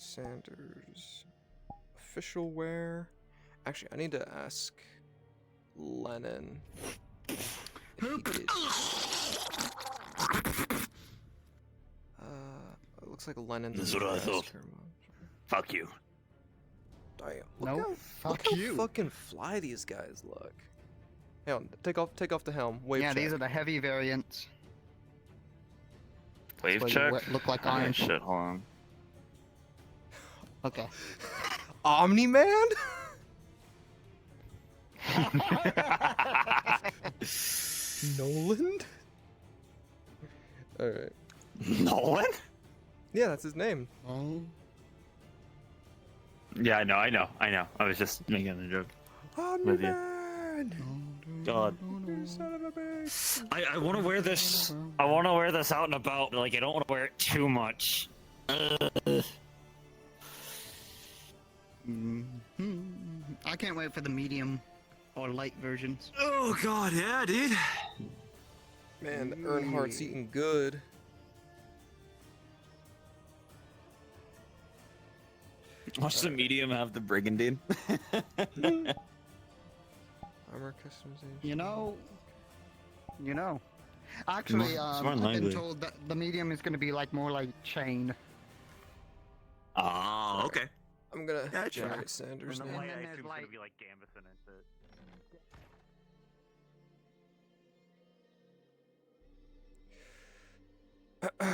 Sanders. Official wear. Actually, I need to ask Lennon. It looks like Lennon. That's what I thought. Fuck you. Damn. No, Look how fucking fly these guys look. Hang on, take off the helm. Wave yeah, check. these are the heavy variants. Wave Where check? you look like iron. Shit, hold on. Okay. Omni-Man? Nolan? Alright. Nolan? Yeah, that's his name. Oh. Yeah, I know. I was just making a joke. With you. Omni-Man! God. You son of a bitch. I want to wear this. I want to wear this out and about. Like, I don't want to wear it too much. I can't wait for the medium or light versions. Oh god, yeah, dude. Man, Earnhardt's eating good. Watch the medium have the brigandine. Armor customization. You know. Actually, I've been told that the medium is going to be like more like chain. Oh, okay. I'm gonna Gotcha. generate Sanders And the now. light, I then assume, there's is like- gonna be like Gambison into it.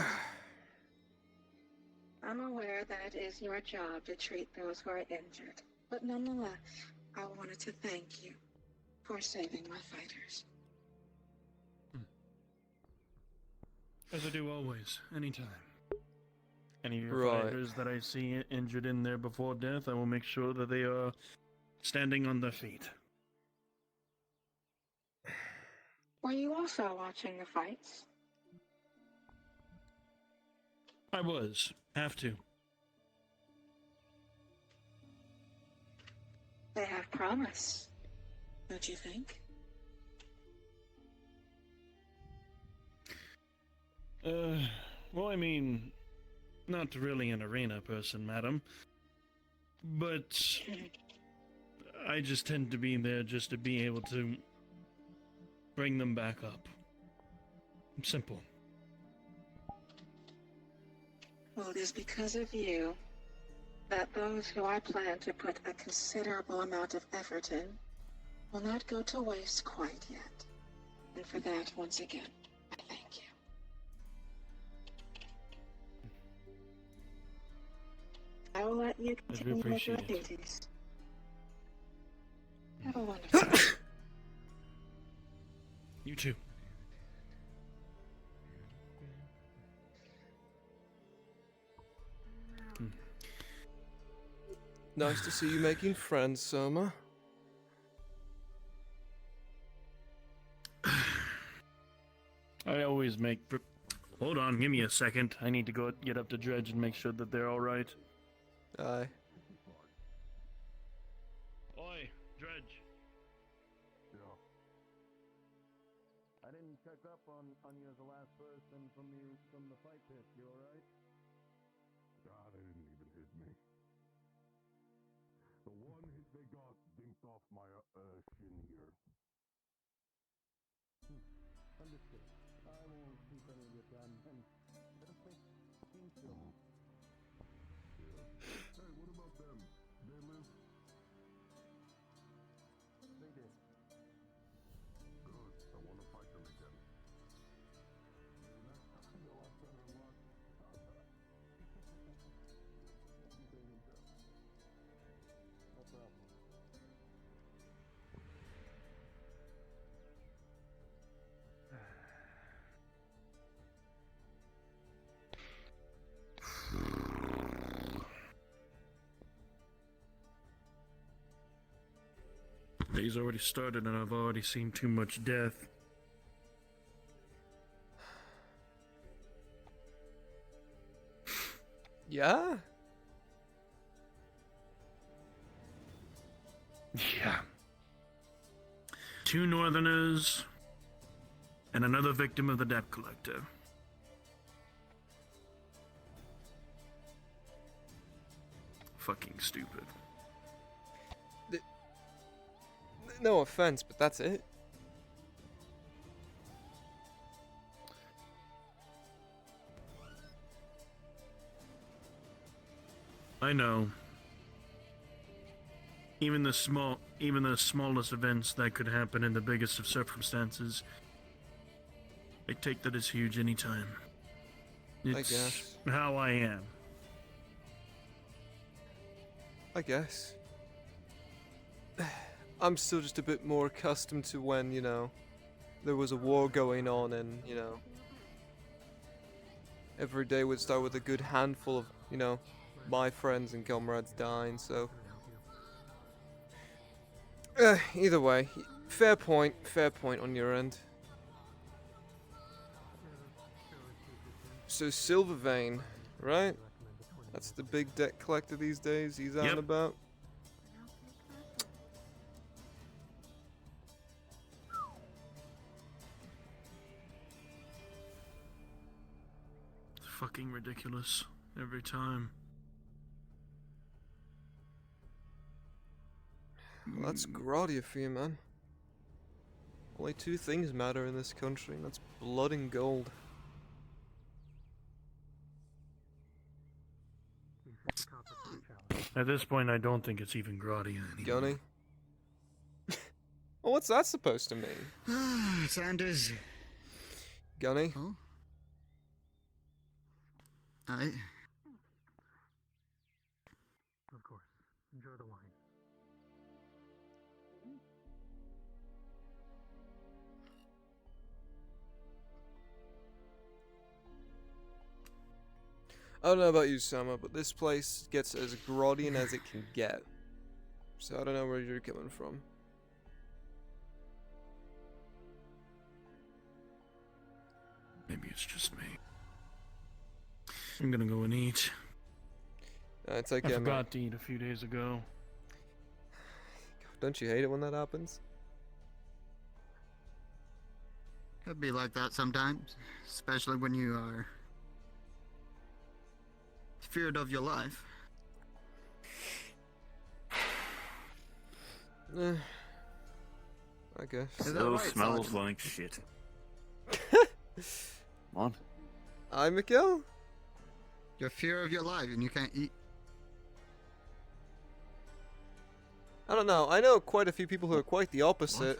I'm aware that it is your job to treat those who are injured, but nonetheless, I wanted to thank you for saving my fighters. As I do always, anytime. Any of your Right. fighters that I see injured in there before death, I will make sure that they are standing on their feet. Were you also watching the fights? I was. Have to. They have promise, don't you think? Well, I mean, not really an arena person, madam. But I just tend to be there just to be able to bring them back up. Simple. Well, it is because of you that those who I plan to put a considerable amount of effort in will not go to waste quite yet. And for that, once again, I thank you. I will let you continue with your appreciate it. duties. Have a wonderful day. You too. Nice to see you making friends, Soma. I always make... Hold on, give me a second. I need to go get up to Dredge and make sure that they're alright. Aye. Oi, Dredge. I didn't check up on you as the last person from the fight pit. You alright? God, they didn't even hit me. The one hit they got dinked off my shin here. Understood. I won't keep any of your time, and just make things go. Hey, what about them? They live? They did. Good. I want to fight them again. Next time they'll have better luck. No problem. Day's already started and I've already seen too much death. Yeah? Yeah. 2 Northerners and another victim of the debt collector. fucking stupid. No offense, but that's it. I know. Even the smallest events that could happen in the biggest of circumstances, I take that as huge anytime. It's guess. how I am. I guess. I'm still just a bit more accustomed to when, you know, there was a war going on and, you know, every day would start with a good handful of, you know, my friends and comrades dying, so... either way, fair point on your end. So Silver Vein, right? That's the big debt collector these days he's out and about. It's fucking ridiculous every time. Well, that's grotty for you, man. Only two things matter in this country, and that's blood and gold. At this point, I don't think it's even grotty anymore. Gunny? Well, what's that supposed to mean? Sanders. Gunny? Oh? I... Of course. Enjoy the wine. I don't know about you, Summer, but this place gets as grotty as it can get. So I don't know where you're coming from. Maybe it's just me. I'm gonna go and eat. It's okay, I man. forgot to eat a few days ago. Don't you hate it when that happens? Could be like that sometimes, especially when you are feared of your life. I guess. Is that Still right, smells Sergeant? like shit. Come on. Hi, Mikkel? Your fear of your life and you can't eat. I don't know. I know quite a few people who are quite the opposite.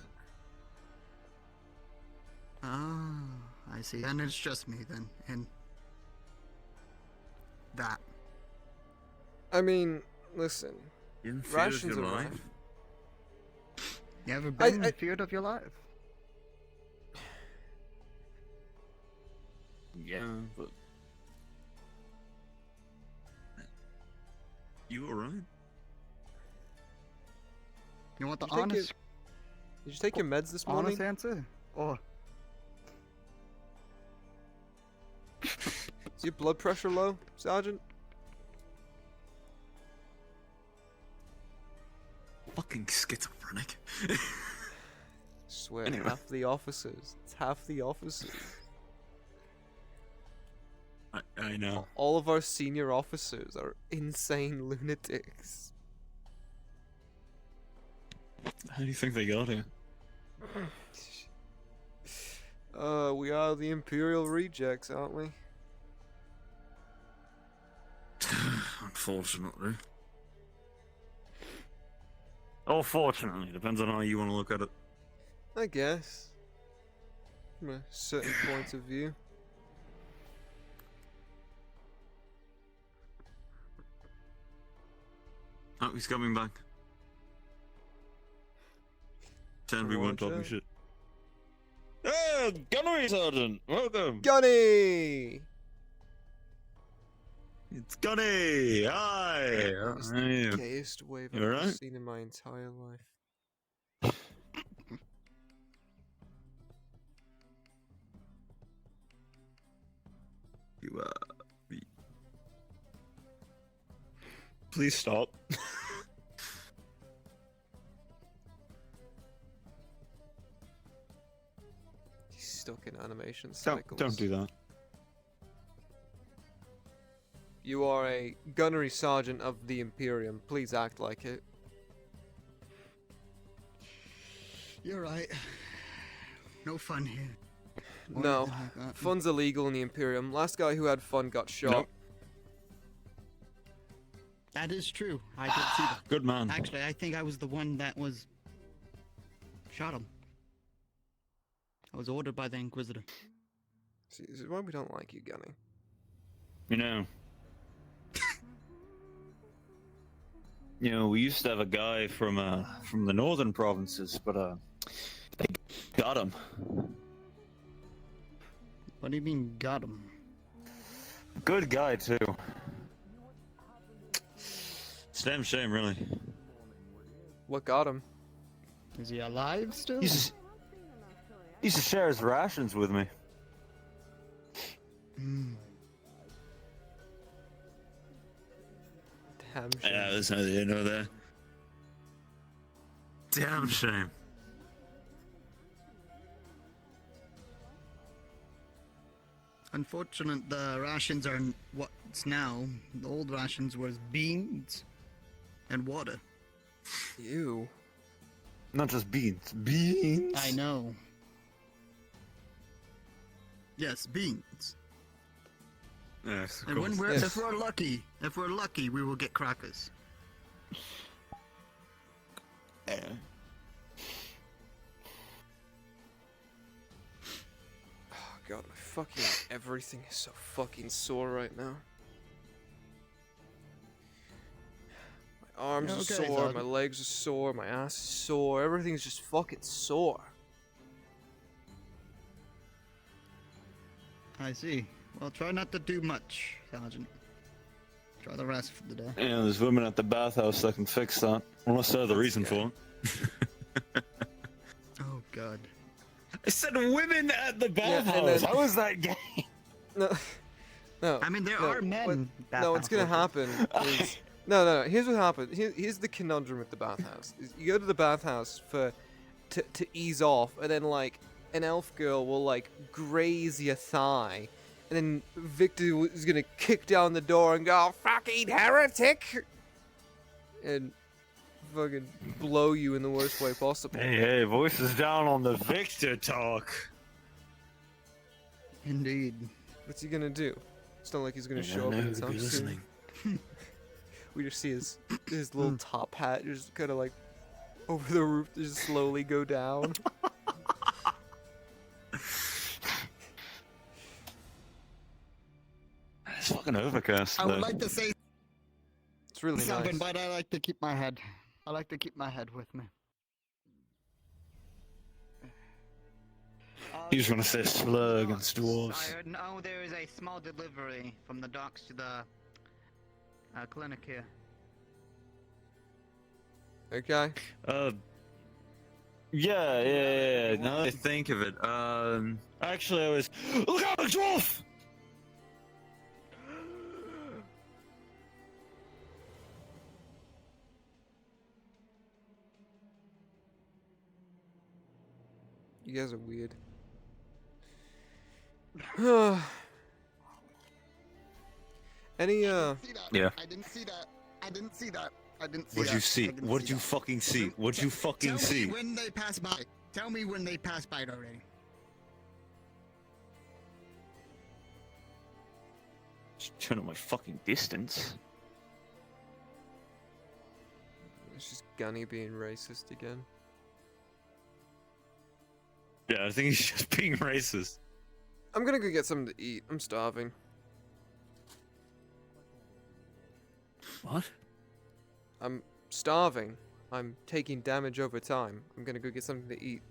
Oh, I see. And it's just me then, and that. I mean, listen. In fear of Rations your are life? rations. You ever been I- feared of your life? Yeah, but... You alright? You want the Did you take honest, Did you take your meds this morning? honest answer? Or Is your blood pressure low, Sergeant? Fucking schizophrenic. Swear, Anyway. half the officers. It's half the officers. I know. All of our senior officers are insane lunatics. How do you think they got here? We are the Imperial rejects, aren't we? Unfortunately. Or fortunately, depends on how you want to look at it. I guess. From a certain point of view. Oh, he's coming back. Pretend we weren't talking Roger. shit. Oh, Gunnery Sergeant! Welcome! Gunny! It's Gunny! Hi! It's How are you? the gayest wave You I've ever alright? seen in my entire life. You, please stop. He's stuck in animation cycles. Don't do that. You are a gunnery sergeant of the Imperium. Please act like it. You're right. No fun here. Or No, anything like that. fun's illegal in the Imperium. Last guy who had fun got shot. Nope. That is true. I did see that. Good man. Actually, I think I was the one that was shot him. I was ordered by the Inquisitor. See, this is why we don't like you, Gunny. You know, we used to have a guy from the northern provinces, but they got him. What do you mean, got him? Good guy too. It's a damn shame, really. What got him? Is he alive still? He used to share his rations with me. Damn shame. Yeah, there's neither here nor there. Damn shame. Unfortunate, the rations are what's now. The old rations was beans and water. Ew. Not just beans. Beans. I know. Yes, beans. Yes, of And when course. we're, Yes. if we're lucky, we will get crackers. Yeah. Oh god, my fucking everything is so fucking sore right now. My arms are Okay, sore, Thug. my legs are sore, my ass is sore, everything's just fucking sore. I see. Well, try not to do much, Sergeant. Try the rest for the day. Yeah, there's women at the bathhouse that can fix that. Unless they're the reason for it. Oh, God. I said women at the Yeah, and bathhouse. then- How is that gay? No, no. I mean, there no, are men. No, what's gonna happen is no. Here's what happens. Here's the conundrum with the bathhouse. Is you go to the bathhouse to ease off, and then like an elf girl will like graze your thigh, and then Victor is gonna kick down the door and go fucking heretic, and fucking blow you in the worst way possible. Hey, voices down on the Victor talk. Indeed. What's he gonna do? It's not like he's gonna show up anytime soon. We just see his little top hat just kind of like over the roof, just slowly go down. It's fucking overcast. I would though. like to say It's really something, nice. but I like to keep my head. I like to keep my head with me. You just want to say slur against dwarves. I heard now there is a small delivery from the docks to the clinic here. Okay. Yeah. Now that I think of it, actually, I was. Look out, a dwarf! You guys are weird. Any Yeah. I didn't see that. I didn't see that. I didn't see What'd that. you see? I didn't What'd see you that. fucking see? What'd you fucking Tell see? me when they pass by. Tell me when they pass by already. Just turn up my fucking distance. It's just Gunny being racist again. Yeah, I think he's just being racist. I'm gonna go get something to eat. I'm starving. What? I'm starving. I'm taking damage over time. I'm gonna go get something to eat.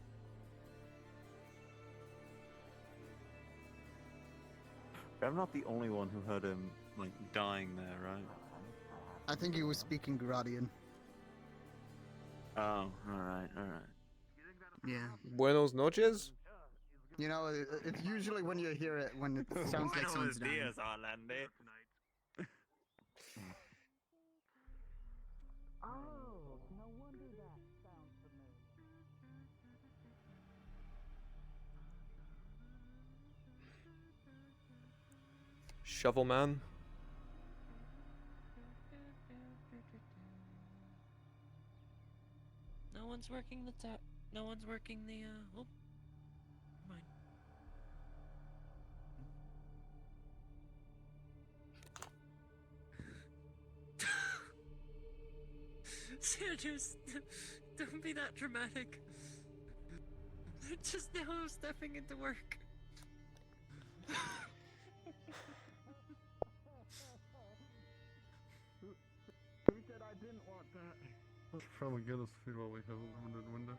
I'm not the only one who heard him, like, dying there, right? I think he was speaking Gradian. Oh, alright. Yeah. Buenos noches? You know, it's usually when you hear it when it sounds like someone's dying. Orlando. Shovel man? one's working the top. No one's working the. Oh, mine. Sanders, don't be that dramatic. Just now I'm stepping into work. Who said I didn't want that? Let's try to get us to see what we have a limited window.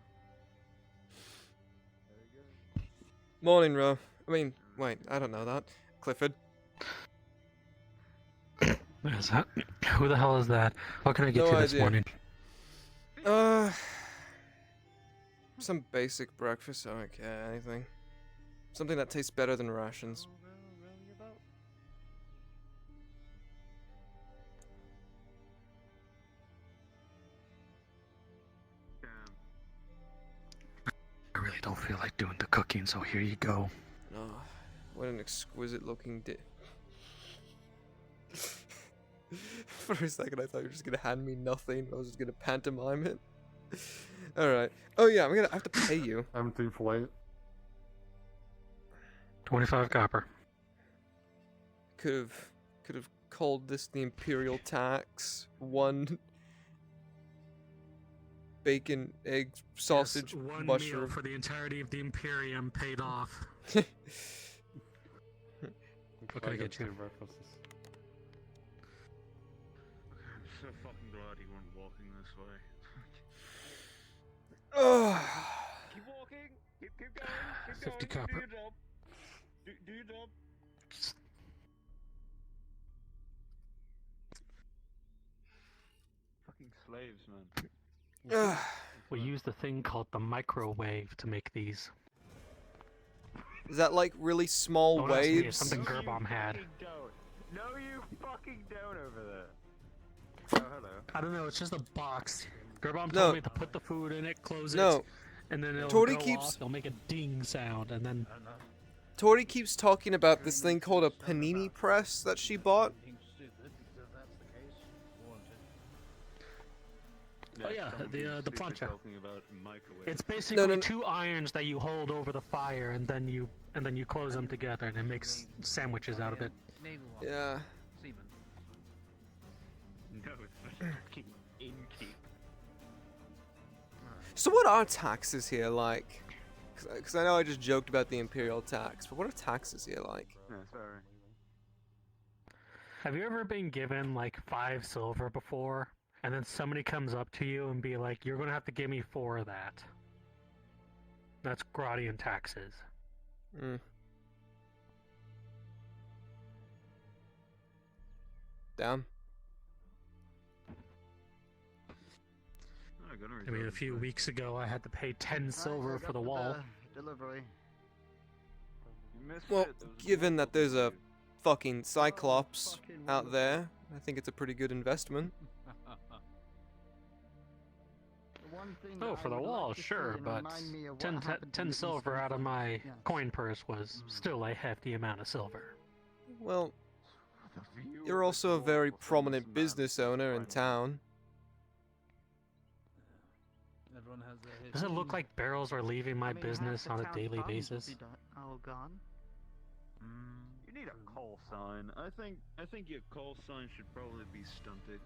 Morning, Ro. I mean, wait, I don't know that. Clifford. What is that? Who the hell is that? What can I get No you this idea. morning? Some basic breakfast. I don't care, anything. Something that tastes better than rations. I really don't feel like doing the cooking, so here you go. Oh, what an exquisite looking dish. For a second, I thought you were just gonna hand me nothing. I was just gonna pantomime it. Alright. Oh yeah, I have to pay you. Empty plate. 25 copper. Could have called this the Imperial tax. 1 bacon, egg, sausage, Yes, one mushroom. meal for the entirety of the Imperium paid off. What can I get you? Breakfasts. I'm so fucking glad you weren't walking this way. Keep walking. Keep going. Keep 50 going. copper. Do your job. Do your job. Fucking slaves, man. We use the thing called the microwave to make these. Is that like really small Don't ask me, it's waves? something Gerbomb had. No, you fucking don't over there. Oh, hello. I don't know, it's just a box. Gerbomb No. told me to put the food in it, close it, No. and then it'll Tori go keeps- off, it'll make a ding sound, and then... Tori keeps talking about this thing called a panini press that she bought. Oh yeah, the plancha. Talking about microwave. It's basically no. 2 irons that you hold over the fire, and then you close them together, and it makes sandwiches out of it. Yeah. No, it's fucking inkeep. So what are taxes here like? Because I know I just joked about the Imperial tax, but what are taxes here like? No, sorry. Have you ever been given like 5 silver before, and then somebody comes up to you and be like, "You're gonna have to give me 4 of that"? That's Gradian taxes. Mm. Damn. I mean, a few weeks ago, I had to pay 10 silver for the wall. Delivery. Well, given that there's a fucking Cyclops out there, I think it's a pretty good investment. Oh, for the wall, sure, but 10 silver out of my coin purse was still a hefty amount of silver. Well, you're also a very prominent business owner in town. Does it look like barrels are leaving my business on a daily basis? All gone. You need a call sign. I think your call sign should probably be stunted.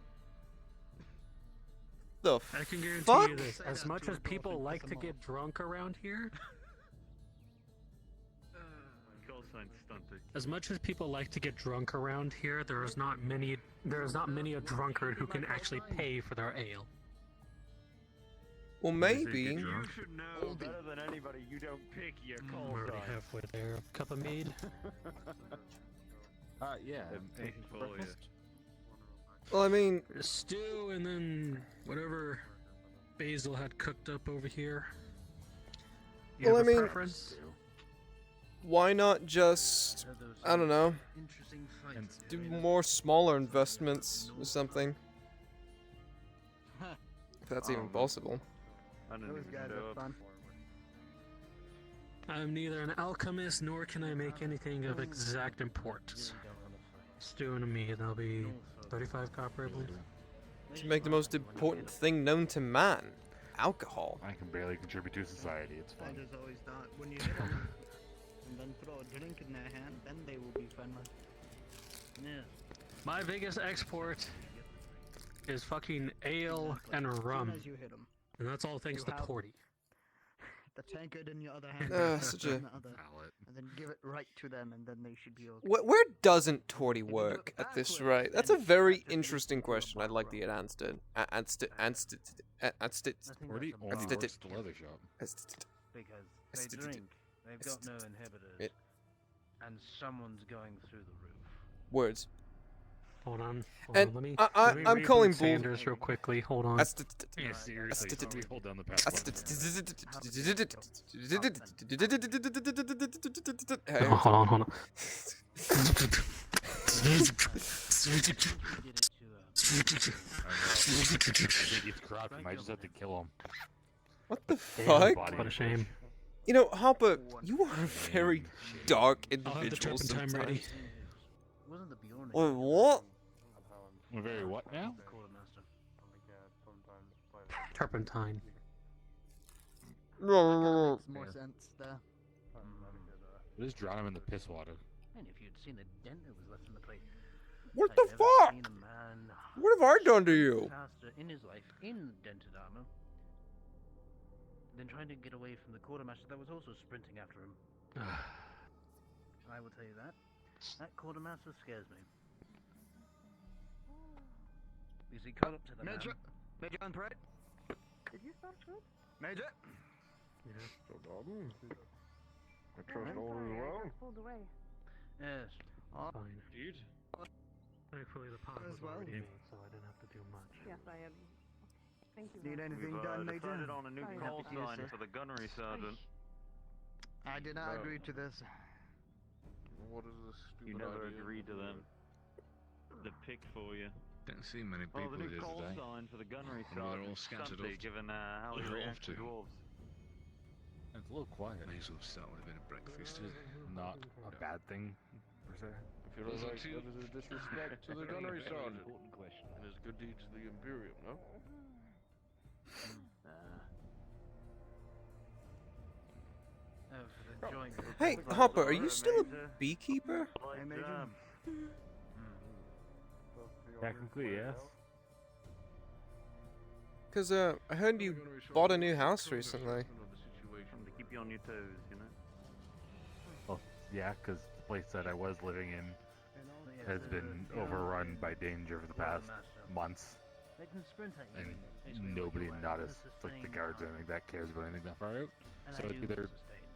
The I can guarantee fuck? you this, as much as people like to get drunk around here, Call sign stunted. as much as people like to get drunk around here, there is not many a drunkard who can actually pay for their ale. Well, maybe. You should know better than anybody. You don't pick your call I'm already sign. halfway there. Cup of mead? Yeah. Breakfast? Well, I mean, Stew and then whatever Basil had cooked up over here. You Well, have I a mean- preference? why not just, I don't know, Interesting fight. do more smaller investments or something? If that's even possible. I didn't Those even guys show are up. fun. I'm neither an alchemist nor can I make anything of exact importance. Stew and a mead, that'll be 35 copper, I believe. To make the most important thing known to man. alcohol. I can barely contribute to society. It's I fun. just always thought when you hit them and then throw a drink in their hand, then they will be friendly. Yeah. My biggest export is fucking ale Exactly. and As soon rum. as you hit them, And that's all thanks You to have- Torty. the tankard in your other hand, Such in a- the other, Palette. and then give it right to them, and then they should be okay. Where doesn't Torty do it work at this backwards, rate? That's a then very that just interesting leads to a question. I'd like to get answered. Answered. I think Torty that's only a That's works it. at the leather shop. because That's they it. drink, they've got no inhibitors, It- and someone's going through the roof. Words. Hold on. And Let me, I'm let me reboot calling bull. Sanders real quickly. Hold on. Yeah, seriously. Somebody hold down the pass button. Hey, Oh, hold on, hold on. He did it to, He's corrupt. I might just have to kill him. what the Damn, fuck? what a shame. You know, Hopper, you are a very dark I'll have the individual turpentine ready. sometimes. wasn't the Bjorn. Wait, what? We're very what now? Quartermaster. Turpentine. Makes more sense there. We'll just drown him in the piss water. And if you'd seen the dent that was left in the plate. What I'd the never fuck? seen a man What have I done to you? faster in his life in dented armor than trying to get away from the quartermaster that was also sprinting after him. I will tell you that. That quartermaster scares me. Because he caught up to the Major, man. Major on parade. Did you stop short? Major. So, Dalton, I trust all is well. Pulled away. Yes. Oh, Fine. Dude. Thankfully, the pot As was well. already made, so I didn't have to do much. Yes, I am. Thank you. need Matt. anything We've done, Major? decided on a new Sorry, call happy to hear, sign sir. for the gunnery sergeant. I did not agree to this. What is this You never agreed to them. The pick for you. Don't see many Well, people the new here call today. sign for the gunnery They're all sergeant. scattered Sunday, off to- given how where you they're react off to to. dwarves. It's a little quiet. May as well start with a bit of breakfast. Not a bad thing, per se. I feel like that is a disrespect to the gunnery sergeant. And his good deeds to the Imperium, no? For the joint Hey, report, Hopper, are you Major. still a beekeeper? Hey, Major. Technically, yes. Cause I heard you bought a new house recently. To keep you on your toes, you know? Well, yeah, because the place that I was living in has been overrun by danger for the past months. They can sprint at you. And basically nobody like not a us, like the sustained guards or arm. anything that cares about anything that far out. And So I it's use either sustained.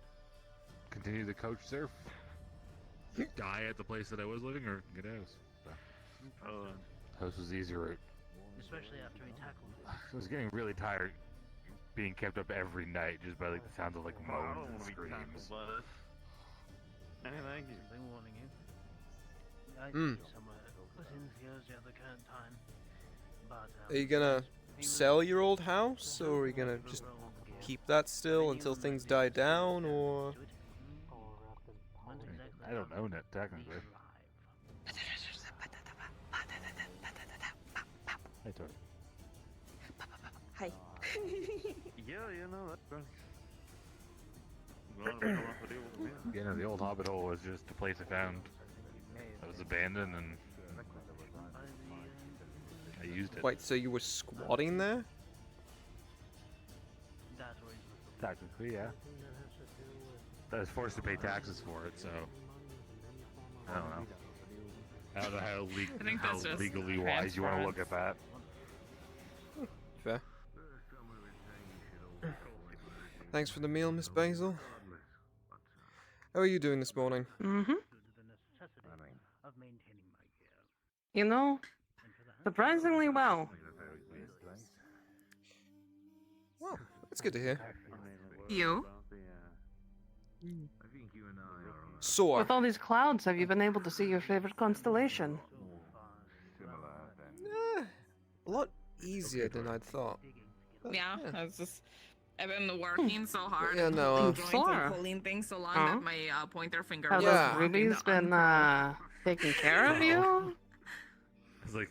continue the coach surf, die at the place that I was living, or get out. Oh, House was the easier route. especially after he tackled you. I was getting really tired being kept up every night just by like the sounds of like I moans don't and want to be tackled screams. by this. And thank you. Been warning you. I Mm. see somewhere was in Theo's the other current time. But, Are you gonna sell your old house, or are you gonna just keep that still until things die down, or? I don't own it technically. Hey, Tori. Hi. Yeah, you know that's right. Well, we don't have to deal with them here. Yeah, no, the old Hobbit hole was just a place I found that was abandoned, and I used it. Wait, so you were squatting there? That's where he's Technically, yeah. I was forced to pay taxes for it, so I don't know. I don't know how, I think that's just legally wise you want to look at that. Fair. Thanks for the meal, Miss Basil. How are you doing this morning? Mm-hmm. the necessity of maintaining my gear. You know, And for that, surprisingly well. Well, that's good to hear. You? Sore. With all these clouds, have you been able to see your favorite constellation? A lot easier than I'd thought. But, Yeah, it's just I've been working so hard Yeah, and no, holding joints Sore. and pulling things so long Huh? that my pointer finger Have was Yeah. those blocking rubies the been uncurl. taking care of you? It's like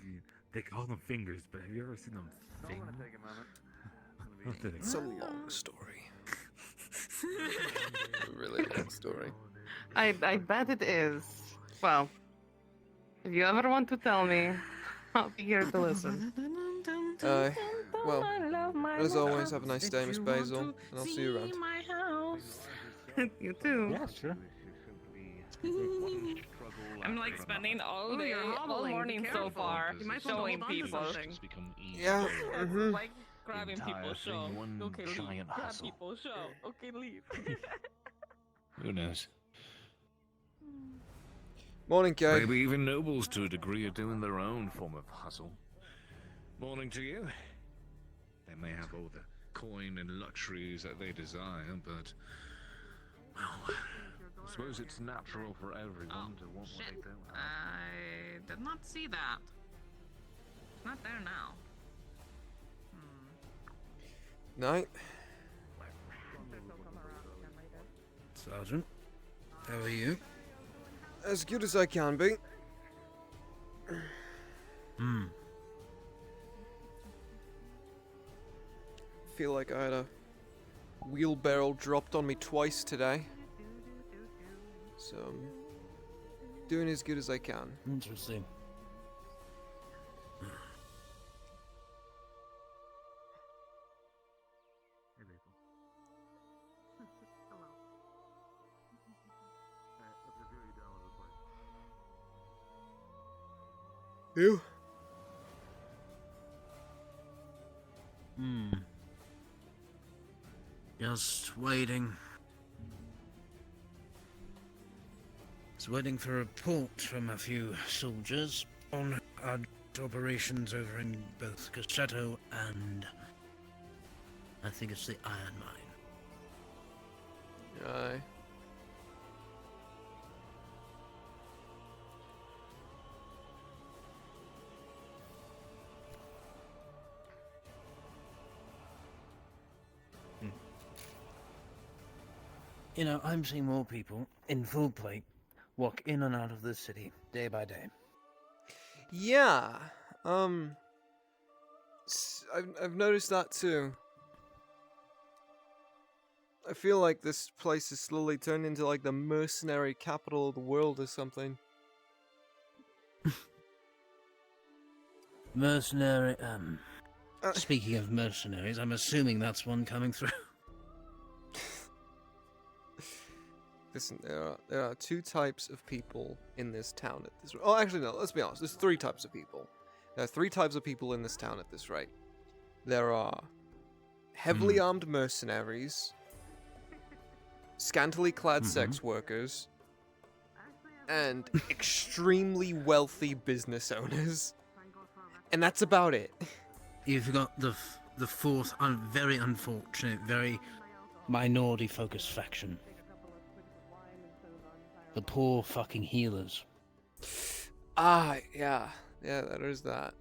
they call them fingers, but have you ever seen them I'm fing? gonna take a moment. I'm gonna be It's a long story. A really long story. I bet it is. Well, if you ever want to tell me, I'll be here to listen. Well, as always, have a nice day, Miss Basil, and I'll see you around. You too. Yeah, sure. I'm like spending all Ooh, day, you're all hobbling. Be morning so careful. far You might want to showing hold on to people. something. Yeah. Like grabbing people, show. Okay, leave. Grab people, show. Okay, leave. Who knows? Morning, Kay. Maybe even nobles to a degree are doing their own form of hustle. Morning to you. They may have all the coin and luxuries that they desire, but well, I suppose it's natural for everyone to want what they don't have. I did not see that. It's not there now. Night. Sergeant, how are you? As good as I can be. Feel like I had a wheelbarrow dropped on me twice today. So I'm doing as good as I can. Interesting. You? Just waiting. Just waiting for a report from a few soldiers on our operations over in both Cassetto and I think it's the Iron Mine. Aye. You know, I'm seeing more people in full plate walk in and out of this city day by day. Yeah. I've noticed that too. I feel like this place is slowly turning into like the mercenary capital of the world or something. Mercenary, speaking of mercenaries, I'm assuming that's one coming through. Listen, there are two types of people in this town at this rate. Oh, actually, no, let's be honest. There's three types of people. There are three types of people in this town at this rate. There are heavily armed mercenaries, scantily clad sex workers, and extremely wealthy business owners. And that's about it. You've got the fourth, very unfortunate, very minority-focused faction. The poor fucking healers. Ah, yeah. Yeah, there is that.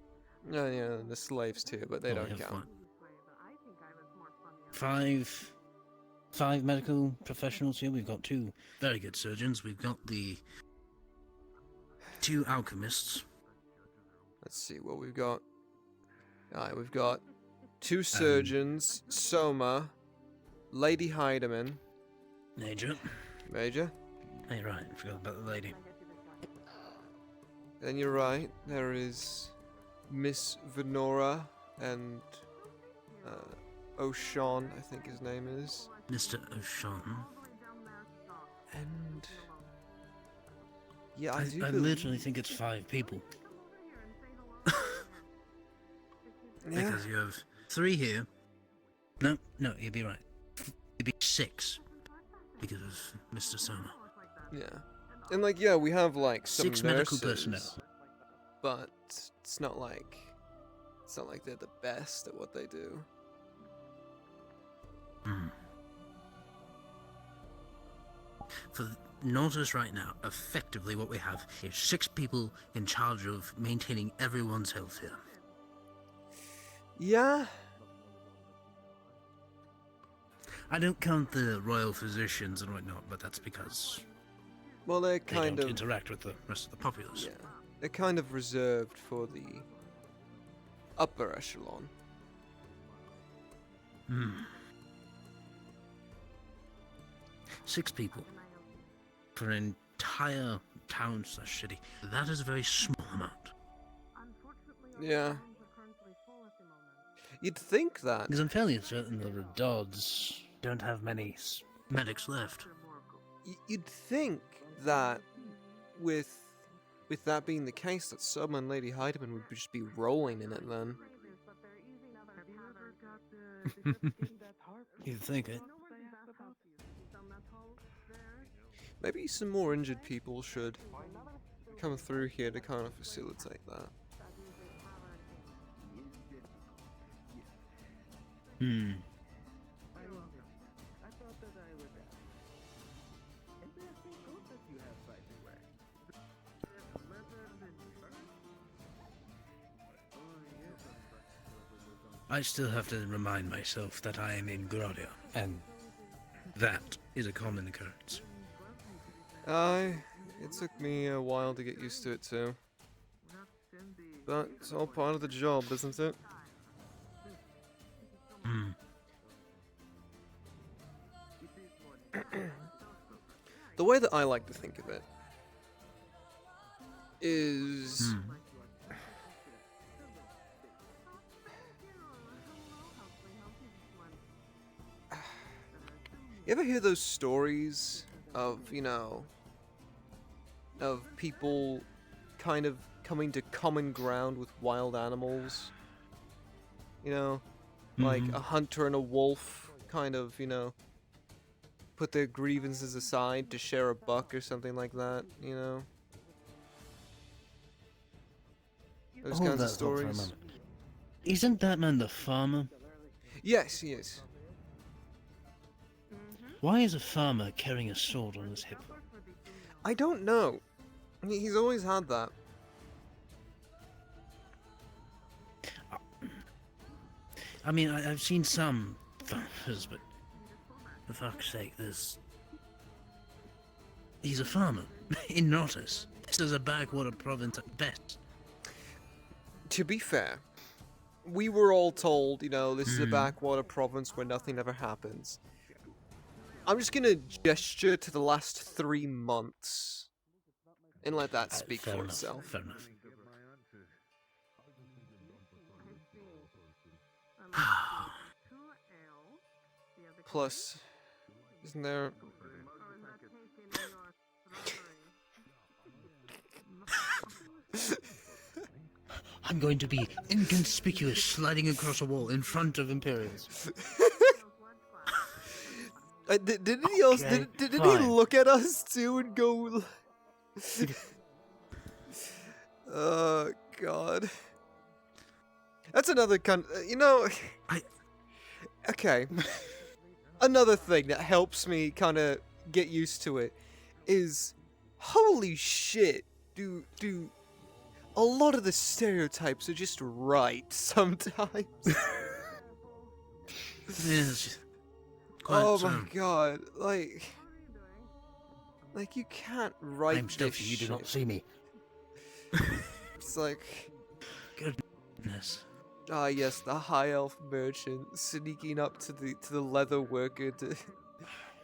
No, yeah, the slaves too, but they don't count. Five medical professionals here. We've got two very good surgeons. We've got the two alchemists. Let's see what we've got. Alright, we've got two surgeons, Soma, Lady Heidemann. Major. Hey, right, I forgot about the lady. Then you're right, there is Miss Venora and O'Shawn, I think his name is. Mr. O'Shawn. And yeah, I literally think it's 5 people. Yeah. Because you have 3 here. No, you'd be right. It'd be 6 because of Mr. Soma. Yeah, and like we have like some 6 nurses, medical personnel. but it's not like they're the best at what they do. For notice right now, effectively what we have is 6 people in charge of maintaining everyone's health here. Yeah. I don't count the royal physicians and whatnot, but that's because well, they don't interact with the rest of the populace. Yeah, they're kind of reserved for the upper echelon. 6 people for an entire town/city. That is a very small amount. Yeah. You'd think that. Because I'm fairly certain the Dodds don't have many medics left. You'd think that with that being the case, that Summer and Lady Heidemann would just be rolling in it then. You'd think it. Maybe some more injured people should come through here to kind of facilitate that. I still have to remind myself that I am in Gradia, and that is a common occurrence. It took me a while to get used to it too. But it's all part of the job, isn't it? The way that I like to think of it is... You ever hear those stories of, you know, of people kind of coming to common ground with wild animals? You know, like a hunter and a wolf kind of, you know, put their grievances aside to share a buck or something like that, you know? Those kinds of stories. Isn't that man the farmer? Yes, he is. Why is a farmer carrying a sword on his hip? I don't know. He's always had that. I mean, I've seen some farmers, but for fuck's sake, he's a farmer in Nautis. This is a backwater province at best. To be fair, we were all told, you know, this is a backwater province where nothing ever happens. I'm just gonna gesture to the last 3 months and let that speak for itself. Fair enough. Plus, isn't there... I'm going to be inconspicuous sliding across a wall in front of Imperials. Did he also, did he look at us too and go... Oh, God. That's another you know... Okay. Another thing that helps me kind of get used to it is... Holy shit, do a lot of the stereotypes are just right sometimes. Yes. Oh my god, like you can't write I'm Steffi, you do not see me. It's like... Goodness. Ah yes, the high elf merchant sneaking up to the leather worker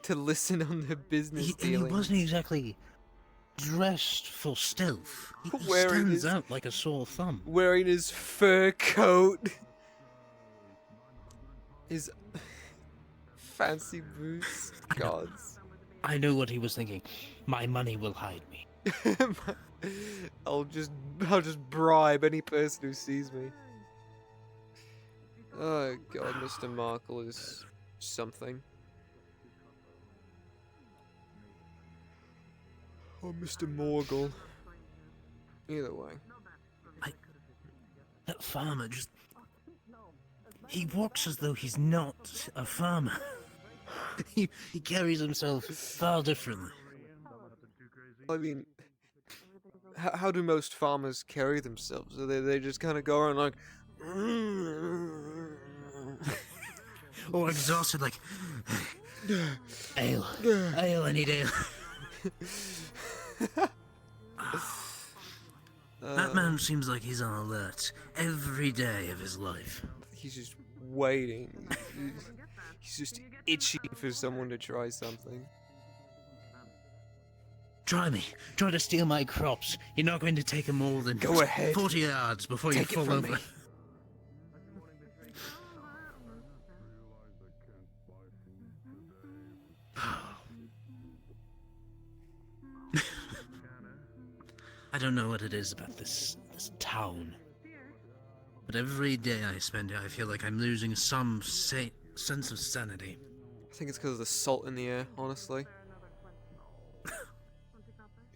to listen on their business dealings. He wasn't exactly dressed for stealth. He stands out like a sore thumb. Wearing his fur coat. His fancy boots. Gods. I know what he was thinking. My money will hide me. I'll just bribe any person who sees me. Oh god, Mr. Markle is something. Or Mr. Morgul. Either way. That farmer just... He walks as though he's not a farmer. he carries himself far differently. I mean, how do most farmers carry themselves? They just kind of go around like... Or exhausted like... Ale. Ale, I need ale. That man seems like he's on alert every day of his life. He's just waiting. He's just itching for someone to try something. Try me. Try to steal my crops. You're not going to take them more than Go ahead. 40 yards before Take you it fall from over. me. I don't know what it is about this town, but every day I spend here, I feel like I'm losing some sense of sanity. I think it's because of the salt in the air, honestly. I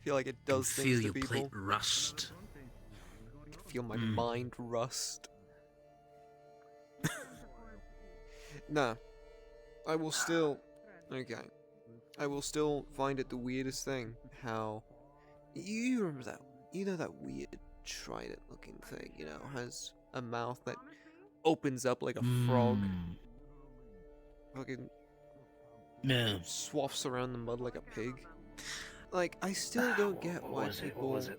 feel like it does Feel things to your people. plate rust. I can feel my mind rust. Nah. I will still... Okay. I will still find it the weirdest thing how... You remember that? You know that weird trident-looking thing, you know, has a mouth that opens up like a frog. Fucking... No. Swaths around the mud like a pig. Like, I still don't get why people... What was it?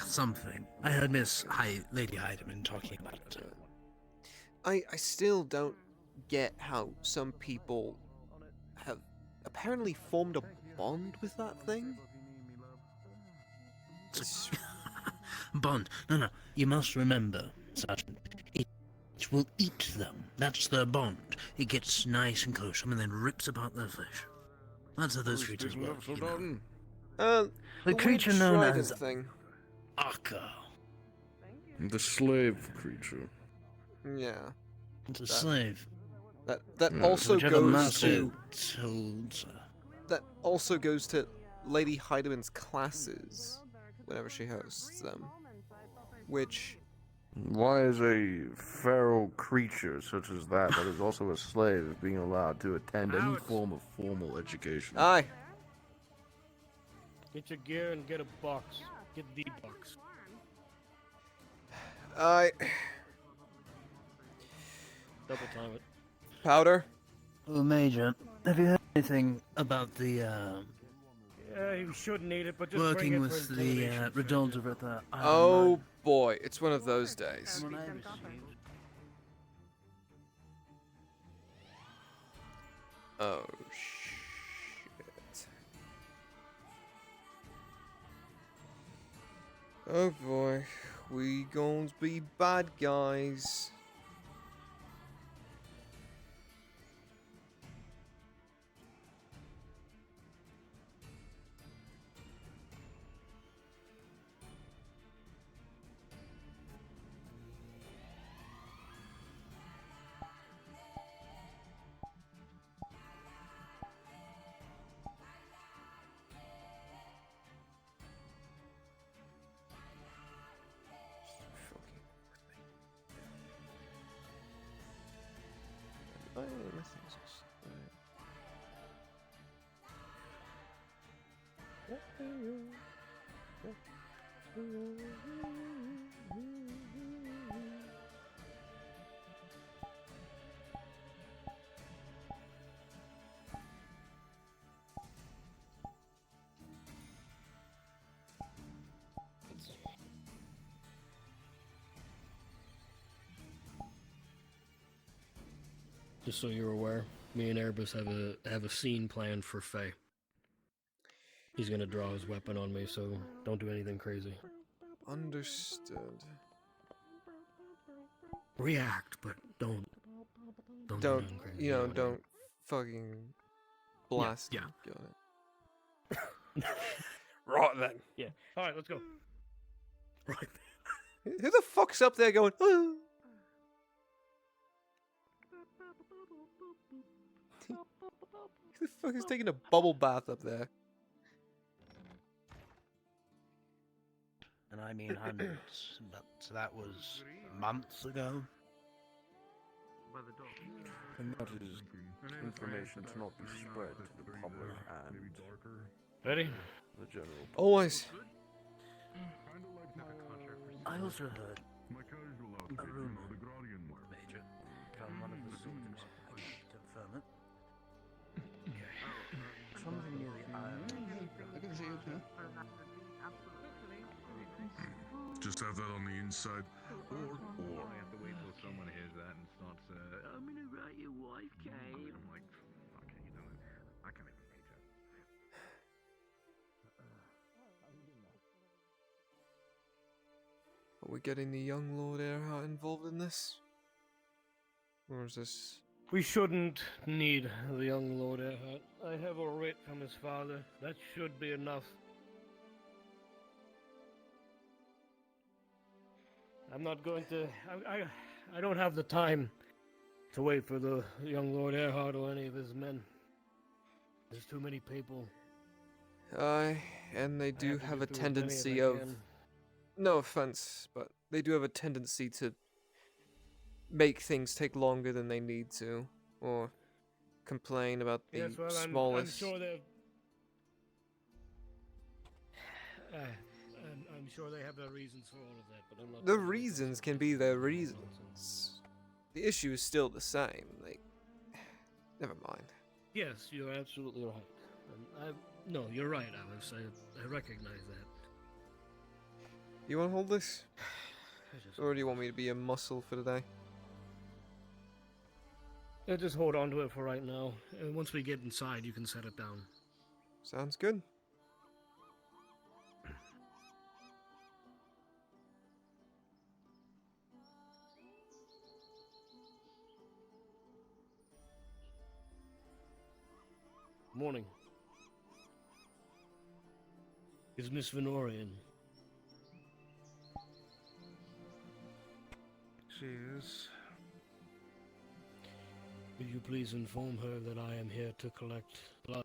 Something. I heard Lady Heidemann talking about it. I still don't get how some people have apparently formed a bond with that thing. Bond. No. You must remember, Sergeant. It will eat them. That's their bond. It gets nice and close and then rips apart their flesh. That's how those creatures work. You know. The creature known as thing. Akka. The slave creature. Yeah. It's a slave. That Yeah. also Whichever goes master to... holds her. That also goes to Lady Heidemann's classes whenever she hosts them. Which... Why is a feral creature such as that is also a slave being allowed to attend any form of formal education? Aye. Get your gear and get a box. Get the box. Aye. Double time it. Powder? Oh, Major, have you heard anything about the, Yeah, you shouldn't eat it, but just bring working it with for the, intimidation. redolter at the... Oh boy, it's one of those days. Oh shit. Oh boy, we gon' be bad guys. Just so you're aware, me and Erebus have a scene planned for Faye. He's gonna draw his weapon on me, so don't do anything crazy. Understood. React, but don't do Don't, nothing crazy. you know, don't fucking blast. Yeah. Got it. Right then. Yeah. All right, let's go. Right. Who the fuck's up there going, oh? Who the fuck is taking a bubble bath up there? And I mean hundreds, but that was months ago. And that is information to not be spread to the public and Ready? the general public. Always. I also heard a rumor, Major, from one of the soldiers. I can't confirm it. Something near the island. I can see it too. Just have that on the inside. Or. I have to wait till someone hears that and starts, I'm gonna write your wife, Kane. I'm like, okay, you know, I can't even read that. Are we getting the young Lord Earhart involved in this? Or is this... We shouldn't need the young Lord Earhart. I have a writ from his father. That should be enough. I'm not going to... I don't have the time to wait for the young Lord Earhart or any of his men. There's too many people. Aye, and they do have a tendency of... No offense, but they do have a tendency to make things take longer than they need to, or complain about the smallest... I'm sure they're... I'm sure they have their reasons for all of that, but I'm not... The reasons can be their reasons. The issue is still the same. Like, never mind. Yes, you're absolutely right. No, you're right, Alice. I recognize that. You want to hold this? Or do you want me to be a muscle for today? Yeah, just hold on to it for right now. And once we get inside, you can set it down. Sounds good. Morning. Is Miss Venora in? She is. Will you please inform her that I am here to collect blood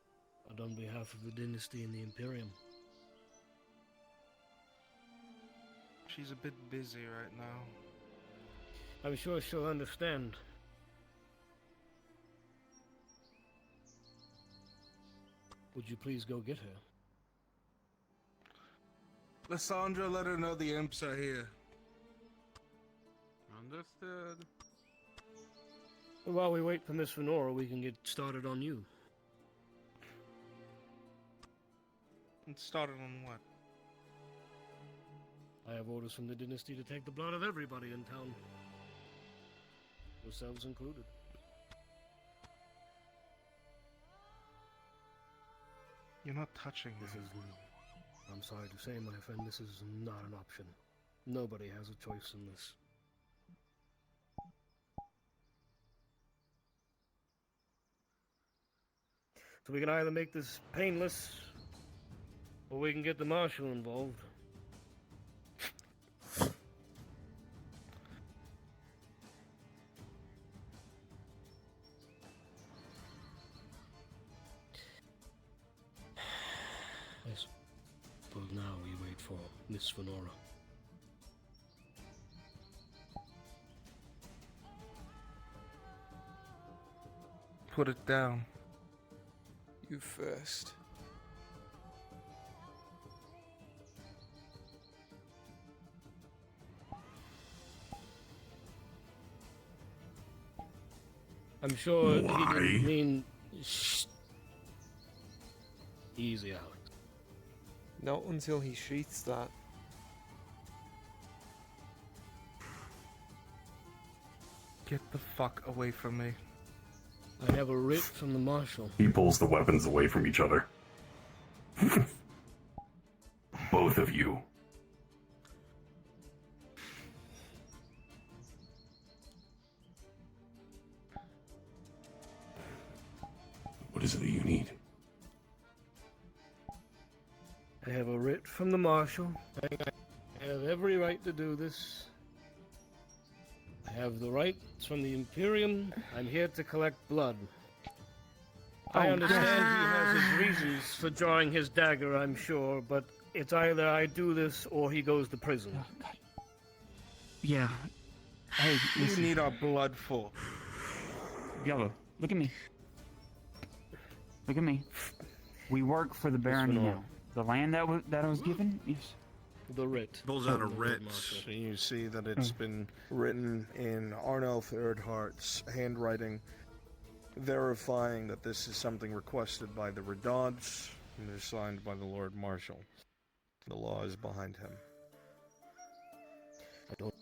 on behalf of the dynasty and the Imperium? She's a bit busy right now. I'm sure she'll understand. Would you please go get her? Lysandra, let her know the imps are here. Understood. While we wait for Miss Venora, we can get started on you. And started on what? I have orders from the dynasty to take the blood of everybody in town. Yourselves included. You're not touching this. her. I'm sorry to say, my friend, this is not an option. Nobody has a choice in this. So we can either make this painless, or we can get the marshal involved. I suppose now we wait for Miss Venora. Put it down. You first. I'm sure he didn't mean... Shh. Easy, Alex. Not until he sheaths that. Get the fuck away from me. I have a writ from the marshal. He pulls the weapons away from each other. Both of you. What is it that you need? I have a writ from the marshal. I have every right to do this. I have the rights from the Imperium. I'm here to collect blood. I understand he has his reasons for drawing his dagger, I'm sure, but it's either I do this or he goes to prison. Yeah. Hey, you need our blood for. Yellow, look at me. Look at me. We work for the barony now. The land that I was given, yes. The writ. Pulls out a writ, and you see that it's been written in Arnulf Erdhart's handwriting, verifying that this is something requested by the Redauds, and is signed by the Lord Marshal. The law is behind him. I don't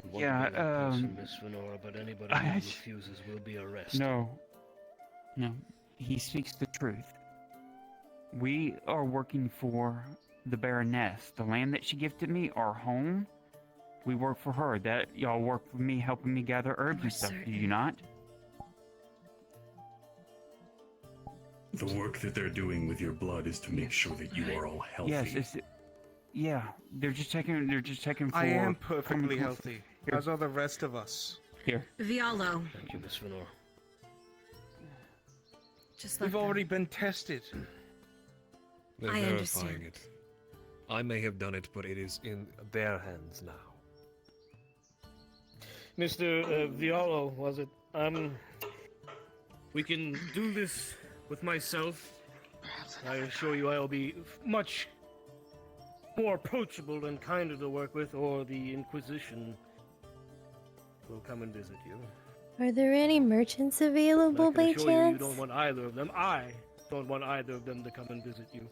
want Yeah, to be that person, Miss Venora, but anybody who refuses will be arrested. No. He speaks the truth. We are working for the Baroness. The land that she gifted me, our home, we work for her. That y'all work for me, helping me gather herbs and stuff. Do you not? The work that they're doing with your blood is to make sure that you are all healthy. Yes, yeah. They're just checking. For. I am perfectly healthy, as are the rest of us. Here. Vialo. Thank you, Miss Venora. Just We've already been tested. They're I verifying understand. it. I may have done it, but it is in their hands now. Mr. Vialo, was it? We can do this with myself. I assure you I will be much more approachable and kinder to work with, or the Inquisition will come and visit you. Are there any merchants available I can by assure chance? you don't want either of them. I don't want either of them to come and visit you.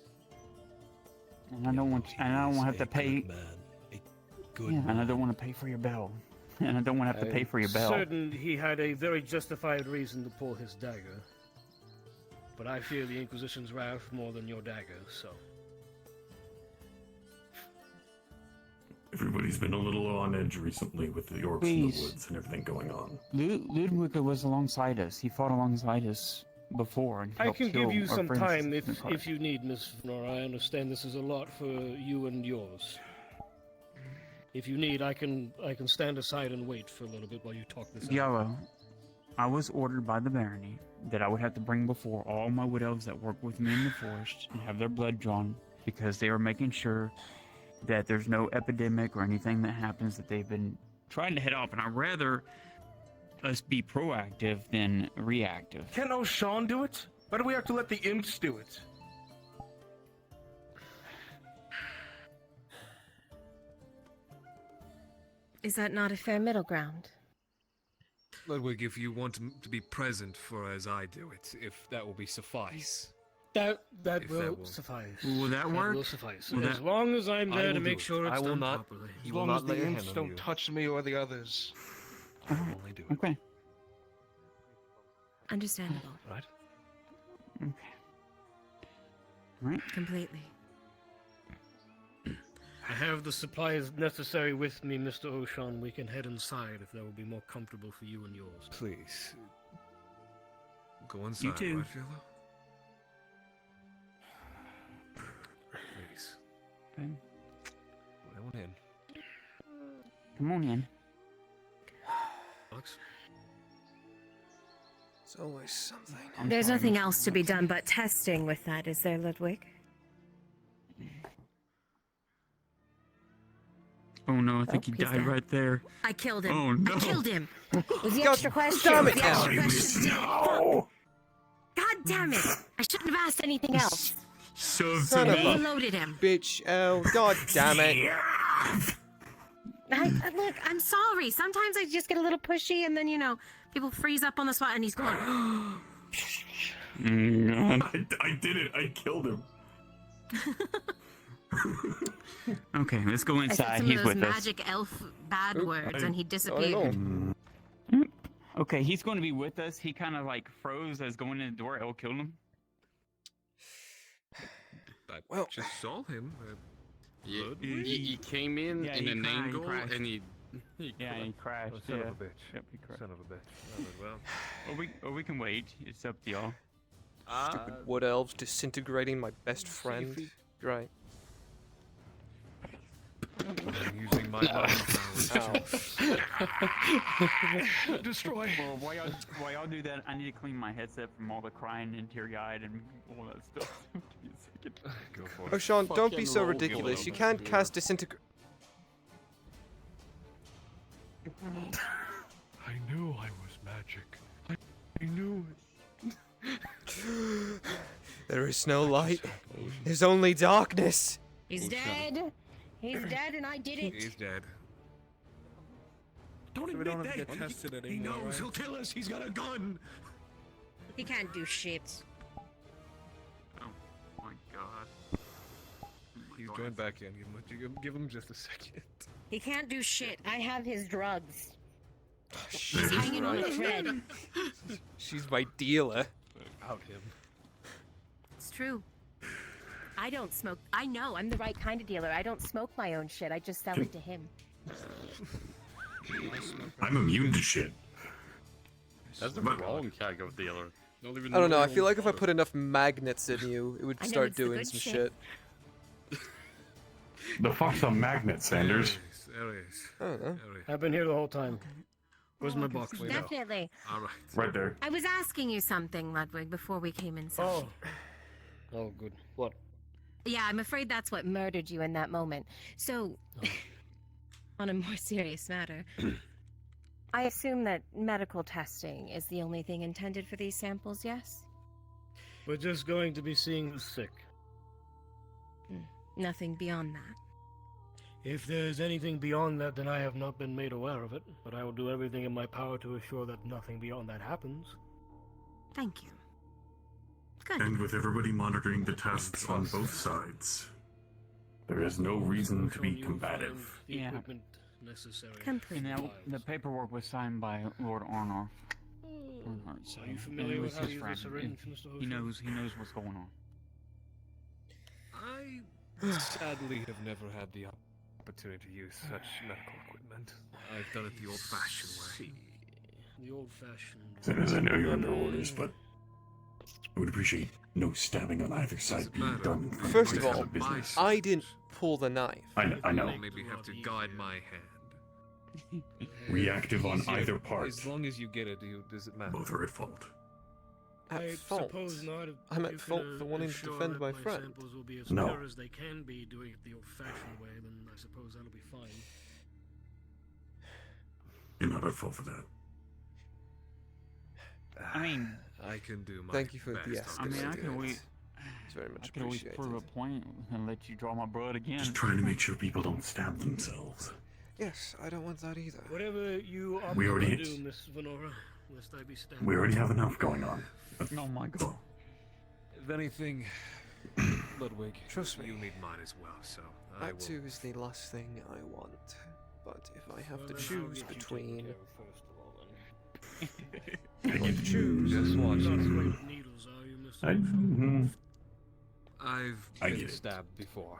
And I don't want to have to pay. Good Yeah, and I don't want to pay for your bill. And I don't want to have to pay for your bill. Certain he had a very justified reason to pull his dagger. But I fear the Inquisition's wrath more than your dagger, so. Everybody's been a little on edge recently with the orcs in the woods and everything going on. Ludwig was alongside us. He fought alongside us before. And I helped can kill give you our some friends time in the car. if you need, Miss Venora. I understand this is a lot for you and yours. If you need, I can stand aside and wait for a little bit while you talk this out. Yellow, I was ordered by the barony that I would have to bring before all my wood elves that work with me in the forest and have their blood drawn, because they are making sure that there's no epidemic or anything that happens that they've been trying to head off. And I'd rather us be proactive than reactive. Can't O'Shawn do it? Why do we have to let the imps do it? Is that not a fair middle ground? Ludwig, if you want to be present for as I do it, if that will be suffice. That If will that will- suffice. Will that work? Will suffice. Will As that- long as I'm I there will to do make it. sure it's I will done not- properly. He As will long not as the lay a imps hand on don't you. touch me or the others. I will only do it. Okay. Understandable. Right? Okay. Right. Completely. I have the supplies necessary with me, Mr. O'Shawn. We can head inside if that will be more comfortable for you and yours. Please. Go inside, too. right, Philo? Please. Okay. I want in. Come on in. Alex? It's always something. There's nothing else to be done but testing with that, is there, Ludwig? Oh no, I think he he's died dead. right there. I killed him. Oh no. I killed him. Was the God extra question? damn Was it, the extra Ellie. question? No! God damn it! I shouldn't have asked anything else. So Son of They a loaded him. bitch. Oh, god damn it. Look, I'm sorry. Sometimes I just get a little pushy, and then people freeze up on the spot, and he's gone. I did it. I killed him. Okay, let's go I said inside. some He's of those with us. magic elf bad words, and he Not at disappeared. all. Okay, he's going to be with us. He kind of like froze as going in the door. El killed him. I just saw him. He came in Yeah, in he an cried, angle crashed. and he Yeah, he crashed. Oh, son yeah. of a bitch. Yep, he crashed. Son of a bitch. Well, Or we can wait. It's up to y'all. Stupid wood elves disintegrating my best friend. Great. I'm using my mind powers. Destroy. Well, while y'all do that, I need to clean my headset from all the crying and teary-eyed and all that stuff. Give me a second. Go for it. Oh, Sean, don't be Fucking so roll, ridiculous. You Gilliam. can't cast disintegrate. I knew I was magic. I knew it. There is no light. There's only darkness. He's dead. He's dead, and I did it. He's dead. Don't we don't admit have to that. get tested He anymore, knows. right? He'll kill us. He's got a gun. He can't do shit. Oh my god. He's going back in. Give him just a second. He can't do shit. I have his drugs. She's He's hanging on a right. thread. She's my dealer. About him. It's true. I don't smoke. I know I'm the right kind of dealer. I don't smoke my own shit. I just sell it to him. I'm immune to shit. That's the wrong kind of dealer. I don't know. I feel like if I put enough magnets in you, it would I know start it's the doing good some shit. shit. The fuck's a magnet, Sanders? There he is. I don't know. I've been here the whole time. Where's my box? Definitely. All right. Right there. I was asking you something, Ludwig, before we came inside. Oh. Oh, good. What? Yeah, I'm afraid that's what murdered you in that moment. So, on a more serious matter, I assume that medical testing is the only thing intended for these samples, yes? We're just going to be seeing the sick. Nothing beyond that. If there's anything beyond that, then I have not been made aware of it, but I will do everything in my power to assure that nothing beyond that happens. Thank you. Good. And with everybody monitoring the tests on both sides, there is no reason to be combative. The Yeah. equipment necessary. And the paperwork was signed by Lord Arnolf. So Are you familiar it with was how to his use a friend, syringe, and Mr. He Hosham? knows what's going on. I sadly have never had the opportunity to use such medical equipment. I've done it the old-fashioned way. The old-fashioned. Sanders, I know you're under orders, but I would appreciate no stabbing on either side being done in front of First of places all, business. I didn't pull the knife. I know. I'll maybe have to guide my hand. Reactive on Easier. either part. As long as you get it, does it matter? Both are at fault. At I fault? suppose not. If I'm at you fault can, for wanting to assure defend that my friend. Samples will be as No. pure as they can be doing it the old-fashioned way, then I suppose that'll be fine. You're not at fault for that. I mean, I can do my Thank you for best. the I mean, I escalating could it. always, It's very much I could always appreciated. prove a point and let you draw my blood again. Just trying to make sure people don't stab themselves. Yes, I don't want that either. Whatever you opt We to already- do, Miss Venora, lest I be stabbed. We already have enough going on. Oh my god. If anything, Ludwig, Trust me. you need mine as well, so I That will. too is the last thing I want. But if I have to Well, then I'll choose get you taken between... care of first of all, then. I get to choose. Just You're watch not it. afraid of needles, are you, Mr. I, Hosham? I've I been get it. stabbed before.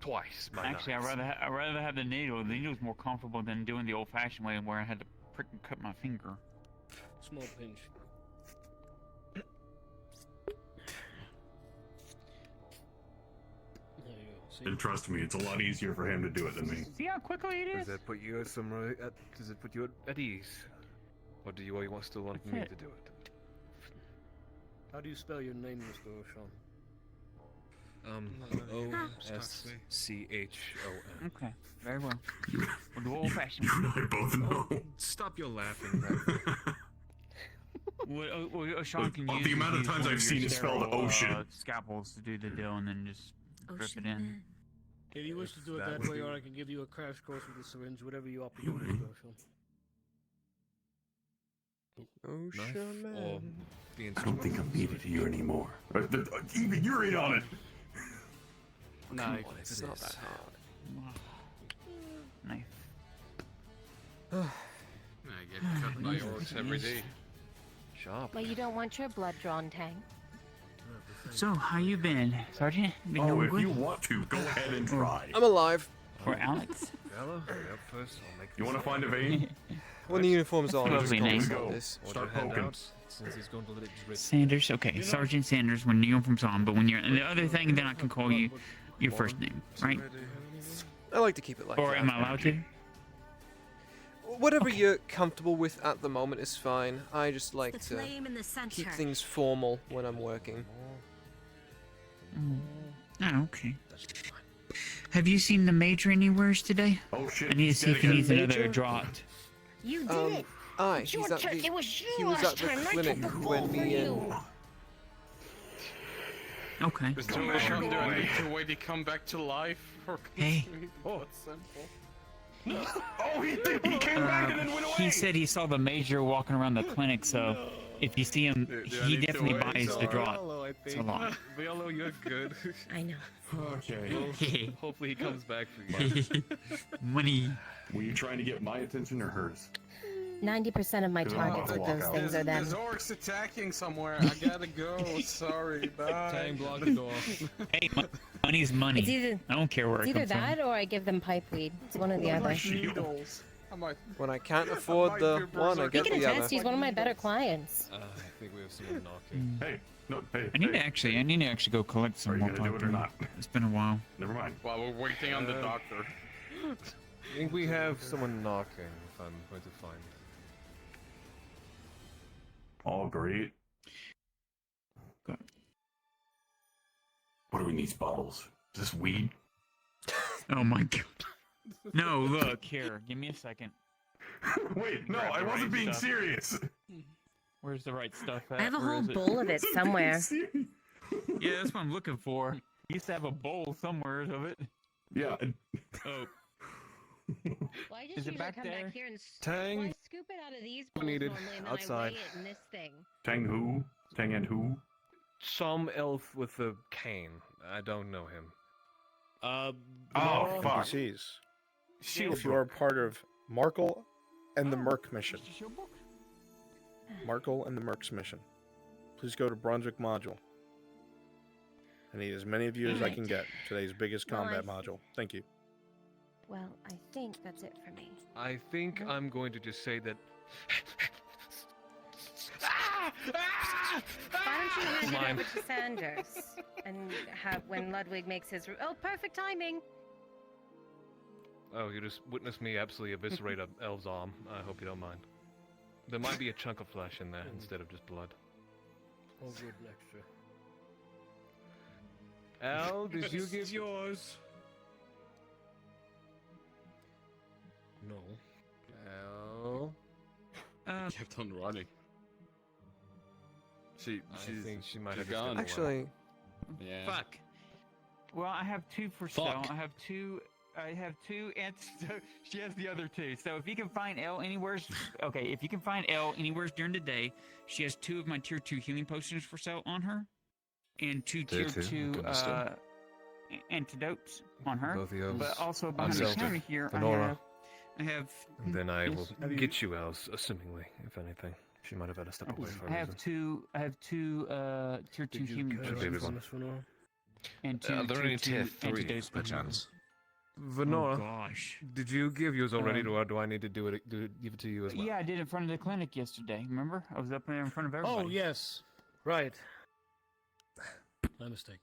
Twice, by Actually, I'd rather have the needle. The needle's more comfortable than doing the old-fashioned way where I had to prick and cut my finger. Small pinch. There you go. See? and trust me, it's a lot easier for him to do it than me. See how quickly it Does is? that put you at some? Does it put you at ease, or do you still want me That's to do it? How do you spell your name, Mr. O'Shawn? O-S-C-H-O-N. Okay, very well. We'll do old-fashioned. You and I both know. Stop your laughing. Sean can Well, use the amount of use times one I've your seen it spelled sterile, ocean. scalpels to do the deal and then just drip it in. If you wish to do it that that would way, be- or I can give you a crash course with the syringe, whatever you opt to do, Mr. O'Shawn. Ocean Or Man. the I don't think I'm needed here anymore. Even you're in on it. Knife. It's not that hard. Knife. I get cut by orcs every day. Sharp. Well, you don't want your blood drawn, Tang. So, how you been, Sergeant? Been Oh, doing if good? you want to, go ahead and try. I'm alive. Or Alex? Hello. Up first. I'll make You want to find a vein? When the uniform's on, Lovely just name. concentrate this. Start poking. Since he's going to let it drip. Sanders, okay, Sergeant Sanders when the uniform's on, but when you're the other thing, then I can call you your first name, right? I like to keep it like Or that. am I allowed to? Whatever you're comfortable with at the moment is fine. I just like The to flame in the center. keep things formal when I'm working. Oh, okay. Have you seen the Major anywheres today? Oh shit. I need to see if he Dead needs again. another draught. You did it. Aye, It's your he's at turn. the, It was you he was last at the time. I clinic took the when ball for me and... you. Okay. Mr. O'Shawn, do I need to wait to come back to life? Or Hey. Oh, it's simple. Oh, he did. He came back and then went away. He said he saw the Major walking around the clinic, so If you see him, he definitely buys the drop. Violo, I It's a think. lot. Violo, you're good. I know. Okay. Well, hopefully he comes back for you. Money. Were you trying to get my attention or hers? 90% of my targets with those things are them. There's orcs attacking somewhere. I gotta go. Sorry, bye. Tang, block the door. Hey, money's money. It's either, I don't care where it's it either comes that or I give them pipe weed. It's one or the other. Needles. When I can't afford the one, I get He can the other. attest he's one of my better clients. I think we have someone knocking. Hey, no, hey. I need to actually go collect some Are you more gonna do pipe it or weed. not? It's been a while. Never mind. While we're waiting on the doctor. I think we have someone knocking, if I'm going to find. All great. Good. What do we need? These bottles? Is this weed? Oh my god. No, look here. Give me a second. Wait, no, Grab I the wasn't right being stuff. serious. Where's the right stuff at? I have a Where whole is it? bowl of it somewhere. Yeah, that's what I'm looking for. You used to have a bowl somewhere of it. Yeah. Oh. Well, I just Is it usually back come there? back here and Tang. well, I scoop it out of these bowls Needed. normally, and then Outside. I weigh it in this thing. Tang who? Tang and who? Some elf with a cane. I don't know him. Oh, fuck. If you are part of Markle and the Merc mission. Markle and the Merc's mission. Please go to Brunswick Module. I need as many of you as I can get. Today's biggest Well, combat module. Thank you. Well, I think that's it for me. I think I'm going to just say that. Why don't you hand it Mine. over to Sanders and have when Ludwig makes his? Oh, perfect timing. Oh, you just witnessed me absolutely eviscerate an elf's arm. I hope you don't mind. There might be a chunk of flesh in there instead of just blood. Oh, good lecture. Al, did you give yours? No. Al. Kept on running. I think she might have just gone. been Actually, Yeah. Fuck. Well, I have two for sale. I have two, and so she has the other two. So if you can find Elle anywhere, okay, if you can find Elle anywhere during the day, she has 2 of my tier 2 healing potions for sale on her, and 2 tier 2 antidotes on her. Both of those But also behind the myself. counter here, Venora. I have. And then I will Yes. get you Els, assumingly, if anything. She might have had to step away for a I have reason. two tier 2 healing catch potions. on this one? And 2 Are there any tier tier 2 3 antidotes by behind her. Uh, chance? Venora, Oh gosh. did you give yours already, or do I need to give it to you as well? Yeah, I did in front of the clinic yesterday. Remember? I was up there in front of everybody. Oh, yes. Right. My mistake.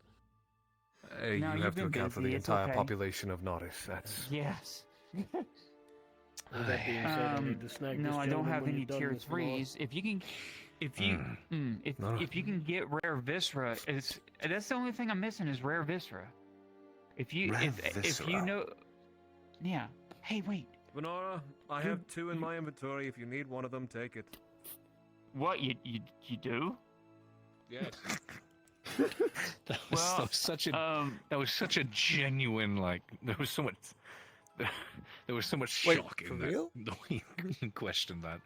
Hey, No, you you've have to been account for the busy, it's entire okay. population of Nordis. That's Yes. With that being said, I need to snag no, this I don't gentleman have when any you're done tier with Venora. 3s. If you can get rare viscera, that's the only thing I'm missing is rare viscera. If you know, yeah. Hey, wait. Venora, I have 2 in my inventory. If you need one of them, take it. What you do? Yes. That was such a genuine, like, there was so much Wait, shock for in that. real? No, you questioned that.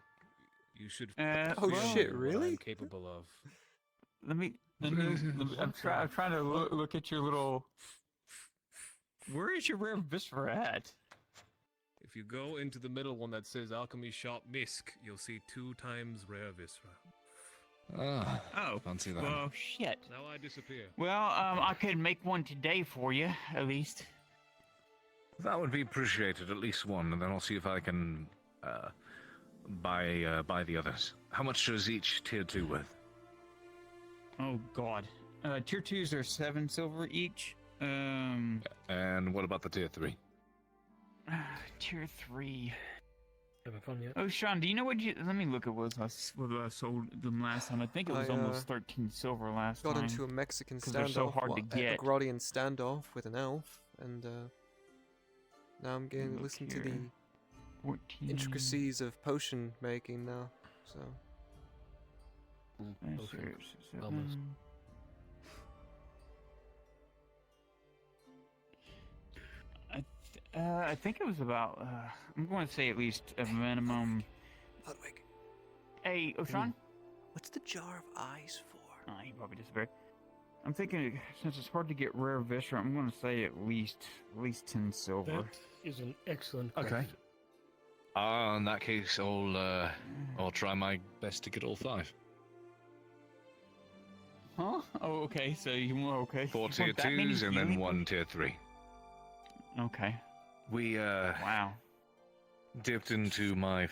You should. Oh, shit, really? I'm capable of. Let me I'm trying to look at your little. Where is your rare viscera at? If you go into the middle one that says Alchemy Shop Misk, you'll see 2 times rare viscera. Oh, fancy that. Well, shit. Now I disappear. Well, I could make one today for you, at least. That would be appreciated, at least one, and then I'll see if I can buy the others. How much is each tier 2 worth? Oh God. Tier 2s are 7 silver each. And what about the tier 3? Tier 3. Having fun yet? Oh, Sean, do you know what you? Let me look at what I sold them last time. I think it was almost 13 silver last got time. into a Mexican 'cause they're standoff, so hard to a get. Grodian standoff with an elf, and now I'm getting to listen to the 14. intricacies of potion making now. So. Almost. I think it was about. I'm going to say at least a minimum. Ludwig. Hey, Sean. What's the jar of eyes for? Oh, he probably disappeared. I'm thinking, since it's hard to get rare viscera, I'm going to say at least 10 silver. That is an excellent Okay. question. In that case, I'll try my best to get all 5. Huh? Oh, okay. So you want 4 tier 2s and then 1 tier 3. Okay. We wow. Dipped into my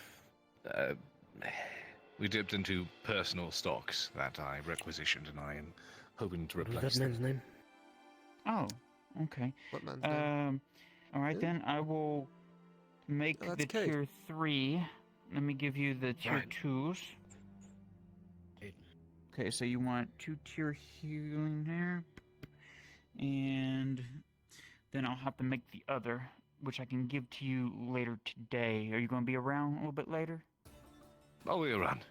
we dipped into personal stocks that I requisitioned, and I am hoping to What is replace that man's name? Oh, okay. What man's name? All right then. I will make the Kate. tier 3. Let me give you the tier 2s. Okay, so you want 2 tier healing there, and then I'll have to make the other, which I can give to you later today. Are you going to be around a little bit later? I'll be around.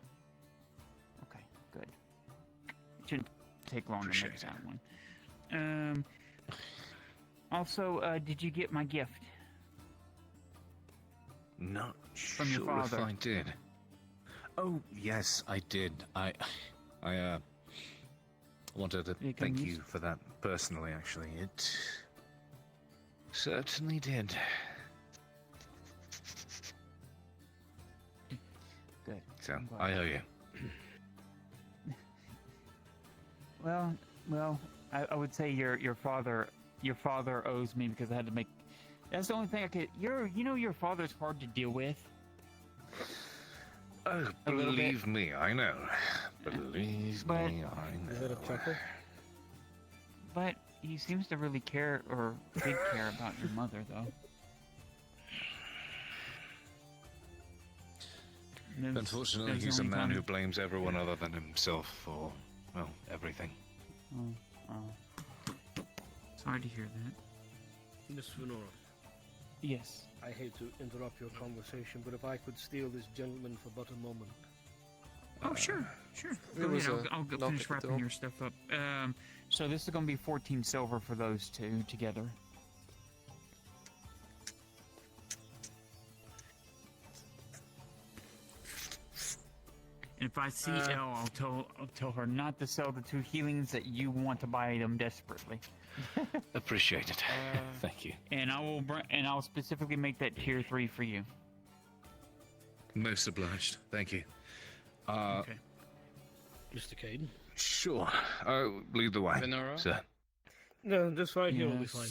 Okay, good. Shouldn't take long to make that one. Also, did you get my gift? Not From your sure if father. I did. Oh, yes, I did. I wanted to You can thank use- you for that personally, actually. It certainly did. Good. So, I'm glad. I owe you. Well, I would say your father owes me because I had to make. That's the only thing I could. Your father's hard to deal with. Oh, A little believe me, I know. Believe me, I know. Is that a chuckle? But he seems to really care, or did care about your mother, though. Unfortunately, There's he's a only man time- who blames everyone other than himself for, well, everything. Oh. Sorry to hear that. Miss Venora, Yes. I hate to interrupt your conversation, but if I could steal this gentleman for but a moment. Oh, sure. It Go was ahead, a I'll go knock finish at the wrapping door. your stuff up. So this is going to be 14 silver for those two together. And if I see Elle, I'll tell her not to sell the 2 healings that you want to buy them desperately. Appreciate it. Thank you. And I'll specifically make that tier 3 for you. Most obliged. Thank you. Okay. Mr. Caden? Sure. Lead the way, Venora? sir. No, just right here will be fine.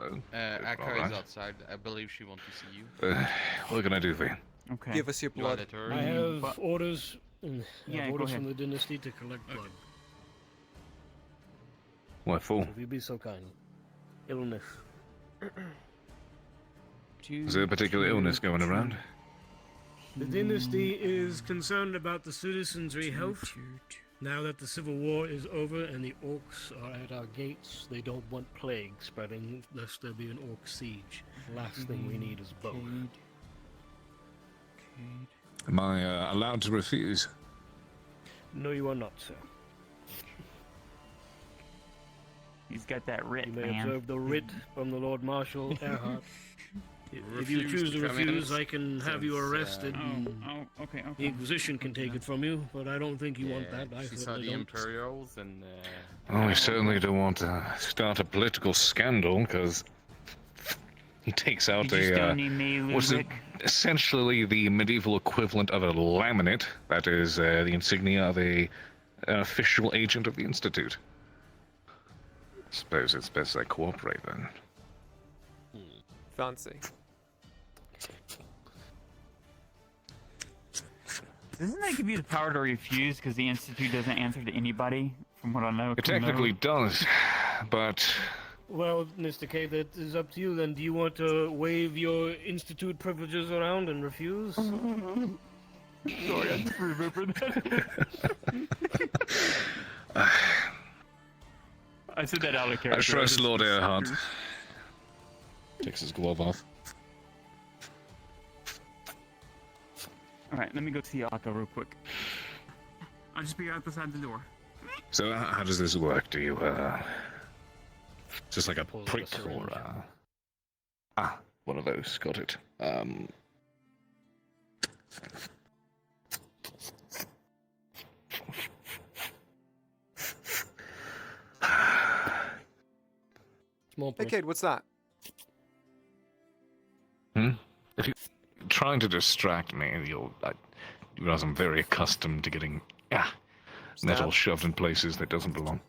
Oh, Akko alright. is outside. I believe she wants to see you. What can I do for you? Okay. Give us your You want blood. it to her? I have orders. I Yeah, have go orders ahead. from the dynasty to collect blood. What for? If you be so kind. Illness. Is there a particular illness going around? The dynasty is concerned about the citizenry health. Now that the civil war is over and the orcs are at our gates, they don't want plague spreading lest there be an orc siege. The last thing we need is both. Am I allowed to refuse? No, you are not, sir. He's got that writ, You may man. observe the writ from the Lord Marshal Erhard. If you choose to refuse, I can have you arrested. Okay. The Inquisition can take it from you, but I don't think you want that. I She saw certainly the don't. Imperials and. Oh, we certainly don't want to start a political scandal, because he takes out You just a don't need me, what's it, Ludwig. essentially the medieval equivalent of a laminate. That is the insignia of an official agent of the Institute. Suppose it's best I cooperate then. Fancy. Doesn't that give you the power to refuse because the Institute doesn't answer to anybody, from what I know? It technically does, but Well, Mr. K, that is up to you then. Do you want to wave your Institute privileges around and refuse? Sorry, I just remembered that. I said that out of character. I trust just- Lord Erhard. Takes his glove off. Alright, let me go see Akko real quick. I'll just be out beside the door. So how does this work? Do you just like a Pulls out a prick syringe. or one of those? Got it. Small Hey, kid, what's that? If you're trying to distract me, you realize I'm very accustomed to getting metal shoved in places that doesn't belong.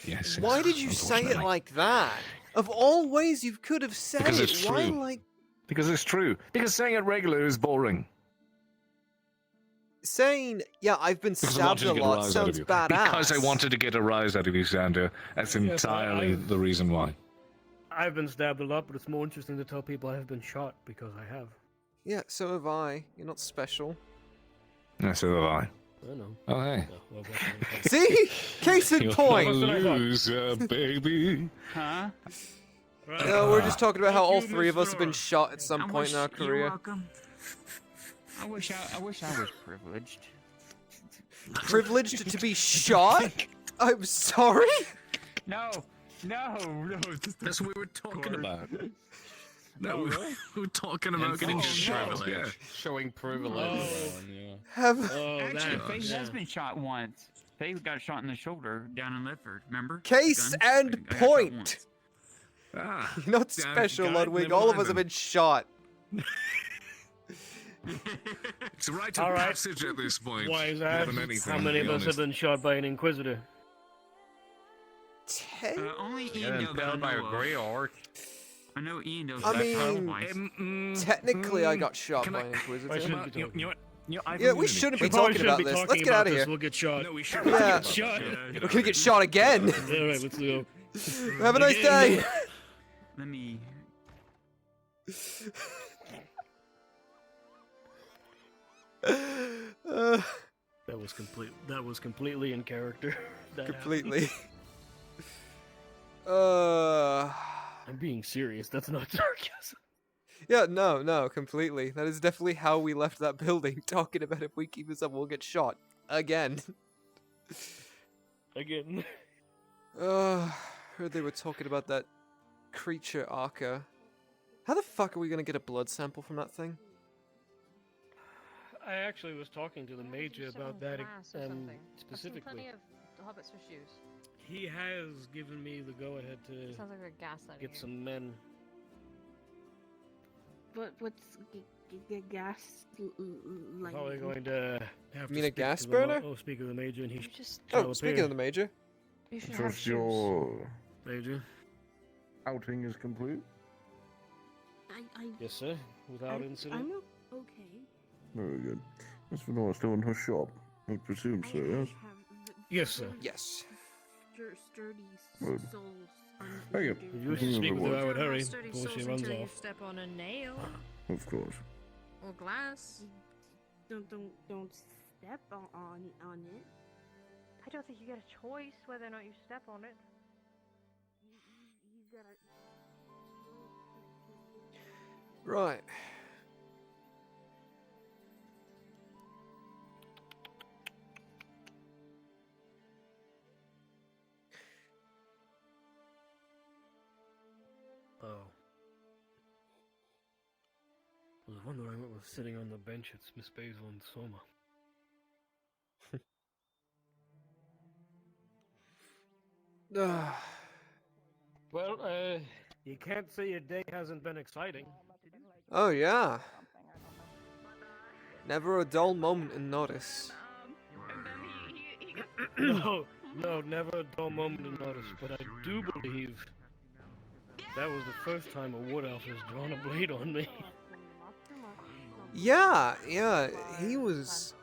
Yes. Why yes, did you say it unfortunately. like that? Of all ways you could have said Because it, it's why true. like Because it's true. Because saying it regular is boring. saying, yeah, I've been Because I stabbed wanted a to get a lot rise out of sounds you. badass. Because I wanted to get a rise out of you, Xander. That's Yes, entirely the reason why. I've been stabbed a lot, but it's more interesting to tell people I have been shot because I have. Yeah, so have I. You're not special. Yeah, so have I. I know. Oh, hey. See? Case in You're point. a loser, baby. Huh? No, we're just talking about how all three of us have been shot at some I point in our wish- You're career. welcome. I wish I was privileged. Privileged to be shot? I'm sorry? No. That's what we were talking about. No, Oh, we really? were talking about getting shot. Yeah. Showing privilege. Actually, that, Faith yeah. has been shot once. Faith got shot in the shoulder down in Lifford, remember? Case Gun? and I got shot point. once. You're not damn special, guy, Ludwig. never All of mind us have then. been shot. It's a rite of All right. passage at this point. Wise more ass. than anything, How many to of be us have honest. been shot by an Inquisitor? Only Get Ian does that I impaled by a know of. grey orc. I know Ian does I that mean, twice. technically I got shot Can by I- an I Inquisitor. shouldn't be You talking. know what? You know, I've Yeah, we immunity. shouldn't be We probably talking about shouldn't be this. talking Let's get about out of this, here. We'll get shot. No, we should. Yeah. Get shot. We're gonna get shot again. All right, let's go. Have a nice day. Let me. That was complete. That was completely in character. That Completely. happened. I'm being serious. That's not sarcasm. Yeah, no, completely. That is definitely how we left that building, talking about if we keep this up, we'll get shot. Again. Again. Heard they were talking about that creature Arca. How the fuck are we gonna get a blood sample from that thing? I actually was talking to the major about that specifically. Plenty of hobbits with shoes. He has given me the go-ahead to Sounds like we're gaslighting get you. some men. What's gas like? Probably going to have You to mean a speak gas to the burner? speak of the major, and he just. Oh, speaking of the major. You should have Trust shoes. your major. outing is complete. Yes, sir. Without incident. I'm okay. Very good. Miss Venora still in her shop. I presume so, yes? Yes, sir. Yes. Sturdy Good. souls. Hey, If you wish to speak with her, I would hurry Sturdy before she souls runs until you off. step on a nail Of course. or glass. Don't step on it. I don't think you get a choice whether or not you step on it. You gotta. Right. Oh. I was wondering what was sitting on the bench at Miss Basil and Soma. Well, you can't say your day hasn't been exciting. Oh yeah. Never a dull moment in notice. No, never a dull moment in notice, but I do believe that was the first time a wood elf has drawn a blade on me. Yeah, he was.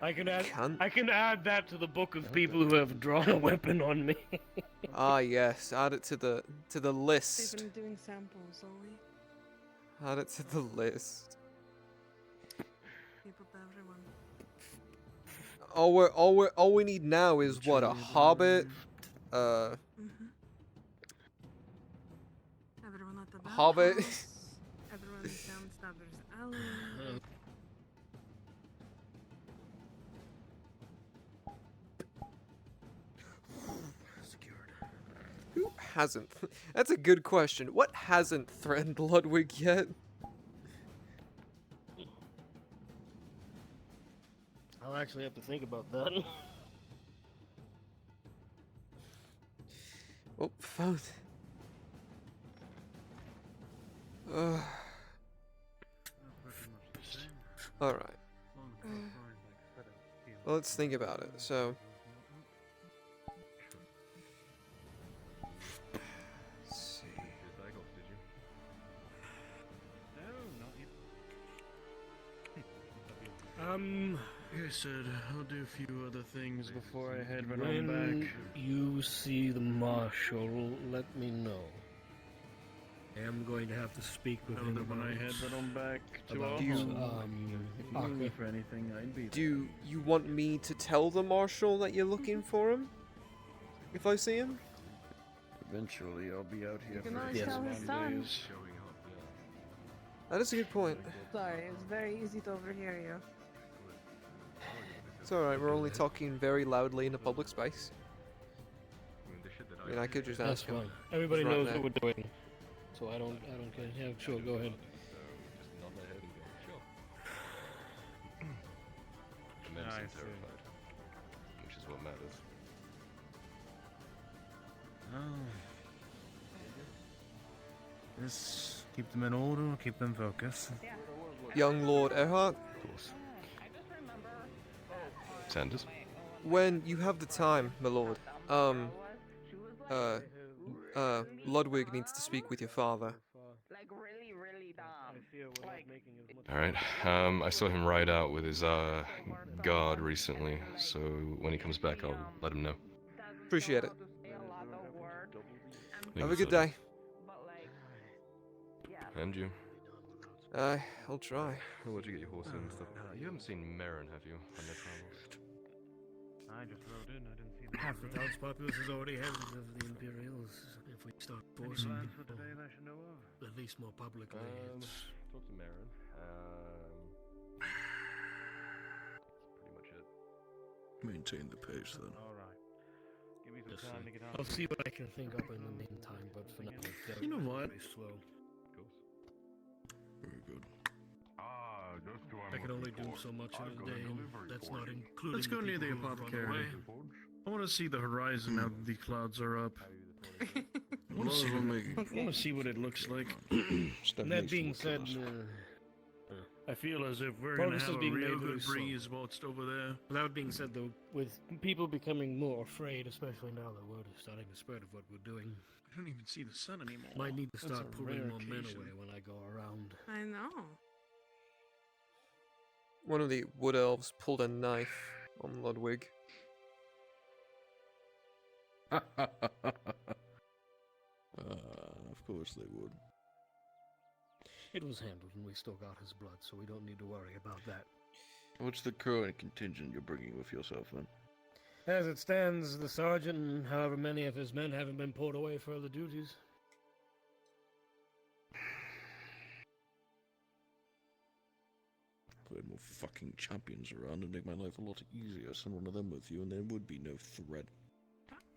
I can add that to the book of people who have drawn a weapon on me. Ah yes, add it to the list. They've been doing samples, only. Add it to the list. People to everyone. All we need now is what, a hobbit, Everyone at the Hobbit. bathhouse, everyone down Stabber's Alley. Who hasn't? That's a good question. What hasn't threatened Ludwig yet? I'll actually have to think about that. Oh, phone. Alright. Well, let's think about it. So, let's see. Like I said, I'll do a few other things before I head right on When back. you see the marshal, let me know. I am going to have to speak with him When I head right on back to our Do you- home. If you need me for anything, I'd be there. Do you want me to tell the marshal that you're looking for him? If I see him? Eventually, I'll be out here You can for always tell his son. That is a good point. Sorry, it's very easy to overhear you. It's alright, we're only talking very loudly in a public space. I mean, I could just That's ask him. fine. Everybody He's right knows there. what we're doing, so I don't care. Yeah, sure, go ahead. And then seem terrified, which is what matters. Just keep them in order, keep them focused. Young Lord Erhard, Of course. Sanders? when you have the time, my lord, Ludwig needs to speak with your father. Alright, I saw him ride out with his, guard recently, so when he comes back, I'll let him know. Appreciate it. Thank Have you, a good Sergeant. day. And you. I'll try. Where'd you get your horse and stuff? You haven't seen Marin, have you, on their travels? I just rode in, I didn't see the Half the town's populace is already heads of the Imperials. If we start forcing plans for people, today that I should know of? at least more publicly, it's... Talk to Marin. Pretty much it. Maintain the pace, then. Alright. Give me some Yes, time sir. to get on. I'll see what I can think up in the meantime, but for now, it's You know what? very slow. Very good. I can only do so much in a day, and that's not including. Let's go near the people who run apothecary. away. I want to see the horizon now that the clouds are up. I want to see what it looks like. And that being said, I feel as if we're going to progress have is a being real made very good slow. breeze whilst over there. That being said, though, with people becoming more afraid, especially now that word is starting to spread of what we're doing, I don't even see the sun anymore. might need to That's start a pulling rare more men occasion. away when I go around. I know. One of the wood elves pulled a knife on Ludwig. Of course they would. It was handled, and we still got his blood, so we don't need to worry about that. What's the current contingent you're bringing with yourself, then? As it stands, the sergeant and however many of his men haven't been pulled away for other duties. If we had more fucking champions around, it'd make my life a lot easier. Send one of them with you, and there would be no threat.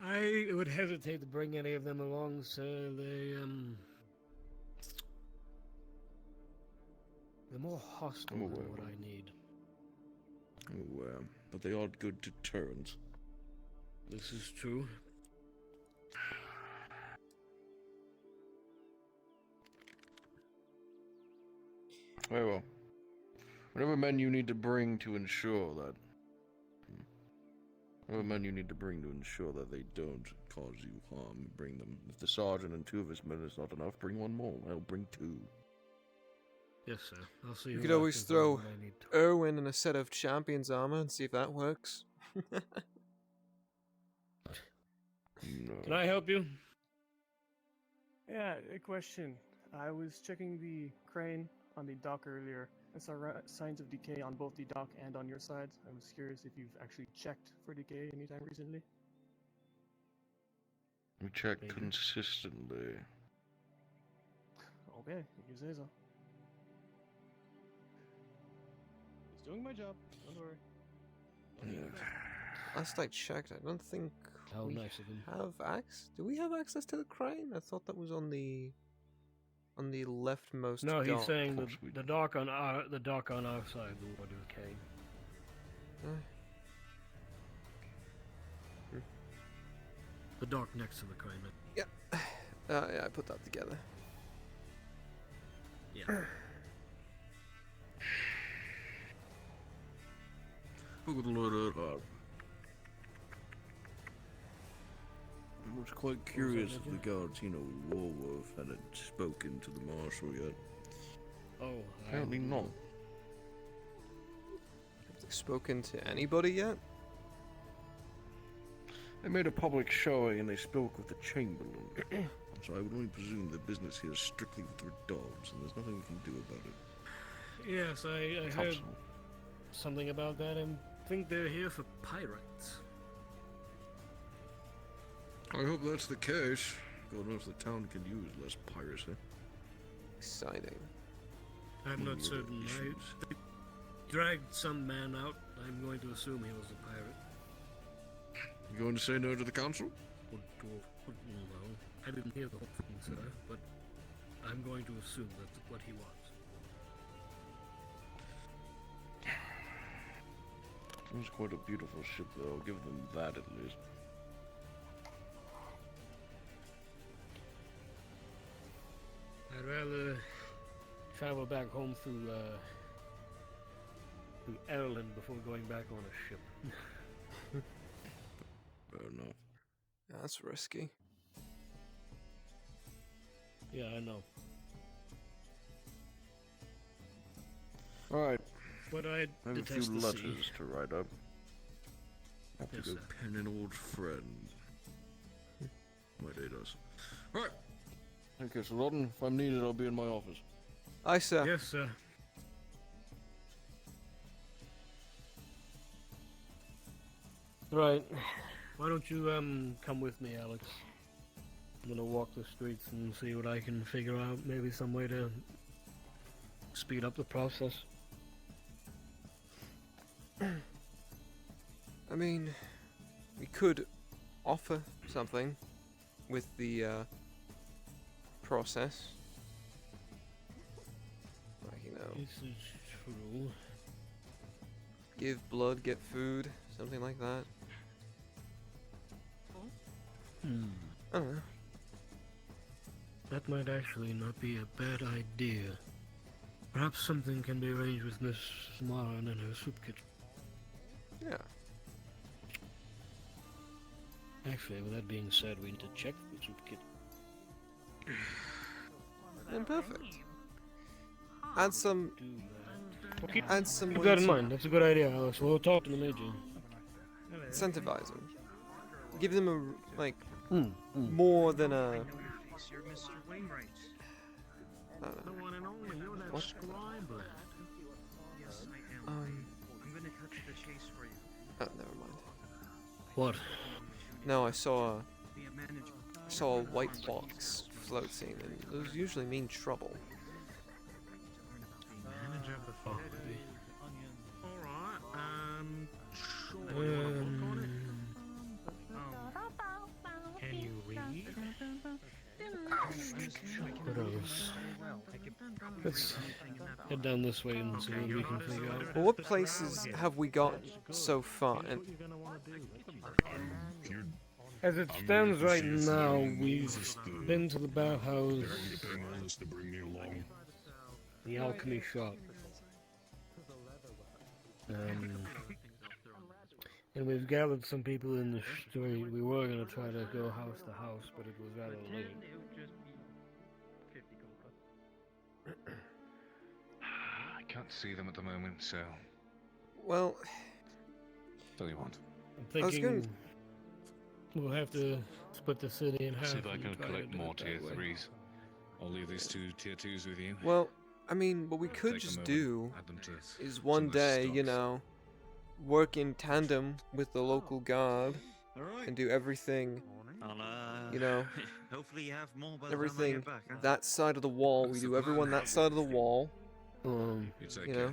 I would hesitate to bring any of them along, so they're more hostile I'm than aware. what I need. I'm aware, but they are good deterrents. This is true. Very well. Whatever men you need to bring to ensure that... Whatever men you need to bring to ensure that they don't cause you harm, bring them. If the sergeant and 2 of his men is not enough, bring 1 more. I'll bring 2. Yes, sir. I'll see You who could I always can find throw when I need to. Erwin in a set of champions armor and see if that works. No. Can I help you? Yeah, a question. I was checking the crane on the dock earlier. I saw signs of decay on both the dock and on your side. I was curious if you've actually checked for decay anytime recently. We check consistently. Okay, if you say so. It's doing my job. Don't worry. Last I checked, I don't think How we nice of him. have access. Do we have access to the crane? I thought that was on the leftmost. No, he's dock. saying the dock on our side will decay. The dock next to the crane. Yeah, I put that together. Yeah. Look at the Lord Earhart. I was quite curious if the guards, Warworth had spoken to the Marshal yet. Oh, Apparently not. Have they spoken to anybody yet? They made a public showing and they spoke with the Chamberlain. So I would only presume the business here is strictly with Redobs, and there's nothing we can do about it. Yes, I heard something about that and think they're here for pirates. I hope that's the case. God knows the town can use less piracy. Exciting. I'm not certain. They dragged some man out. I'm going to assume he was a pirate. You going to say no to the council? No, I didn't hear the whole thing, sir, but I'm going to assume that's what he was. It was quite a beautiful ship, though. I'll give them that at least. I'd rather travel back home through Ireland before going back on a ship. Fair enough. That's risky. Yeah, I know. Alright. But I have a few letters to write up. Have Yes, to go sir. pen an old friend. Might aid us. Alright. Okay, so Rodden, if I'm needed, I'll be in my office. Aye, sir. Yes, sir. Right. Why don't you come with me, Alex? I'm gonna walk the streets and see what I can figure out. Maybe some way to speed up the process. I mean, we could offer something with the process. Like, This is true. give blood, get food, something like that. I don't know. That might actually not be a bad idea. Perhaps something can be arranged with Miss Maran and her soup kitchen. Yeah. Actually, with that being said, we need to check the soup kitchen. And perfect. Add some. Add some. Keep that in mind. That's a good idea, Alex. We'll talk to the major. Incentivize them. Give them a more than a. You're Mr. Wainwright. I don't know. The one and only. You're that What? scribe lad. Yes, I am. I'm gonna cut to the chase for you. Oh, never mind. What? No, I saw Be a manager. a white box floating, and those usually mean trouble. Manager of the farm. Alright, sure. Can you read? What else? Let's head down this way and see what we can figure out. Well, what places have we got so far? And As it stands right now, we've been to the Bauhaus, the alchemy shop, and we've gathered some people in the street. We were going to try to go house to house, but it was rather late. I can't see them at the moment, so. well, What do you want? I'm I was thinking we'll have to split the city in half. See if I and can try to collect do more it that tier way. 3s. I'll leave these 2 tier 2s with you. well, I mean, what we could Take just them do over, add them to is some one of the day, stocks. you know, work in tandem with the local guard and do everything, you know, hopefully you have more by the time I everything get back, huh? that side of the wall. We do everyone that side of the wall. It's You know,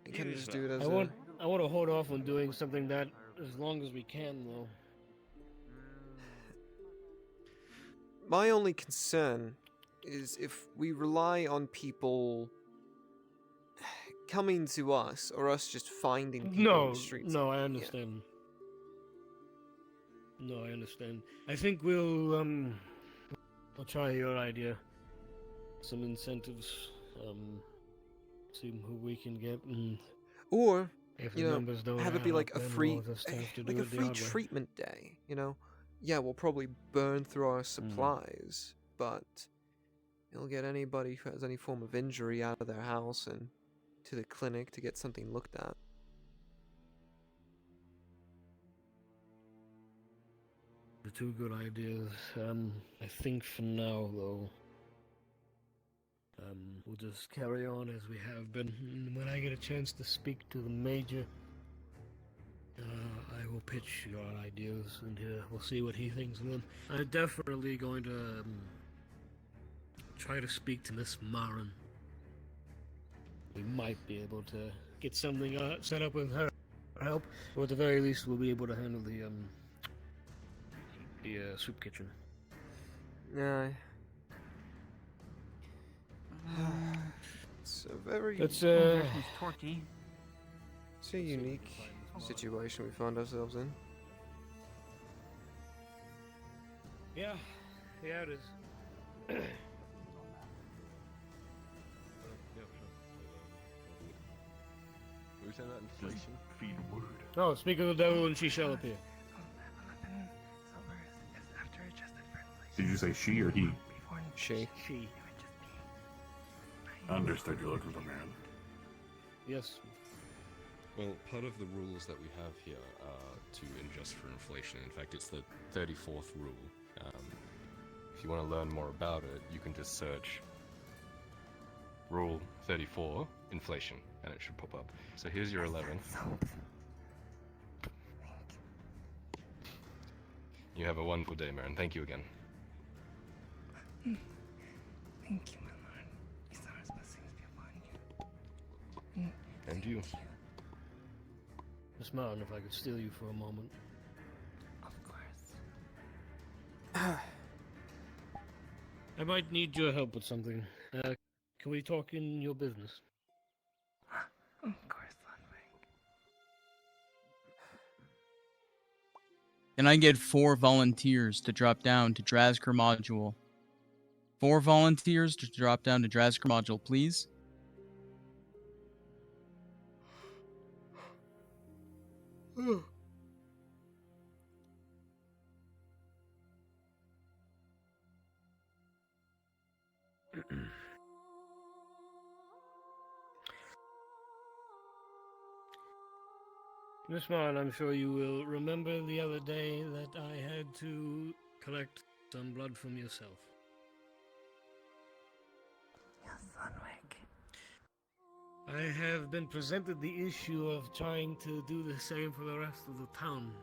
and kind of just do it as I want to hold off on doing something that as long as we can, though. My only concern is if we rely on people coming to us or us just finding people in No, the streets. no, I understand. No, I understand. I think we'll try your idea. Some incentives, see who we can get, and Or, if the you know, numbers don't have it be add like up, a then free, we'll just have to like do a it the free hard way. treatment day. You know, yeah, we'll probably burn through our supplies, but it'll get anybody who has any form of injury out of their house and to the clinic to get something looked at. The two good ideas. I think for now, though, we'll just carry on as we have been. And when I get a chance to speak to the Major, I will pitch your ideas, and we'll see what he thinks of them. I'm definitely going to try to speak to Miss Marin. We might be able to get something set up with her help, or at the very least, we'll be able to handle the soup kitchen. Yeah. It's a very... It's torty. It's a unique situation we found ourselves in. Yeah, it is. Were you saying that inflation? Feed word. Oh, speak of the devil and she shall appear. Did you say she or he? She. She. Understood, you're looking for man. Yes. Well, part of the rules that we have here are to adjust for inflation. In fact, it's the 34th rule. If you want to learn more about it, you can just search Rule 34, inflation, and it should pop up. So here's your 11. You have a wonderful day, Marin. Thank you again. Thank you, my lord. May Sarah's blessings be upon you. And you. Miss Marin, if I could steal you for a moment. Of course. I might need your help with something. Can we talk in your business? Of course, Ludwig. Can I get 4 volunteers to drop down to Drazker Module? 4 volunteers to drop down to Drazker Module, please. Miss Marin, I'm sure you will remember the other day that I had to collect some blood from yourself. Yes, Ludwig. I have been presented the issue of trying to do the same for the rest of the town.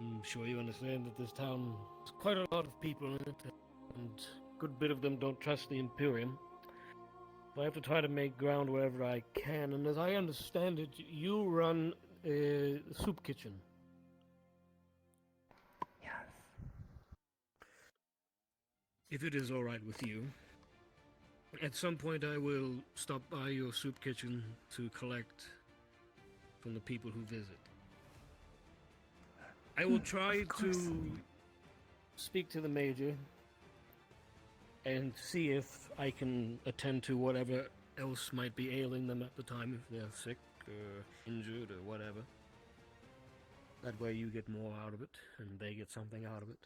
I'm sure you understand that this town has quite a lot of people in it, and a good bit of them don't trust the Imperium. I have to try to make ground wherever I can, and as I understand it, you run a soup kitchen. Yes. If it is all right with you, at some point I will stop by your soup kitchen to collect from the people who visit. I will try to speak to the Major and see if I can attend to whatever else might be ailing them at the time, if they're sick or injured or whatever. That way you get more out of it, and they get something out of it.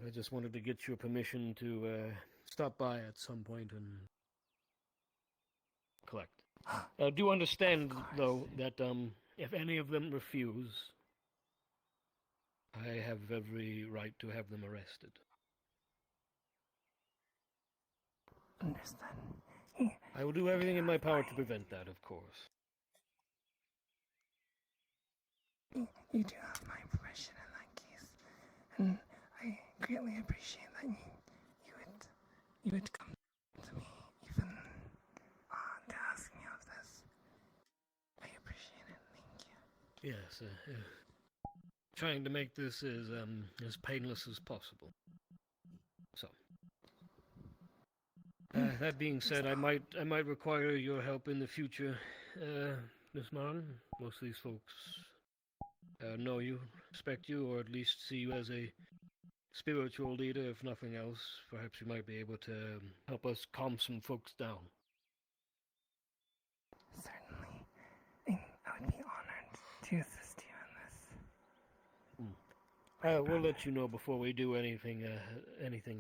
I just wanted to get your permission to stop by at some point and collect. Do understand, though, that if any of them refuse, I have every right to have them arrested. Understand. I will do everything in my power to prevent that, of course. You do have my permission in that case, and I greatly appreciate that you would come to me even to ask me of this. I appreciate it. Thank you. Yes, trying to make this as painless as possible. So, that being said, I might require your help in the future, Miss Marin. Most of these folks know you, respect you, or at least see you as a spiritual leader, if nothing else. Perhaps you might be able to help us calm some folks down. Certainly. I would be honored to assist you in this. We'll let you know before we do anything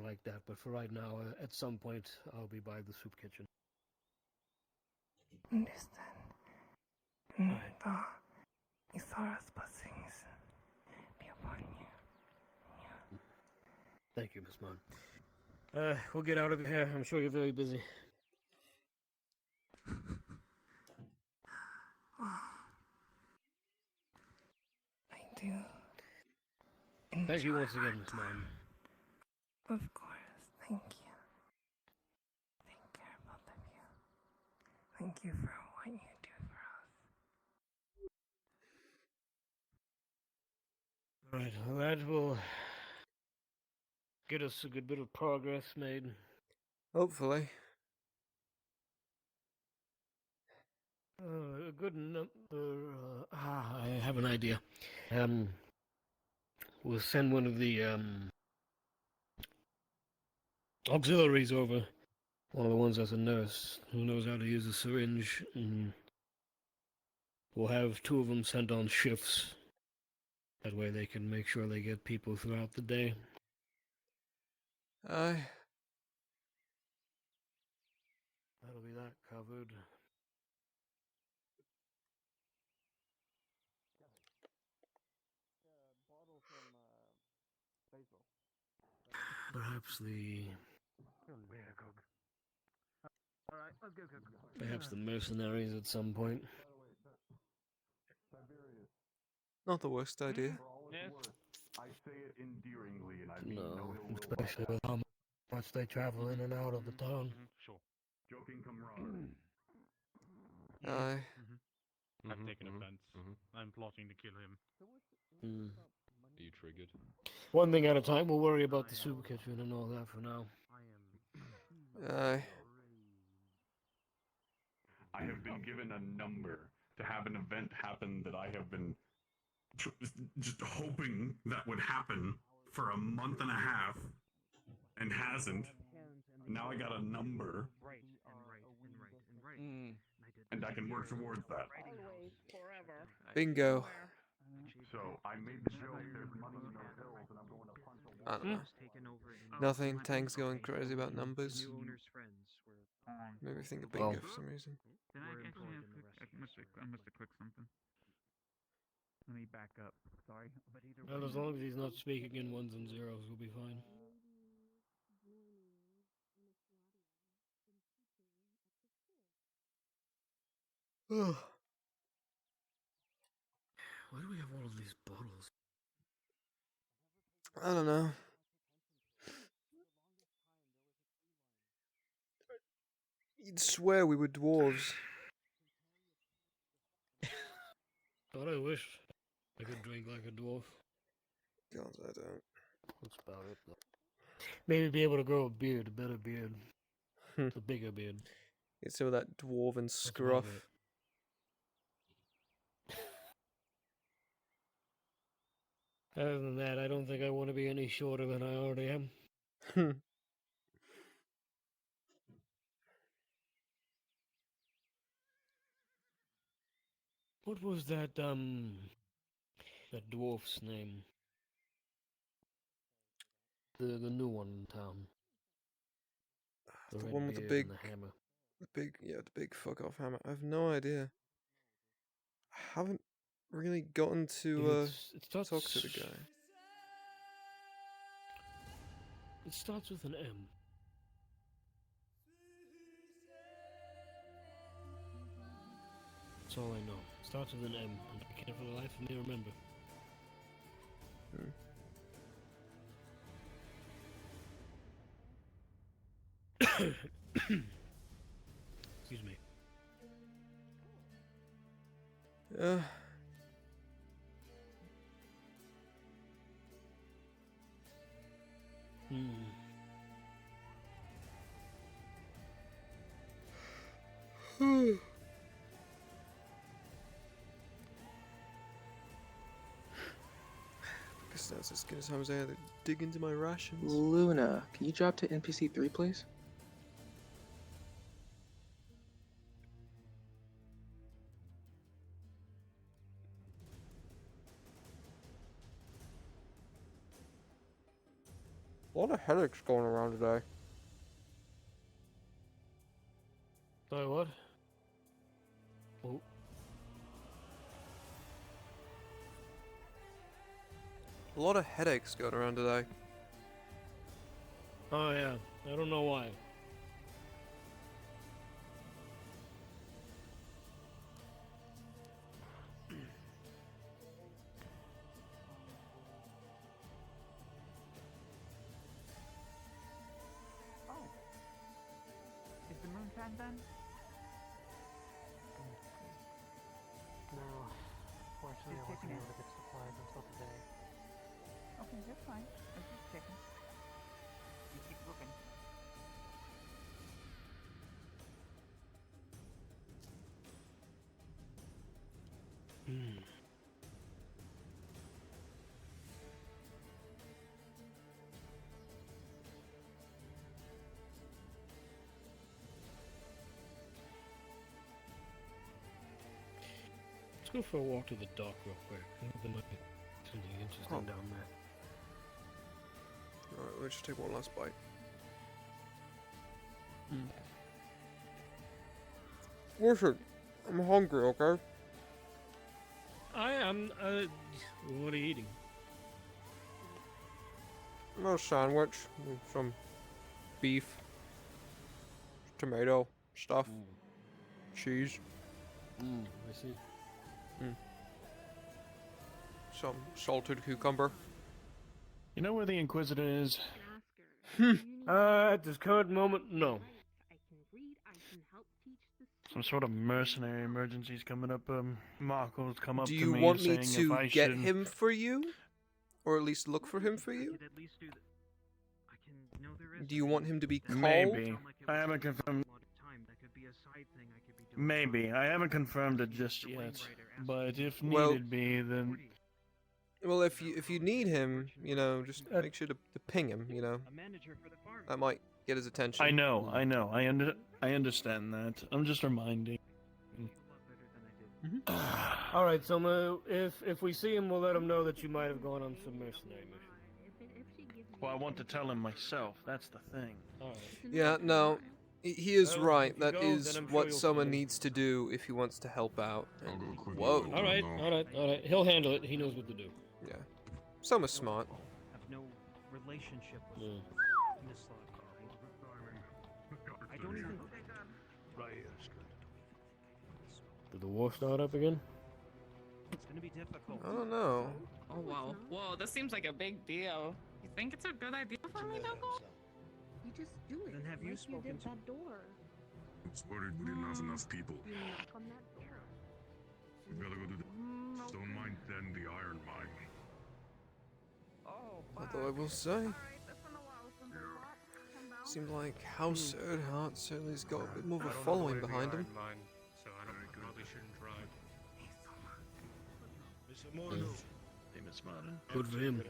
like that. But for right now, at some point, I'll be by the soup kitchen. Understand. Isara's blessings be upon you. Thank you, Miss Mon. We'll get out of here. I'm sure you're very busy. I do. Thank you once again, Miss Mon. Of course. Thank you. Take care, both of you. Thank you for what you do for us. Alright, well, that will get us a good bit of progress made. Hopefully. A good number. I have an idea. We'll send one of the auxiliaries over. One of the ones that's a nurse who knows how to use a syringe, and we'll have 2 of them sent on shifts. That way they can make sure they get people throughout the day. Aye. That'll be that covered. Perhaps the... Alright, let's go cook. Perhaps the mercenaries at some point. Not the worst idea. I say it endearingly, and I mean no No, ill will especially about with how much they travel in and out of the town. Sure. joking camaraderie. Aye. I've taken offense. I'm plotting to kill him. Are you triggered? One thing at a time. We'll worry about the soup kitchen and all that for now. Aye. I have been given a number to have an event happen that I have been just hoping that would happen for a month and a half and hasn't. Now I got a number. And I can work towards that. Bingo. So I made the joke, there's money in those hills, and I'm going to punch a I don't know. Nothing. Tank's going crazy about numbers. Maybe I think of bingo for some reason. Did I actually I must have clicked something. Let me back up. Sorry. Well, as long as he's not speaking in ones and zeros, we'll be fine. Why do we have all of these bottles? I don't know. You'd swear we were dwarves. God, I wish I could drink like a dwarf. God, I don't. That's about it, though. Maybe be able to grow a beard, a better beard. A bigger beard. Get some of that dwarven scruff. Other than that, I don't think I want to be any shorter than I already am. What was that dwarf's name? The new one in town. The red one with the beard big, and the hammer. the big fuck off hammer. I have no idea. I haven't really gotten to talk to the guy. It starts with an M. That's all I know. It starts with an M, and I can't for the life of me remember. Excuse me. That's as good as I was able to dig into my rations. Luna, can you drop to NPC 3, please? A lot of headaches going around today. Sorry, what? Oh. A lot of headaches going around today. Oh yeah, I don't know why. Oh. Is the moonshine done? No. Fortunately, I wasn't able to get supplies until today. Okay, that's fine. I was just checking. You keep looking. Let's go for a walk to the dock real quick. There might be something interesting down there. Alright, let's just take one last bite. Listen, I'm hungry, okay? I am. What are you eating? A sandwich, with some beef, tomato stuff, cheese. I see. Some salted cucumber. You know where the Inquisitor is? At this current moment, no. Some sort of mercenary emergency's coming up. Marco's come up Do to you me want me saying to if I get should... him for you? Or at least look for him for you? Do you want him to be called? Maybe. I haven't confirmed. Maybe. I haven't confirmed it just yet. But if needed be, then... Well, if you need him, you know, just make sure to ping him, you know. That might get his attention. I know. I understand that. I'm just reminding. All right, so if we see him, we'll let him know that you might have gone on some mercenary mission. Well, I want to tell him myself. That's the thing. All right. Yeah, no, he is Well, right. if you That go, is then I'm sure what you'll someone see him. needs to do if he wants to help out. And, whoa. All right. He'll handle it. He knows what to do. Yeah. Soma's smart. Have no relationship with Miss Locke. I don't even. Did the war start up again? It's gonna be difficult. I don't know. Oh wow. Whoa, this seems like a big deal. You think it's a good idea for me, Knuckle? You just do it. Then have you like spoken did to- that door? It's worried we didn't have enough people. You knock on that door. We gotta go to the stone mine, then the iron mine. Oh, Although I will say, seemed like House Earnhardt certainly's got a bit more of a following behind him. So I probably shouldn't drive. Famous Martin. Good for him.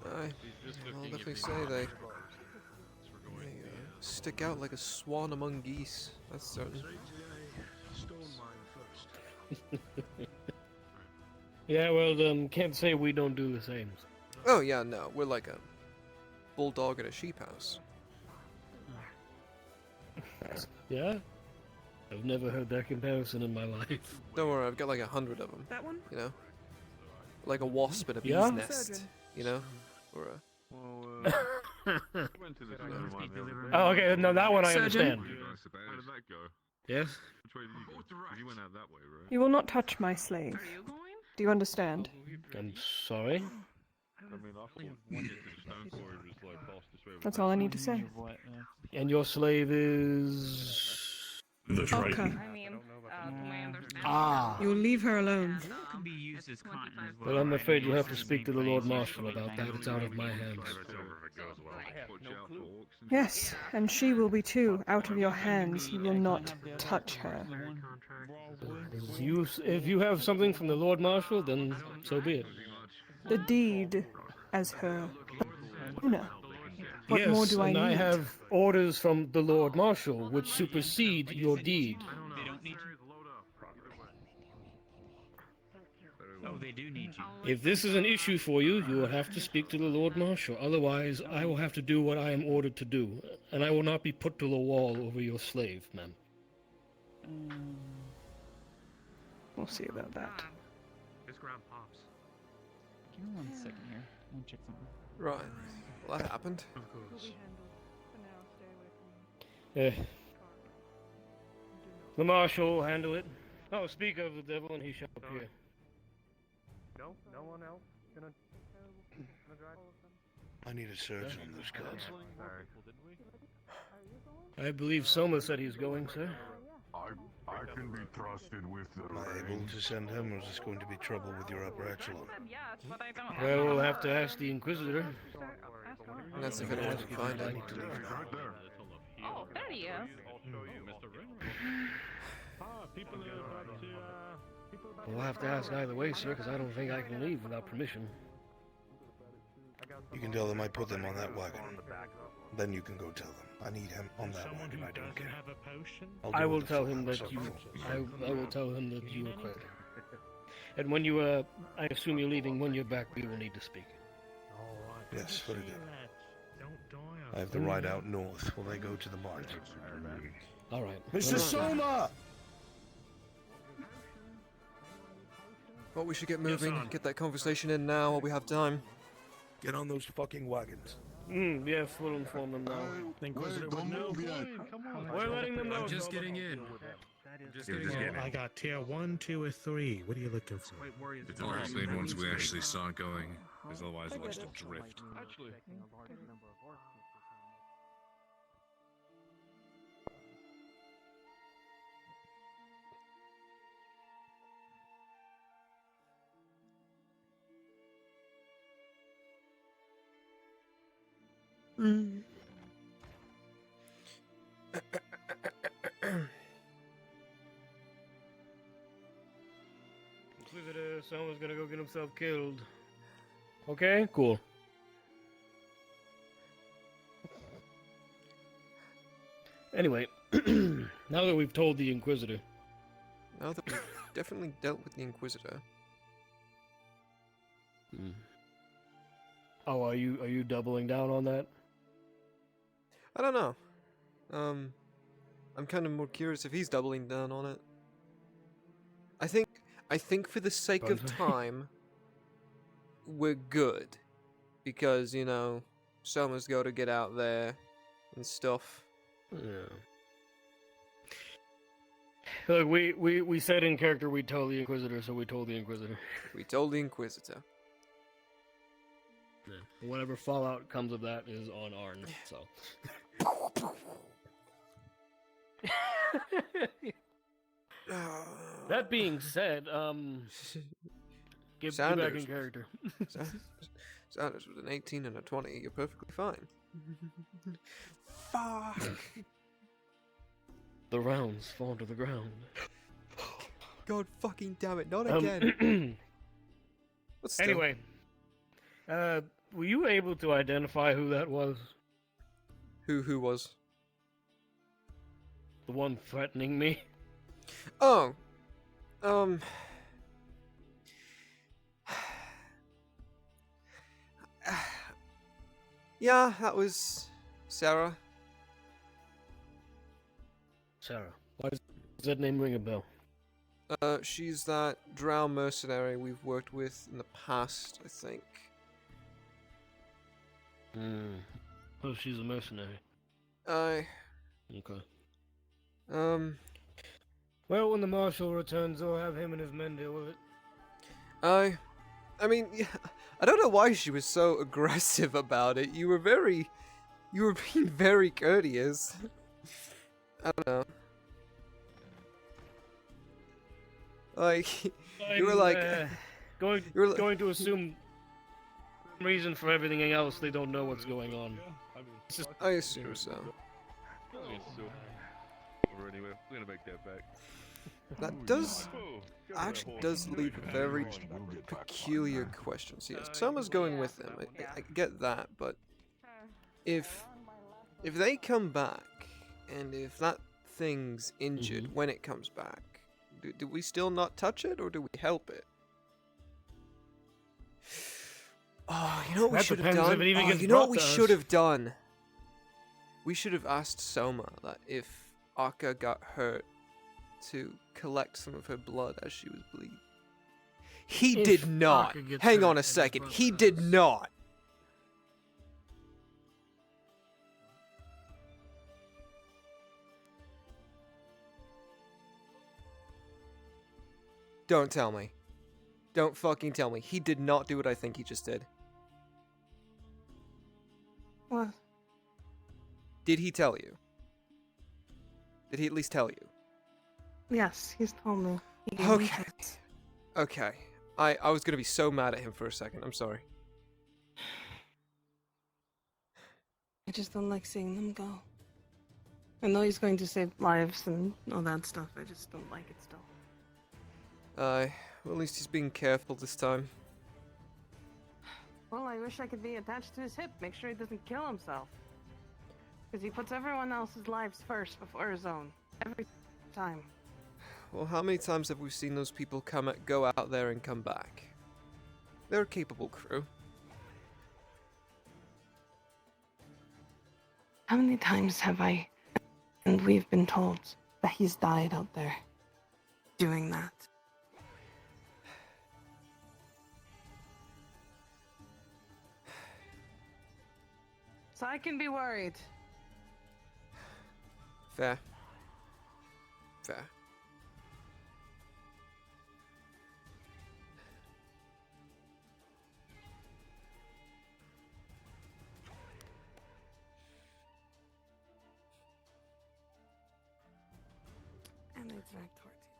I'll definitely say they stick out like a swan among geese. That's certain. Yeah, well, can't say we don't do the same. Oh yeah, no, we're like a bulldog at a sheep house. Yeah? I've never heard that comparison in my life. Don't worry, I've got like 100 of them. That one? You know, like a wasp in a bee's Yeah? nest. You know, or a. Oh, okay, no, that one I understand. How did that go? Yes? Which way did you go? You went out that way, right? You will not touch my slave. Do you understand? I'm sorry? I mean, I thought the stone quarry was like fastest way. That's all I need to say. And your slave is... The Oka. I mean, to my understanding. Ah. You'll leave her alone. Can be used as cotton as well. Well, I'm afraid you'll have to speak to the Lord Marshal about that. It's out of my hands. Yes, and she will be too. Out of your hands. You will not touch her. If you have something from the Lord Marshal, then so be it. the deed as her owner. What yes, more do I and need? I have orders from the Lord Marshal which supersede your deed. They don't need you. Oh, they do need you. If this is an issue for you, you will have to speak to the Lord Marshal. Otherwise, I will have to do what I am ordered to do, and I will not be put to the wall over your slave, ma'am. We'll see about that. Just grab Pops. Give me 1 second here. Let me check something. Right. Well, that happened. Of course. The Marshal will handle it. Oh, speak of the devil, and he shall appear. No one else gonna drive? I need a search on those cards. I believe Soma said he's going, sir. I can be trusted with the Am I able to send him, or is this going to be trouble with your upper echelon? Well, we'll have to ask the Inquisitor. And that's if anyone can find I it. need to leave now. Oh, there he is. We'll have to ask either way, sir, because I don't think I can leave without permission. You can tell them I put them on that wagon. Then you can go tell them. I need him on that wagon. I don't care. I will tell him that you. I will tell him that you are cleared. And when you I assume you're leaving. When you're back, we will need to speak. Yes, very good. I have the ride out north. Will they go to the mart? All right. Mr. Soma! Well, we should get moving. Get that conversation in now while we have time. Get on those fucking wagons. Yes, we'll inform them now. Don't move yet. We're letting them know. I'm just getting in. I got tier 1, 2, or 3. What are you looking for? Obviously, once we actually start going, because otherwise we'll just drift. Actually, Inquisitor, someone's gonna go get himself killed. Okay, cool. Anyway, now that we've told the Inquisitor. Now that we've definitely dealt with the Inquisitor. Oh, are you doubling down on that? I don't know. I'm kind of more curious if he's doubling down on it. I think for the sake of time, we're good. Because, you know, Soma's got to get out there and stuff. Yeah. Look, we said in character we'd tell the Inquisitor, so we told the Inquisitor. We told the Inquisitor. Yeah. Whatever fallout comes of that is on Arn, so. That being said, get back in character. Sanders with an 18 and a 20. You're perfectly fine. Fuck. The rounds fall to the ground. God fucking damn it! Not again. But still. Anyway, were you able to identify who that was? Who was? The one threatening me. Oh. Yeah, that was Sarah. Sarah. Why does that name ring a bell? She's that drow mercenary we've worked with in the past, I think. Oh, she's a mercenary. Okay. Well, when the Marshal returns, I'll have him and his men deal with it. I mean, yeah, I don't know why she was so aggressive about it. You were being very courteous. I don't know. Like, you were like... going to assume reason for everything else, they don't know what's going on. I assume so. Anyway, we're gonna make that back. That does actually does leave a very peculiar question. So yes, Soma's going with them. I get that, but if they come back and if that thing's injured when it comes back, do we still not touch it or do we help it? Oh, you know what we should have done? You know what we should have done? We should have asked Soma that if Akka got hurt to collect some of her blood as she was bleeding. He did not. Hang on a second. He did not. Don't tell me. Don't fucking tell me. He did not do what I think he just did. What? Did he tell you? Did he at least tell you? Yes, he's told me. He gave me hints. Okay. I was gonna be so mad at him for a second. I'm sorry. I just don't like seeing them go. I know he's going to save lives and all that stuff. I just don't like it still. Well, at least he's being careful this time. Well, I wish I could be attached to his hip. Make sure he doesn't kill himself. Because he puts everyone else's lives first before his own. Every time. Well, how many times have we seen those people go out there and come back? They're a capable crew. How many times have I and we've been told that he's died out there doing that? So I can be worried. Fair. Fair. And I drag towards you.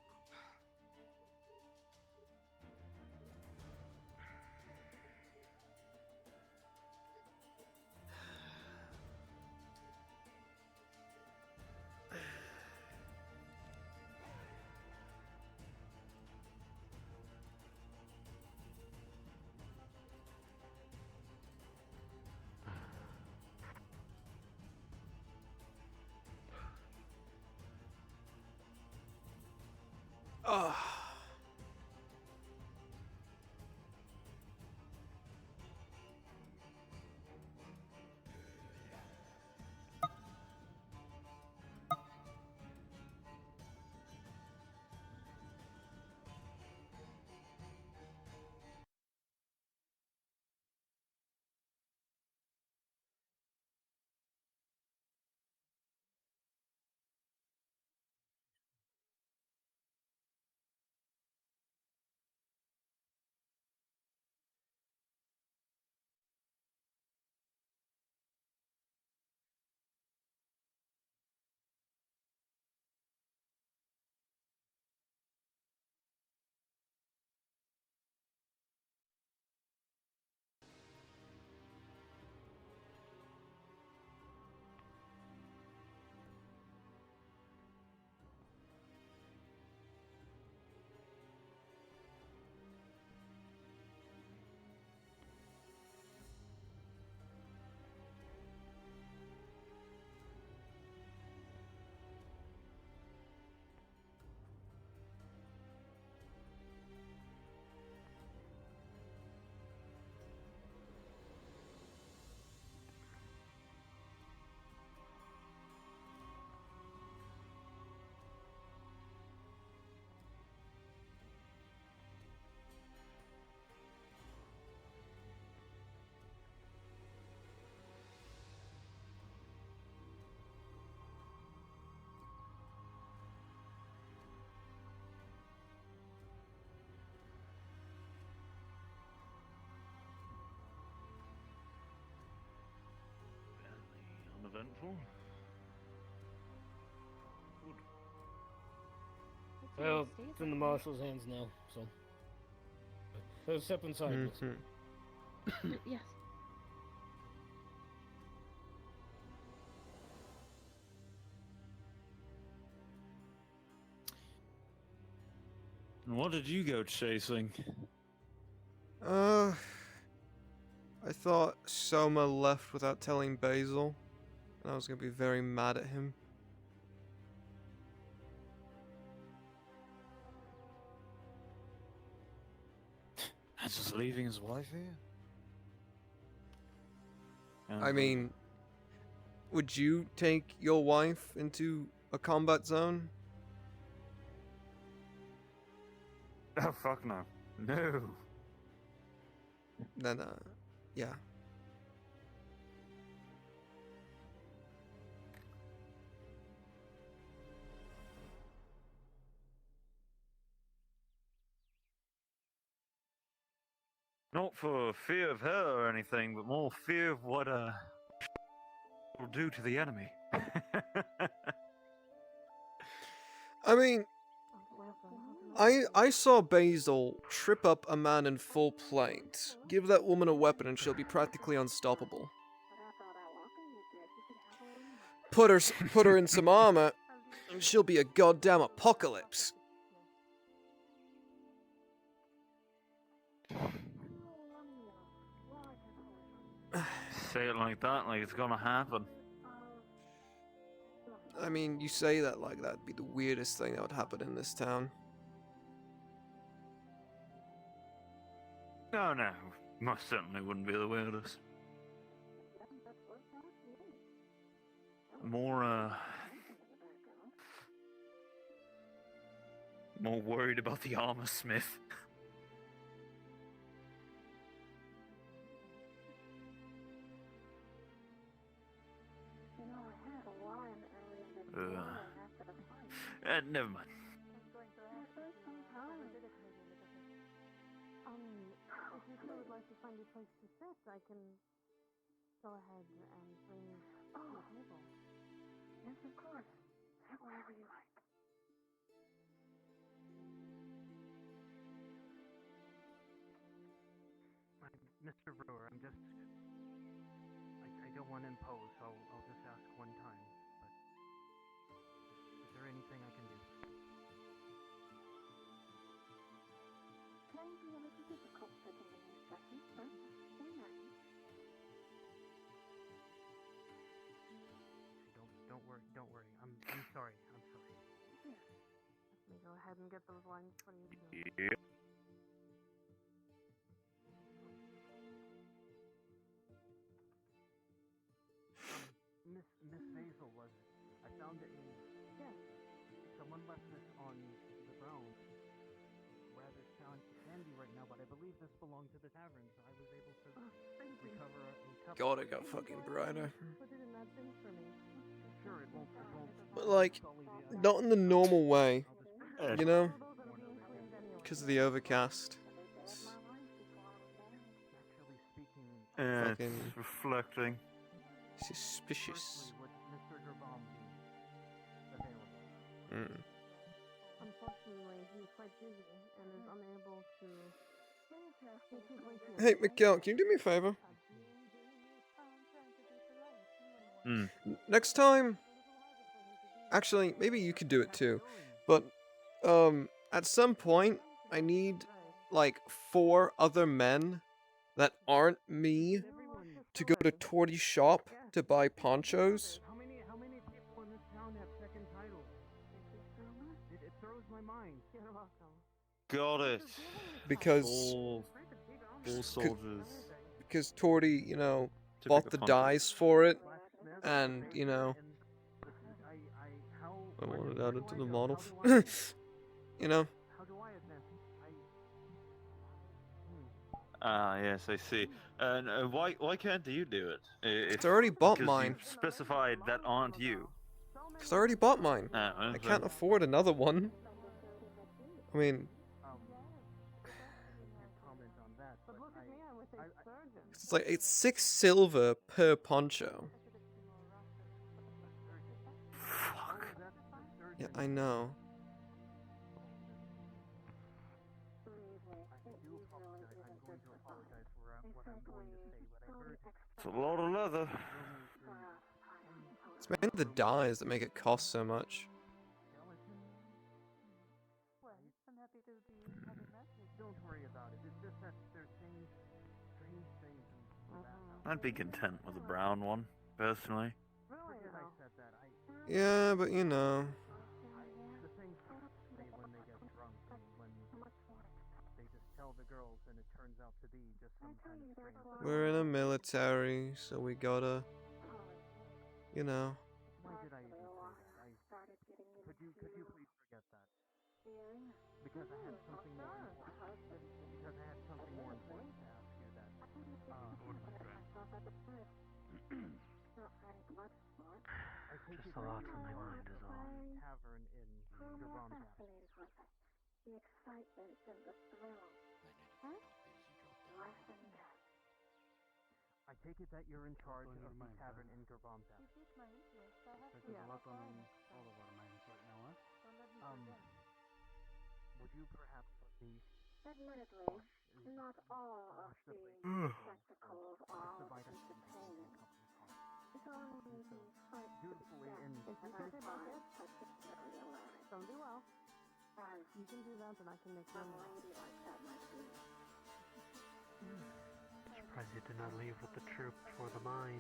Ugh. Uneventful. Well, it's in the marshal's hands now, so. Step inside, please. Yes. And what did you go chasing? I thought Soma left without telling Basil, and I was gonna be very mad at him. That's just leaving his wife here? I mean, would you take your wife into a combat zone? Oh, fuck no. No. Then, yeah. Not for fear of her or anything, but more fear of what will do to the enemy. I mean, I saw Basil trip up a man in full plate. Give that woman a weapon and she'll be practically unstoppable. Put her in some armor and she'll be a goddamn apocalypse. Say it like that, like it's gonna happen. I mean, you say that like that'd be the weirdest thing that would happen in this town. No, no, most certainly wouldn't be the weirdest. More worried about the armor smith. Never mind. If you two would like to find a place to sit, I can go ahead and bring the table. Yes, of course. Sit wherever you like. Mr. Brewer, I don't want to impose, so I'll just ask one time. But is there anything I can do? Can be a little difficult setting the instructions, but say nothing. Don't worry. I'm sorry. Here, let me go ahead and get those lines for you. Yep. Miss Basil, was it? I found it in... Yes. Someone left this on the ground. Rather sandy right now, but I believe this belonged to the tavern, so I was able to recover a cup. God, it got fucking brighter. Put it in that bin for me. Sure, it won't But like, not in the normal way, you know? Because of the overcast. Actually speaking... Fucking It's reflecting. Suspicious. Would Mr. Gerbaum be available? Unfortunately, he's quite busy and is unable to... Hey, Miguel, can you do me a favor? Next time... Actually, maybe you could do it too. But, at some point, I need, like, 4 other men that aren't me to go to Torty's shop to buy ponchos. How many people in this town have second titles? It throws my mind. You're welcome. Got it. Because... Full soldiers. Because Torty, you know, To bought pick the a poncho. dies for it, and, you know... I wanted out into the model. You know? How do I advance? Yes, I see. And why can't you do it? It's already bought mine. You specified that aren't you. Because I already bought mine. I I can't afford another one. I mean... It's 6 silver per poncho. Fuck. Yeah, I know. It's a lot of leather. It's mainly the dyes that make it cost so much. I'd be content with a brown one, personally. Yeah, but you know. The thing when they get drunk and when they just tell the girls and it turns out to be just some kind of strange. We're in a military, so we gotta, you know. Why did I even say that? Could you please forget that? Because I had something more important. Because I had something more important to ask you that. I take just a lot from my mind is all. Tavern in Gavron. The excitement and the thrill. Huh? Life and death. I take it that you're in charge of the tavern in Gavron. There's a lot on all of our minds right now, huh? Would you perhaps let me Admittedly, not all of the spectacles are entertaining. It's only the fight to the death that I find particularly alluring. Don't do well. And you can do that, and I can make some lady like that might be. Surprised you did not leave with the troop for the mine.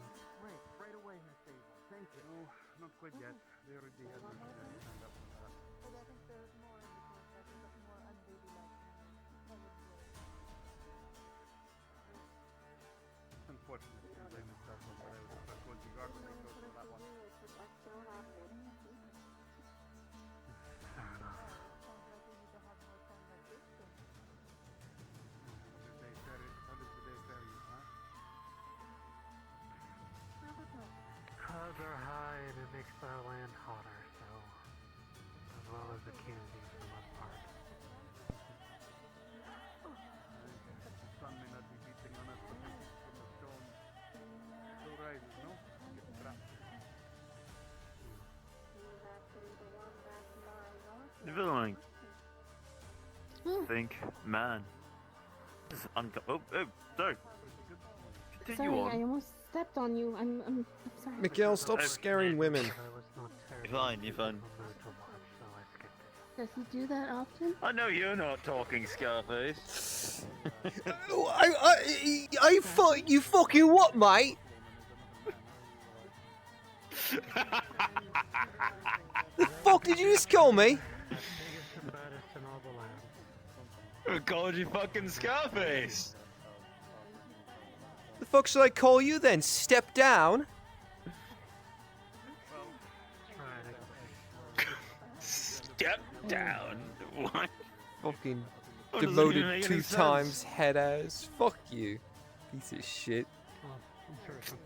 Right away, Miss Ava. Thank you. No, not quite yet. They already had mercenaries signed up for that. But I think there's more in the contract, there's more unladylike. Unfortunately, I missed out on what I was supposed to guard when I chose for that one. Fair enough. How does the day fare you, huh? Clouds are high and it makes our land hotter, so as well as the community for the most part. The sun may not be beating on us, but from the stone still rises, no? Get trapped. Villain. Think, man. This is oh, sorry. Continue Sorry, on. I almost stepped on you. I'm sorry. Miguel, stop scaring women. You're fine, you're fine. Does he do that often? I know you're not talking, Scarface. I thought you fucking what, mate? The fuck did you just call me? Who called you fucking Scarface? The fuck should I call you then? Step down? Step down? What? Fucking That doesn't even demoted make 2 any times sense. head ass. Fuck you. Piece of shit.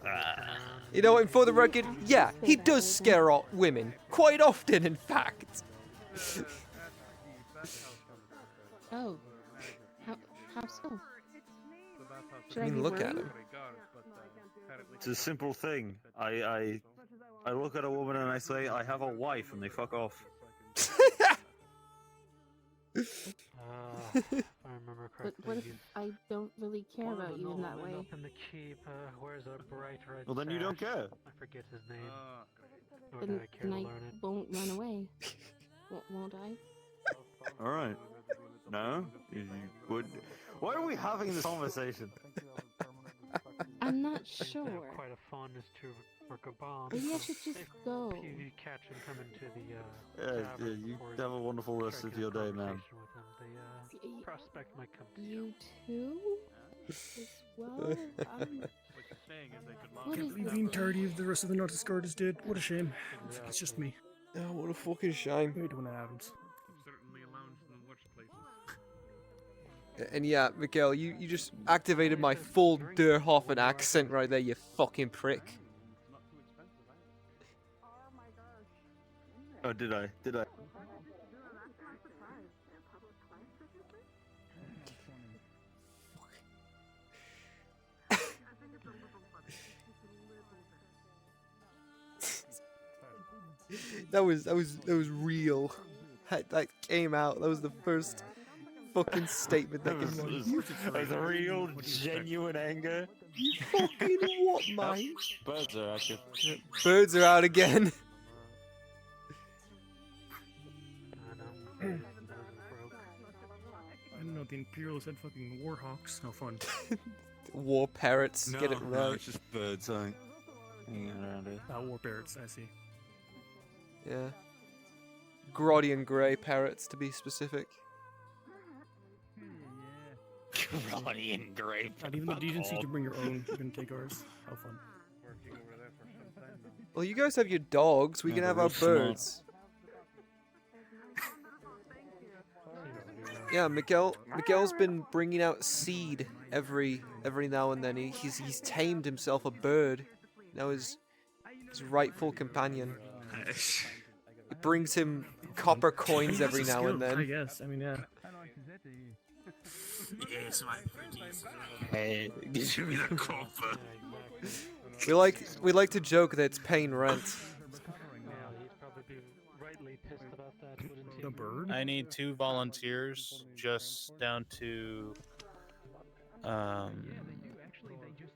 Ah. You know, and for the record, yeah, he does scare off women. Quite often, in fact. Oh. How so? I mean, look at him. It's a simple thing. I look at a woman and I say, I have a wife, and they fuck off. If I remember But correctly, what if I don't really care about you in that way? Up in the keep, wears a bright red Well, then you don't sash. care. I forget his name. Nor Then, did I care then to I learn it. won't run away. Won't I? Alright. No? You would. Why are we having this conversation? I'm not Seems to sure. have quite a fondness to work a bomb. Maybe I so should just if go. you catch him come into the Yeah, tavern you or have a wonderful rest of your day, man. conversation with him, the prospect might come to You too? As well? What you're saying is they could What launch is Can't believe this the then? entirety of the rest of the Naughty Scourge is dead. What a shame. It's just me. Oh, what a fucking shame. I hate when that happens. certainly lounged in the worst places. And yeah, Miguel, you just activated my full Der Hoffen accent right there, you fucking prick. Oh, did I? Did I? That was real. That came out. That was the first fucking statement that came out. That was real, genuine anger. You fucking what, mate? Birds are active. Birds are out again. I don't know, the Imperials had fucking warhawks. How fun. war parrots get it No, right. it's just birds hanging around here. War parrots, I see. Yeah. Grodian grey parrots, to be specific. Rotting grey. Not even the decency to bring your own. You can take ours. How fun. Well, you guys have your dogs. We Yeah, can they're have our real smart. birds. Yeah, Miguel's been bringing out seed every now and then. He's tamed himself a bird. Now his rightful companion. It brings him copper coins every That's a now and skill, I then. guess. I mean, yeah. Yes, my pretties. Hey, give me the copper. We like to joke that it's paying rent. The bird? I need 2 volunteers, just down to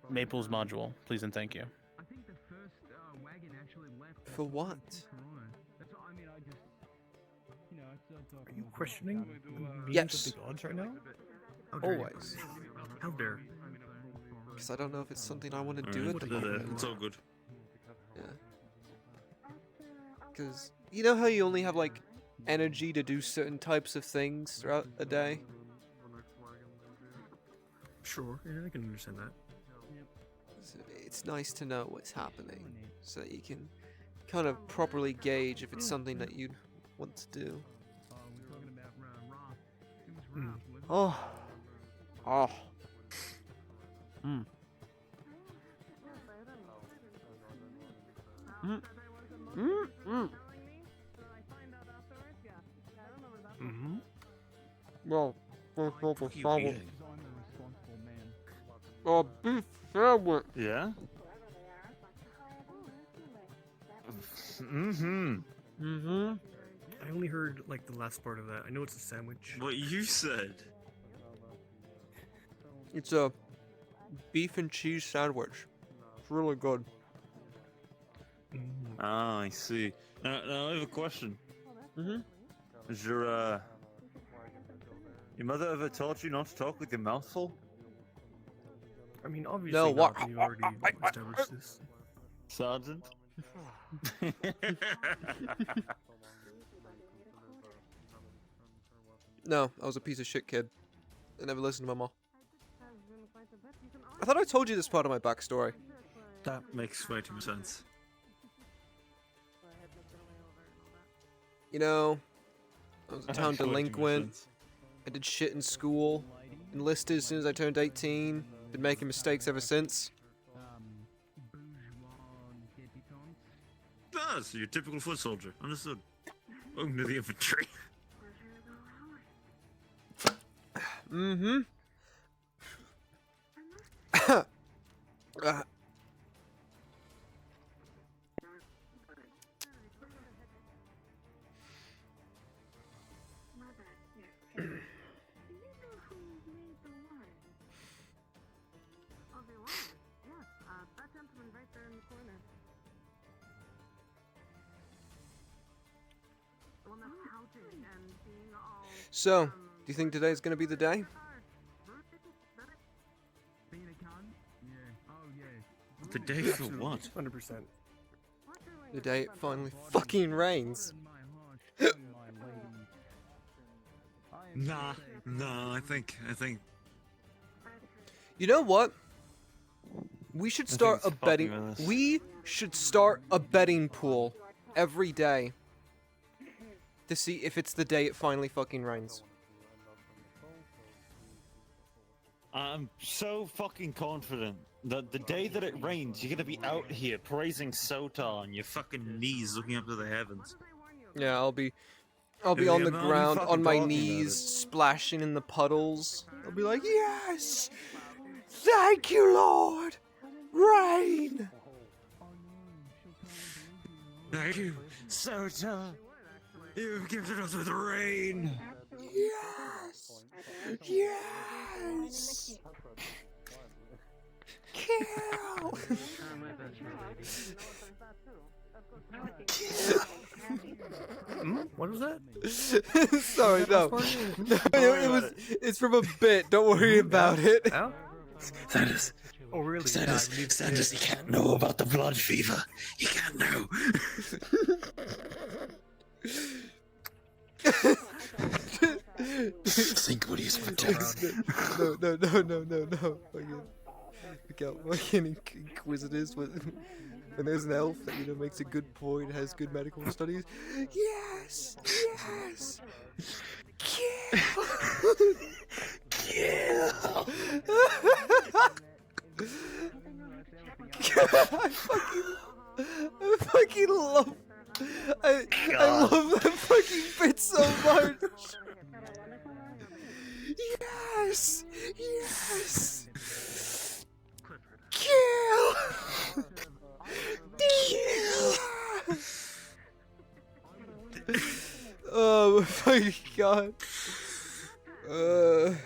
Maple's module, please and thank you. For what? Are you questioning the Yes. meanings of the gods right now? How dare you. Always. How dare? Because I don't know if it's something I want to do Alright, at the they're there. moment. It's all good. Yeah. Because you know how you only have like energy to do certain types of things throughout a day? Sure, yeah, I can understand that. So it's nice to know what's happening so that you can kind of properly gauge if it's something that you'd want to do. Oh. Oh. Mm. Mm. Mm. Mm. Mm-hmm. Well, beef sandwich. Yeah? Mm-hmm. Mm-hmm. I only heard like the last part of that. I know it's a sandwich. What you said. It's a beef and cheese sandwich. It's really good. Ah, I see. Now I have a question. Mm-hmm. Is your mother ever taught you not to talk with your mouth full? I mean, obviously No, not. what? We've already established this. Sergeant? No, I was a piece of shit kid. I never listened to my mom. I thought I told you this part of my backstory. That makes way too much sense. You know, I was a That town makes way too much delinquent. sense. I did shit in school. Enlisted as soon as I turned 18. Been making mistakes ever since. Ah, so you're a typical foot soldier. Understood. Welcome to the infantry. Mm-hmm. So, do you think today's gonna be the day? The day for what? 100%. The day it finally fucking rains. Nah, I think. You know what? We should start a it's betting. fucking with us. We should start a betting pool every day to see if it's the day it finally fucking rains. I'm so fucking confident that the day that it rains, you're gonna be out here praising Sota on your fucking knees, looking up to the heavens. Yeah, I'll be Yeah, on the no, I'm ground fucking on my talking about knees, it. splashing in the puddles. I'll be like, yes, thank you, Lord, rain. Thank you, Sota. You've gifted us with rain. Yes, yes. Kill. What was that? Sorry, no. It's from a bit. Don't worry about it. Ow? Sanders. Oh, really? Sanders, Yeah, Sanders, he can't know about the blood fever. He can't know. Think what he's protecting. No. Look out, fucking inquisitors when there's an elf that makes a good point, has good medical studies. Yes. Kill. I fucking love. I love that fucking bit so much. Yes. Kill. Oh my god. The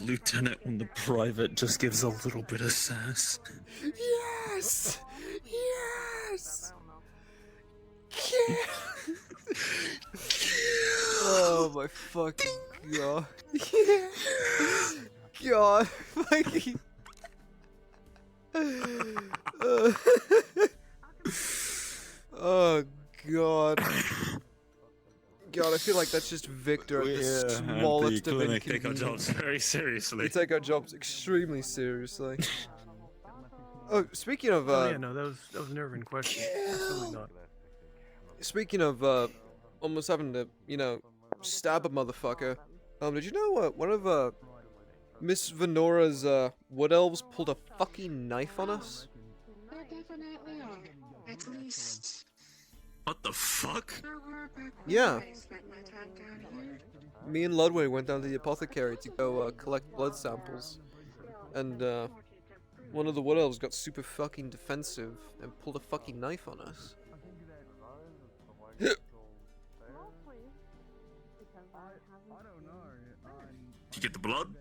lieutenant and the private just gives a little bit of sass. Yes. Oh my fucking god. God, fucking. Oh god. God, I feel like that's just Victor at the smallest of We take our jobs inconvenience. very seriously. We take our jobs extremely seriously. Oh, speaking of Oh yeah, no, that was a nerve-wracking question. Absolutely not. Speaking of almost having to, stab a motherfucker. Did you know one of Miss Venora's wood elves pulled a fucking knife on us? There definitely are. At least. What the fuck? Yeah. I spent my time down here. Me and Ludwig went down to the apothecary to go collect blood samples, and one of the wood elves got super fucking defensive and pulled a fucking knife on us. Did you get the blood?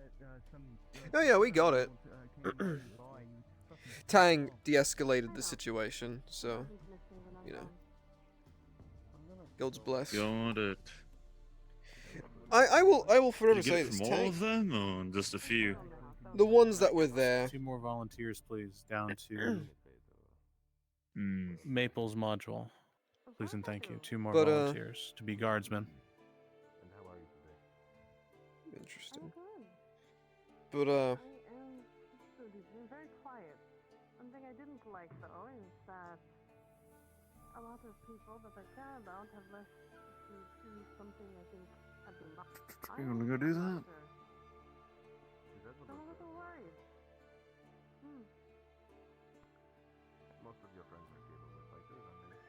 Oh yeah, we got it. Tang de-escalated the situation, so God's bless. Got it. I will forever Did you say get it this. from all Tang, of them, or just a few? the ones that were there. 2 more volunteers, please, down to Maple's module. Please and thank you. 2 more But, volunteers to be guardsmen. Interesting. But Very quiet. One thing I didn't like though is that a lot of people that I care about have left to do something I think I'd be You wanna go do that? I'm a little worried. Most of your friends are capable fighters, aren't they?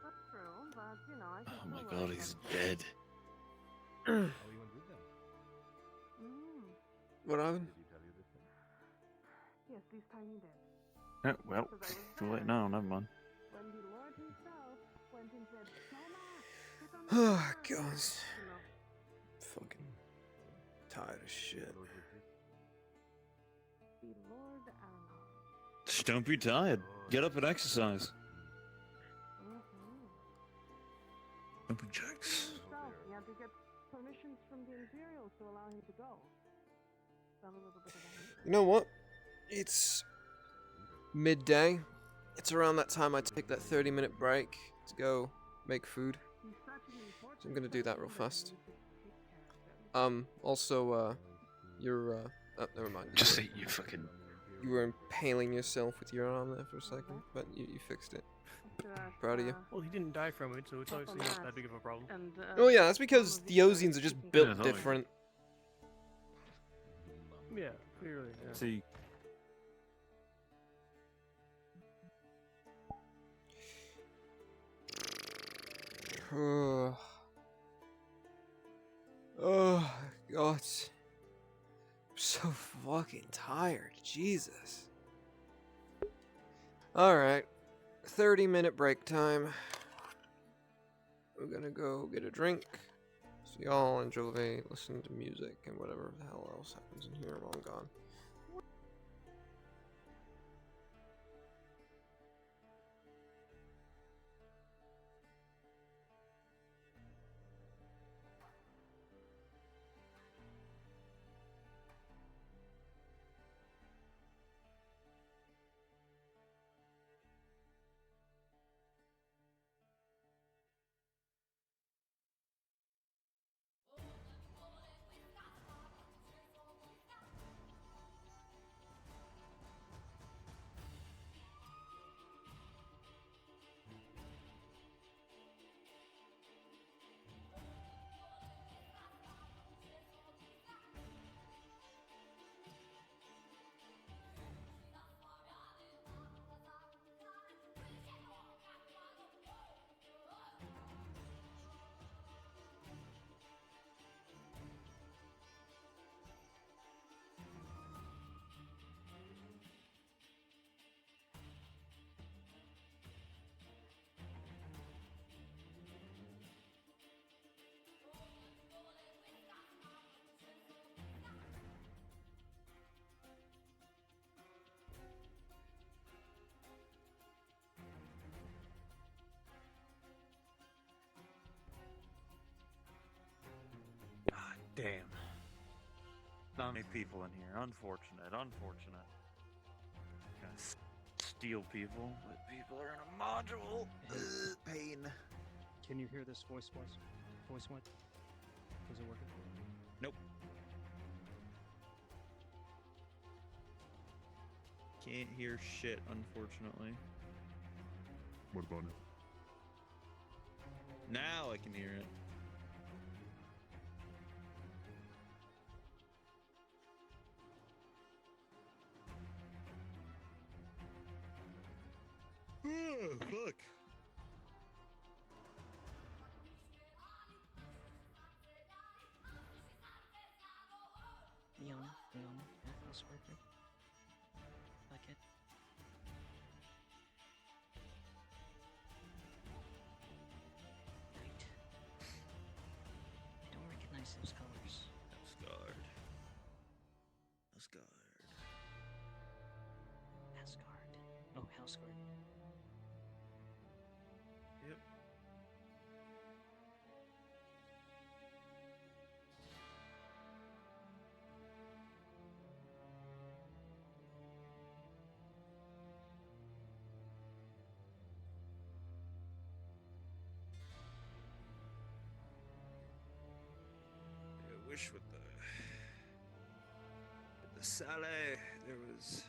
That's true, but I can Oh my still god, work he's on it. dead. what happened? Yes, these tiny did. Well, too late now, never mind. When the Lord himself went and said, Oh god. Fucking tired of shit. the Lord Aranor. Just don't be tired. Get up and exercise. Don't be jacks. Himself, he had to get permissions from the Imperials to allow him to go. That was a little bit of a You know what? It's midday. It's around that time I take that 30-minute break to go make food. So I'm gonna do that real fast. Also, you're, oh, never mind. Just eat you fucking... You were impaling yourself with your arm there for a second, but you fixed it. Proud of you. Well, he didn't die from it, so it's obviously not that big of a problem. Oh yeah, that's because the Ozians are just built totally. different. Yeah, clearly. Yeah. See. Oh god. I'm so fucking tired. Jesus. Alright. 30-minute break time. We're gonna go get a drink. So y'all enjoy listening to music and whatever the hell else happens in here while I'm gone. Damn. Not many people in here. Unfortunate. Unfortunate. Gonna steal people, but people are in a module. Pain. Can you hear this voice was? Voice what? Is it working? Nope. Can't hear shit, unfortunately. What about it? Now I can hear it. Oh, fuck. Leona, house worker. Bucket. Right. I don't recognize those colors. Asgard. Asgard. Asgard. Oh, Houseguard. Yep. I wish with the Sally there was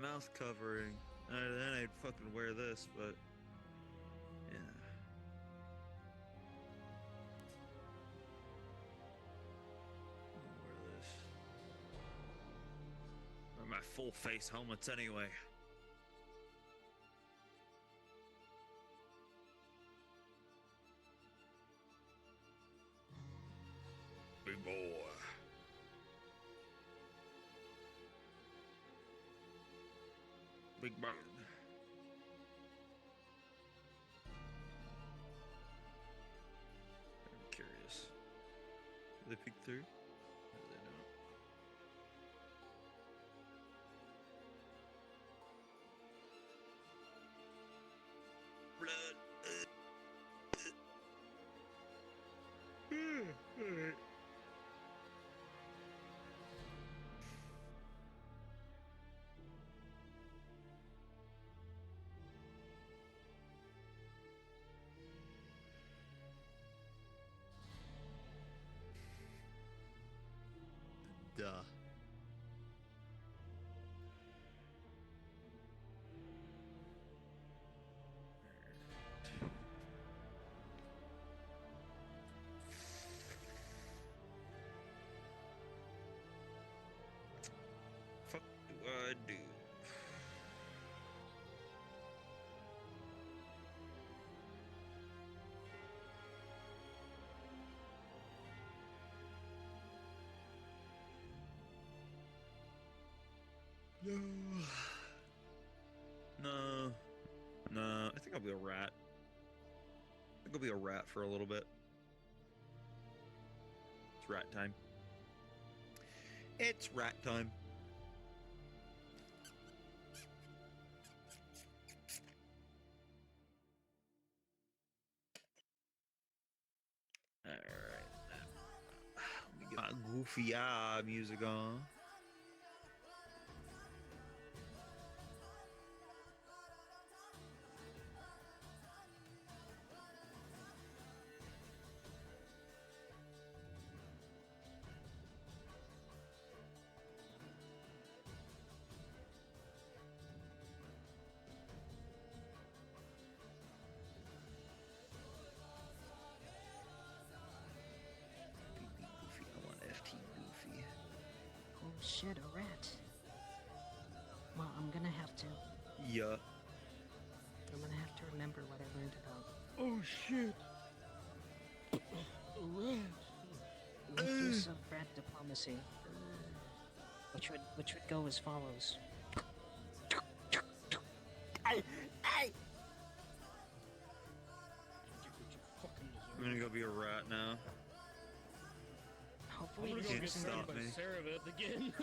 mouth covering. Then I'd fucking wear this, but yeah. I'll wear this. Wear my full face helmets anyway. Big boy. Big bird. I'm curious. Do they peek through? Or do they not? Blood. Alright. Duh. Fuck do I do? No. No. No. I think I'll be a rat. I think I'll be a rat for a little bit. It's rat time. It's rat time. Alright. Let me get my goofy eye music on. Goofy. I want FT Goofy. Oh shit, a rat. Well, I'm gonna have to. Yeah. I'm gonna have to remember what I learned about. Oh shit. A rat. Make use of rat diplomacy. Which would go as follows. I'm gonna go be a rat now. Hopefully I'm this gonna go get isn't murdered stop by me. Cerevet again.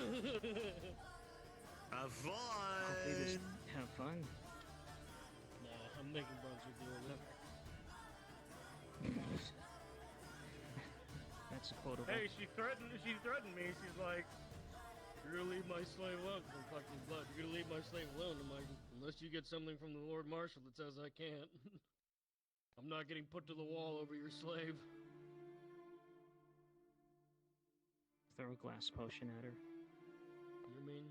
Have fun. Hopefully this have fun. Nah, I'm making bugs with you. That a quotable. Hey, she threatened me. She's like, "You're gonna leave my slave alone." I'm fucking blood. You're gonna leave my slave alone. I'm like, unless you get something from the Lord Marshal that says I can't. I'm not getting put to the wall over your slave. Throw a glass potion at her. You mean?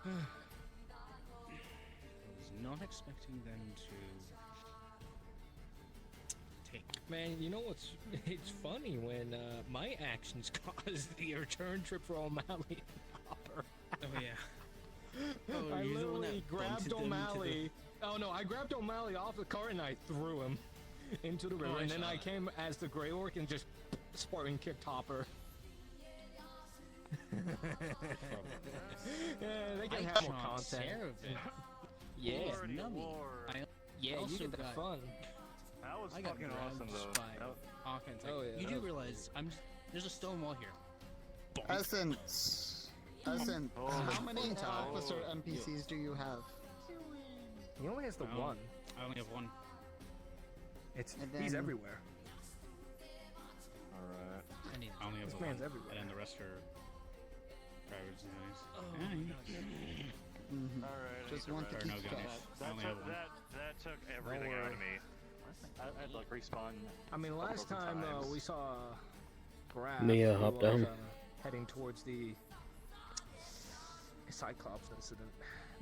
I was not expecting them to take. Man, you know what's it's funny when my actions caused the return trip for O'Malley and Hopper. Oh yeah. I you're the one that literally grabbed bunted them into O'Malley. Oh no, I grabbed O'Malley off the cart and I threw him into the river, I and then saw I that. came as the Grey Orc and just Spartan kicked Hopper. Yeah, they can have more content. Yeah, Lordy Lord. yeah, also you get the got- fun. That was I got fucking grabbed awesome, though. by That was- Hawkins. Oh, yeah, You that do was- realize there's a stone wall here. Bonk. Essence. How many officer NPCs do you have? He only has the Oh. one. I only have one. It's And he's then- everywhere. Alright. I only have This the man's one. everywhere. And then the rest are drivers and guys. Oh, Yeah, you Mhm. Alright. Just want to Or keep no track. gunners. I That only took, have one. that took everything out of me. I'd like respawn. I mean, last time we saw Graf. Mia who hopped was, down. Heading towards the Cyclops incident.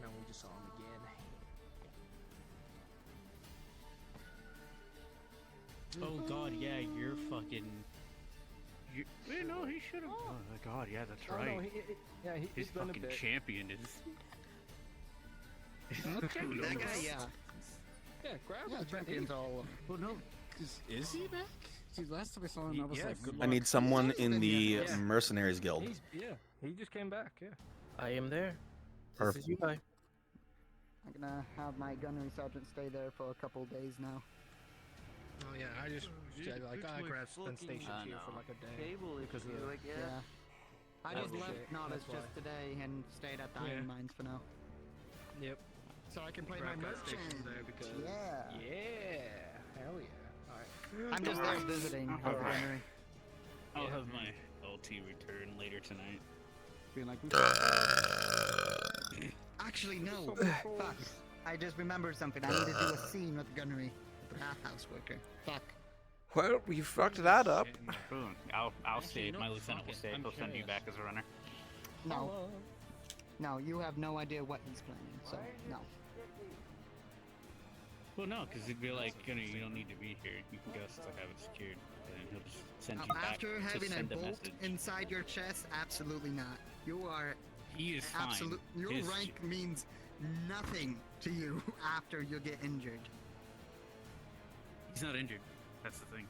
Now we just saw him again. Oh god, yeah, you're fucking. No, he should have. Oh my god, yeah, that's Oh, right. no, yeah, His he's been a fucking bit. champion is. That guy, yeah. Yeah, Graf Yeah, has been champions all. Well, no, is he back? See, last time I saw him, I was Yeah, like, good I need someone in the Yeah. Mercenaries Guild. He just came back. Yeah. I am there. Perfect. This is you, guy. I'm gonna have my gunnery sergeant stay there for a couple days now. Oh yeah, I just said like Graf's been stationed here for like a day because of the Yeah. I That just was left shit, Nodus that's just why. today and stayed at the Yeah. Iron Mines for now. Yep. So I can play Graf my got merchant. stationed there because Yeah. hell yeah. All right. I'm just there visiting her gunnery. I'll have my LT return later tonight. Being like, actually, no. Fuck. I just remembered something. I need to do a scene with the gunnery. The bathhouse worker. Fuck. Well, you fucked that up. Boom. I'll stay. no, My lieutenant will fuck, stay. I'm He'll send you curious. back as a runner. No. No, you have no idea what he's planning, so no. Well, no, because he'd be like, you don't need to be here. You can go still have it secured, and then he'll just send you back After to having a send a bolt message. inside your chest, absolutely not. You are He is fine. absolute. Your His- rank means nothing to you after you get injured. He's not injured. That's the thing.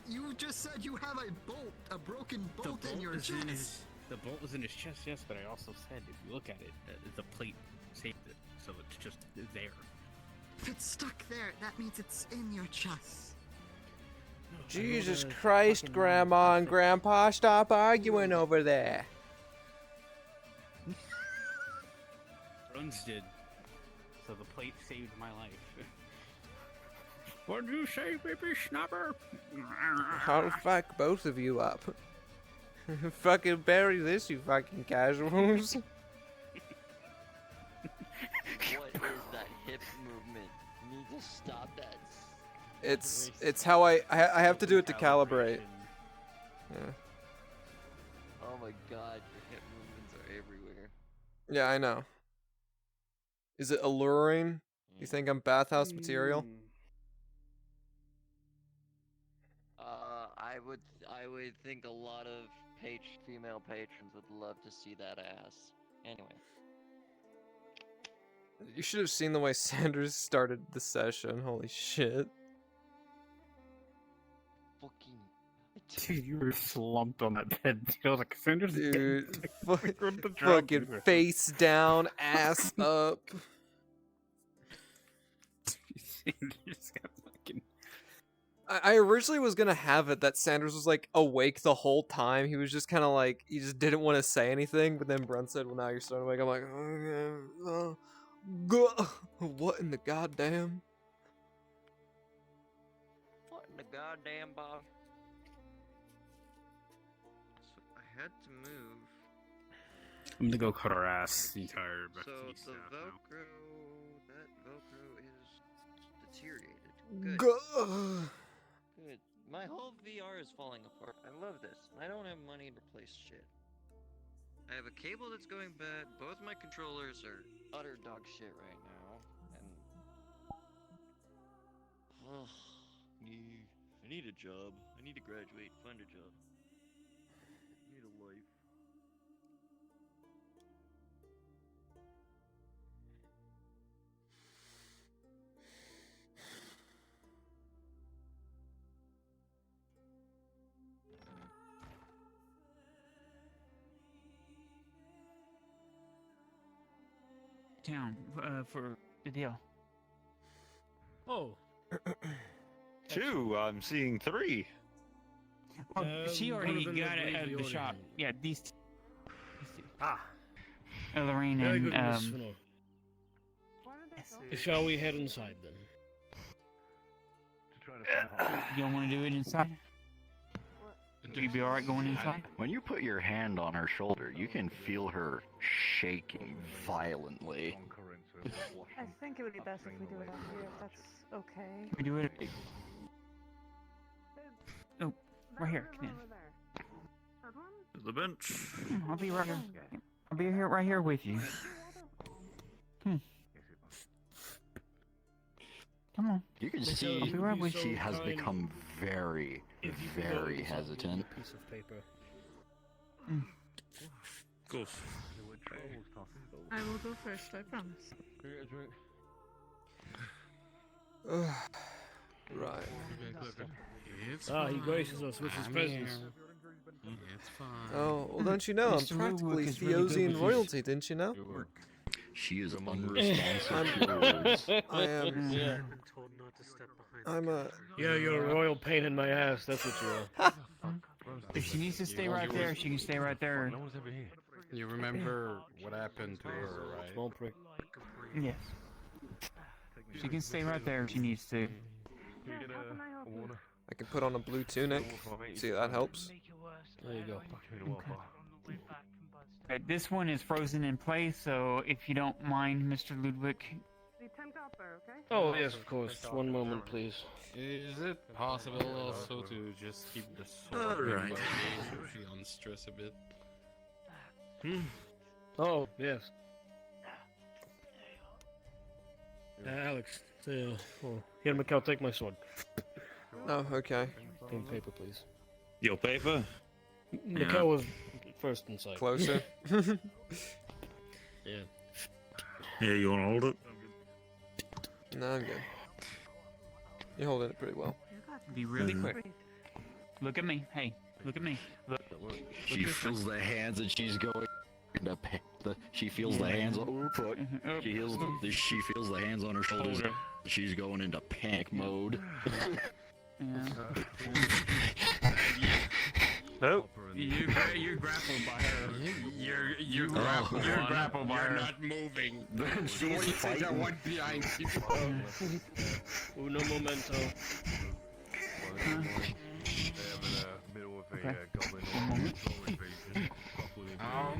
You just said you have a bolt, a broken bolt in your is chest. the bolt was in his chest, yes, but I also said if you look at it, the plate saved it, so it's just there. If it's stuck there, that means it's in your chest. Jesus Christ, Grandma and Grandpa, stop arguing over there. Runs did, so the plate saved my life. What'd you say, baby snapper? I'll fuck both of you up. Fucking bury this, you fucking casuals. What is that hip movement? You need to stop that. It's how I have to do it to calibrate. Yeah. Oh my god, your hip movements are everywhere. Yeah, I know. Is it alluring? You think I'm bathhouse material? I would think a lot of female patrons would love to see that ass. Anyway. You should have seen the way Sanders started the session. Holy shit. Dude, you were slumped on that bed. I was like, Sanders, Dude, fucking fucking face down, ass up. Sanders got fucking. I originally was gonna have it that Sanders was like awake the whole time. He was just kind of like he just didn't want to say anything. But then Brunt said, "Well, now you're starting awake." I'm like, what in the goddamn? What in the goddamn boss? So I had to move. I'm gonna go cut our ass the entire So Bethany the staff now. Velcro, that Velcro is deteriorated. Good. Good. My whole VR is falling apart. I love this. I don't have money to replace shit. I have a cable that's going bad. Both my controllers are utter dog shit right now, and I need a job. I need to graduate, find a job. I need a life. Town for the deal. Oh. 2. I'm seeing 3. Oh, she one already of them got it agreed at we the already shop. had. Yeah, these two. Ah. Lorraine Very and good, Miss Fenor. Shall we head inside then? You don't want to do it inside? Would you be alright going inside? When you put your hand on her shoulder, you can feel her shaking violently. I think it would be best if we do it out here, if that's okay. We do it. Oh, right here. Come in. The bench. I'll be right here. I'll be here, right here with you. Come on. You can I'll see be right with she you. has become very, very hesitant. Piece of paper. Go. I will go first, I promise. Right. He graces us with his presence. It's fine. Oh, well, don't you know? I'm Mr. practically Woodwork is really good Theosian with his- royalty, didn't you know? She is unresponsive to words. I am. Yeah. I'm a. Yeah, you're a royal pain in my ass. That's what you are. If she needs to stay right there, she can stay right there. No one's ever here. You remember what happened to her, right? Small prick. Yes. She can stay right there if she needs to. I can put on a blue tunic. See if that helps. There you go. Okay, this one is frozen in place, so if you don't mind, Mr. Ludwig. Oh, yes, of course. One moment, please. Is it possible also to just keep the sword Alright. so she unstress a bit? Oh, yes. Alex, here, Mikhail, take my sword. Oh, okay. Pen paper, please. Your paper? Mikhail was first in sight. Closer. Yeah. Yeah, you want to hold it? No, I'm good. You're holding it pretty well. Be really quick. Look at me. Hey, look at me. Look. She feels the hands and she's going into she feels the hands on she feels the hands on her shoulders. She's going into panic mode. Nope. You're grappled by her. You're grappled. You're grappled by her. You're not moving. She's fighting. One behind you. Uno momento. Okay.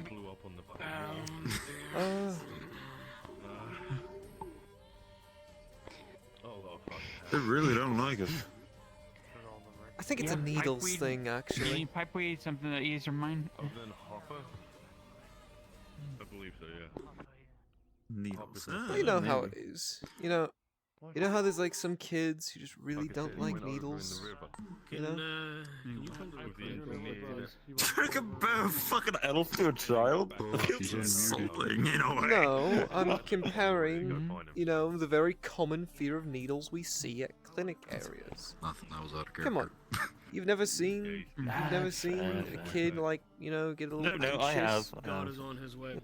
Blew up on the They really don't like us. I think it's a needles thing, You actually. need pipeweed, something that ease your mind. Other than Hopper? I believe so, yeah. Needles. Well, you know how it is. You know how there's like some kids who just really don't like needles. You know? Talk about a fucking elf to a child? It's insulting, you know. No, I'm comparing, you know, the very common fear of needles we see at clinic areas. Nothing, that was out of character. Come on, you've never seen a kid like, you know, get a little No, anxious? I have. God is on his way.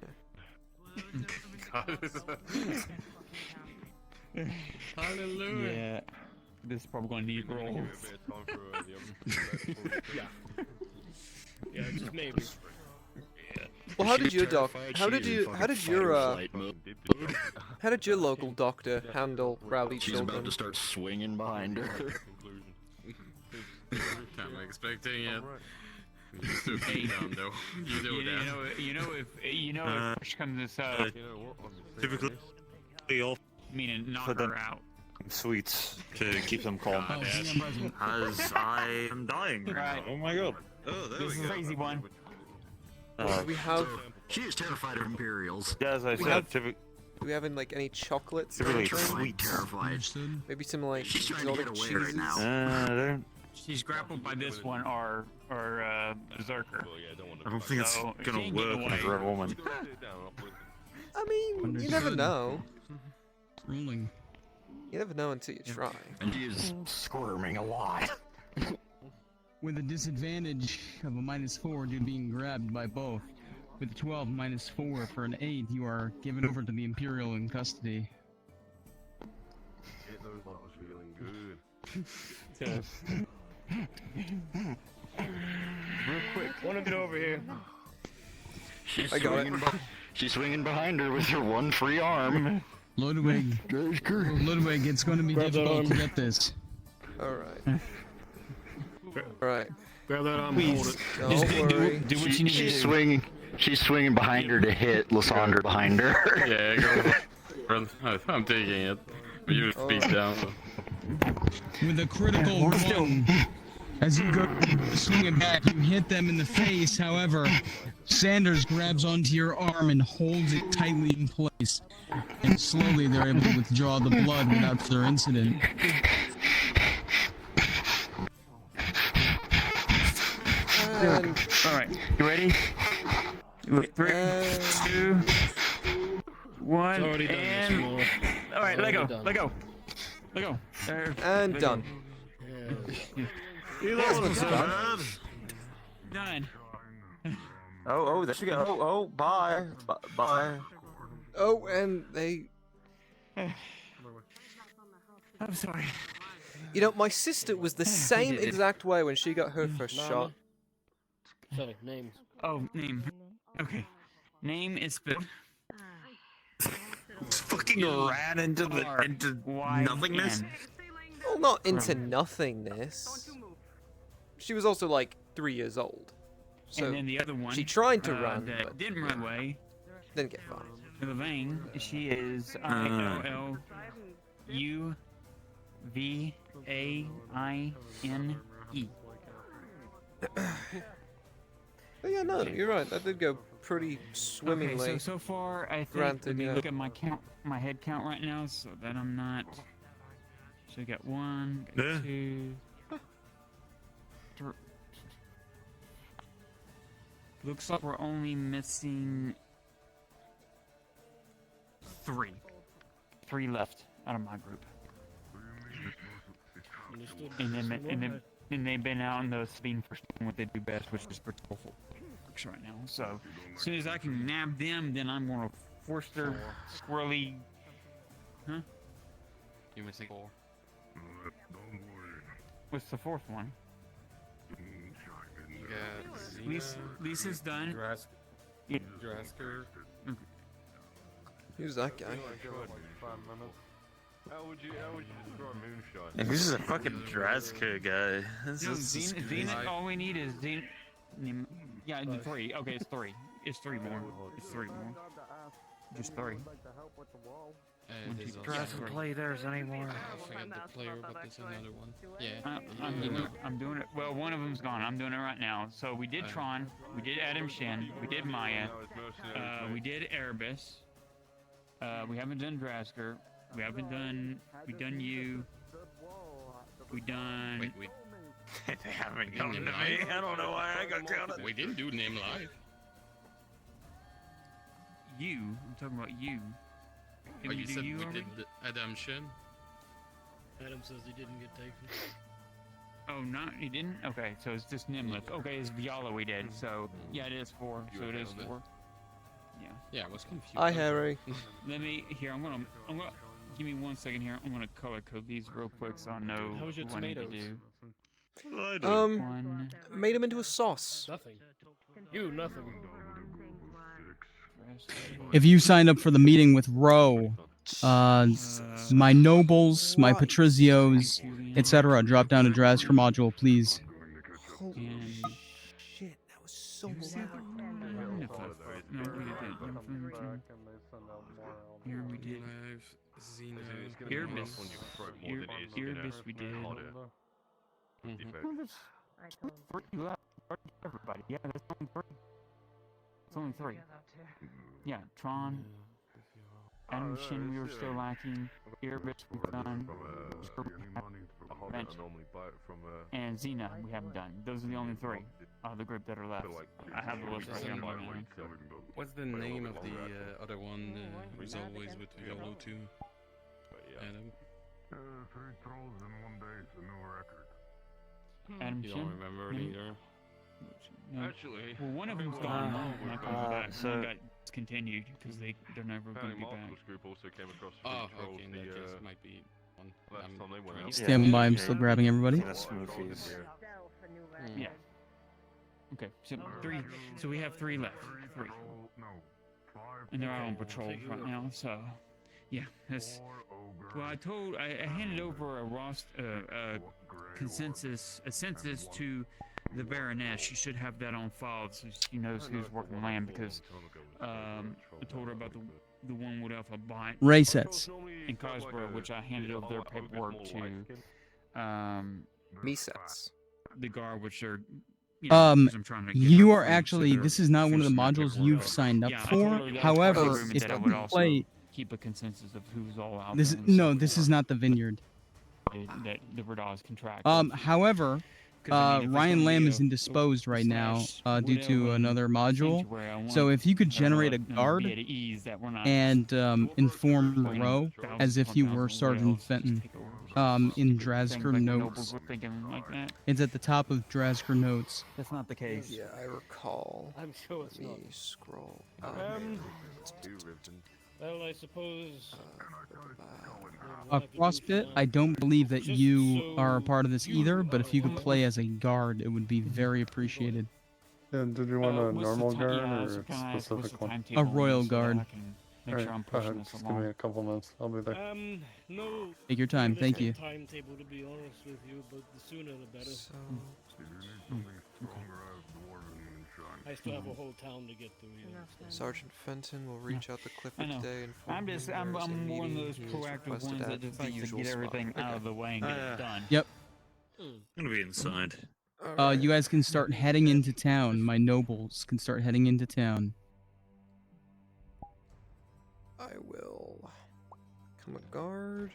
Hallelujah. Yeah. This is probably gonna need rolls. Yeah, just maybe. Well, how did your how did your local doctor handle rowdy She's children? about to start swinging behind her. I'm expecting it. Just okay, though. You do that. If push comes to Typically, all meaning knock for them her out. sweets to keep them calm. Oh, As I am dying. Right. Oh my god. Oh, there This we is a go. crazy one. We have She is terrified of Imperials. Yeah, as I We said, have- typically. Do we have any, like any chocolates? or Typically anything? sweet. Terrified. Maybe some like She's trying to exotic get away cheeses. right now. She's grappled by this one or berserker. I don't think it's So, she gonna ain't work getting away. for a woman. I mean, you never Understood. know. Rolling. You never know until you try. And she is squirming a lot. With a disadvantage of a -4 due to being grabbed by both. With a 12 -4 for an 8, you are given over to the Imperial in custody. Get those bottles feeling good. Real quick, want to get over here. She's swinging behind her with her one free arm. Ludwig, it's going to be Grab that difficult to arm. get this. Alright. Alright. Grab that arm and hold it. Don't worry. Do what you need to do. She's swinging behind her to hit Lysandra behind her. Yeah, go. I'm taking it. You speak down. With a critical one, as you go swinging back, you hit them in the face. However, Sanders grabs onto your arm and holds it tightly in place. And slowly they're able to withdraw the blood without further incident. And Alright, you ready? 3, 2, 1, already done, and... Mr. Moore. Alright, let go, Already done. let go. Let go. There. And let done. That wasn't so bad. Done. Oh, there she go. Oh, bye. Bye. Oh, and they. I'm sorry. You know, my sister was the same exact way when she got her first Mama. shot. Sorry, names. Oh, name. Okay. Name is Bill. Fucking ran into nothingness. Well, not into nothingness. She was also like 3 years old. So And then the other one. she tried to run, that but didn't run away. didn't get far. Levine, she is ILLUVAINE. Oh yeah, no, you're right. That did go pretty swimmingly. Okay, so far I think Granted, let me yeah. look at my count, my head count right now, so that I'm not. So we got 1, got Yeah. 2, 3. Looks like we're only missing 3. 3 left out of my group. Understood. And they've been out in the being for what they do best, which is patrol folks right now. So as soon as I can nab them, then I'm gonna force their squirrely. Huh? You missing 4? What's the 4th one? You got Xena, Lisa's done. Yeah. Drasker. Who's that guy? How would you destroy Moonshot? And this is a fucking Draska guy. This No, is crazy. Xena, all we need is Xena. Yeah, the 3. Okay, it's 3. It's 3 more. It's 3 more. Just 3. And there's also- Doesn't play theirs anymore. I forgot the player, but there's another one. Yeah. I'm doing it. Well, one of them's gone. I'm doing it right now. So we did Tron. We did Adam Shin. We did Maya. We did Erebus. We haven't done Drasker. We haven't done. We done you. We done. Wait. They haven't counted to me. I don't know why I got counted. We didn't do name live. You. I'm talking about you. Did Oh, we you do said you we already? did Adam Shin? Adam says he didn't get taken. Oh, not he didn't. Okay, so it's just Nimlith. Okay, it's Viala we did. So yeah, it is 4. You So it is found it? 4. Yeah. Yeah, I was confused. Hi, Harry. Let me here. I'm gonna. Give me 1 second here. I'm gonna color code these real quick so I know How was your what I need to tomatoes? do. One. Made him into a sauce. Nothing. You, nothing. If you signed up for the meeting with Ro, my nobles, my patrizios, etc., drop down to Drasker module, please. Holy shit, that was so loud. No, we did. Here we did. Live, Xena, Erebus. Erebus we did. Everybody. Yeah, there's only 3. It's only 3. Yeah, Tron, Adam Shin we were still lacking, Erebus we've done, and Xena we haven't done. Those are the only 3 of the group that are left. I have the list right here. What's the name of the other one who's always with YOLO too? Adam? 3 throws in one day is a new record. Adam You Shin? don't remember it either? No. Actually, Well, one of them's gone. Not going back. so- One got discontinued because they're never going to be back. Marshall's group also came across Oh, trolls okay, in that case it might be one. last time they went out. Stand by, I'm still grabbing everybody. Yeah. Okay, so 3. So we have 3 left. 3. And they're out on patrol right now. So, yeah, that's. Well, I handed over a census to the Baroness. She should have that on file so she knows who's working land because I told her about the one Wood Alpha bot Ray sets. in Cosborough, which I handed over their paperwork to Me sets. the guard, which are I'm trying to get You her are free, so actually, they're this is not one of the finishing that modules paperwork you've up. signed up Yeah, I for. told her that was part of the However, agreement if that I you would also play, keep a consensus of who's all out this there and no, so this is not the vineyard. that the Verdas contract. However, 'Cause, I mean, if it's Ryan gonna Lamb be is a indisposed right now due to Woodell another module. sanctuary, I So want if you could her to generate a let them guard be at ease that we're not and inform putting Rowe thousands as if upon you were thousands of Sergeant Woodels Fenton take over. in Things Drasker like the notes. nobles were thinking like that. It's at the top of Drasker notes. That's not the case. Yeah, I recall. I'm sure it's Let not. me scroll. Well, I suppose. CrossFit, I don't believe that you are a part of this either, but if you could play as a guard, it would be very appreciated. Yeah, did you want a what's the normal ti- guard yeah, or so a can I ask, what's specific the one? timetable A on royal this so that guard. I can make sure I'm pushing this Just give me along. a couple minutes. I'll be there. No. Take your time, thank you. Timetable, to be honest with you, but the sooner the better. I still have a whole town to get through. Sergeant Fenton will reach out to I Clifford know. today and I'm just I'm one of those proactive ones that just likes to get everything out of the way and get it done. Yep. I'm gonna be inside. You guys can start heading into town. My nobles can start heading into town. I will become a guard.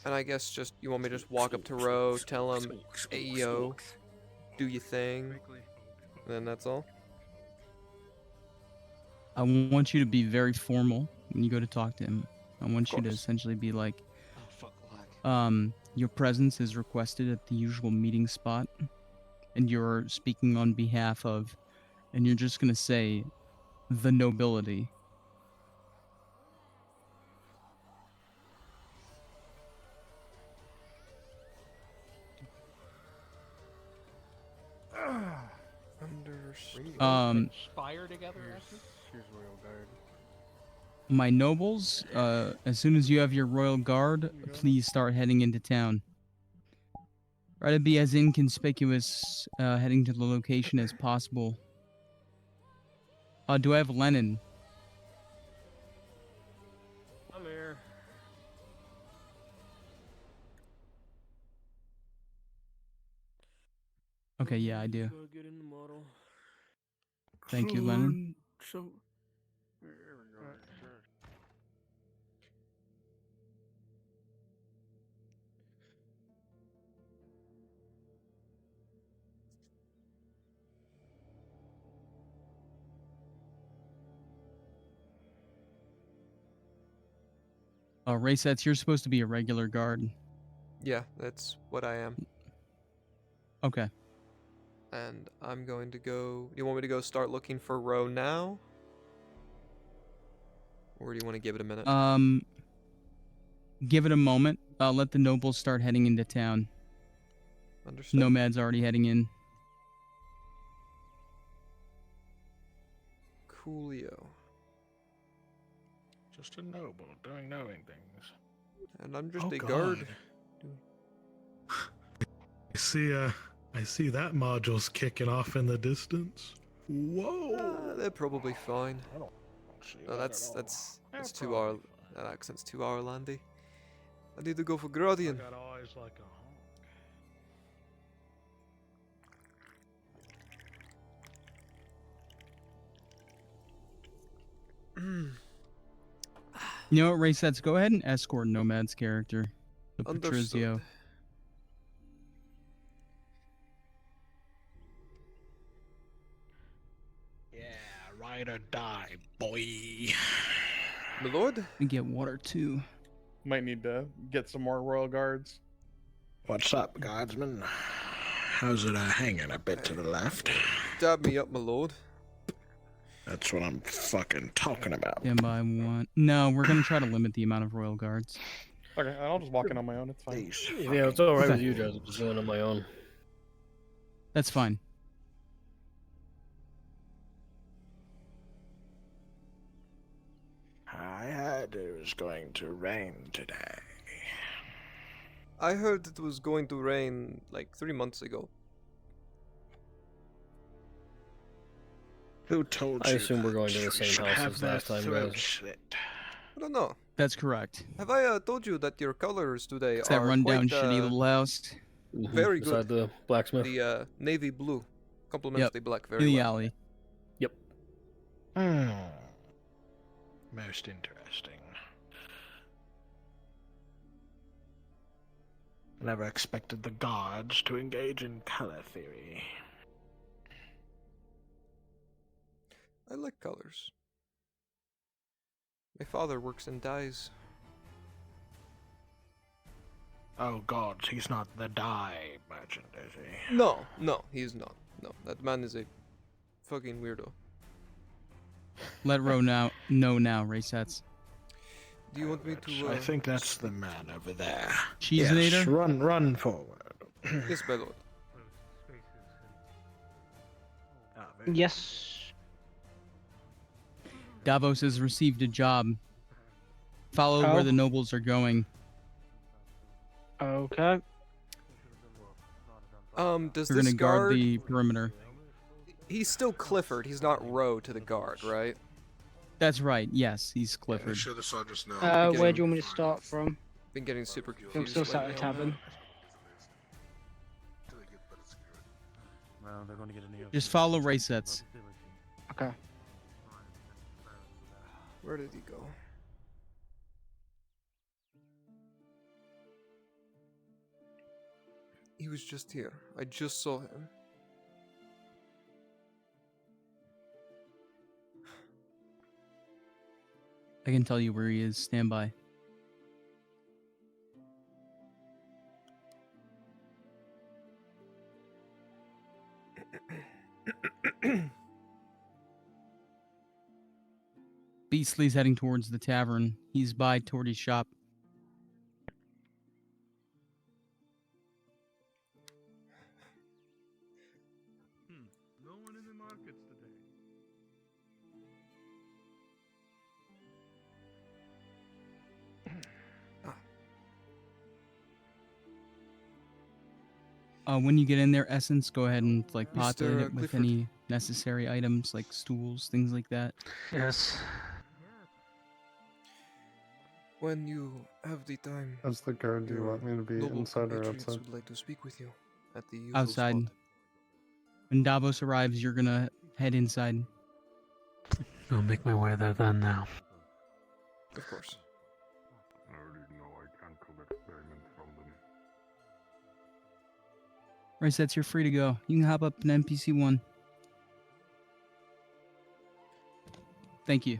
And I guess just, you want me to just walk up to Roe, tell him, hey yo, do your thing, and then that's all? I want you to be very formal when you go to talk to him. I want you to course. essentially be like, your presence is requested at the usual meeting spot, and you're speaking on behalf of, and you're just gonna say, the nobility. Conspire together, actually? Here's Royal Guard. My nobles, as soon as you have your royal guard, please start heading into town. Try to be as inconspicuous heading to the location as possible. Do I have Lennon? I'm here. Okay, yeah, I do. Gotta get in the model. Thank you, Lennon. So. Ray sets, you're supposed to be a regular guard. Yeah, that's what I am. Okay. And I'm going to go... You want me to go start looking for Roe now? Or do you want to give it a minute? Give it a moment. Let the nobles start heading into town. Understood. Nomad's already heading in. Coolio. Just a noble doing knowing things. And I'm just Oh, a God. guard. I see that module's kicking off in the distance. Whoa! They're probably fine. I don't see No, that that's at all. that's They're 2 hour. probably That accent's 2 hour landy. I need to go for Grodian. I got eyes like a hawk. You know what, Ray sets? Go ahead and escort Nomad's character, the Understood. Patrizio. Yeah, ride or die, boy. My lord? We get water too. Might need to get some more royal guards. What's up, guardsman? How's it hanging a bit to the left? Dab me up, my lord. That's what I'm fucking talking about. Stand by one. No, we're gonna try to limit the amount of royal guards. Okay, I'll just walk in on my own. It's fine. Yeah, it's alright with Okay. you, Joseph. Just doing it on my own. That's fine. I heard it was going to rain today. I heard it was going to rain like 3 months ago. Who told I you assume we're that? going to the We same should house have as their last time, throats guys. slit. I don't know. That's correct. Have I told you that your colors today It's that are rundown quite, shitty little house. very Beside good. the blacksmith. The navy blue complements Yep. the black In very the well. alley. Yep. Most interesting. Never expected the guards to engage in color theory. I like colors. My father works in dyes. Oh god, he's not the dye merchant, is he? No, he is not. No, that man is a fucking weirdo. Let Ro know now, Ray sets. Do you want me to? I think that's the man over there. Cheesinator? Yes, run forward. Yes, my lord. Yes. Davos has received a job. Follow where the nobles are going. Okay. Does We're this gonna guard guard? the perimeter. He's still Clifford. He's not Roe to the guard, right? That's right. Yes, he's Clifford. Sure the sergeants know. Where do you want me to start from? Been getting super confused. I'm still sat at the lately. tavern. Well, they're going to get a new. Just follow Ray sets. Okay. Where did he go? He was just here. I just saw him. I can tell you where he is. Stand by. Beastly's heading towards the tavern. He's by Torty's shop. No one in the markets today. When you get in there, Essence, go ahead and like populate Mr. it with Clifford. any necessary items like stools, things like that. Yes. When you have the time, As the guard, do you your want me to be noble inside or compatriots outside? would like to speak with you at the usual Outside. spot. When Davos arrives, you're gonna head inside. I'll make my way there then now. Of course. I already know I can't collect payment from them. Ray sets, you're free to go. You can hop up an NPC 1. Thank you.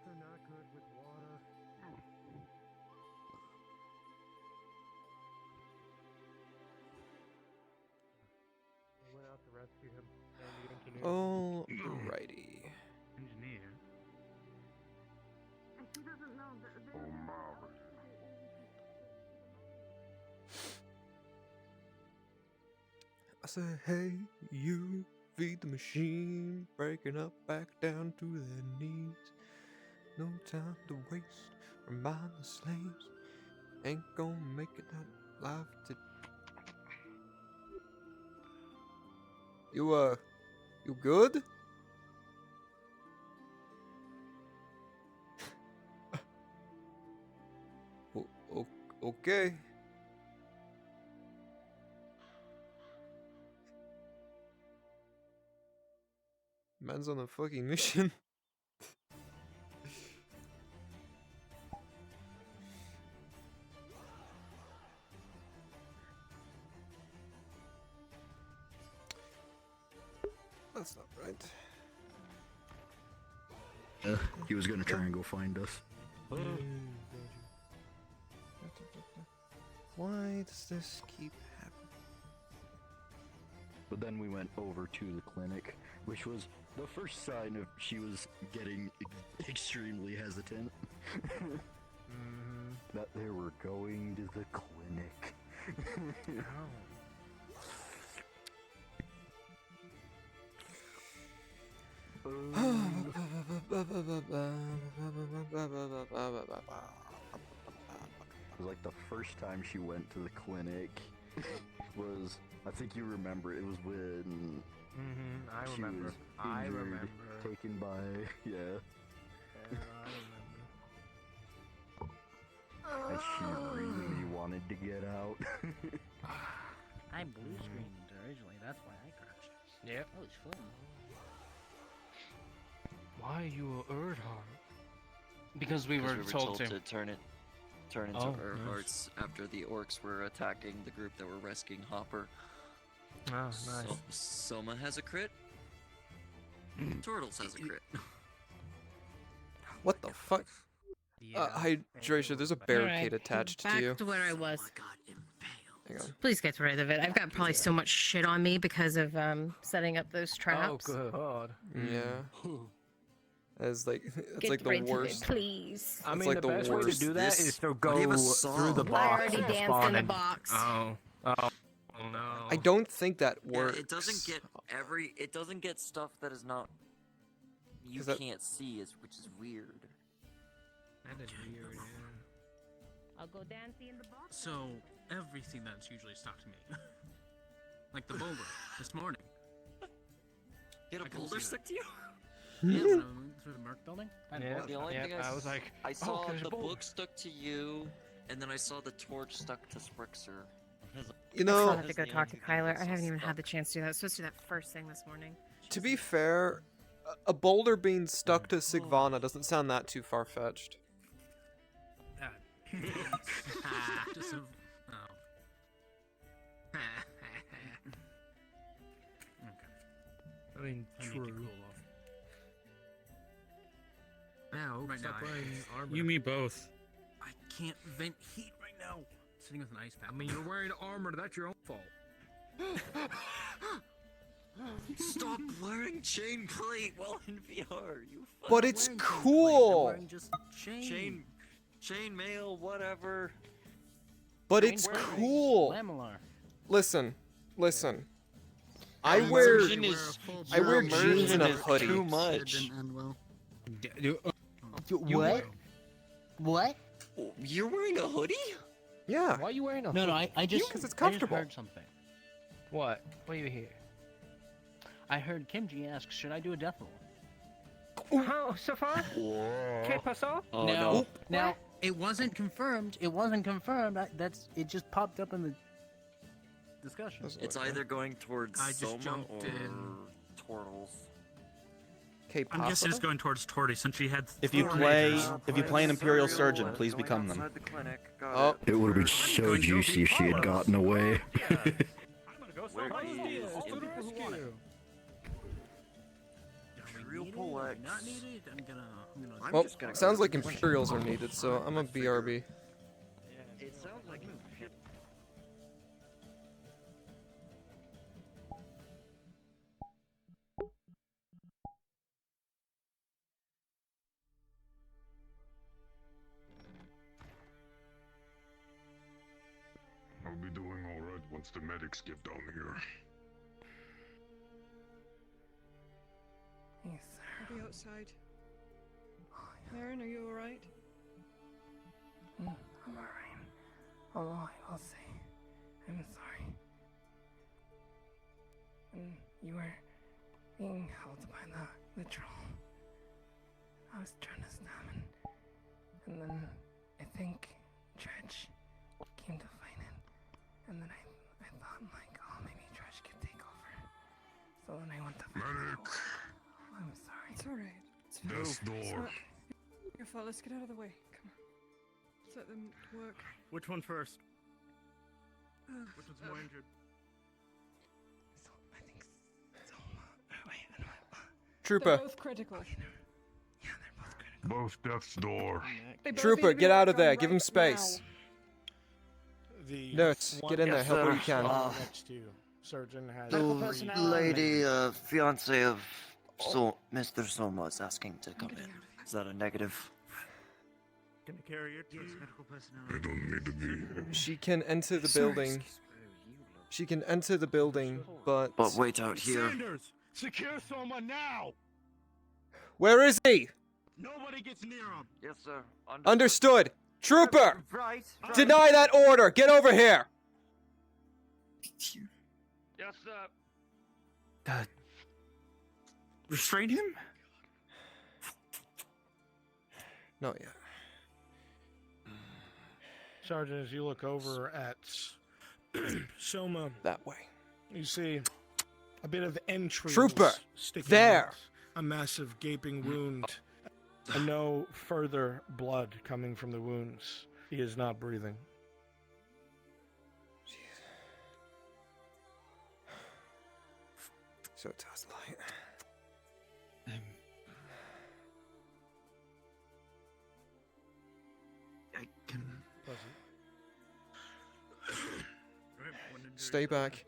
They're not good with water. I went out to rescue him. And the engineer. Alrighty. Engineer. He doesn't know that. Oh, Mary. I say, hey, you feed the machine, breaking up back down to their knees. No time to waste, remind the slaves, ain't gonna make it out alive to. You good? Okay. Depends on the fucking mission. That's not right. He was gonna try and go find us. Why does this keep happening? But then we went over to the clinic, which was the first sign of she was getting extremely hesitant. That they were going to the clinic. It was like the first time she went to the clinic was, I think you remember, it was when I she remember. was I injured, remember. taken by, yeah. And she really wanted to get out. I blue screened originally, that's why I crashed. Yep. That was fun. Why are you a Erdhart? Because we were told to. turn into Oh, Earharts after the orcs were attacking the group that were rescuing Hopper. Oh, nice. So, Soma has a crit. Turtles has a crit. What the fuck? Hydration, there's a barricade attached back to you. to where I was. Hang on. Please get rid of it. I've got probably so much shit on me because of setting up those traps. Oh god. Yeah. As like, it's Get like the rid of it, worst. please. I It's mean, like the best way to do that is to go through the I box. already and danced spawn in the in. box. Oh no. I don't think that Yeah, works. it doesn't get it doesn't get stuff that is not you Is that- can't see, which is weird. That is weird, yeah. I'll go dancing in the box. So, everything that's usually stuck to me. Like the boulder, this morning. Get a I couldn't boulder see stick that. to you? Yeah, when I went through the Merc building. The only thing I was like, I saw there's a the boulder. book stuck to you, and then I saw the torch stuck to Sprixer. You I know, still have to go talk to Kyler. I haven't even had the chance to do that. I was supposed to do that first thing this morning. to be fair, a boulder being stuck to Sigvana doesn't sound that too far-fetched. Just a, I mean, I need to true. cool off. Now, right now, You, me both. I can't vent heat right now. Sitting with an ice pack. I mean, you're wearing armor. That's your own fault. Stop wearing chain plate while in VR. You But it's fucking cool. wearing just chain mail, whatever. But it's cool. Listen. I wear jeans and a hoodie. Too much. What? What? You're wearing a hoodie? Yeah. Why are you wearing a No, hoodie? I just because it's I just comfortable. heard something. What? What do you hear? I heard Kimji ask, "Should I do a death roll?" How so far? ¿Qué pasó? Oh, now, no. now it wasn't confirmed. It wasn't confirmed. That's it. Just popped up in the discussion. It's either going towards I just Soma jumped or in. Turtles. I'm guessing it's going towards Torty since she had. If you play an Imperial Surgeon, please become them. Oh. It would have been so juicy if she had gotten away. Not needed. I'm gonna. Well, sounds like Imperials are needed, so I'm a BRB. It sounds like I'll be doing alright once the medics get down here. Yes, sir. Are you outside? Aaron, are you alright? I'm alright. Although I will say, I'm sorry. When you were being held by the troll, I was trying to stop and then I think Dredge came to fight it, and then I thought like, oh, maybe Dredge could take over. So then I went to fight it. I alright. It's fine. Death's door. Smart. Your fault. Let's get out of the way. Come on. Let's let them work. Which one first? Which one's more injured? Trooper. They're both critical. Both death's door. They both Trooper, need to be get out of worked there. on Give him right space. The Nurse, one get in there. Help what you can. next to you. Surgeon has The lady, fiance of Mr. Soma is asking to come in. Is that a negative? Can I carry your medical personnel? I don't need to be here. She can enter the building. She can enter the building, but wait out here. Sanders, secure Soma now. where is he? Nobody gets near him. Yes, sir. Understood. Trooper, Right. deny that order. Get over here. Yes, sir. Restrain him? Not yet. Sergeant, as you look over at Soma, that way, you see a bit of entrails Trooper, sticking there. out, a massive gaping wound, and no further blood coming from the wounds. He is not breathing. So it does light. I can. Stay back.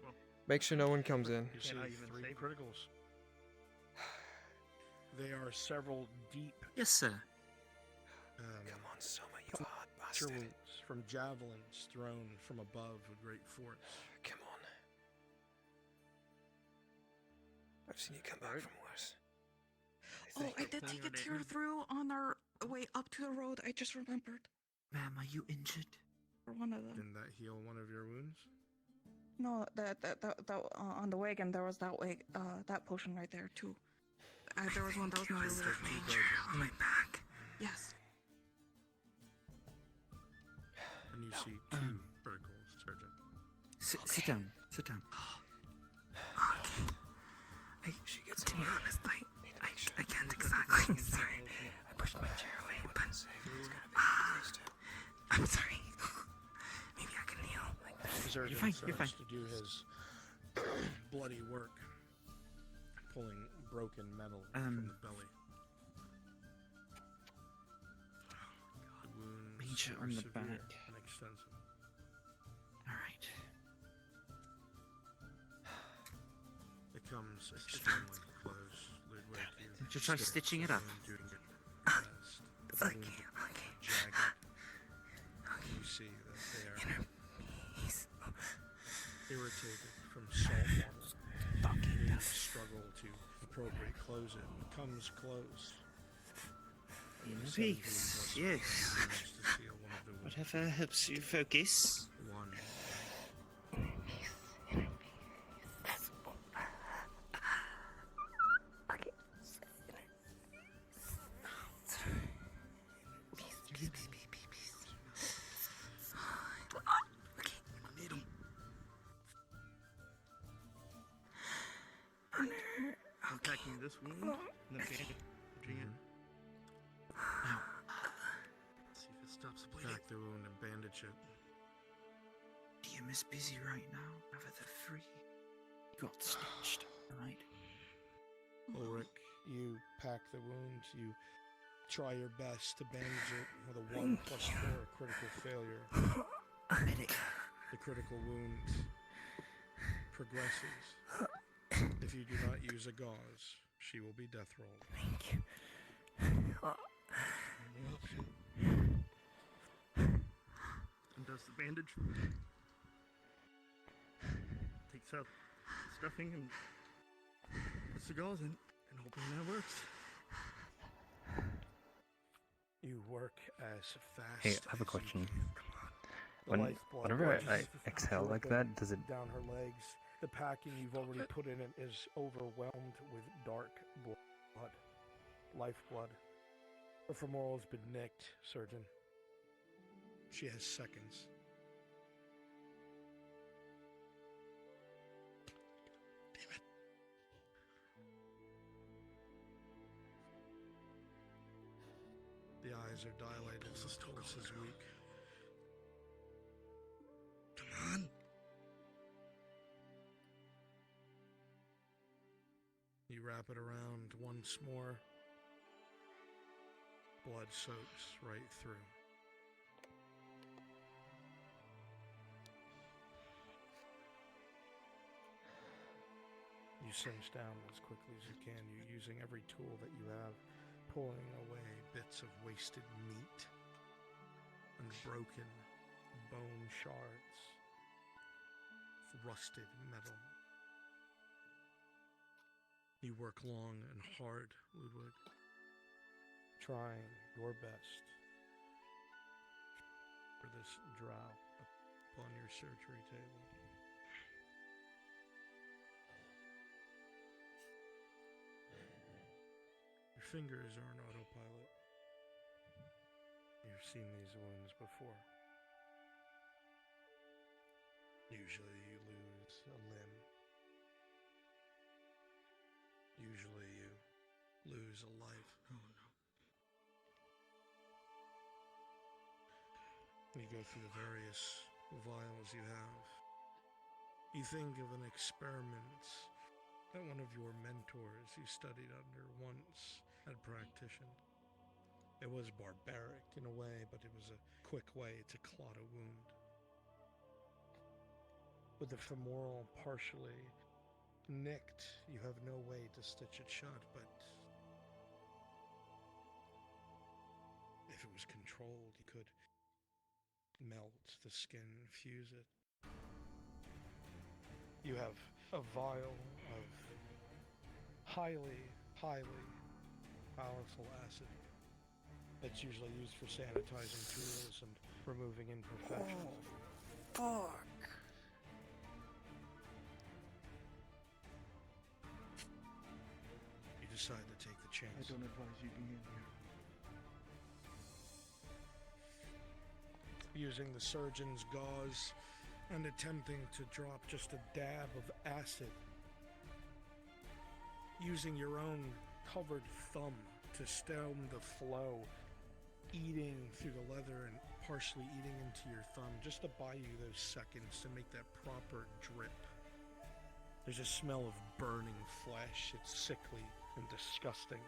Make sure no one comes in. You see three criticals. They are several deep. Yes, sir. Come on, Soma, you hard bastard. bastard. Wounds from javelins thrown from above with great force. Come on. I've seen you come back from worse. I did take a tear through on our way up to the road. I just remembered. Ma'am, are you injured? For one of them. Didn't that heal one of your wounds? No, that on the wagon there was that potion right there too. There was one that was not really on my back. Yes. And you see two criticals, Surgeon. Sit down. Sit down. She gets to be honest, I can't exactly. Sorry, I pushed my chair away, but I'm sorry. Maybe I can kneel like that. The surgeon starts to do his bloody work, pulling broken metal from the belly. The wounds Major are on the severe back. and extensive. All right. It comes extremely close, Ludwig. Should try stitching it up. Doing your best. The wounds are jagged. You see that they are irritated from salt water. You struggle to appropriately close it. It comes close. Peace. Yes. Whatever helps you focus. One. Attacking this wound, and then bandaging it. Now, see if it stops the bleeding. Crack the wound and bandage it. DM is busy right now. Over the free. You got stitched, right? Ulrich, you pack the wound. You try your best to bandage it with a 1+4 critical failure. Medic. The critical wound progresses. If you do not use a gauze, she will be death rolled. Thank you. Undoes the bandage. Takes out stuffing and puts the gauze in, and hoping that works. You work as fast. Hey, I have a question. The lifeblood Whenever rushes I exhale like dripping that, does it? down her legs? The packing you've already put in it is overwhelmed with dark blood, lifeblood. Her femoral has been nicked, surgeon. She has seconds. eyes are dilated, his pulse is weak. Come on. You wrap it around once more. Blood soaks right through. You cinch down as quickly as you can. You're using every tool that you have, pulling away bits of wasted meat and broken bone shards, rusted metal. You work long and hard, Ludwig, trying your best for this drow upon your surgery table. Your fingers are on autopilot. You've seen these wounds before. Usually you lose a limb. Usually you lose a life. Oh no. You go through the various vials you have. You think of an experiment that one of your mentors you studied under once had practiced. It was barbaric in a way, but it was a quick way to clot a wound. With the femoral partially nicked, you have no way to stitch it shut, but if it was controlled, you could melt the skin, fuse it. You have a vial of highly powerful acid that's usually used for sanitizing tools and removing imperfections. Oh, fuck. You decide to take the chance. I don't advise you being in here. Using the surgeon's gauze and attempting to drop just a dab of acid. Using your own covered thumb to stem the flow, eating through the leather and partially eating into your thumb just to buy you those seconds to make that proper drip. There's a smell of burning flesh. It's sickly and disgusting.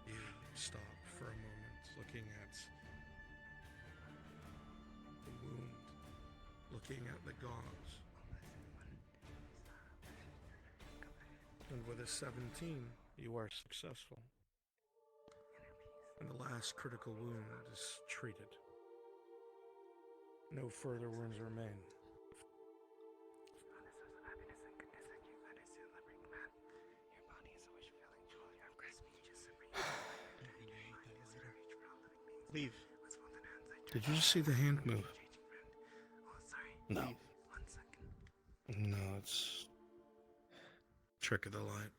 You stop for a moment, looking at the wound, looking at the gauze. And with a 17, you are successful. And the last critical wound is treated. No further wounds remain. Leave. Did you just see the hand move? No. No, it's trick of the light.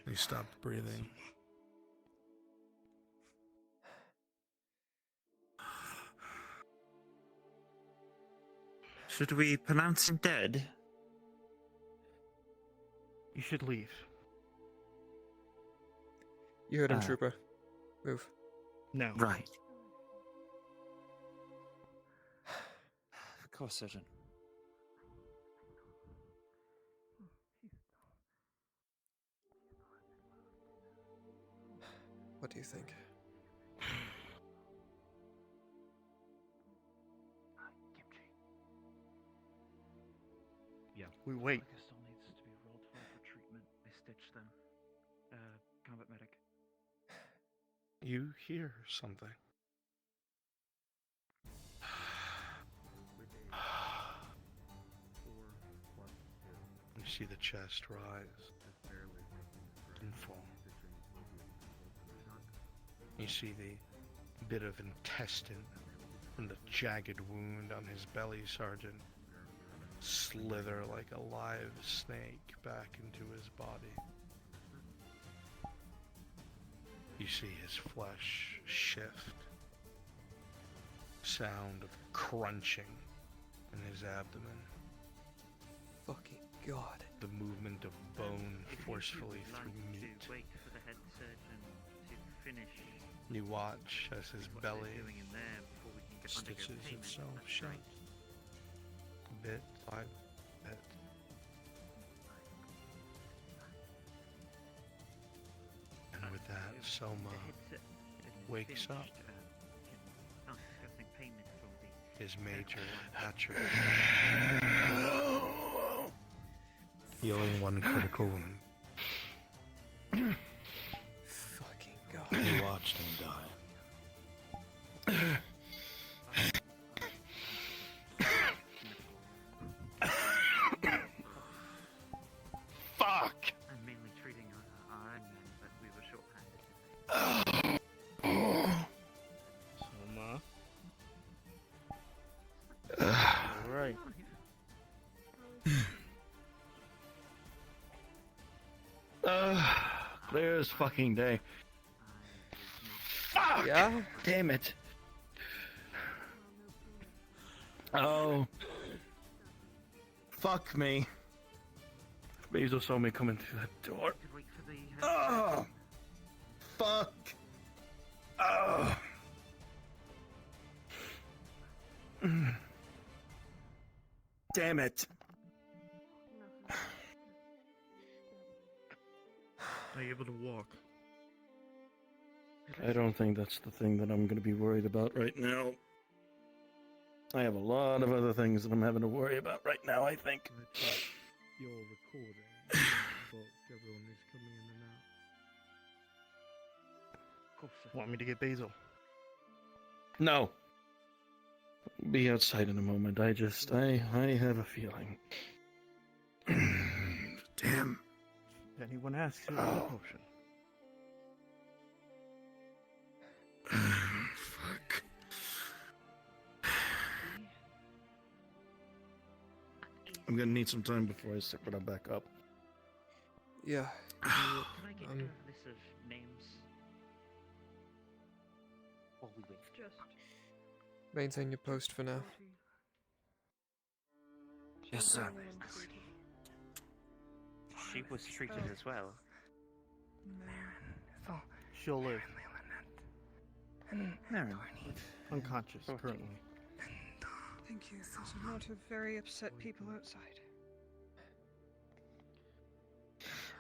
He stopped breathing. Should we pronounce him dead? You should leave. You heard him, Trooper. Move. No. Right. Of course, Surgeon. What do you think? Yeah. We wait. Still needs to be rolled for treatment. They stitched them. Combat medic. You hear something. You see the chest rise and fall. You see the bit of intestine and the jagged wound on his belly, Sergeant, slither like a live snake back into his body. You see his flesh shift. Sound of crunching in his abdomen. Fucking God. the movement of bone If you forcefully would through like meat. to wait for the head surgeon to finish You watch as his what they're belly doing in there before we can get undergo stitches payment, itself that's shut, right. bit by bit. And with that, Soma wakes up. Discussing payment from the His major attribute. Healing one critical wound. Fucking God. You watched him die. Fuck! I'm mainly treating our own men, but we were short-handed today. Soma. Alright. Clear as fucking day. Fuck! Yeah? Damn it. Oh. Fuck me. Basil saw me coming through that door. Oh. Fuck. Oh. Damn it. Are you able to walk? I don't think that's the thing that I'm going to be worried about right now. I have a lot of other things that I'm having to worry about right now, I think. You're recording, but everyone is coming in and out. Want me to get Basil? No. Be outside in a moment. I have a feeling. Damn. If anyone asks, you want a potion. Fuck. I'm gonna need some time before I stick it up back up. Yeah. Can I get a list of names? While we wait. Just Maintain your post for now. Yes, sir. She was treated as well. She'll live. Marin. Unconscious, currently. Thank you. There's a lot of very upset people outside.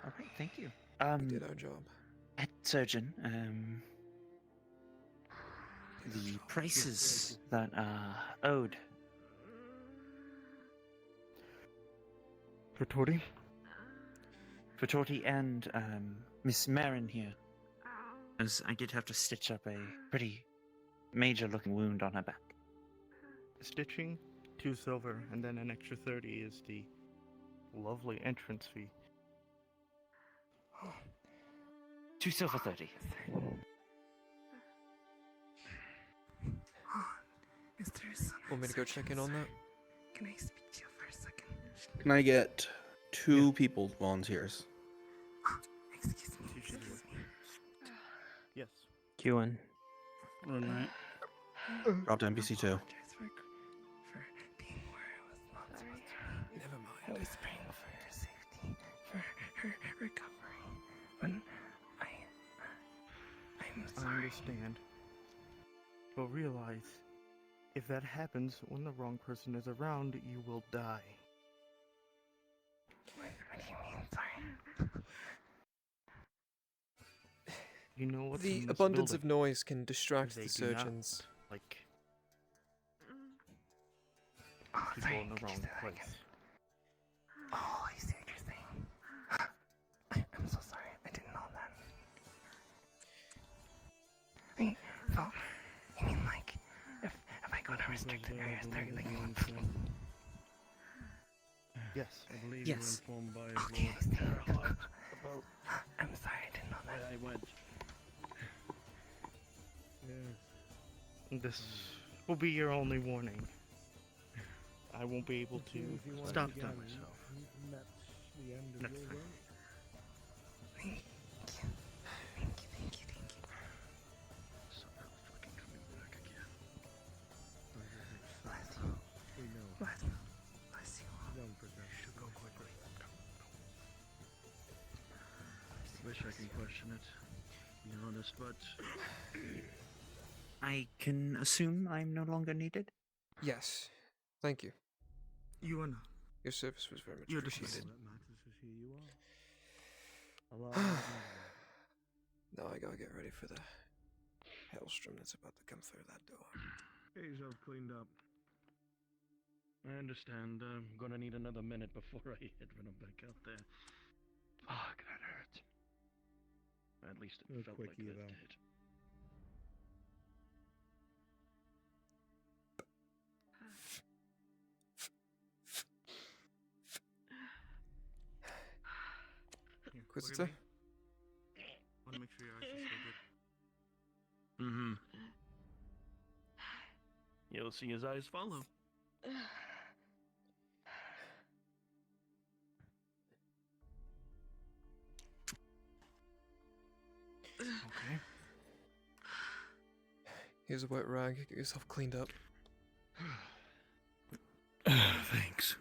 Alright, thank you. We did our job. Head surgeon, the prices that are owed. For Torty? For Torty and Miss Marin here. As I did have to stitch up a pretty major looking wound on her back. Stitching, 2 silver, and then an extra 30 is the lovely entrance fee. 2 silver 30. Want me to go check in on that? Can I speak to you for a second? Can I get 2 people volunteers? Excuse me. Yes. Q1. Right. Drop to NPC 2. For being where I was not supposed to be. Never mind. I was praying for her safety, for her recovery. When I'm I sorry. understand. But realize, if that happens when the wrong person is around, you will die. What do you mean, sorry? You know what's The in this abundance of building? noise can distract They the do not surgeons. like Oh, people sorry, in the could you wrong say that place. again? Oh, I see what you're saying. I'm so sorry. I didn't know that. Oh, you mean like if I go to restricted areas, they're like Yes. I believe Yes. you were informed by Okay, I see. about I'm sorry, I didn't know that. where I went. This will be your only warning. I won't be able to stop them myself. The end of That's your fine. road. Thank you. We know. Bless you all. Young progression. Should go quickly. wish I could question it, to be honest, but I can assume I'm no longer needed? Yes. Thank you. You are not. Your service was very much You're appreciated. dismissed. All that matters is here you are. Alive and well. Now I gotta get ready for the hailstorm that's about to come through that door. Get yourself cleaned up. I understand. I'm gonna need another minute before I run back out there. Fuck, that hurt. At least it Real felt like quickie, that though. did. Inquisitor? Want to make sure your eyes are still good. Mm-hmm. You'll see his eyes follow. Okay. Here's a wet rag. Get yourself cleaned up. Thanks.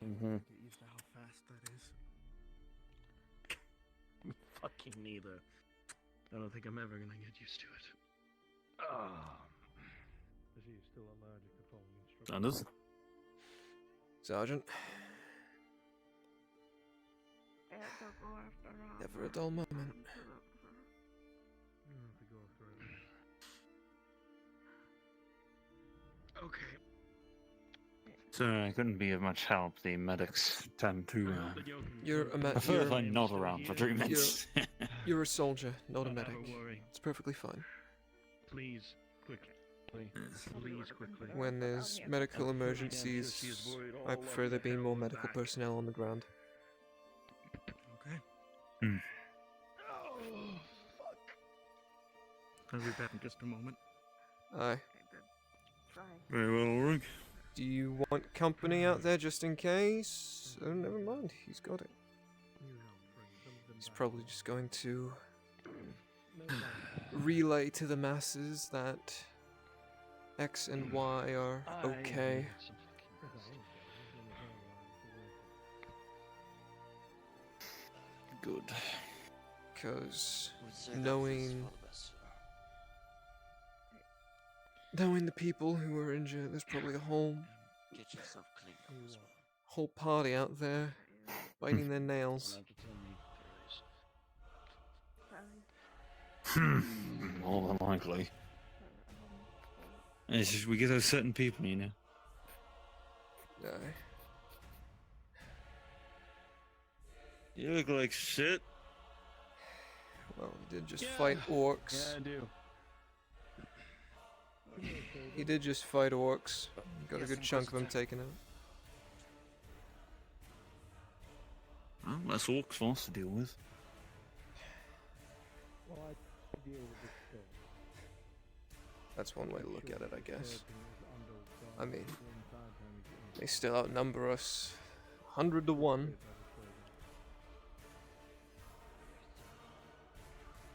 Mm-hmm. Get used to how fast that is. Fucking neither. I don't think I'm ever gonna get used to it. Is he still allergic to following instructions? Anders? Sergeant, Yeah, they'll go after Rob. never a dull moment. You don't have to go after it. Okay. So I couldn't be of much help. The medics tend to. You're a prefer if I'm not around for treatments. You're a soldier, not a Don't medic. ever worry. It's perfectly fine. Please, quickly. Please, quickly. When there's medical emergencies, I prefer there being more medical personnel on the ground. Okay. Hmm. I'll be back in just a moment. Aye. Very well, Ulrich. Do you want company out there just in case? Oh, never mind. He's got it. He's probably just going to relay to the masses that X and Y are okay. Good. Because Say that knowing for the best, knowing the people who are injured, there's probably a whole Get yourself cleaned up as well. whole party out there biting their nails. More than likely. It's just we get those certain people, you know. Aye. You look like shit. Well, he did just fight orcs. Yeah, I do. He did just fight orcs. Got a good chunk of them taken out. Well, less orcs for us to deal with. Well, I deal with it still. That's one way to look at it, I guess. I mean, they still outnumber us 100 to 1.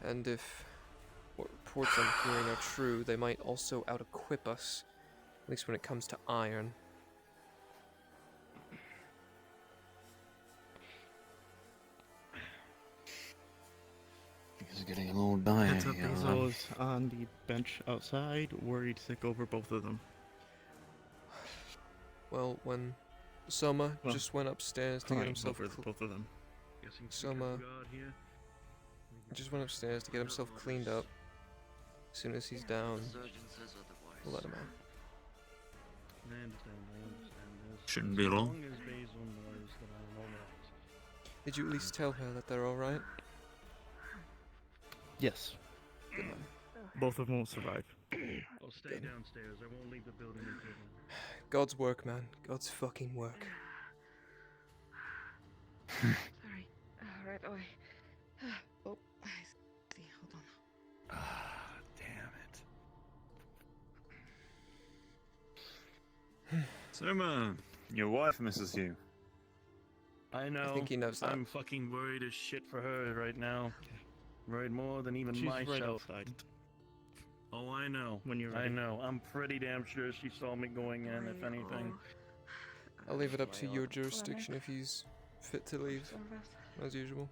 And if what reports I'm hearing are true, they might also out-equip us, at least when it comes to iron. It's getting a little dire. Heads up, Bezos on the bench outside, worried sick over both of them. Well, when Soma Well, just went upstairs to get himself both of them. Soma just went upstairs to get himself cleaned up. As soon as he's down, Surgeon says otherwise. we'll let him out. I understand. Shouldn't be long. As long as Basil knows that I'm alright. Did you at least tell her that they're alright? Yes. Good man. Both of them will survive. I'll stay downstairs. I won't leave the building until then. God's work, man. God's fucking work. Sorry. Right away. Oh, I see. Hold on. Ah, damn it. Soma, your wife misses you. I know. I think he knows that. I'm fucking worried as shit for her right now. Worried more than even She's myself. right outside. Oh, I know. When you're I ready. know. I'm pretty damn sure she saw me going in, if anything. I'll leave it up to your jurisdiction if he's fit to leave. as usual.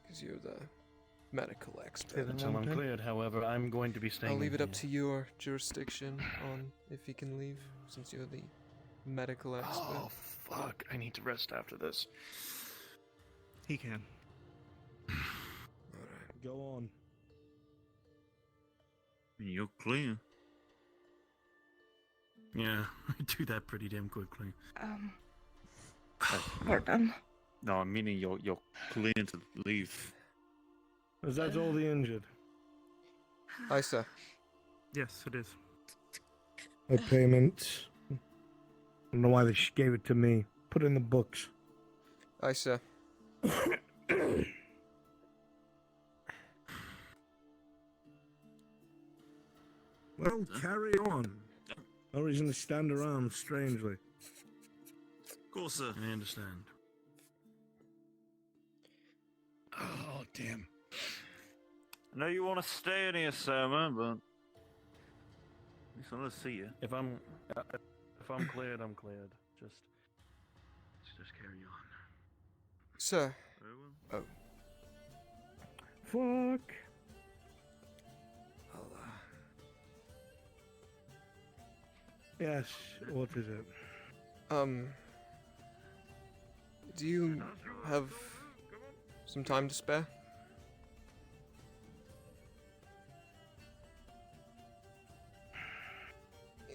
Because you're the medical expert. Until I'm cleared, however, I'm going to be staying I'll leave in it up here. to your jurisdiction on if he can leave, since you're the medical expert. Oh, fuck. I need to rest after this. He can. Alright. Go on. You're clear. Yeah, I do that pretty damn quickly. Pardon. No, I'm meaning you're clear to leave. Is that all the injured? Aye, sir. Yes, it is. My payment. I don't know why they gave it to me. Put it in the books. Aye, sir. Well, carry on. No reason to stand around strangely. Of course, sir. I understand. Oh, damn. I know you want to stay in here, Soma, but at least I want to see you. If I'm cleared, I'm cleared. Just carry on. Sir. Very well. Oh. Fuck. I'll, Yes, what is it? Do you have some time to spare?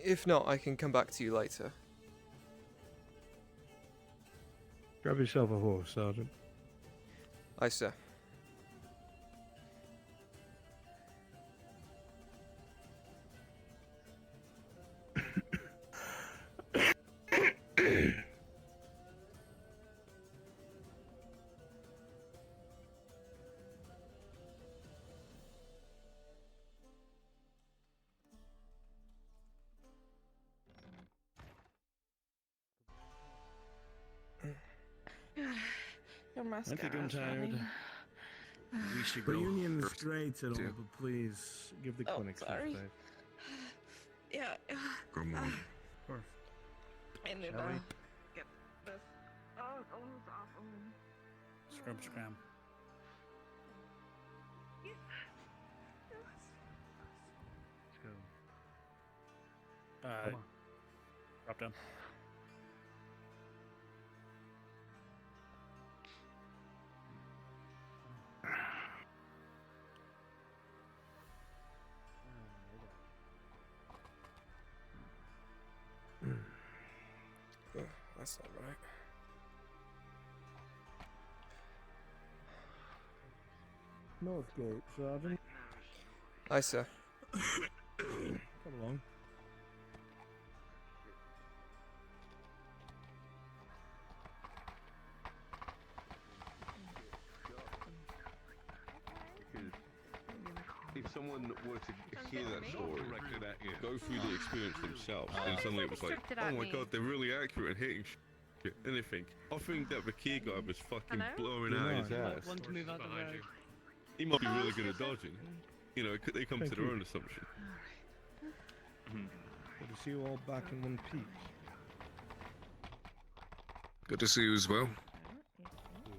If not, I can come back to you later. Grab yourself a horse, Sergeant. Aye, sir. Your I mascara. think I'm tired. We should The go. union's great and all, but please give the Oh, clinic some sorry. space. Yeah. Come on. I need Shall to we? get this. Oh, it's off. Scrub scram. Let's go. Come on. Drop down. Oh, that's not right. Northgate, Sergeant. Aye, sir. Come along. If someone were to hear that story, go through the experience themselves, and suddenly it was like, oh my god, they're really accurate and hitting shit. Anything. I think that the key guy was fucking blowing out his ass. Want to move out the road. He might be really good at dodging. You know, they come Thank to their you. own assumption. Good to see you all back in one piece. Good to see you as well.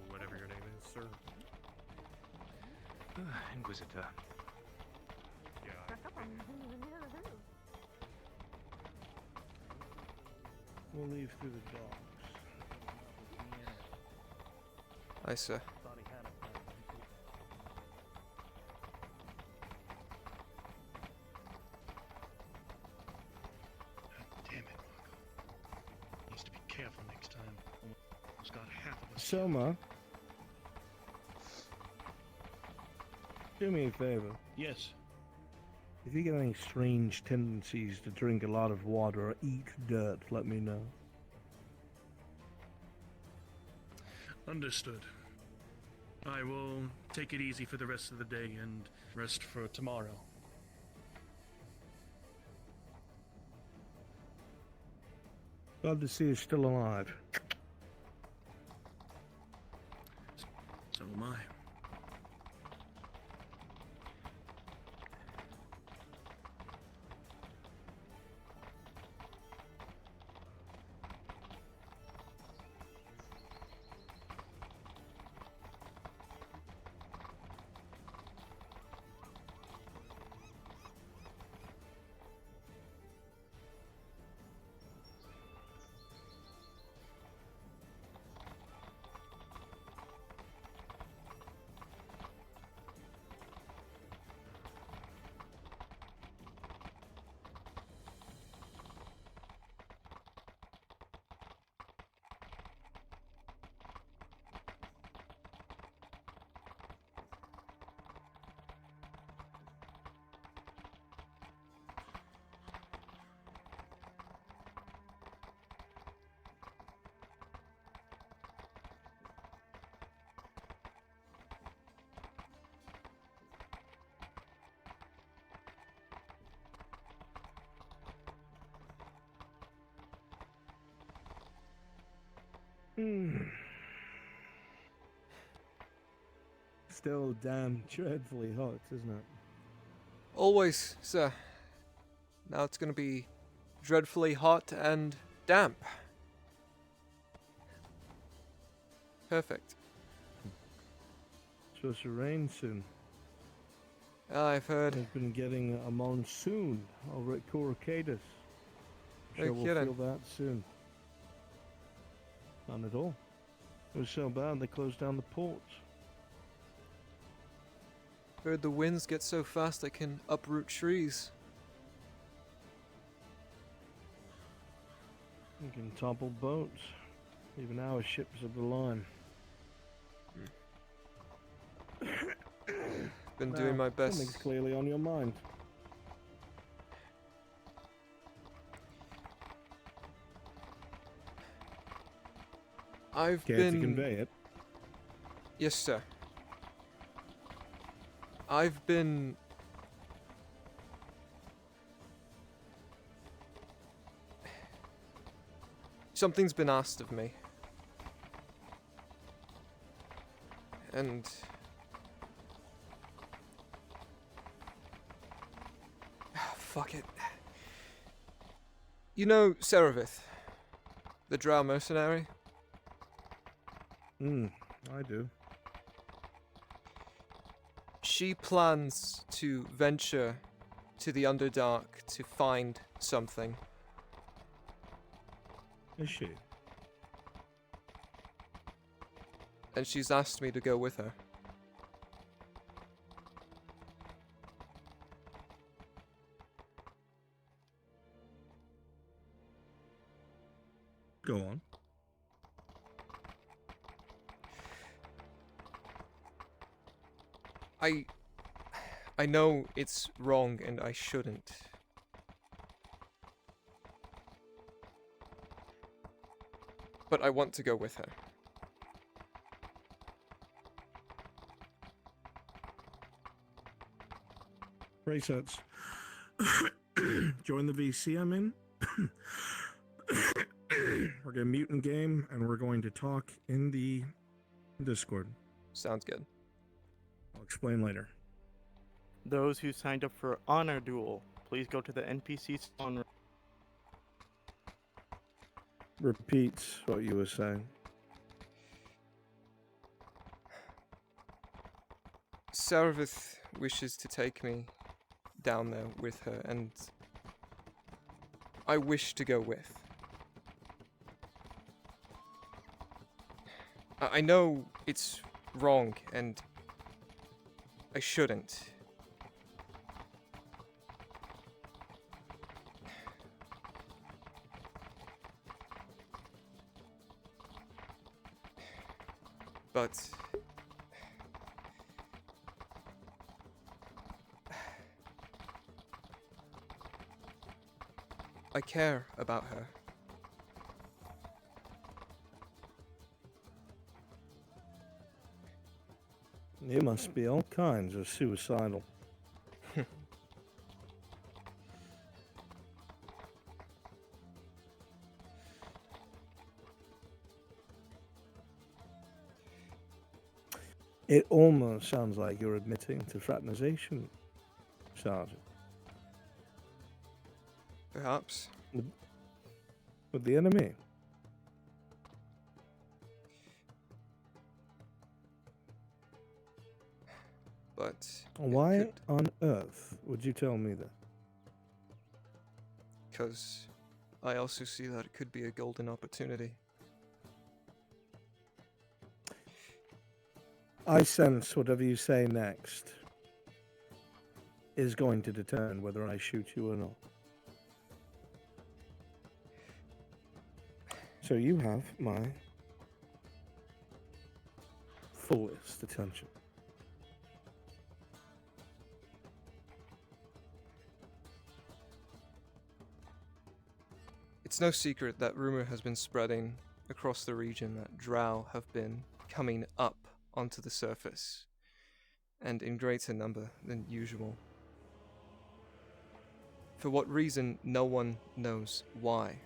Whatever your name is, sir. Inquisitor. We'll leave through the docks. Aye, sir. Damn it, Marco. Needs to be careful next time. Almost got half of us. Soma, do me a favor. Yes. If you get any strange tendencies to drink a lot of water or eat dirt, let me know. Understood. I will take it easy for the rest of the day and rest for tomorrow. Glad to see you're still alive. So am I. Still damn dreadfully hot, isn't it? Always, sir. Now it's gonna be dreadfully hot and damp. Perfect. It's supposed to rain soon. I've heard. I've been getting a monsoon over at Coracadus. No Sure we'll kidding. feel that soon. None at all. It was so bad they closed down the ports. Heard the winds get so fast they can uproot trees. You can topple boats. Even our ships of the line. Been doing my best. Something's clearly on your mind. I've Care been. to convey it? Yes, sir. I've been. Something's been asked of me. And. Fuck it. You know Seravith, the drow mercenary? I do. She plans to venture to the Underdark to find something. Is she? And she's asked me to go with her. Go on. I know it's wrong and I shouldn't. But I want to go with her. Bracelets. Join the VC I'm in. We're going to mute in game and we're going to talk in the Discord. Sounds good. I'll explain later. Those who signed up for Honor Duel, please go to the NPC spawn room. Repeat what you were saying. Seravith wishes to take me down there with her, and I wish to go with. I know it's wrong, and I shouldn't. But I care about her. You must be all kinds of suicidal. It almost sounds like you're admitting to fraternization, Sergeant. Perhaps. With the enemy. But why on earth would you tell me that? Because I also see that it could be a golden opportunity. I sense whatever you say next is going to determine whether I shoot you or not. So you have my fullest attention. It's no secret that rumor has been spreading across the region that drow have been coming up onto the surface, and in greater number than usual. For what reason, no one knows why.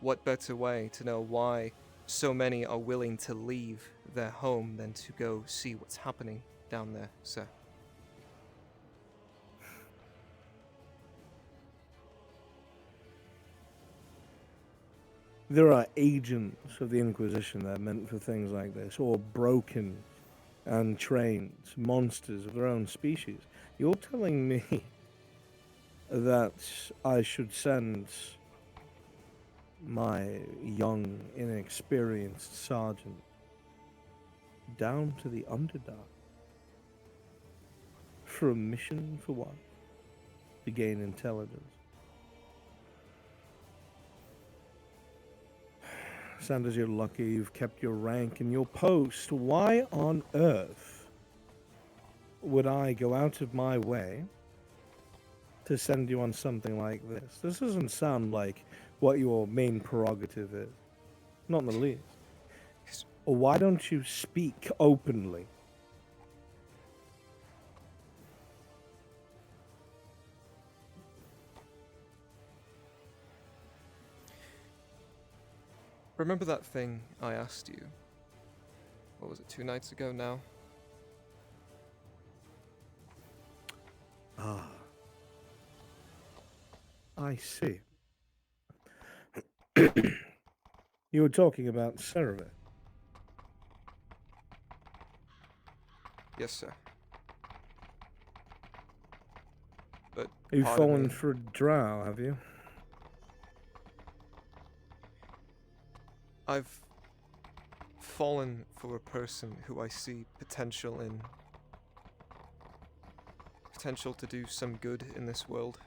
what better way to know why so many are willing to leave their home than to go see what's happening down there, sir? There are agents of the Inquisition that are meant for things like this, or broken and trained monsters of their own species. You're telling me that I should send my young, inexperienced sergeant down to the Underdark for a mission for what? To gain intelligence. Sanders, you're lucky you've kept your rank and your post. Why on earth would I go out of my way to send you on something like this? This doesn't sound like what your main prerogative is. Not in the least. Or why don't you speak openly? Remember that thing I asked you? What was it, 2 nights ago now? Ah. I see. You were talking about Cerevet. Yes, sir. But You've part of fallen me- for a drow, have you? I've fallen for a person who I see potential in. Potential to do some good in this world.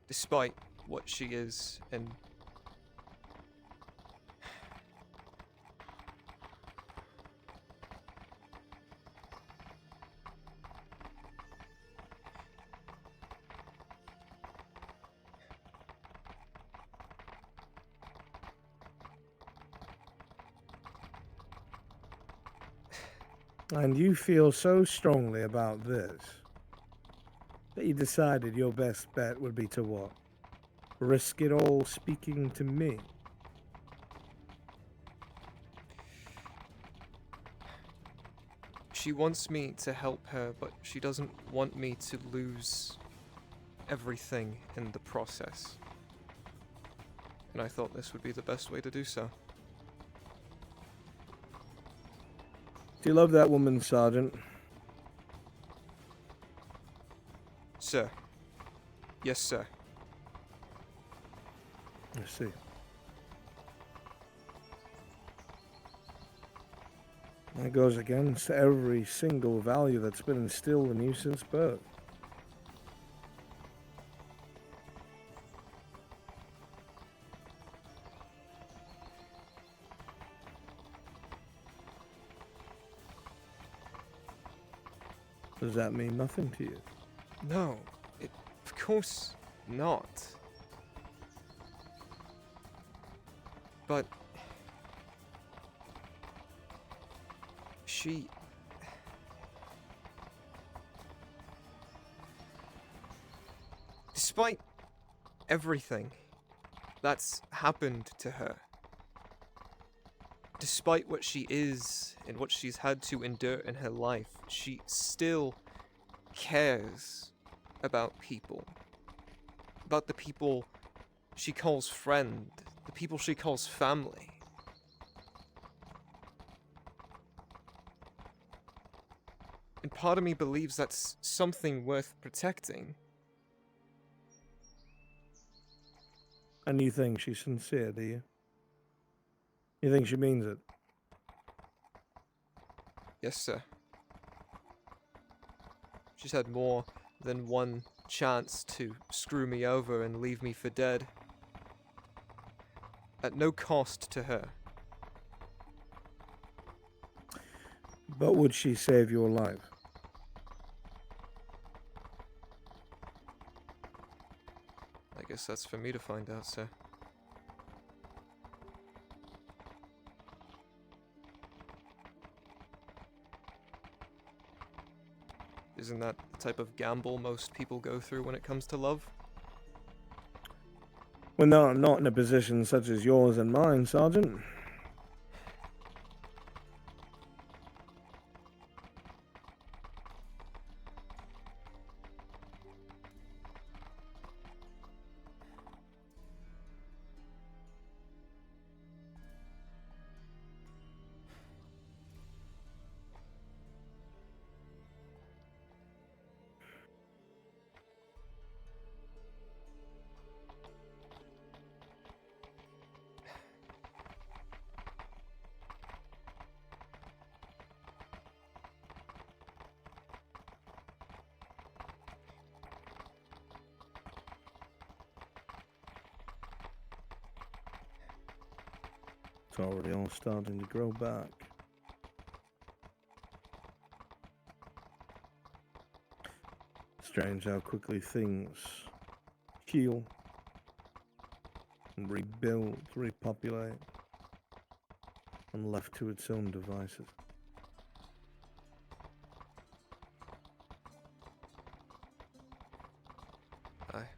Despite what she is and And you feel so strongly about this that you decided your best bet would be to what? Risk it all speaking to me? she wants me to help her, but she doesn't want me to lose everything in the process. And I thought this would be the best way to do so. Do you love that woman, Sergeant? Sir. Yes, sir. I see. That goes against every single value that's been instilled in you since birth. Does that mean nothing to you? No, of course not. But she... Despite everything that's happened to her, despite what she is and what she's had to endure in her life, she still cares about people. About the people she calls friend, the people she calls family. And part of me believes that's something worth protecting. And you think she's sincere, do you? You think she means it? Yes, sir. She's had more than one chance to screw me over and leave me for dead. At no cost to her. But would she save your life? I guess that's for me to find out, sir. Isn't that the type of gamble most people go through when it comes to love? When they're not in a position such as yours and mine, Sergeant. It's already all starting to grow back. Strange how quickly things heal and rebuild, repopulate, and left to its own devices. Aye.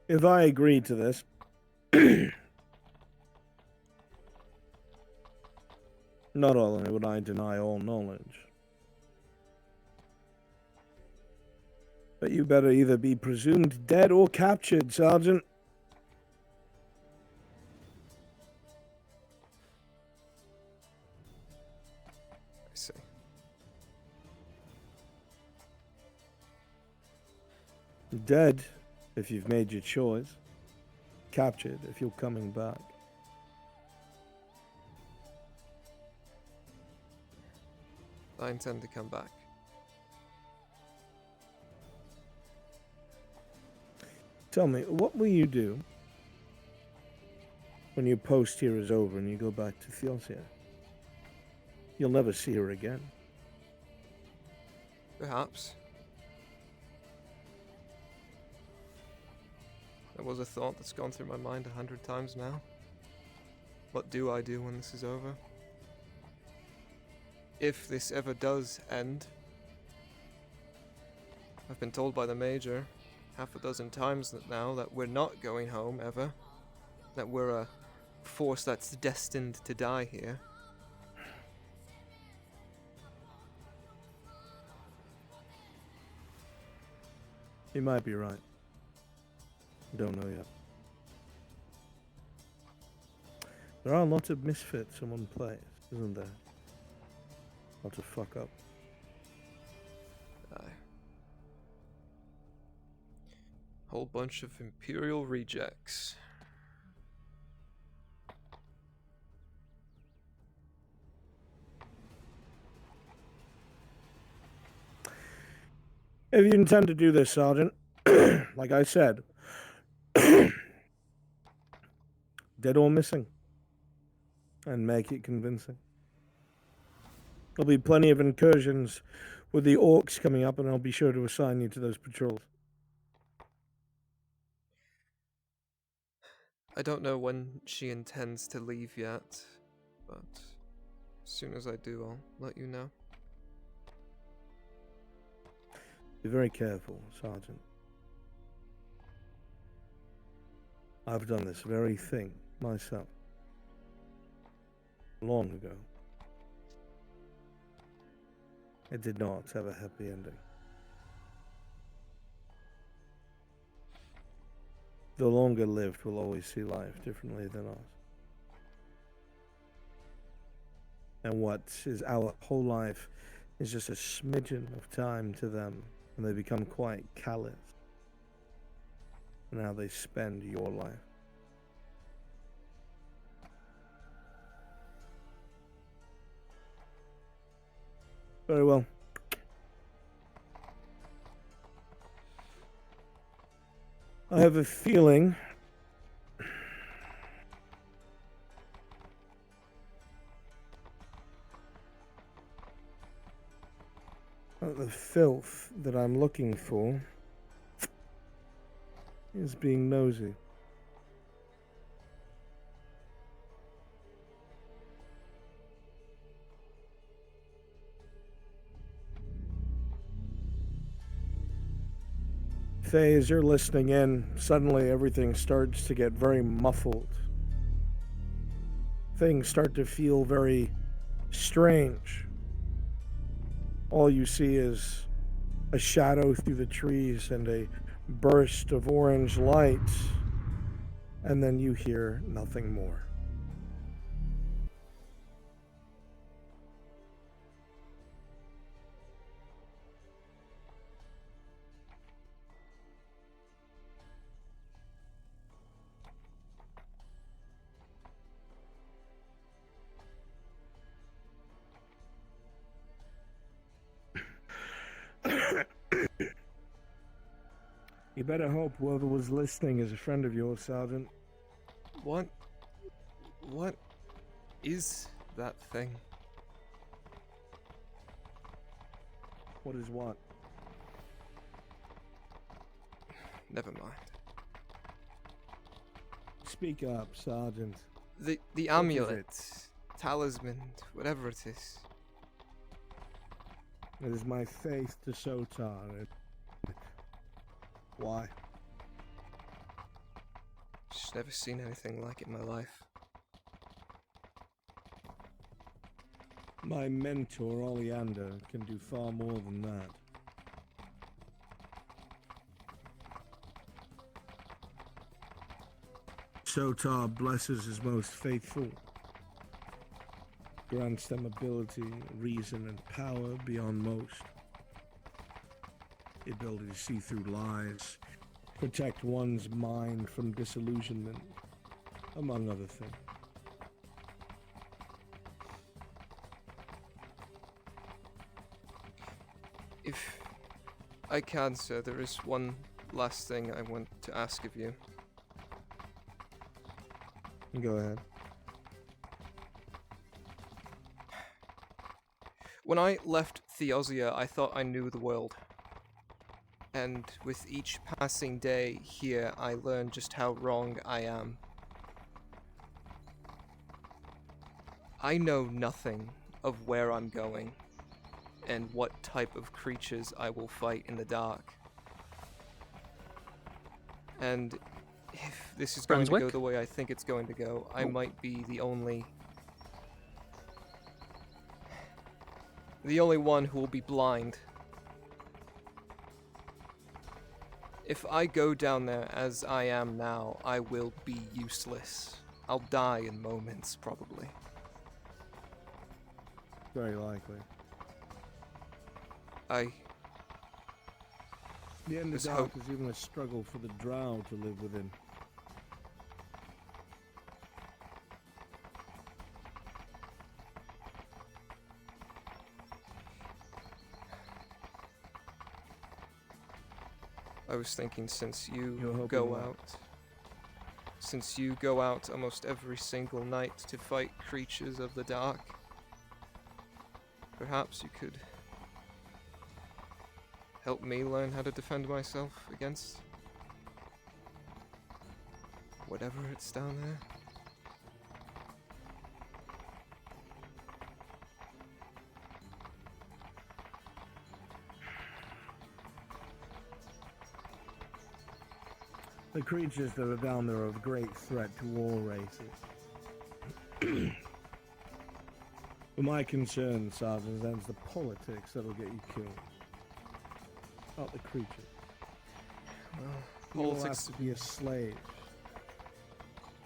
If I agree to this, not only would I deny all knowledge, but you better either be presumed dead or captured, Sergeant. I see. Dead if you've made your choice. Captured if you're coming back. I intend to come back. Tell me, what will you do when your post here is over and you go back to Theosia? You'll never see her again. Perhaps. That was a thought that's gone through my mind 100 times now. What do I do when this is over? If this ever does end. I've been told by the Major half a dozen times now that we're not going home ever. That we're a force that's destined to die here. You might be right. Don't know yet. There are lots of misfits in one place, isn't there? Lots of fuck up. Aye. Whole bunch of Imperial rejects. If you intend to do this, Sergeant, like I said, dead or missing, and make it convincing. There'll be plenty of incursions with the orcs coming up, and I'll be sure to assign you to those patrols. I don't know when she intends to leave yet, but as soon as I do, I'll let you know. Be very careful, Sergeant. I've done this very thing myself. Long ago. It did not have a happy ending. The longer lived will always see life differently than us. And what is our whole life is just a smidgen of time to them, and they become quite callous in how they spend your life. Very well. I have a feeling that the filth that I'm looking for is being nosy. Faye, as you're listening in, suddenly everything starts to get very muffled. Things start to feel very strange. All you see is a shadow through the trees and a burst of orange light, and then you hear nothing more. You better hope whoever was listening is a friend of yours, Sergeant. What is that thing? What is what? Never mind. Speak up, Sergeant. The What is amulet, talisman, whatever it is. It is my faith to Sotar. Why? Just never seen anything like it in my life. My mentor, Oleander, can do far more than that. Sotar blesses his most faithful, grants them ability, reason, and power beyond most. The ability to see through lies, protect one's mind from disillusionment, among other things. If I can, sir, there is one last thing I want to ask of you. Go ahead. When I left Theosia, I thought I knew the world. And with each passing day here, I learn just how wrong I am. I know nothing of where I'm going, and what type of creatures I will fight in the dark. And if this is going to go Brunswick? the way I think it's going to go, I might be the only one who will be blind. If I go down there as I am now, I will be useless. I'll die in moments, probably. Very likely. The end of Let's dark hope. is even a struggle for the drow to live within. I was thinking since you You're hoping go what? out. Since you go out almost every single night to fight creatures of the dark, perhaps you could help me learn how to defend myself against whatever it's down there. The creatures that are down there are of great threat to all races. For my concern, Sergeant, that's the politics that'll get you killed. Not the creatures. You will have Politics. to be a slave.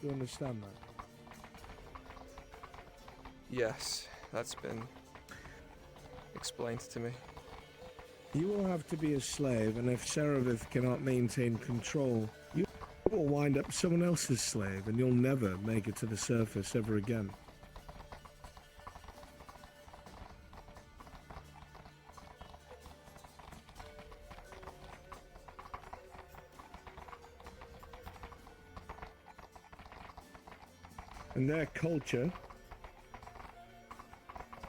Do you understand that? Yes, that's been explained to me. You will have to be a slave, and if Seravith cannot maintain control, you will wind up someone else's slave, and you'll never make it to the surface ever again. In their culture,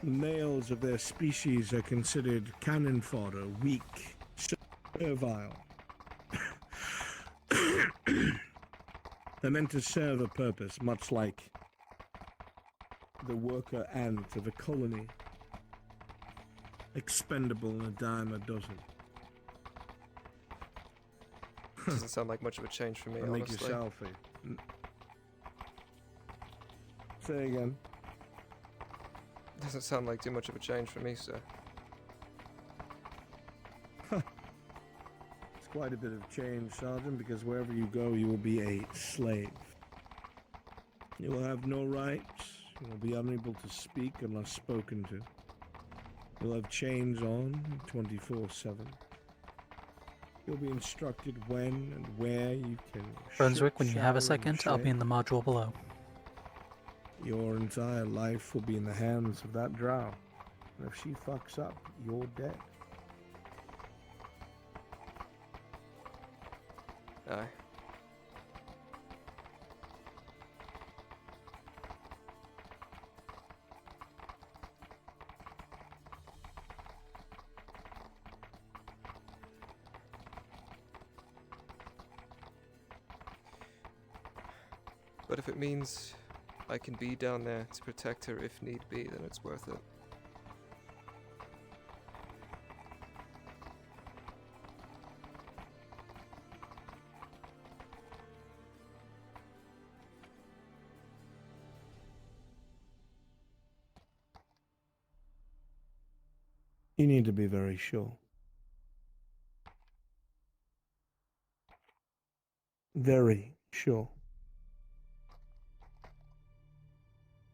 males of their species are considered cannon fodder, weak, servile. They're meant to serve a purpose, much like the worker ant of a colony. Expendable in a dime a dozen. Doesn't sound like much of a change for me, Make honestly. yourself Say again. Doesn't sound like too much of a change for me, sir. It's quite a bit of change, Sergeant, because wherever you go, you will be a slave. You will have no rights. You will be unable to speak unless spoken to. You'll have chains on 24/7. You'll be instructed when and where you can. Brunswick, when you have a shower, and second, I'll be shave. in the module below. Your entire life will be in the hands of that drow. And if she fucks up, you're dead. Aye. But if it means I can be down there to protect her if need be, then it's worth it. You need to be very sure. Very sure.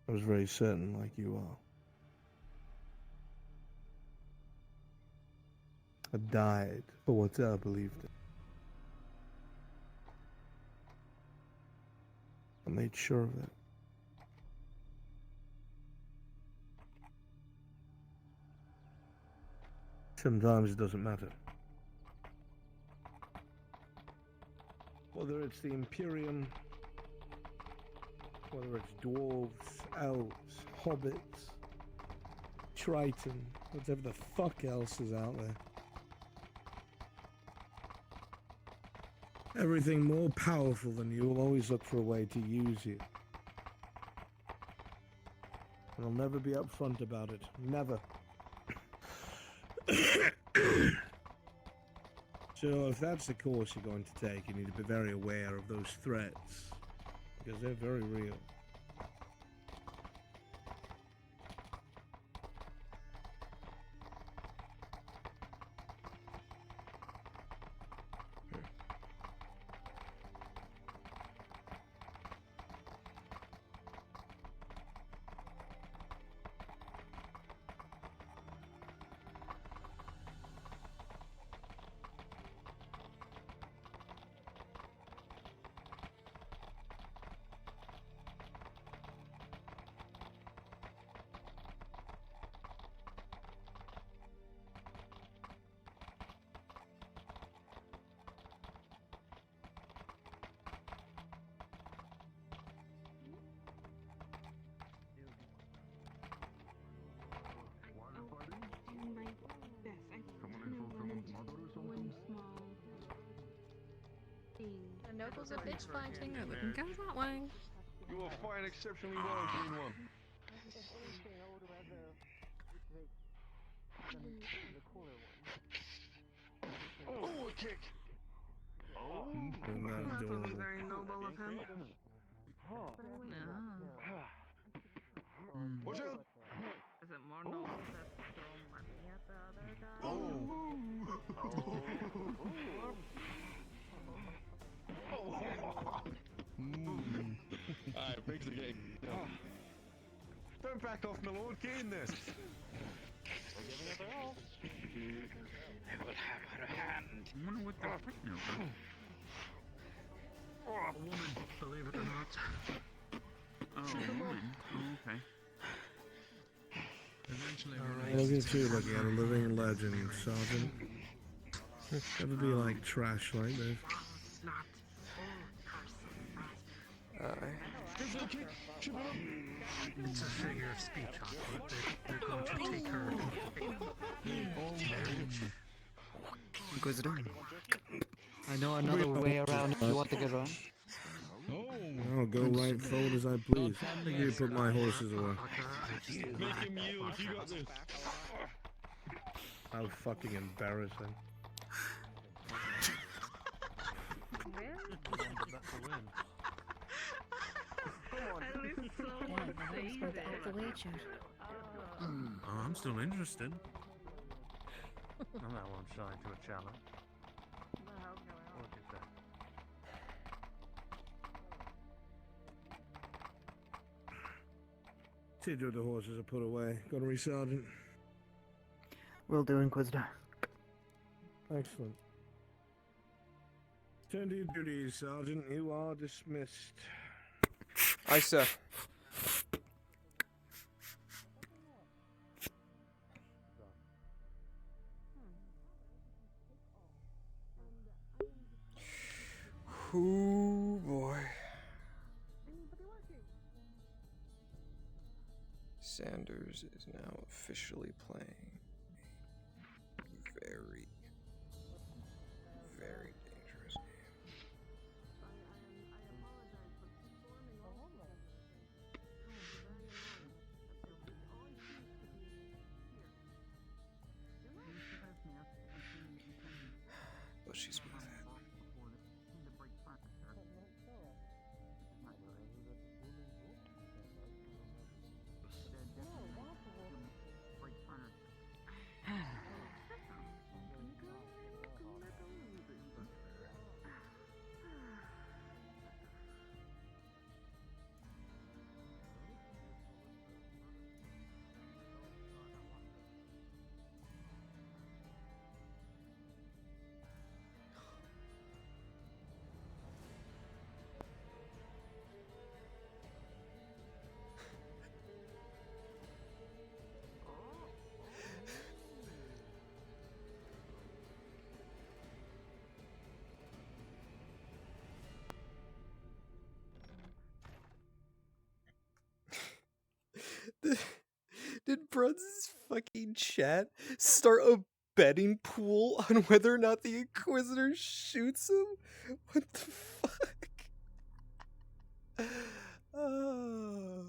I was very certain, like you are. I died for what I believed in. I made sure of it. Sometimes it doesn't matter. Whether it's the Imperium, whether it's dwarves, elves, hobbits, Triton, whatever the fuck else is out there. Everything more powerful than you will always look for a way to use you. And I'll never be upfront about it. Never. So if that's the course you're going to take, you need to be very aware of those threats, because they're very real. The nobles are bitch fighting, or looking goes that way. You are fighting exceptionally well, Green One. Oh, a kick! Oh, That wasn't very noble of him. Watch out! Is it more noble to throw money at the other guy? Alright, pigs the game. Don't back off, my lord. Get in this. I will have her hand. I wonder what they're fighting over. A woman, believe it or not. Oh, a woman. Oh, okay. Eventually, Look at you looking at a living legend, Sergeant. Never be like trash like this. It's a figure of speech, Aqua. They're going to take her. Inquisitor. I know another way around if you want to get around. I'll go right forward as I please. You put my horses away. Make him yield. You got this. How fucking embarrassing. Oh, I'm still interested. And that won't shine to a challenge. Look at that. See to it the horses are put away. Go to Sergeant. Will do, Inquisitor. Excellent. Turn to your duties, Sergeant. You are dismissed. Aye, sir. Ooh, boy. Sanders is now officially playing a very, very dangerous game. But she's with it. Did Bruns' fucking chat start a betting pool on whether or not the Inquisitor shoots him? What the fuck? Oh.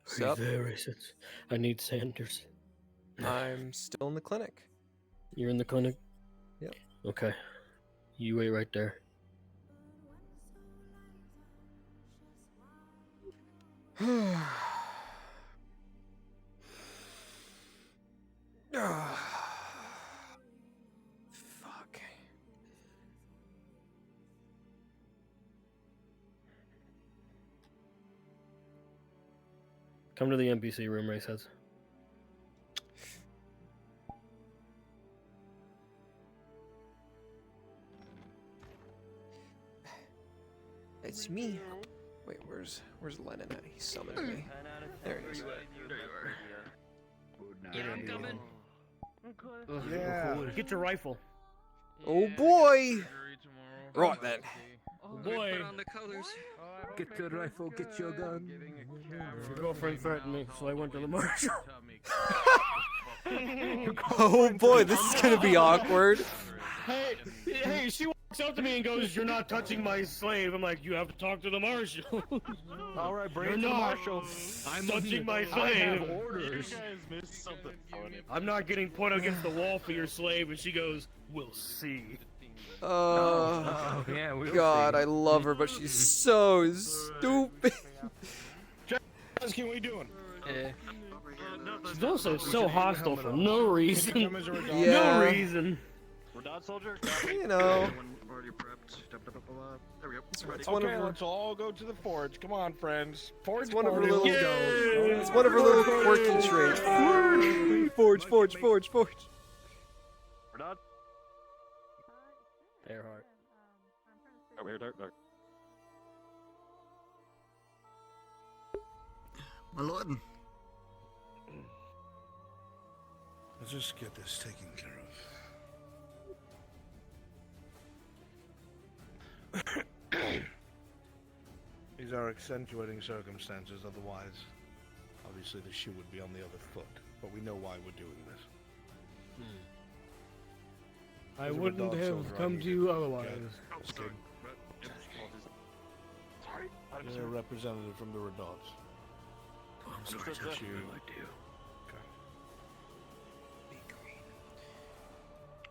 Sup? Where is it? I need Sanders. I'm still in the clinic. You're in the clinic? Yep. Okay. You wait right there. Fuck. Come to the NPC room, Raceheads. It's me. Wait, where's Lennon at? He summoned me. There he is. Yeah, I'm coming. Yeah. Get your rifle. Oh boy! Right then. Oh boy. Put on the colors. Get your rifle, get your gun. Your girlfriend threatened me, so I went to the marshal. Oh boy, this is gonna be awkward. Hey, she walks up to me and goes, "You're not touching my slave." I'm like, "You have to talk to the marshal." All right, bring You're it to the not marshal. touching my I slave. have orders. You guys missed something funny. I'm not getting put against the wall for your slave. And she goes, "We'll see." Oh, yeah, we'll God, see. I love her, but she's so stupid. What are we doing? She's also so hostile for no reason. Yeah. No reason. We're done, soldier. You know. Already prepped. There we go. It's one of her. Let's all go to the forge. Come on, friends. Forge. It's one of her party. little. Let's go. It's one of her little quirky traits. Forge, forge, forge, forge. We're done. Earhart. Over here, Dark. My lord. Let's just get this taken care of. These are accentuating circumstances, otherwise, obviously the shoe would be on the other foot. But we know why we're doing this. I There's a wouldn't dog have soldier come on to you. you otherwise. Just kidding. You're a representative from the Redots. I'm sorry, Understood, Judge. sir. I like you.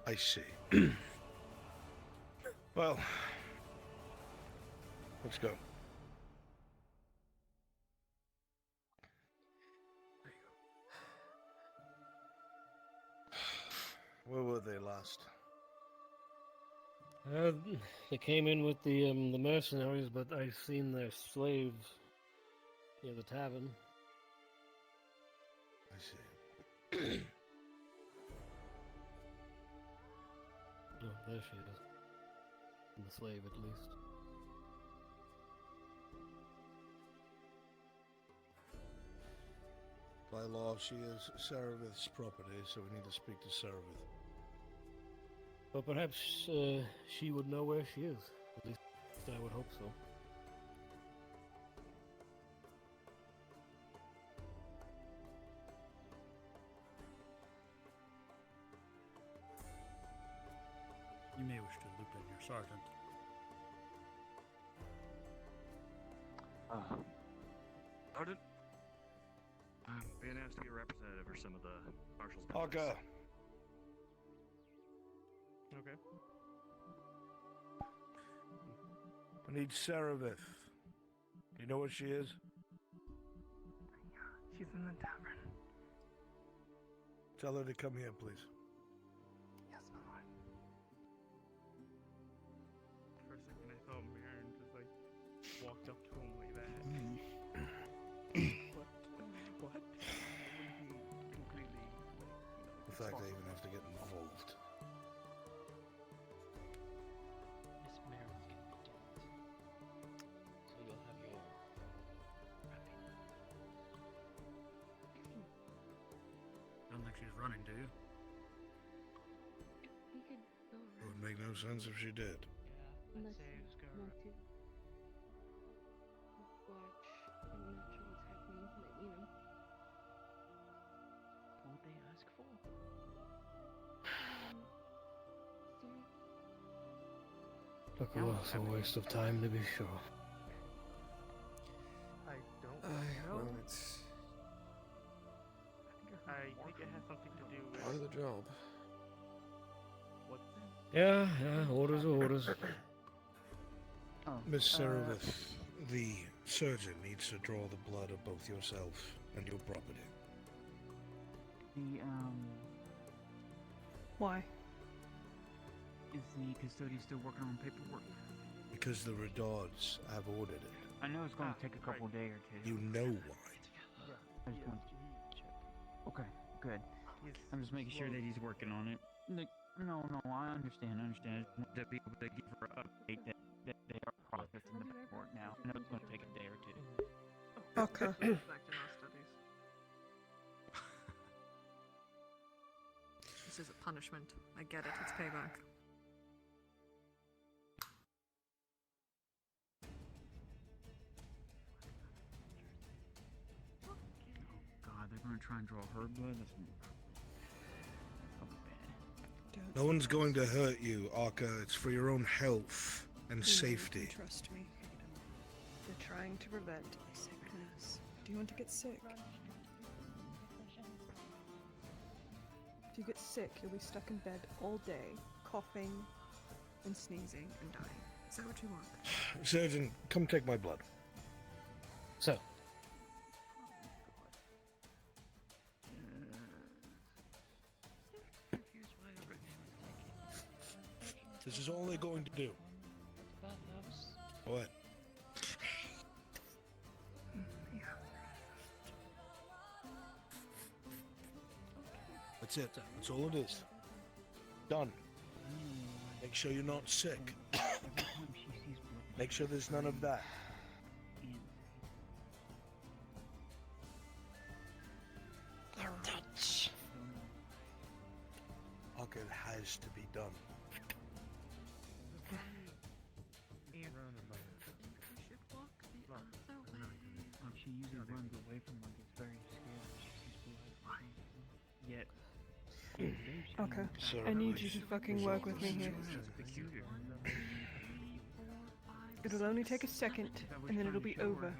I see. Well, let's go. Where were they last? They came in with the mercenaries, but I've seen their slaves near the tavern. I see. Oh, there she is. The slave, at least. By law, she is Saravith's property, so we need to speak to Saravith. But perhaps she would know where she is. At least I would hope so. You may wish to loop in your sergeant. Sergeant? Being asked to be a representative for some of the marshal's Parker. Okay. I need Saravith. You know where she is? She's in the tavern. Tell her to come here, please. Yes, my lord. For a second, I thought Marin just like walked up to him like that. What? He completely The fact I even have to get involved. Miss Marin's gonna be dead. So you'll have your Don't think she's running, do you? We could go It would make no sense if she did. unless you want to watch and watch what's happening, but What would they ask for? Look, it was a waste of time, to be sure. I don't Well, know. it's job. Yeah, orders are orders. Miss Serevith, the surgeon needs to draw the blood of both yourself and your property. Why? Is the custodian still working on paperwork? Because the Redauds have ordered it. I know it's going to take a couple day or two. You know why. I just want to check. Okay, good. I'm just making sure that he's working on it. Like, no, I understand. I just want to be able to give her an update that they are processing the paperwork now. I know it's going to take a day or two. Okay. This is a punishment. I get it. It's payback. God, they're going to try and draw her blood? That's bad. No one's going to hurt you, Arca. It's for your own health and safety. Trust me. They're trying to prevent sickness. Do you want to get sick? If you get sick, you'll be stuck in bed all day, coughing and sneezing and dying. Is that what you want? Surgeon, come take my blood. So. This is all they're going to do. What? That's it. That's all it is. Done. Make sure you're not sick. Make sure there's none of that. Touch. Okay, it has to be done. She usually runs away from like it's very scary. Yet. Okay. I need you to fucking work with me here. It'll only take a second, and then it'll be over.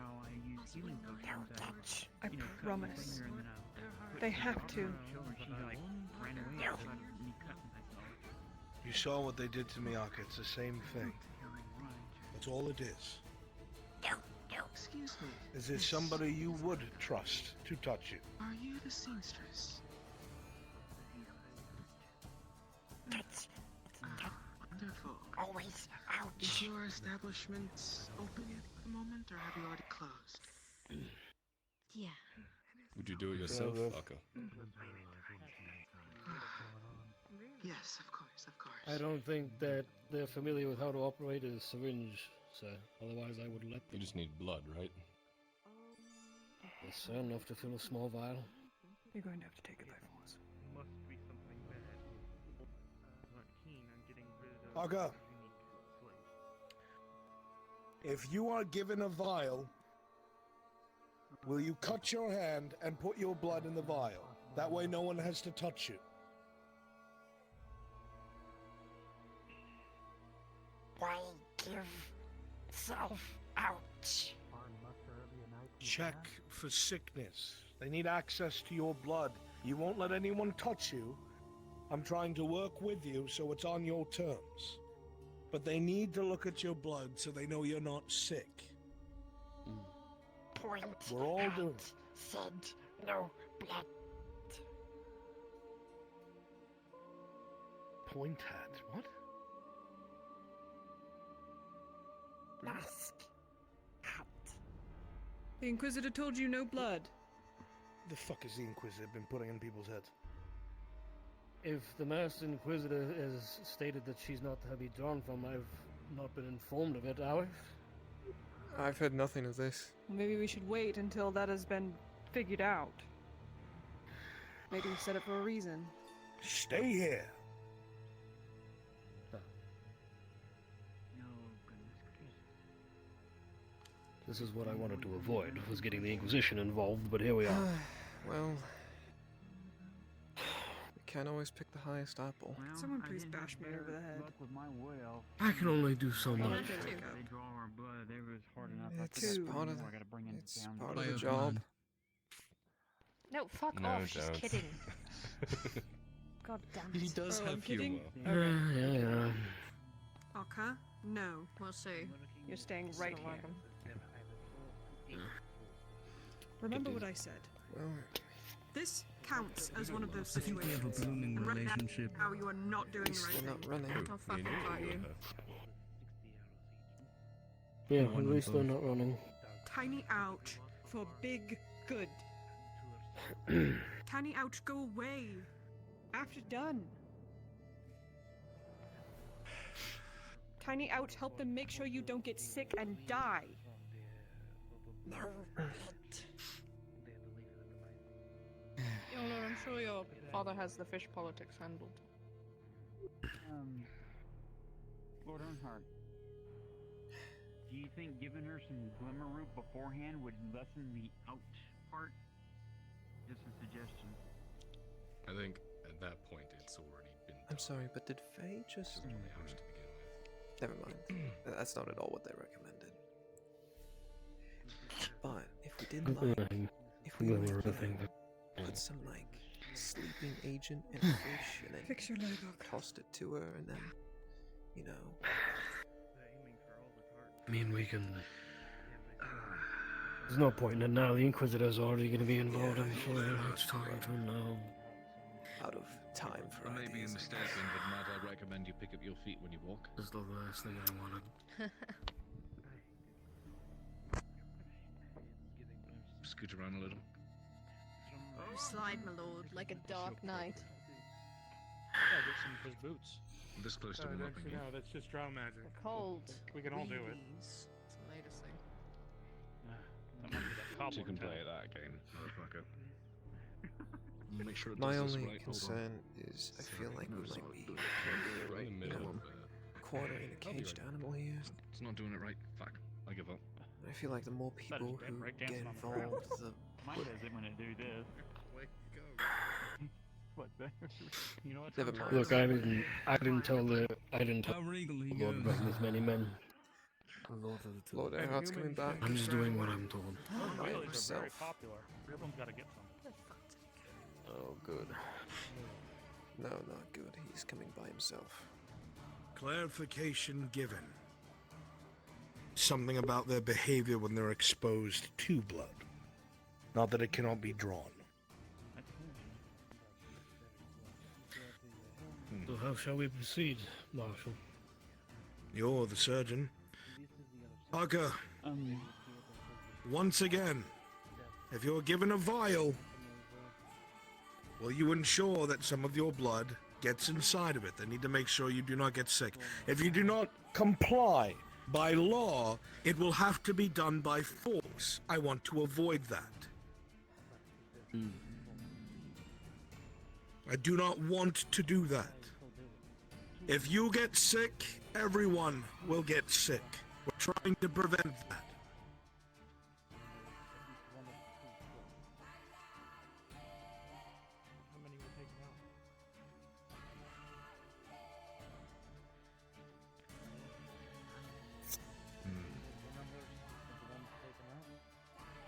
I promise. They have to. You saw what they did to me, Arca. It's the same thing. That's all it is. Excuse me. Is there somebody you would trust to touch you? Are you the seamstress? That's Wonderful. always ouch. Is your establishment open yet at the moment, or have you already closed? Yeah. Would you do it yourself, Arca? Yes, of course, of course. I don't think that they're familiar with how to operate a syringe, sir. Otherwise, I would let them. You just need blood, right? Yes, sir. Enough to fill a small vial. You're going to have to take it by force. Must be something bad. Not keen on getting rid of Arca, unique if you are given a vial, will you cut your hand and put your blood in the vial? That way no one has to touch you. Why give self ouch? Check for sickness. They need access to your blood. You won't let anyone touch you. I'm trying to work with you so it's on your terms. But they need to look at your blood so they know you're not sick. Point We're all out doing. said no blood. Point at what? Mask. The Inquisitor told you no blood. The fuck is the Inquisitor been putting in people's heads? If the Master Inquisitor has stated that she's not to be drawn from, I've not been informed of it, Alif. I've heard nothing of this. Maybe we should wait until that has been figured out. Maybe we set it for a reason. Stay here. This is what I wanted to avoid, was getting the Inquisition involved, but here we are. Well, we can't always pick the highest apple. Someone please bash me over the head. With my wood elf. I can only do so much. They draw our blood. It was hard enough. It's part of I gotta bring it down. part of the job. No, fuck No, off. She's don't. kidding. God damn it. He does Oh, have I'm kidding. humor. Okay. Yeah. Oka? No. We'll see. You're staying Just right don't here. like 'em. Remember what I said. Well, This counts as one of those I think we have a situations. blooming And right relationship. now you are not doing the right we're thing. not running. I'll fucking fight you. Yeah, at least they're not running. Tiny ouch for big good. Tiny ouch, go away. After done. Tiny ouch, help them make sure you don't get sick and die. Yo, Lord, I'm sure your father has the fish politics handled. Lord Earnhardt, do you think giving her some glimmer root beforehand would lessen the out part? Just a suggestion. I think at that point it's already been done. I'm sorry, but did Faye just... This is on the ouch to begin with. Never mind. That's not at all what they recommended. But if we did like... If we like, put some like sleeping agent in a fish and then Fix your leg, Oka. tossed it to her and then, you know... I mean, we can. There's no point in it now. The Inquisitor's already going to be involved. I'm sure it's time to know. Out of time for I may be ideas. mistaken, but might I recommend you pick up your feet when you walk? That's the last thing I wanted. Scoot around a little. Slide, my lord, like a dark night. Yeah, get some of his boots. This close to No, warm up again. no, that's just drow magic. They're cold. We can all do it. It's the latest thing. That might be that You cobbler can town. play that game, motherfucker. Make sure it My does this only right. Hold on. concern is I feel like we might be, We're in the you middle know, of cornering a caged animal here. It's not doing it right. Fuck. I give up. I feel like the more people been who break get dancing on the ground. involved, the Mine doesn't when I do this. What the? You know what? Never mind. Look, I didn't tell How regal he Lord goes. Bright's many men. Lord Erhardt's coming back. I'm just doing what I'm told. By Wheelies are very himself. popular. Everyone's got to get some. Oh, good. No, not good. He's coming by himself. Clarification given. Something about their behavior when they're exposed to blood. Not that it cannot be drawn. So how shall we proceed, Marshal? You're the surgeon. Aka, once again, if you're given a vial, will you ensure that some of your blood gets inside of it? They need to make sure you do not get sick. If you do not comply by law, it will have to be done by force. I want to avoid that. I do not want to do that. If you get sick, everyone will get sick. We're trying to prevent that. How many were taken out?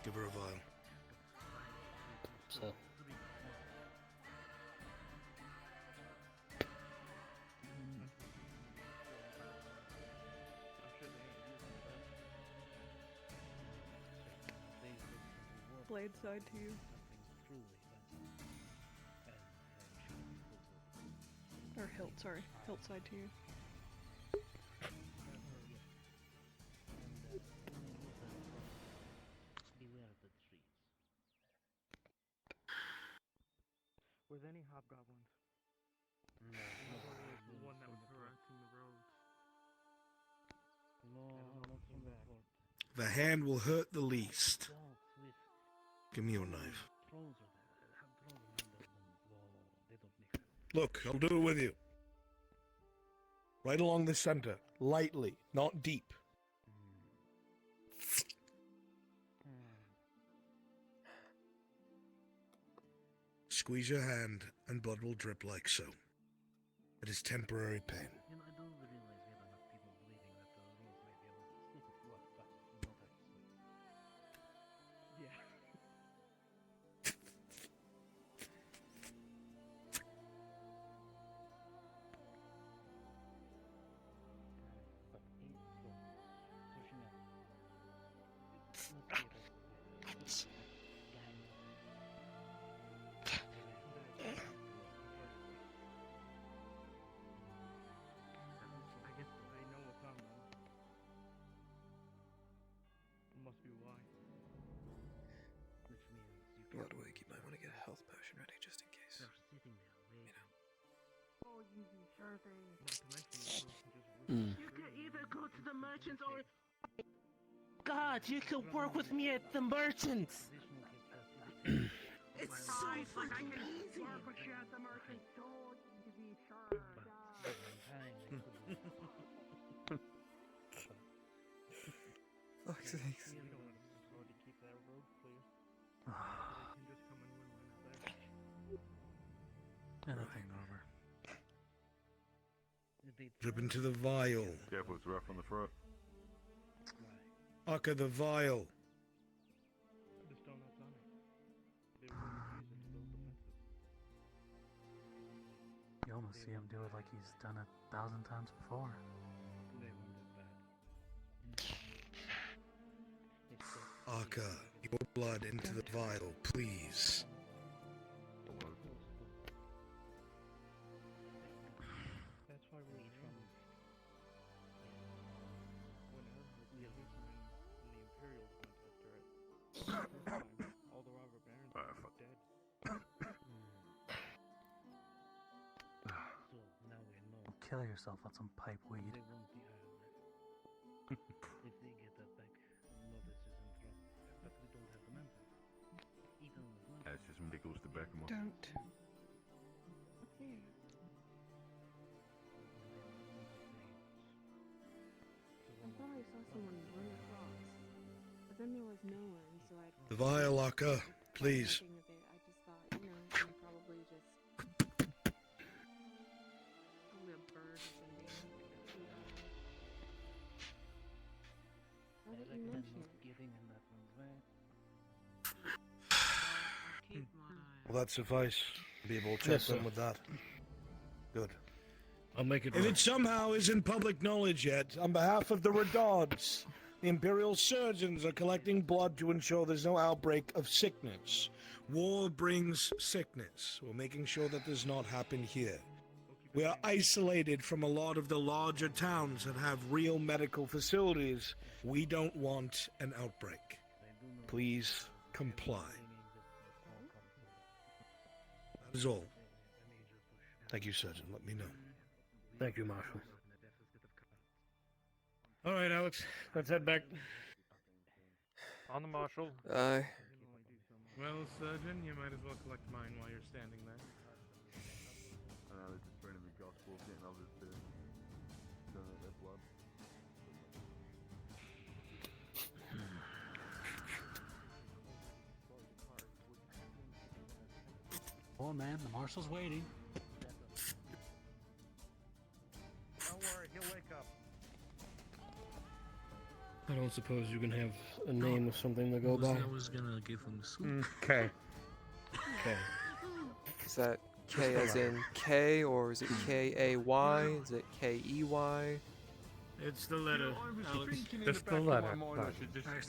Give her a vial. So. Blade side to you. Or hilt, sorry. Hilt side to you. Were there any hobgoblins? No. The one that was harassing the roads. The hand will hurt the least. Give me your knife. Look, I'll do it with you. Right along the center. Lightly, not deep. Squeeze your hand, and blood will drip like so. It is temporary pain. Sure thing. Mm. You could either go to the merchants or... God, you could work with me at the merchants! It's so fucking easy. Work with you at the merchants, so easy, sure, Fuck's sakes. Anything over. Drip into the vial. Careful, it's rough on the front. Aka the vial. You almost see him do it like he's done it 1,000 times before. Aka, your blood into the vial, please. That's why we're in trouble. Whenever the Imperials went after it, all the robber barons were dead. So now we know. Kill yourself on some pipe weed. They won't be if they get that back, Novus is in trouble. But we don't have the manpower. Even with manpower. That's just ridiculous to back him up. Don't. Here. I thought I saw someone run across, but then there was no one, so I. The vial, Aka, please. I just thought, you probably just. Probably a bird or something. Now that you mention it. Giving in that one's way. Will that suffice? Be able to check them with that. Good. I'll make it If work. it somehow isn't public knowledge yet, on behalf of the Redards, the Imperial surgeons are collecting blood to ensure there's no outbreak of sickness. War brings sickness. We're making sure that does not happen here. We are isolated from a lot of the larger towns that have real medical facilities. We don't want an outbreak. Please comply. That is all. Thank you, Sergeant. Let me know. Thank you, Marshal. All right, Alex. Let's head back. On the Marshal. Aye. Well, Surgeon, you might as well collect mine while you're standing there. I know, they're just spreading the gospel, getting others to donate their blood. Oh man, the marshal's waiting. Don't worry, he'll wake up. I don't suppose you can have a name of something to go by. I was gonna give him soup. Okay. Okay. Is that K as in K, or is it K-A-Y? Is it K-E-Y? It's the letter, Alex. Just the letter.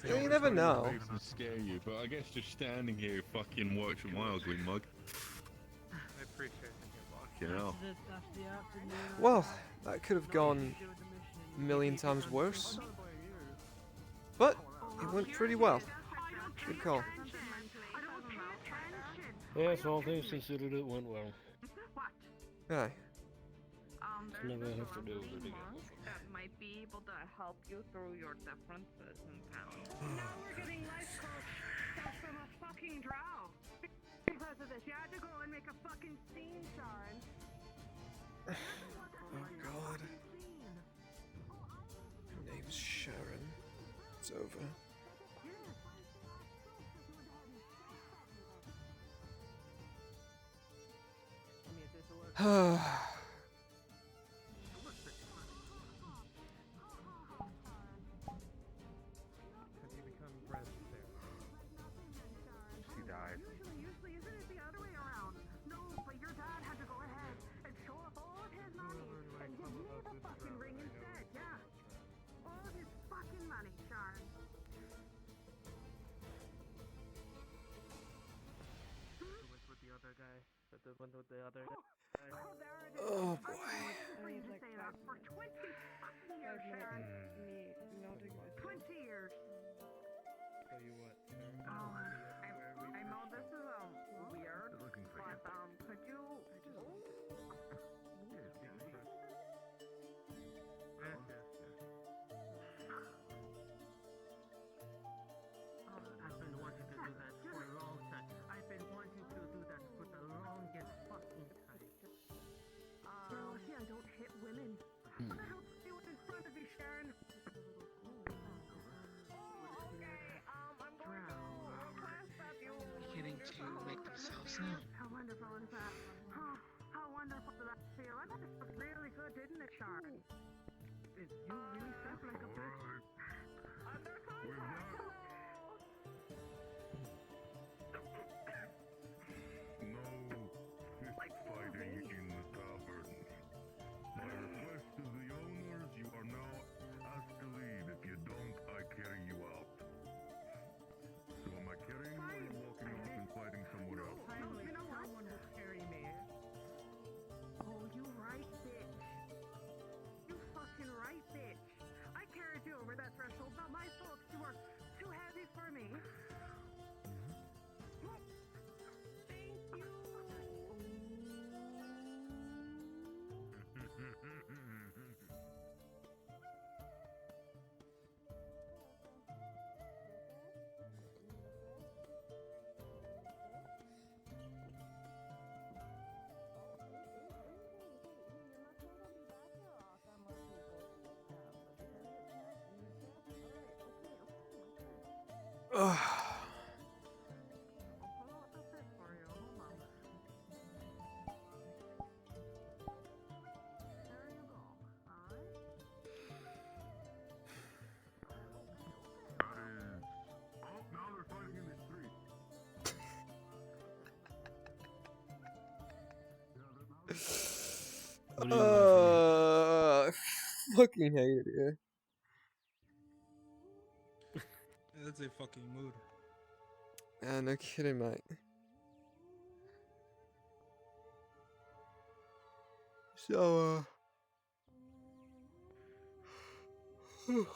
Yeah, you never know. Scare you, but I guess just standing here fucking works wildly, mug. I appreciate it. Fucking hell. Well, that could have gone a million times worse. But it went pretty well. Good call. Yes, all things considered, it went well. Aye. Never have to do with it again. That might be able to help you through your differences in town. Now we're getting life coach from a fucking drow. Because of this, you had to go and make a fucking scene, Sharon. Oh god. Her name's Sharon. It's over. Have you become president there? She died. Usually, isn't it the other way around? No, but your dad had to go ahead and show up all of his money and give me the fucking ring instead, yeah. All of his fucking money, Sharon. With the other guy. The one with the other guy. Oh, there it is. Oh boy. For you to say that for 20 fucking years, Sharon. 20 years. Tell you what. I know this is weird, They're looking for but you. could you? What the hell are you in front of me, Sharon? Okay, I'm going to class stop you. Beginning to make themselves known. How wonderful is that? Oh, how wonderful did that feel? I thought it felt really good, didn't it, Sharon? Did you really step like a bitch? Under contract. No fist fighting in the tavern. My request to the owners, you are now asked to leave. If you don't, I carry you out. So am I carrying you or are you walking off and fighting somewhere else? No, you know what? Someone will carry me. Oh, you right, bitch. You fucking right, bitch. I carried you over that threshold. Not my fault. You were too heavy for me. Thank you. Ugh. Now they're fighting in the street. I fucking hate it here. That's a fucking mood. Yeah, no kidding, mate. So, mm.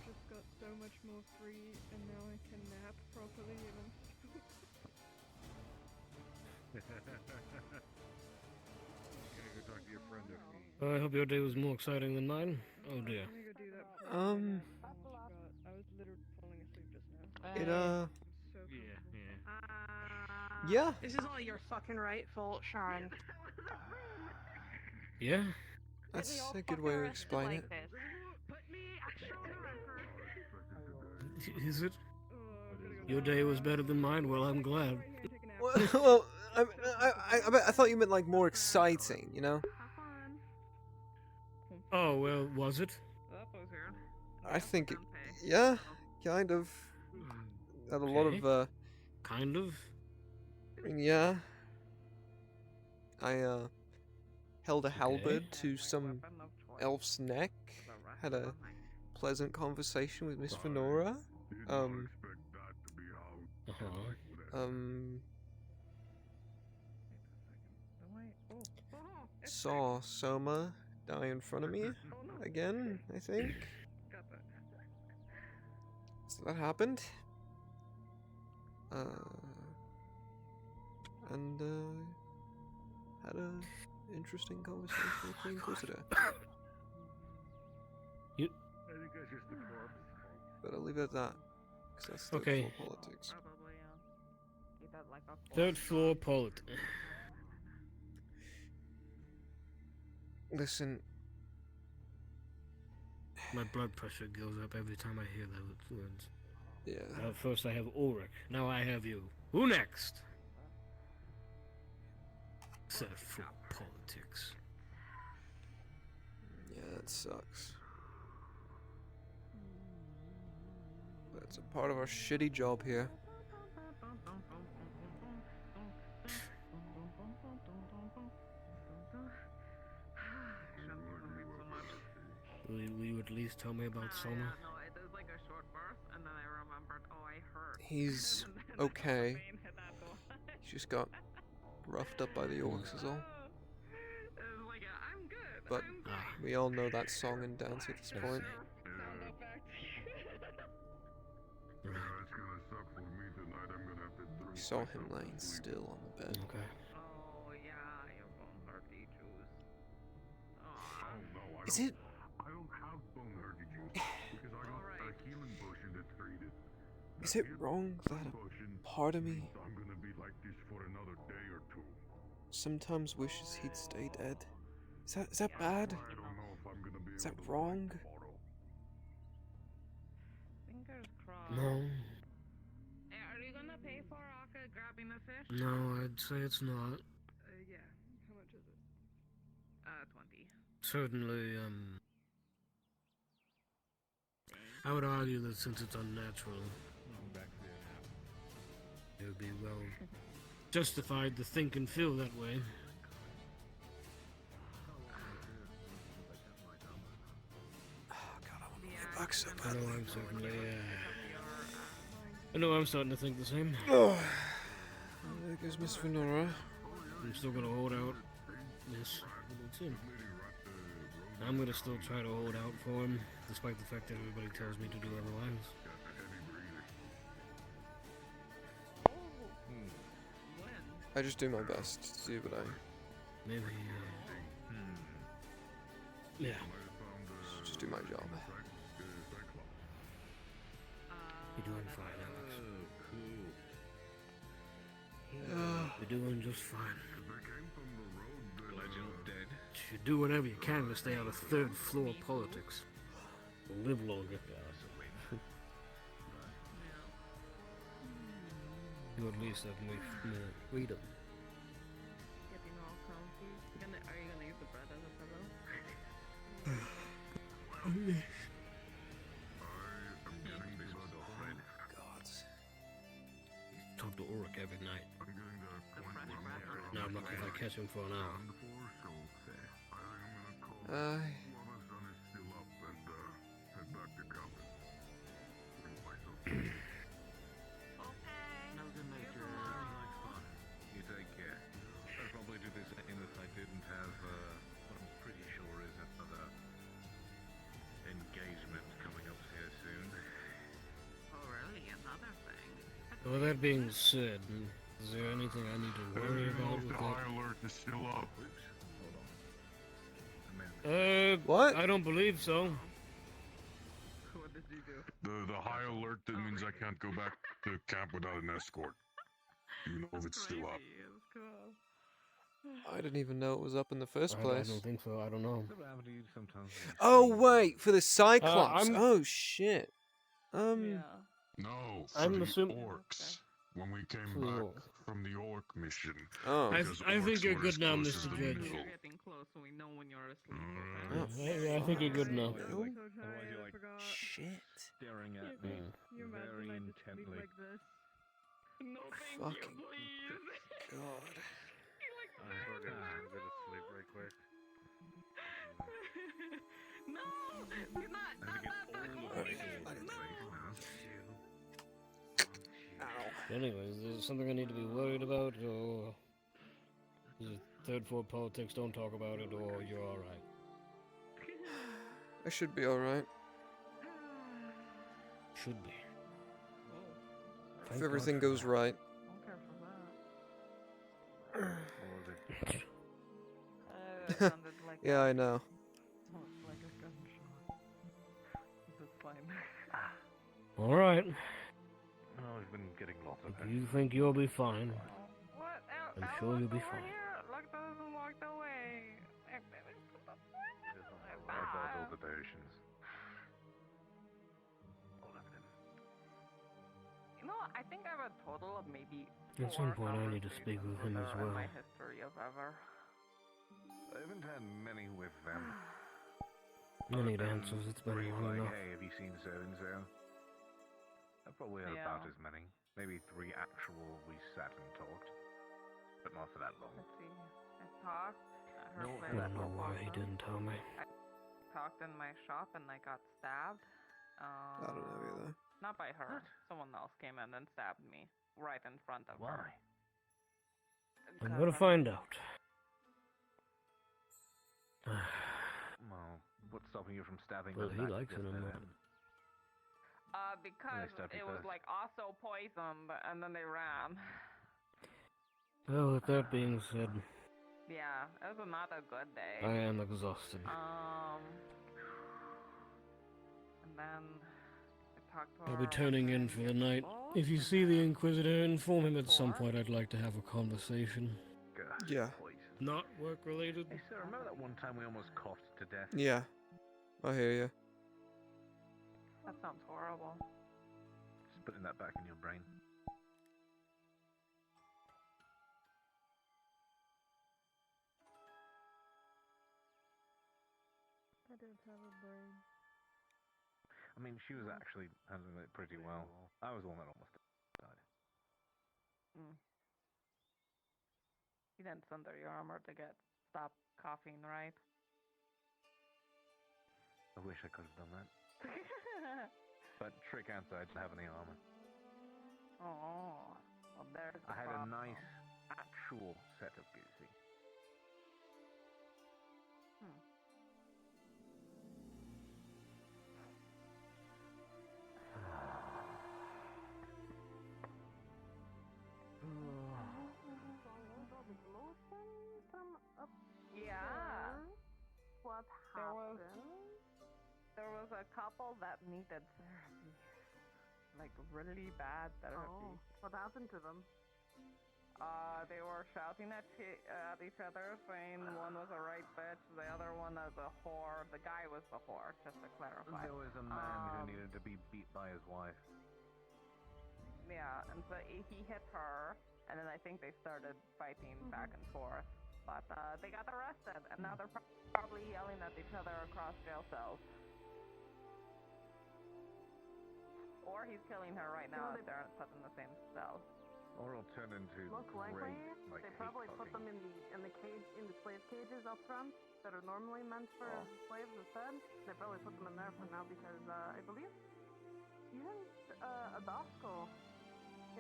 Just got so much more free, and now I can nap properly, and I'm Gonna go talk to your friend, Effie. I hope your day was more exciting than mine. Oh dear. I was literally falling asleep just now. It So yeah. This is all your fucking right fault, Sharon. Yeah? That's a good way to explain it. Is it? Your day was better than mine? Well, I'm glad. Well, I thought you meant like more exciting, you know? Oh, well, was it? I think it, yeah, kind of. Had a lot of, Kind of? I mean, yeah. I, held a halberd to some elf's neck, had a pleasant conversation with Miss Fenora, saw Soma die in front of me again, I think. So that happened. And had a interesting conversation with the Inquisitor. You... I think that's just the corpse. But I'll leave it at that, because that's third Okay. floor politics. Third floor politics. Listen. My blood pressure goes up every time I hear those words. Yeah. First I have Ulrich, now I have you. Who next? Third floor politics. Yeah, that sucks. That's a part of our shitty job here. Will you at least tell me about Soma? He's okay. He just got roughed up by the orcs is all. But we all know that song and dance at this point. We saw him laying still on the bed. Okay. Is it? I don't have bone hurting juice because I got a healing potion to treat it. Is it wrong that a part of me I'm gonna be like this for another day or two. sometimes wishes he'd stay dead? Is that bad? I don't know if I'm gonna be Is that wrong? Fingers crossed. No. Hey, are you gonna pay for Aka grabbing the fish? No, I'd say it's not. Yeah. How much is it? 20. Certainly, I would argue that since it's unnatural, it would be well justified to think and feel that way. Back so I know I'm certainly, I know I'm starting to think the same. Oh, there goes Miss Fenora. I'm still gonna hold out. Yes, it's him. I'm gonna still try to hold out for him, despite the fact that everybody tells me to do otherwise. I just do my best to do what I... Maybe, yeah. Just do my job. You're doing fine, Alex. You're doing just fine. You do whatever you can to stay out of third floor politics. Live longer. You at least have more freedom. Getting all comfy. Are you gonna use the bread as a pillow? God. Talk to Ulrich every night. Now I'm lucky if I catch him for an hour. You take care. I'd probably do the same if I didn't have what I'm pretty sure is another engagement coming up here soon. Oh, really? Another thing? Well, that being said, is there anything I need to worry about with The that? high alert is still up. Hold on. Amanda. What? I don't believe so. What did you do? The high alert that means I can't go back to camp without an escort. You know if it's still up. It's cool. I didn't even know it was up in the first I place. don't think so. I don't know. Oh wait, for the Cyclops. I'm- Oh shit. No, for I'm the assuming- orcs. When we came For the back orcs. from the orc mission. Oh. Because I think orcs you're were good as now, close Mr. as the Judge. middle. You're getting close, so we know when you're asleep. I think you're good now. Otherwise you're like Shit. staring at me very intently. Like this. No, thank Fucking you, please. God. I'm gonna sleep right quick. No, you're not. Anyways, is there something I need to be worried about, or is it third floor politics? Don't talk about it, or you're all right. I should be alright. Should be. If Thank everything God for goes that. right. Yeah, I know. Like a gunshot. That's fine. All right. Oh, we've been getting lots of If you think you'll be fine, What? I'm sure you'll be fine. Look, doesn't walk away. I bought all the potions. All of them. You know, I think I have a total of maybe. At some 4 point I need to speak with him as in well. my history of ever. I haven't had many with them. I need answers. It's been long like, enough. hey, have you seen so and so? I've probably had about as many. Maybe 3 actual we sat and talked. But not for that long. Let's see. I talked. I don't know why he didn't tell me. I talked in my shop and I got stabbed. I don't know either. Not by her. Someone else came in and stabbed me right in front of her. I'm gonna find out. Well, what's stopping you from stabbing Well, them he back likes it just in then? there. Because stabbed you it was first. like also poisoned and then they ran. Well, with that being said, Yeah, it was not a good day. I am exhausted. And then I talked to her. I'll be turning in for the night. If you see the Inquisitor, inform him at some point I'd like to have a conversation. Yeah. Not work-related. Hey, sir, remember that one time we almost coughed to death? Yeah. I hear you. That sounds horrible. Just putting that back in your brain. I don't have a brain. I mean, she was actually handling it pretty well. I was the one that almost died. You didn't send her your armor to get stop coughing, right? I wish I could have done that. But trick answer, I didn't have any armor. Oh, well, there's the I had a problem. nice actual set of Goosey. Yeah. What happened? There was a couple that needed therapy. Like really bad therapy. What happened to them? They were shouting at each other, saying one was a right bitch, the other one was a whore. The guy was the whore, just to clarify. There was a man who needed to be beat by his wife. Yeah, and so he hit her, and then I think they started fighting back and forth. But they got arrested, and now they're probably yelling at each other across jail cells. Or he's killing her right now if they're put in the same cell. Or it'll turn into Most likely, great, like, they hate probably put fucking. them in the cage in the slave cages up front that are normally meant for slaves instead. They probably put them in there for now because I believe even Adasco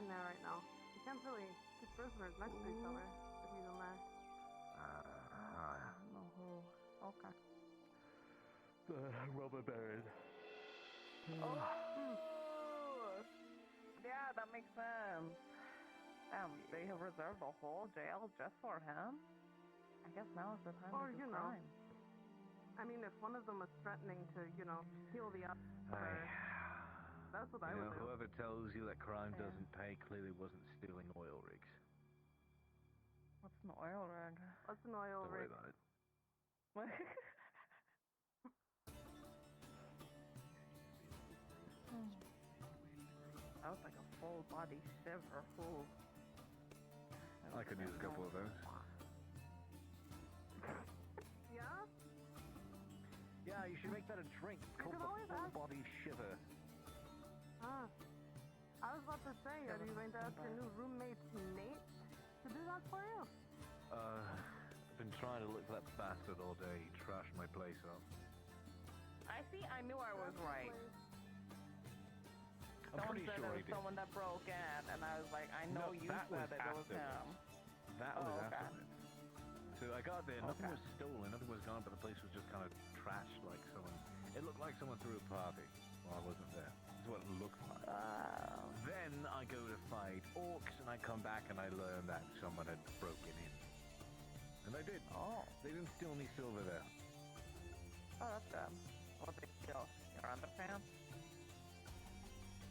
in there right now. You can't really keep prisoners next to each other if he's in there. Okay. Rubber buried. Yeah, that makes sense. Damn, they have reserved the whole jail just for him? I guess now is the time Or, to do you know, crime. I mean, if one of them was threatening to, you know, heal the other, that's what I would do. Whoever tells you that crime doesn't pay clearly wasn't stealing oil rigs. What's an oil rig? What's an oil Don't worry rig? about it. What? That was like a full body shiver. Ooh. I could use a couple of those. Yeah? Yeah, you should make that a drink. It's called the Full Body Shiver. Ah. I was about to say, are you going to ask your new roommate, Nate, to do that for you? I've been trying to look for that bastard all day. He trashed my place up. I knew I was right. I'm pretty said sure it he was did. someone that broke in, and I was like, I know you that said was it was after him. That was okay. after it. So I got there, nothing was stolen, nothing was gone, but the place was just kind of trashed, like someone... It looked like someone threw a party while I wasn't there. That's what it looked like. Then I go to fight orcs, and I come back and I learn that someone had broken in. And I did. Oh. They didn't steal any silver there. Oh, that's good. What did they steal? Your underpants?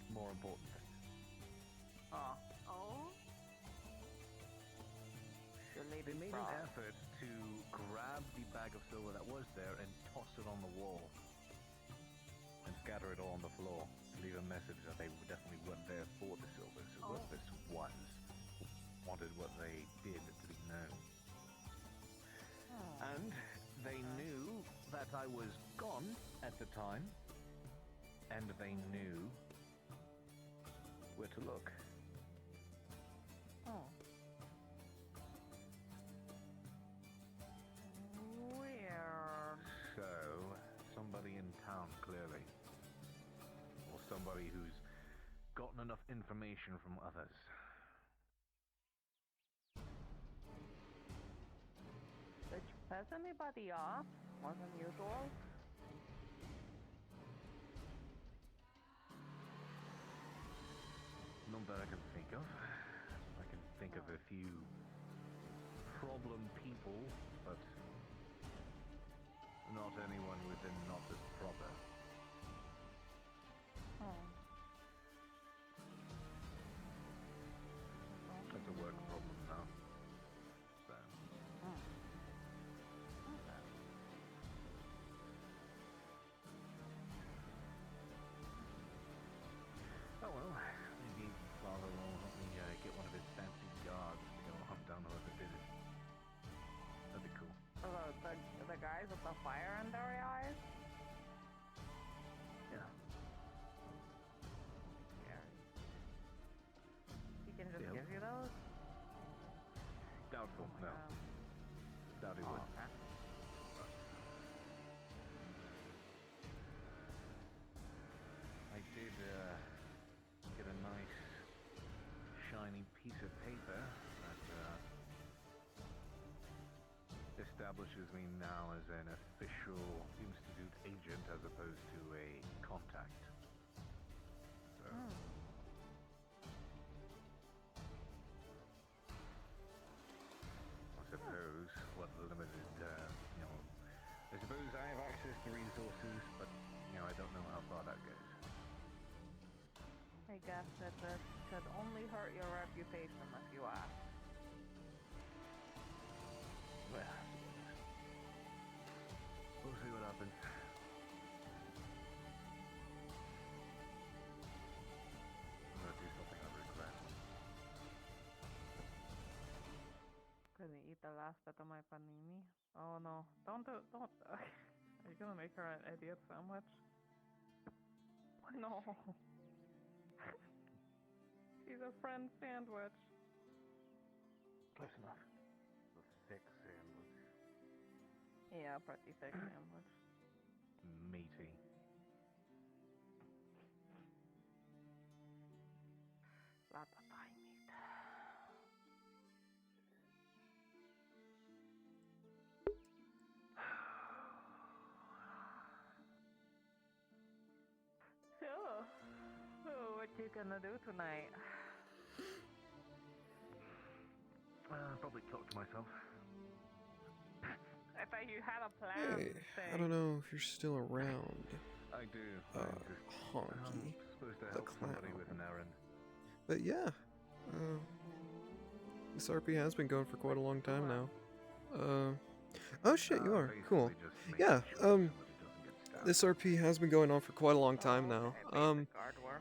More important things. Oh. Oh? They made an effort to grab the bag of silver that was there and toss it on the wall. And scatter it all on the floor. Leave a message that they definitely weren't there for the silver. So what this was, wanted what they did to be known. And they knew that I was gone at the time. And they knew where to look. Oh. Weird. So, somebody in town, clearly. Or somebody who's gotten enough information from others. Did you piss anybody off? Wasn't usual? Not that I can think of. I can think of a few problem people, but not anyone within not as proper. Oh. It's a work problem now. So. Oh well, maybe Father will help me get one of his fancy guards to go hunt down whoever did it. That'd be cool. The guys with the fire in their eyes? Yeah. He can just give you those? Doubtful, no. Doubt he would. Okay. I did get a nice shiny piece of paper that establishes me now as an official Institute agent as opposed to a contact. So. I suppose what limited, I suppose I have access to resources, but, I don't know how far that goes. I guess that this could only hurt your reputation if you ask. Well, we'll see what happens. I'm gonna do something I regret. Couldn't eat the last bit of my panini. Oh no, don't. Are you gonna make her an idiot sandwich? No. She's a friend sandwich. Close enough. The thick sandwich. Yeah, pretty thick sandwich. Meaty. Lots of thigh meat. So, what you gonna do tonight? Probably talk to myself. I thought you had a plan. Hey, I don't know if you're still around. I do. Honky, supposed to the help somebody clown. with an errand. But yeah, this RP has been going for quite a long time now. Oh shit, you are cool. Yeah, this RP has been going on for quite a long time now.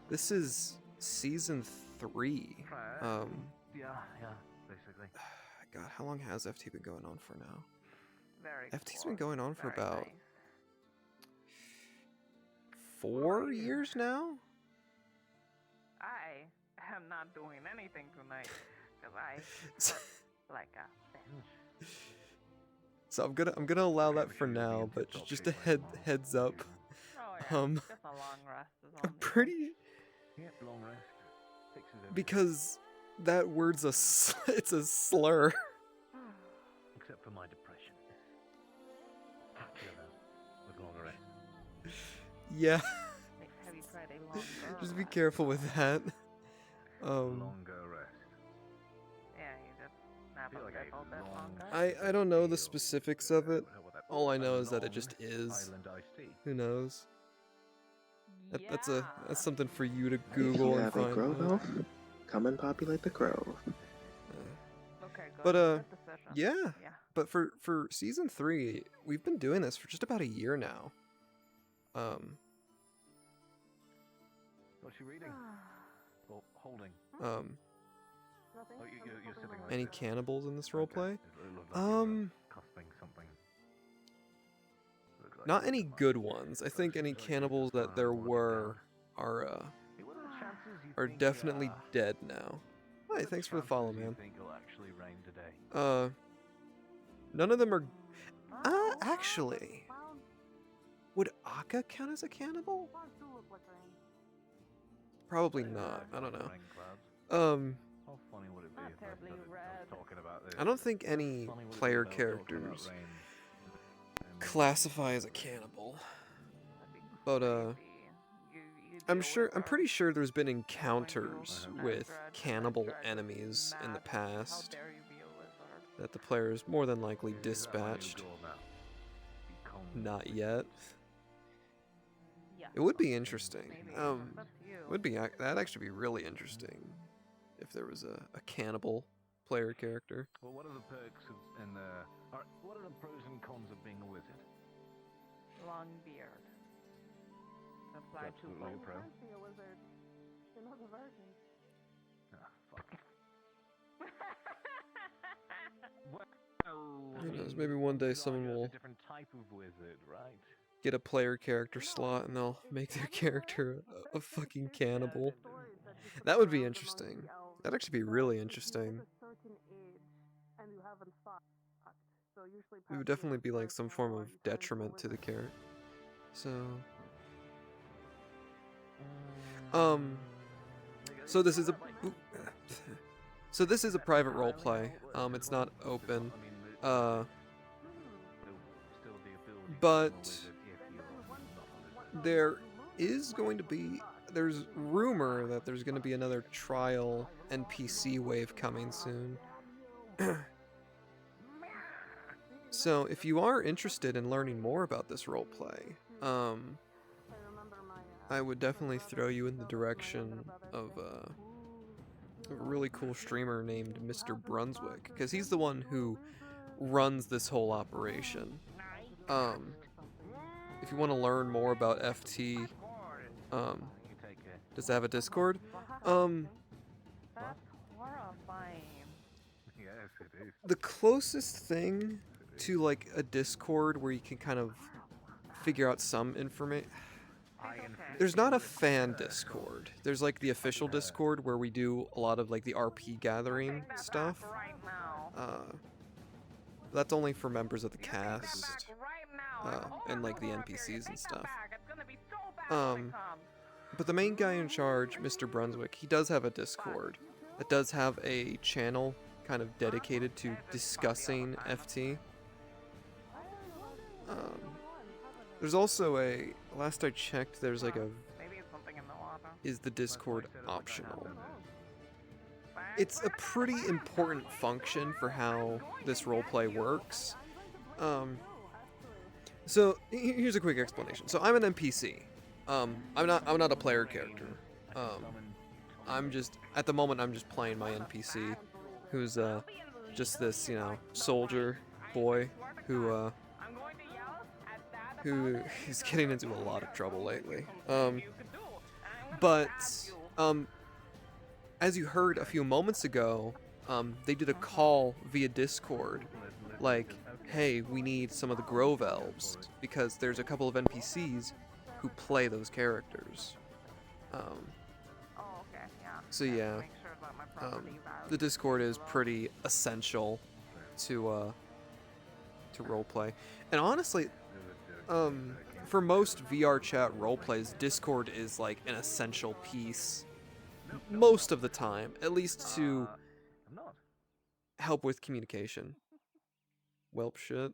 This is season 3. Yeah, basically. God, how long has FT been going on for now? Very FT's cool. been going on for Very about nice. 4 years now. I am not doing anything tonight because I hurt like a bitch. So I'm gonna allow that for now, but just a heads up. Oh yeah, just a long rest is all I'm pretty Yep, long rest. Fixes everything. because that word's it's a slur. Except for my depression. With longer rest. Yeah. Have you tried a longer Just be careful with that. Longer rest. Yeah, you just nap a little bit longer. I don't know the specifics of it. All I know is that it just is. Island iced tea. Who knows? That's something for you to Google if you and have find a grove out. elf, come and populate the grove. Okay, good. But Good decision. yeah. Yeah. But for season 3, we've been doing this for just about a year now. What's she reading? Or holding? Nothing. Oh, you're sitting right Any there. cannibals in this roleplay? It looked like you were cusping something. Looked like Not you any might good ones. I think any cannibals that there were are Hey, what are the chances you are think, definitely dead now. what Hey, are thanks for the follow, chances you man. think it'll actually rain today? None of them are. Actually, would Akka count as a cannibal? Probably not. I don't know. Rain clouds. How funny would it be if I started talking about this? I don't think any Funny would it be player if I was talking about characters rain? classify as a cannibal. But I'm pretty sure there's been encounters with cannibal enemies in the past that the players more than likely dispatched. Not yet. It would be interesting. That'd actually be really interesting if there was a cannibal player character. Well, what are the perks and what are the pros and cons of being a wizard? Long beard. Apply to Absolutely a pro. be a wizard. You know the version. Ah, fuck. Well, Who knows, maybe one day someone there's a will different type of wizard, right? get a player character slot and they'll make their character a fucking cannibal. That would be interesting. That'd actually be really interesting. It would definitely be like some form of detriment to the character. So this is a private roleplay. It's not open. But there's rumor that there's going to be another trial NPC wave coming soon. So if you are interested in learning more about this roleplay, I would definitely throw you in the direction of a really cool streamer named Mr. Brunswick, because he's the one who runs this whole operation. If you want to learn more about FT, does it have a Discord? That's horrifying. Yes, it is. The closest thing to like a Discord where you can kind of figure out some information. There's not a fan Discord. There's like the official Discord where we do a lot of like the RP gathering stuff. That's only for members of the cast and like the NPCs and stuff. But the main guy in charge, Mr. Brunswick, he does have a Discord that does have a channel kind of dedicated to discussing FT. There's also last I checked, there's like Maybe it's something in the water. is the Discord optional? It's a pretty important function for how this roleplay works. So here's a quick explanation. So I'm an NPC. I'm not a player character. I'm just at the moment I'm just playing my NPC, who's just this soldier boy who is getting into a lot of trouble lately. But as you heard a few moments ago, they did a call via Discord, like, hey, we need some of the Grove Elves, because there's a couple of NPCs who play those characters. So yeah, the Discord is pretty essential to roleplay. And honestly, for most VR chat roleplays, Discord is like an essential piece most of the time, at least to help with communication. Welp shit.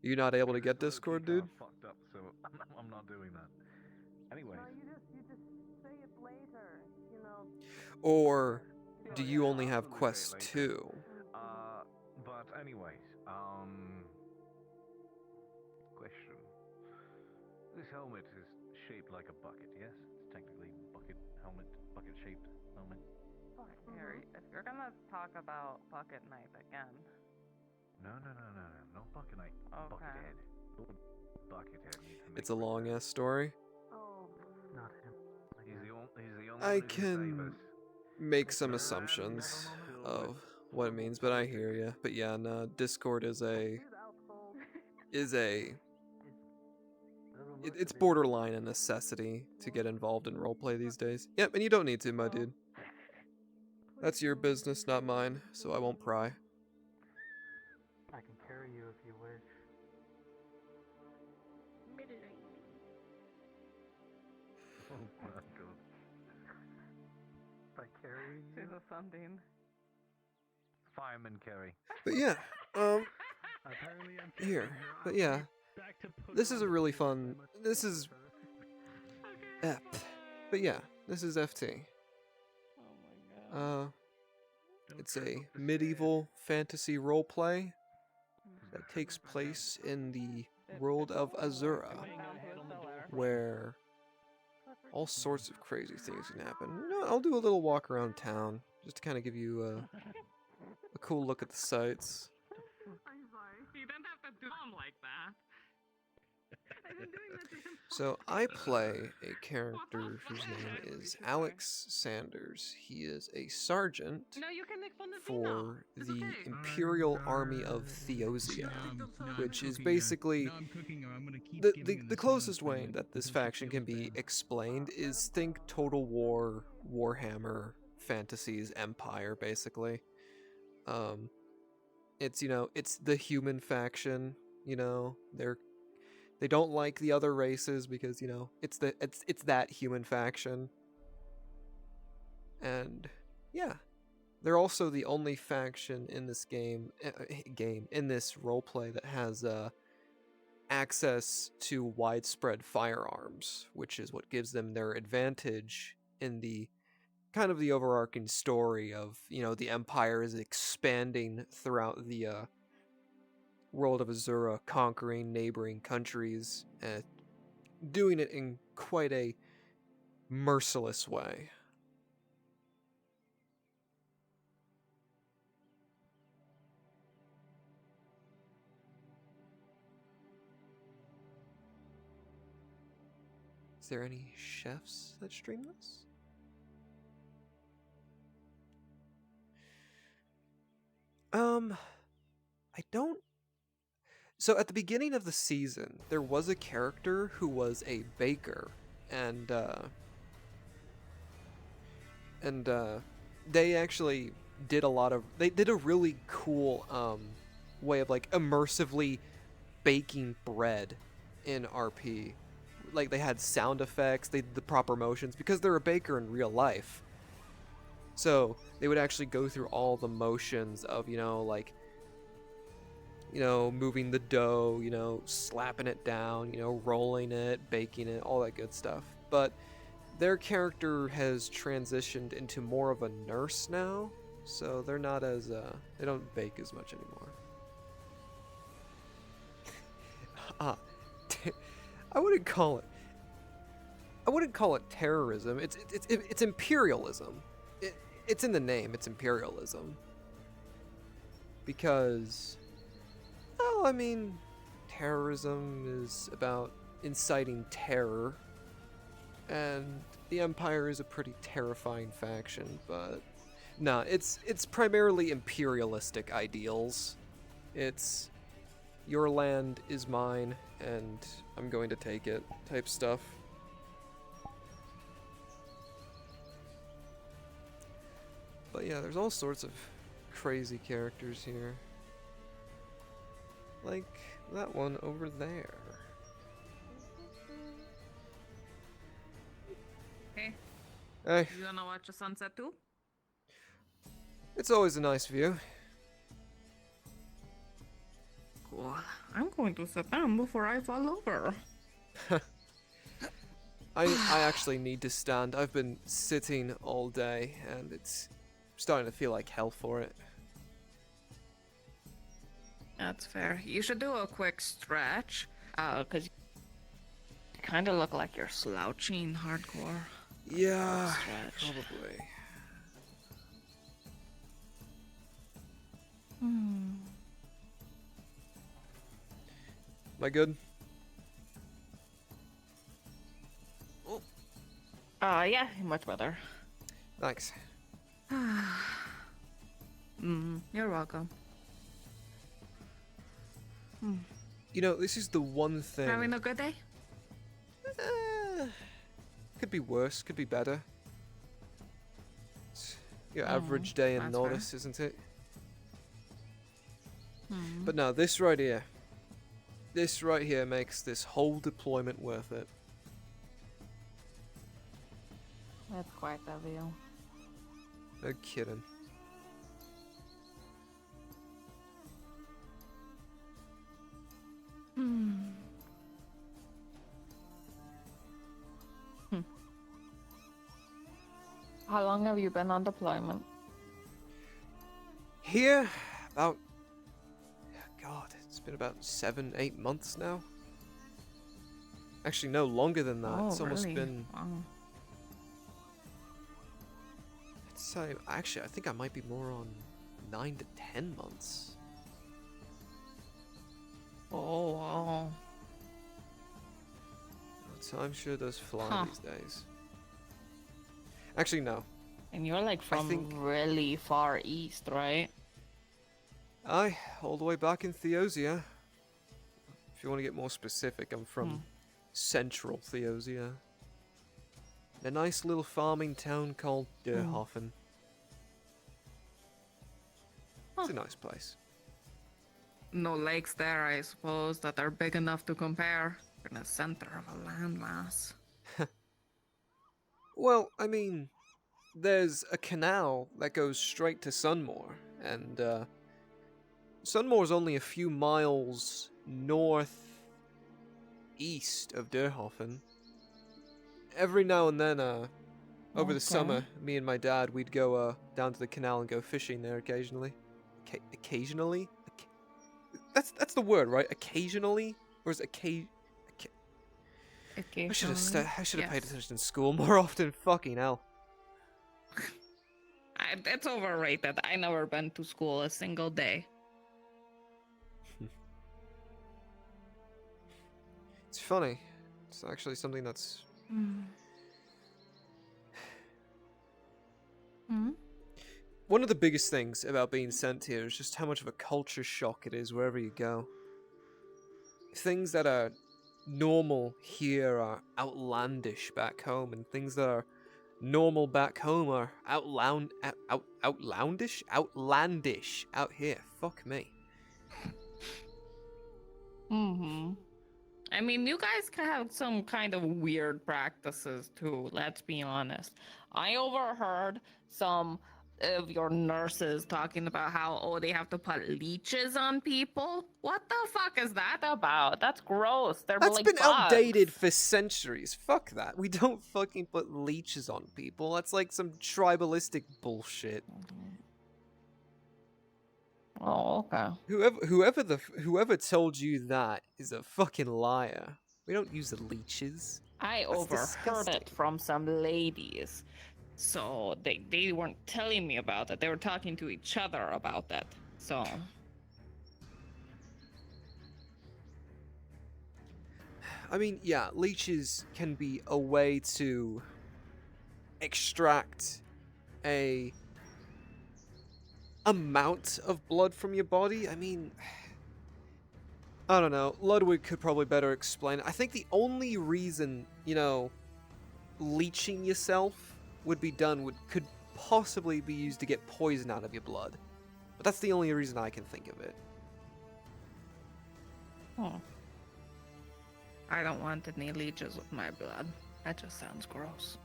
You not able to get Discord, dude? Fucked up, so I'm not doing that. Anyways. You just say it later, you know. Or do you only have Quest 2? But anyways, question. This helmet is shaped like a bucket, yes? It's technically bucket-shaped helmet. Fuck, Harry, if you're gonna talk about Bucket Knight again. No, bucket knight. Okay. Buckethead. It's a long ass story. Oh. Not him. He's the only one I who can save can us. make some assumptions of what it means, but I hear ya. But yeah, no, Discord is it's borderline a necessity to get involved in roleplay these days. Yep, and you don't need to, my dude. That's your business, not mine, so I won't pry. I can carry you if you wish. Oh my god. If I carry you? To the funding. Fireman carry. But yeah, here. But yeah, this is a really fun. This is. But yeah, this is FT. Oh my god. It's a medieval fantasy roleplay that takes place in the world of Azura, where all sorts of crazy things can happen. You know, I'll do a little walk around town just to kind of give you a cool look at the sights. I'm sorry. You don't have to do them like that. I've been doing that to him. So I play a character whose name is Alex Sanders. He is a sergeant for the Imperial Army of Theosia, which is basically the closest way that this faction can be explained is think Total War, Warhammer, Fantasies, Empire, basically. It's it's the human faction. They don't like the other races because it's that human faction. And yeah, they're also the only faction in this game in this roleplay that has access to widespread firearms, which is what gives them their advantage in the kind of the overarching story of the Empire is expanding throughout the world of Azura, conquering neighboring countries, and doing it in quite a merciless way. Is there any chefs that stream this? I don't. So at the beginning of the season, there was a character who was a baker, and they actually did they did a really cool way of like immersively baking bread in RP. Like they had sound effects, they did the proper motions because they're a baker in real life. So they would actually go through all the motions of moving the dough, slapping it down, rolling it, baking it, all that good stuff. But their character has transitioned into more of a nurse now, so they're not as, they don't bake as much anymore. I wouldn't call it. I wouldn't call it terrorism. It's imperialism. It's in the name. It's imperialism. Because, well, I mean, terrorism is about inciting terror, and the Empire is a pretty terrifying faction. But no, it's primarily imperialistic ideals. It's your land is mine, and I'm going to take it type stuff. But yeah, there's all sorts of crazy characters here. Like that one over there. Hey. Hey. You wanna watch the sunset too? It's always a nice view. Cool. I'm going to sit down before I fall over. I actually need to stand. I've been sitting all day, and it's starting to feel like hell for it. That's fair. You should do a quick stretch. Cause you kind of look like you're slouching hardcore. Yeah, probably. Am I good? Yeah, much better. Thanks. You're welcome. You know, this is the one thing. Having a good day? Could be worse, could be better. It's your average day in that's Nordis, isn't it? Hmm. But no, this right here makes this whole deployment worth it. That's quite the view. No kidding. How long have you been on deployment? Here, about... God, it's been about 7-8 months now. Actually, no, longer than that. It's almost really? been... Wow. Actually, I think I might be more on 9 to 10 months. Oh, wow. Time sure does fly these days. Actually, no. And you're like from really far east, right? Aye, all the way back in Theosia. If you want to get more specific, I'm from central Theosia. A nice little farming town called Derhofen. It's a nice place. No lakes there, I suppose, that are big enough to compare. In the center of a landmass. Well, I mean, there's a canal that goes straight to Sunmore, and Sunmore's only a few miles northeast of Derhofen. Every now and then, over the summer, me and my dad, we'd go down to the canal and go fishing there occasionally. Occasionally? That's the word, right? Occasionally? Or is it I should have paid attention in school more often. Fucking hell. It's overrated. I never been to school a single day. It's funny. It's actually something that's... One of the biggest things about being sent here is just how much of a culture shock it is wherever you go. Things that are normal here are outlandish back home, and things that are normal back home are outlandish out here. Fuck me. I mean, you guys can have some kind of weird practices too, let's be honest. I overheard some of your nurses talking about how, they have to put leeches on people. What the fuck is that about? That's gross. They're That's like been bugs. outdated for centuries. Fuck that. We don't fucking put leeches on people. That's like some tribalistic bullshit. Oh, okay. Whoever told you that is a fucking liar. We don't use leeches. I That's overheard disgusting. it from some ladies. So they weren't telling me about it. They were talking to each other about that. So I mean, yeah, leeches can be a way to extract a amount of blood from your body. I mean, I don't know. Ludwig could probably better explain it. I think the only reason, leeching yourself would be done could possibly be used to get poison out of your blood. But that's the only reason I can think of it. I don't want any leeches with my blood. That just sounds gross.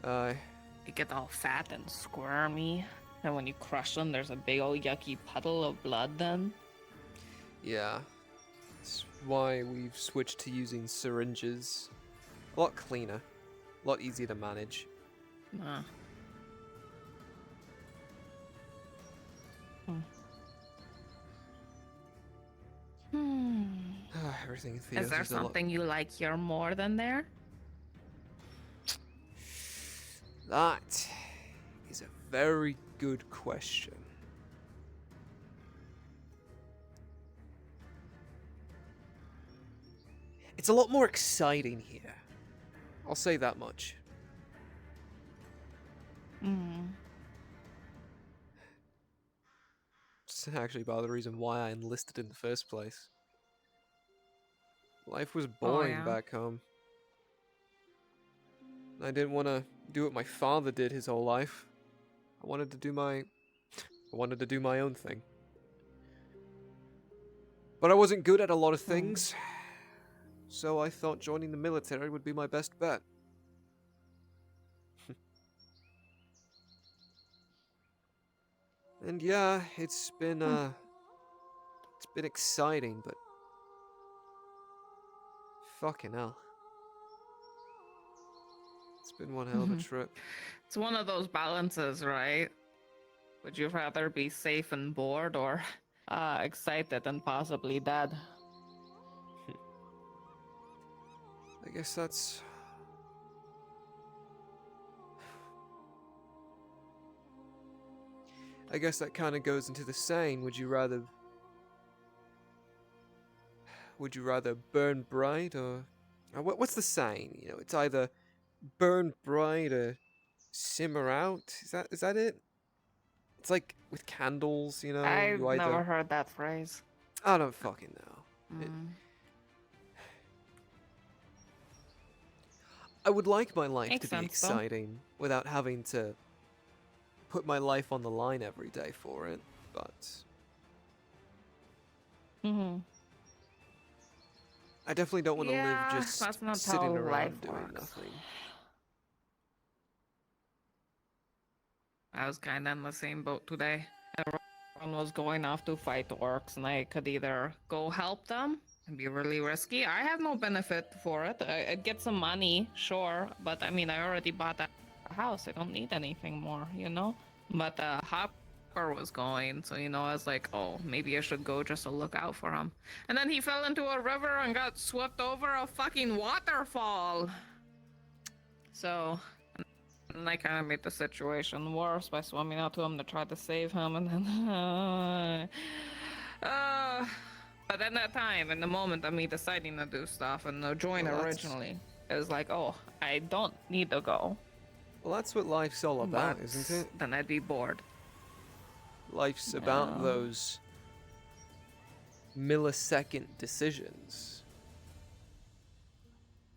You get all fat and squirmy, and when you crush them, there's a big old yucky puddle of blood then. Yeah. That's why we've switched to using syringes. A lot cleaner. A lot easier to manage. Everything feels Is there something you like here more than there? That is a very good question. It's a lot more exciting here. I'll say that much. It's actually part of the reason why I enlisted in the first place. Life was boring back home. I didn't want to do what my father did his whole life. I wanted to do my own thing. But I wasn't good at a lot of things, so I thought joining the military would be my best bet. And yeah, it's been exciting, but fucking hell. It's been one hell of a trip. It's one of those balances, right? Would you rather be safe and bored or excited and possibly dead? I guess that's... I guess that kind of goes into the saying, would you rather burn bright or what's the saying? It's either burn bright or simmer out. Is that it? It's like with candles, I've never heard that phrase. I don't fucking know. I would like my life to be exciting without having to put my life on the line every day for it, but I definitely don't want to live just sitting around doing nothing. I was kind of in the same boat today. Everyone was going off to fight orcs, and I could either go help them and be really risky. I have no benefit for it. I'd get some money, sure, but I mean, I already bought that house. I don't need anything more, But Hopper was going, so I was like, oh, maybe I should go just to look out for him. And then he fell into a river and got swept over a fucking waterfall. So... And I kind of made the situation worse by swimming out to him to try to save him, and then... but at that time, in the moment of me deciding to do stuff and to join originally, it was like, oh, I don't need to go. Well, that's what life's all about, isn't it? Then I'd be bored. Life's about those millisecond decisions.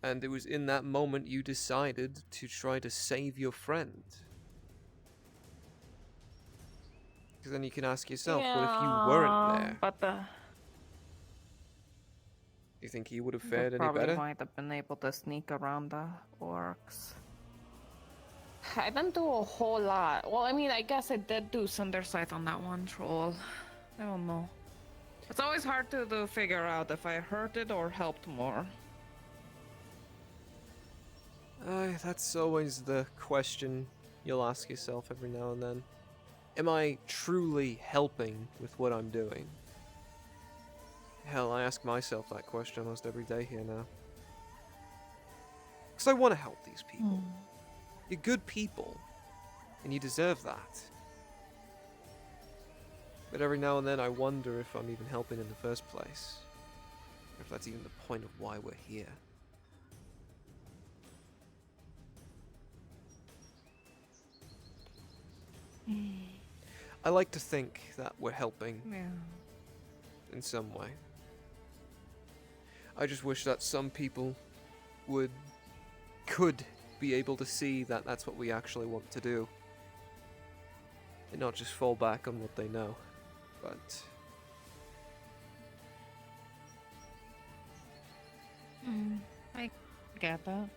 And it was in that moment you decided to try to save your friend. Because then you can ask yourself, what if you weren't there? But Do you think he would have fared any probably better? Might have been able to sneak around the orcs. I didn't do a whole lot. Well, I mean, I guess I did do Cindersight on that one troll. I don't know. It's always hard to figure out if I hurted or helped more. That's always the question, you'll ask yourself every now and then, am I truly helping with what I'm doing? Hell, I ask myself that question almost every day here now. Because I want to help these people. You're good people, and you deserve that. But every now and then I wonder if I'm even helping in the first place. Or if that's even the point of why we're here. I like to think that we're helping in some way. I just wish that some people could be able to see that that's what we actually want to do. And not just fall back on what they know. But I get that.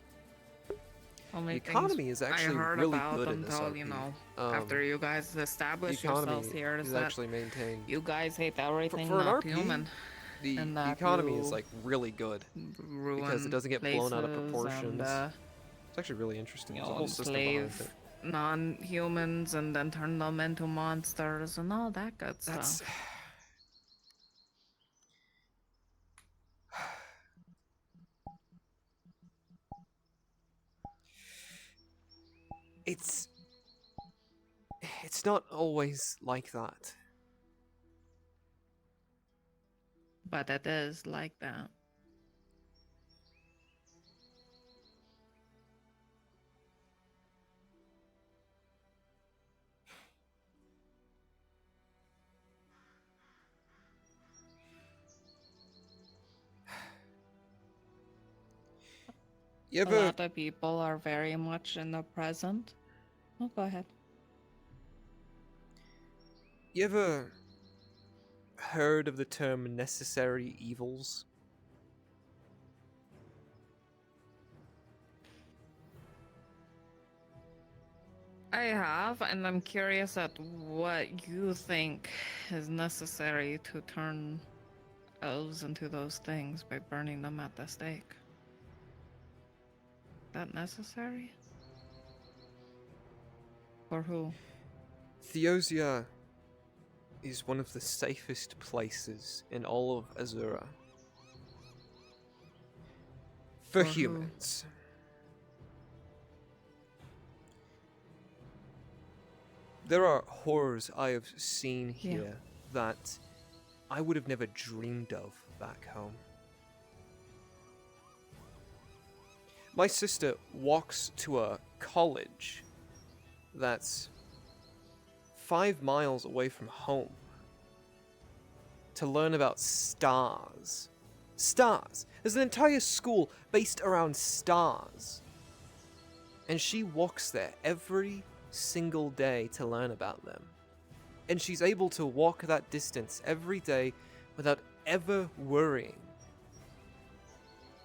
the economy is actually I heard really about good in this until, RP. you know, after you guys establish the economy yourselves here, is that actually maintained. you guys hate everything For an not RP, human. The and that economy is you like really good because it ruin doesn't get blown out of places proportions. And, it's actually really interesting. you There's a know, whole system behind slave it. non-humans and then turn them into monsters and all that good stuff. It's not always like that. But it is like that. You A ever lot of people are very much in the present. Oh, go ahead. You ever heard of the term necessary evils? I have, and I'm curious at what you think is necessary to turn elves into those things by burning them at the stake. That necessary? For who? Theosia is one of the safest places in all of Azura. For who? humans. There are horrors I have seen here that I would have never dreamed of back home. My sister walks to a college that's 5 miles away from home to learn about stars. Stars! There's an entire school based around stars. And she walks there every single day to learn about them. And she's able to walk that distance every day without ever worrying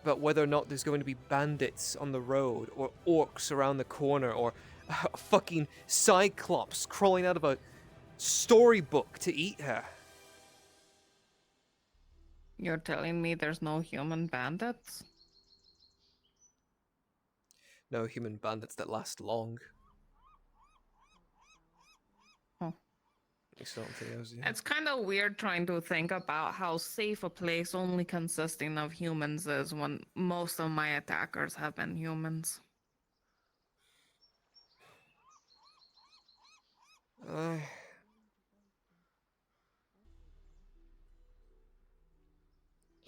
about whether or not there's going to be bandits on the road, or orcs around the corner, or a fucking cyclops crawling out of a storybook to eat her. You're telling me there's no human bandits? No human bandits that last long. Huh. It's kind of weird trying to think about how safe a place only consisting of humans is when most of my attackers have been humans.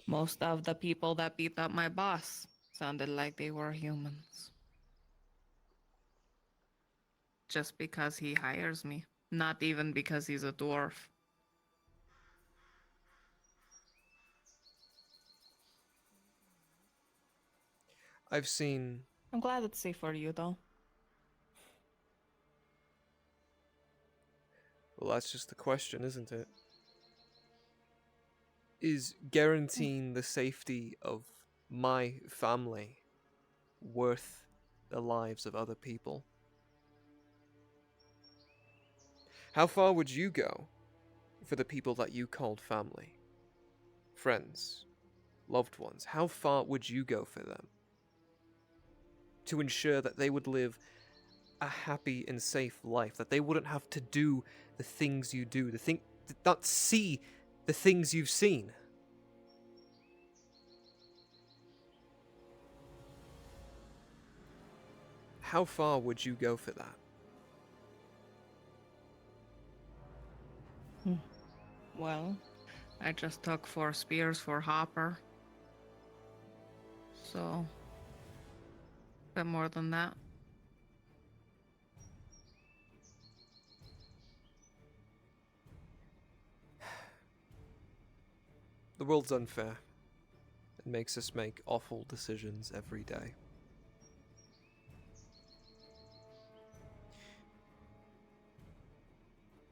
Most of the people that beat up my boss sounded like they were humans. Just because he hires me, not even because he's a dwarf. I've seen... I'm glad it's safe for you, though. Well, that's just the question, isn't it? Is guaranteeing the safety of my family worth the lives of other people? How far would you go for the people that you called family? Friends, loved ones, how far would you go for them? To ensure that they would live a happy and safe life, that they wouldn't have to do the things you do, not see the things you've seen. How far would you go for that? Well, I just took 4 spears for Hopper. So, a bit more than that. The world's unfair. It makes us make awful decisions every day.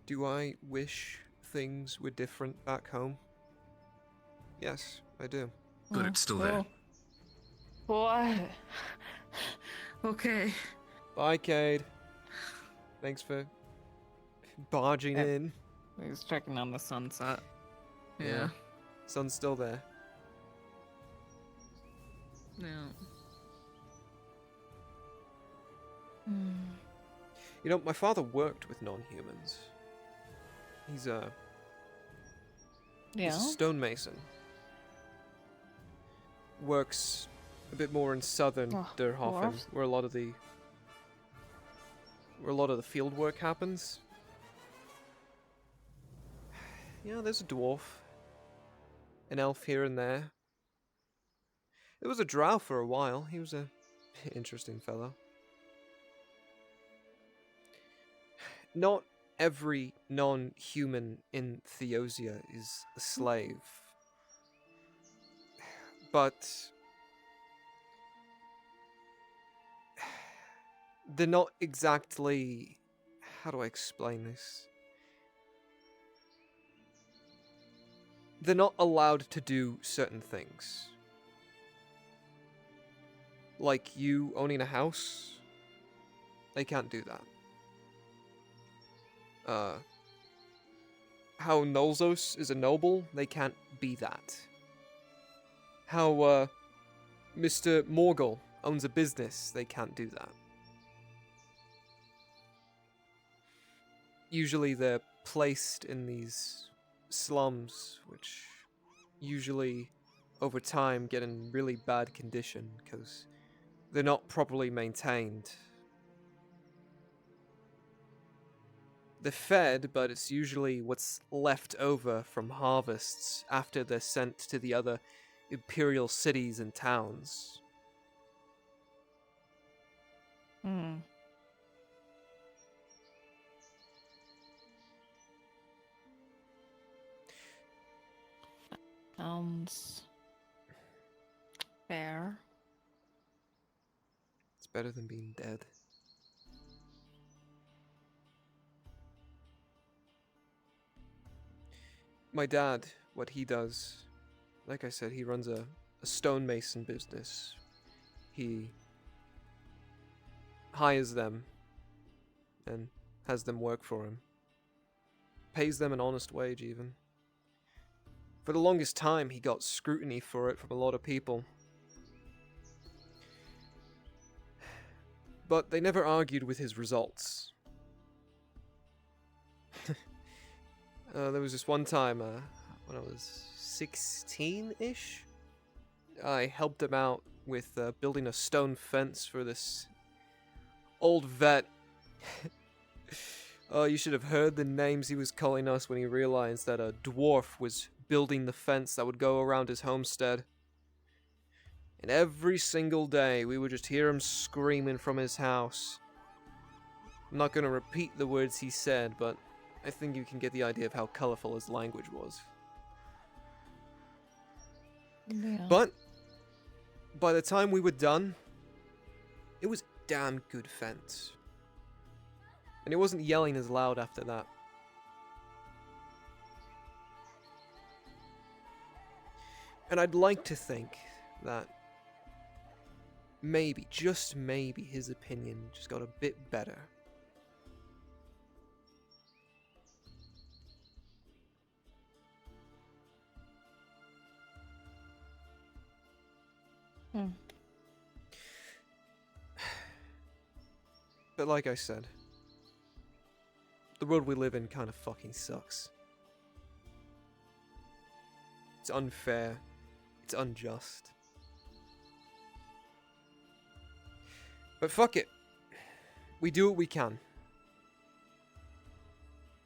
Do I wish things were different back home? Yes, I do. But it's still there. What? Okay. Bye, Cade. Thanks for barging in. He's checking on the sunset. Yeah. Sun's still there. Yeah. You know, my father worked with non-humans. He's a stonemason. Works a bit more in southern Durhoffen, dwarves? where a lot of the field work happens. Yeah, there's a dwarf, an elf here and there. There was a drow for a while. He was a interesting fellow. Not every non-human in Theosia is a slave. But they're not exactly... How do I explain this? They're not allowed to do certain things. Like you owning a house, they can't do that. How Nolzos is a noble, they can't be that. How, Mr. Morgul owns a business, they can't do that. Usually they're placed in these slums, which usually, over time, get in really bad condition, because they're not properly maintained. They're fed, but it's usually what's left over from harvests after they're sent to the other imperial cities and towns. Sounds fair. It's better than being dead. My dad, what he does, like I said, he runs a stonemason business. He hires them and has them work for him. Pays them an honest wage, even. For the longest time, he got scrutiny for it from a lot of people. But they never argued with his results. There was this one time, when I was 16-ish, I helped him out with building a stone fence for this old vet. Oh, you should have heard the names he was calling us when he realized that a dwarf was building the fence that would go around his homestead. And every single day, we would just hear him screaming from his house. I'm not going to repeat the words he said, but I think you can get the idea of how colorful his language was. Yeah. But by the time we were done, it was damn good fence. And it wasn't yelling as loud after that. And I'd like to think that maybe, just maybe, his opinion just got a bit better. But like I said, the world we live in kind of fucking sucks. It's unfair. It's unjust. But fuck it. We do what we can.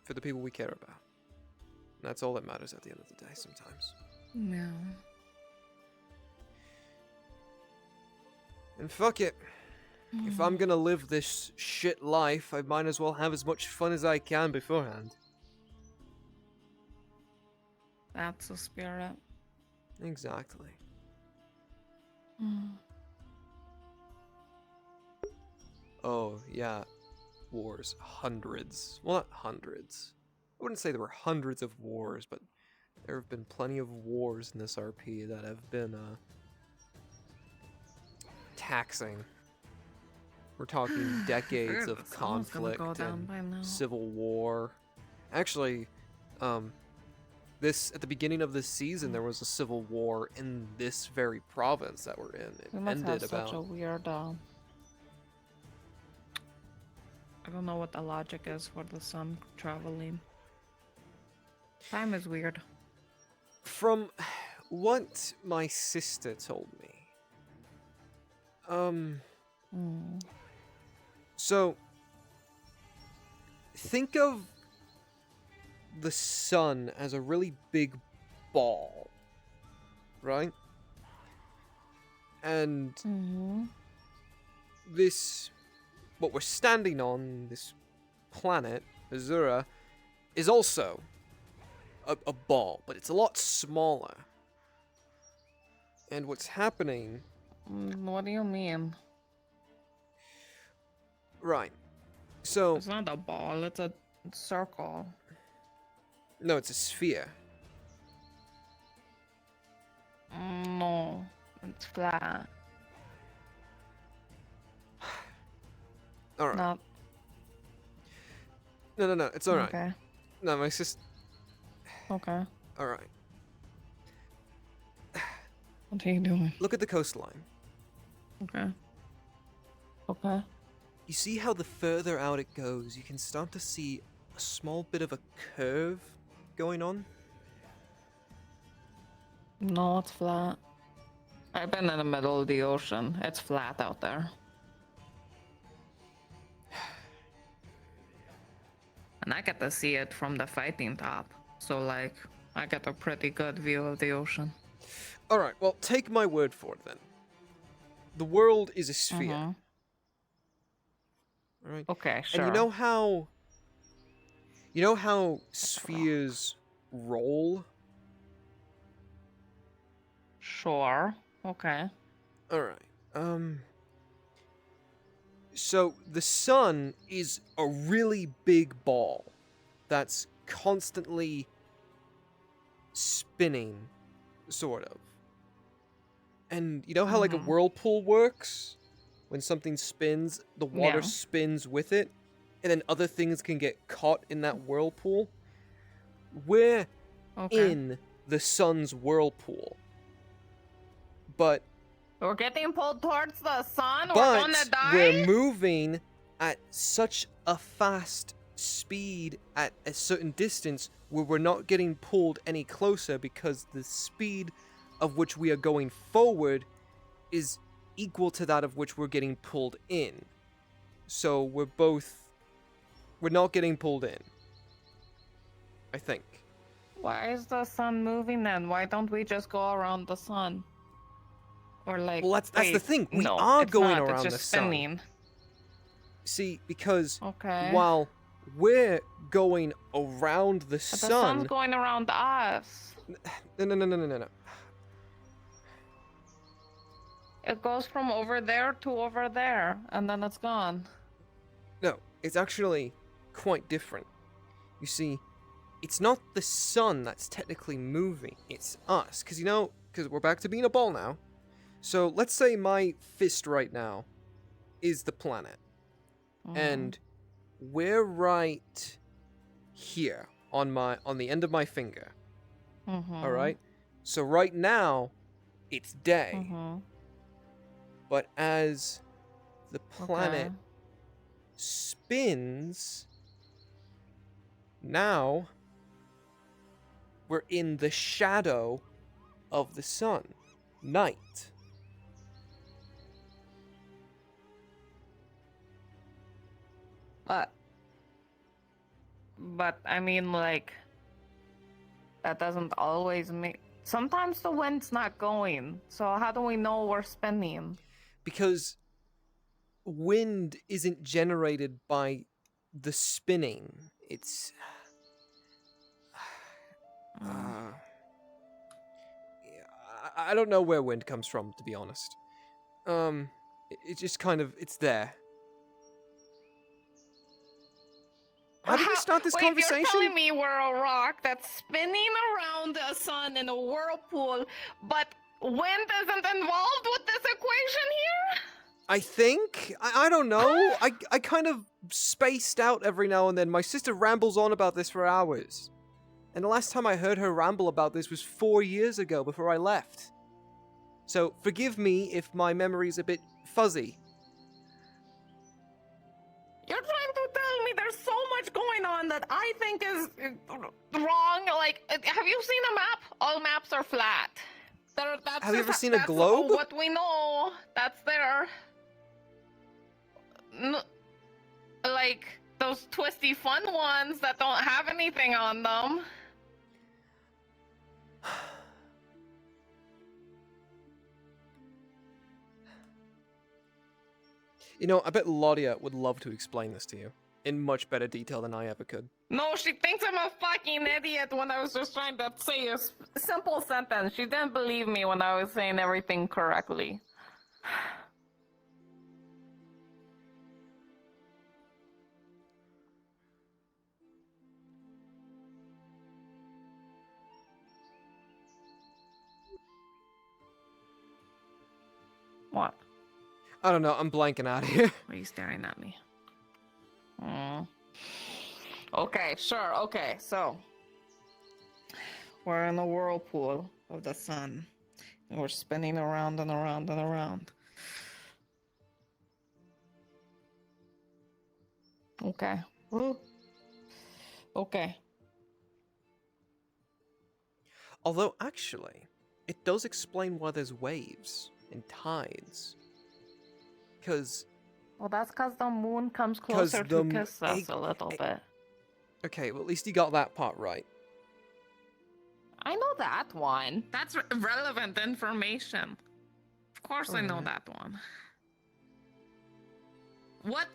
For the people we care about. And that's all that matters at the end of the day sometimes. No. And fuck it. If I'm gonna live this shit life, I might as well have as much fun as I can beforehand. That's the spirit. Exactly. Oh, yeah. Wars. Hundreds. Well, not hundreds. I wouldn't say there were hundreds of wars, but there have been plenty of wars in this RP that have been, taxing. We're talking decades of conflict and civil war. Actually, at the beginning of this season, there was a civil war in this very province that we're in. It We must ended have about. such a weird. I don't know what the logic is for the sun traveling. Time is weird. From what my sister told me, so think of the sun as a really big ball, right? And this, what we're standing on, this planet, Azura, is also a ball, but it's a lot smaller. And what's happening... What do you mean? Right. So... It's not a ball, it's a circle. No, it's a sphere. No, it's flat. Alright. Not... No, it's alright. Okay. No, my sister... Okay. Alright. What are you doing? Look at the coastline. Okay. Okay. You see how the further out it goes, you can start to see a small bit of a curve going on? No, it's flat. I've been in the middle of the ocean. It's flat out there. And I get to see it from the fighting top. So, like, I get a pretty good view of the ocean. Alright, well, take my word for it then. The world is a sphere. Alright? Okay, sure. And you know how spheres roll? Sure. Okay. Alright. So the sun is a really big ball that's constantly spinning, sort of. And you know how like a whirlpool works? When something spins, the water spins with it, and then other things can get caught in that whirlpool? We're in the sun's whirlpool. But we're getting pulled towards the sun? We're gonna die? We're moving at such a fast speed at a certain distance where we're not getting pulled any closer because the speed of which we are going forward is equal to that of which we're getting pulled in. So we're not getting pulled in. I think. Why is the sun moving then? Why don't we just go around the sun? Or like... Well, that's the thing. We are going around it's just the sun. spinning. See, because while we're going around the sun... The sun's going around us. No. It goes from over there to over there, and then it's gone. No, it's actually quite different. You see, it's not the sun that's technically moving, it's us. Because we're back to being a ball now. So let's say my fist right now is the planet. And we're right here on the end of my finger. Alright? So right now, it's day. But as the planet spins. Now we're in the shadow of the sun. Night. But I mean, like, that doesn't always make. Sometimes the wind's not going. So how do we know we're spinning? Because wind isn't generated by the spinning. It's I don't know where wind comes from, to be honest. It just kind of, it's there. How did we start this conversation? You're telling me we're a rock that's spinning around the sun in a whirlpool, but wind isn't involved with this equation here? I think? I don't know. I kind of spaced out every now and then. My sister rambles on about this for hours. And the last time I heard her ramble about this was 4 years ago, before I left. So forgive me if my memory's a bit fuzzy. You're trying to tell me there's so much going on that I think is wrong? Like, have you seen a map? All maps are flat. Have you ever seen a globe? What we know, that's there. Like, those twisty fun ones that don't have anything on them. You know, I bet Laudia would love to explain this to you in much better detail than I ever could. No, she thinks I'm a fucking idiot when I was just trying to say a simple sentence. She didn't believe me when I was saying everything correctly. What? I don't know, I'm blanking out here. Why are you staring at me? Okay, sure, okay, so. We're in a whirlpool of the sun. And we're spinning around and around and around. Okay. Okay. Although, actually, it does explain why there's waves and tides. Because... Well, that's because the moon comes closer to kiss us a little bit. Okay, well, at least you got that part right. I know that one. That's relevant information. Of course I know that one. What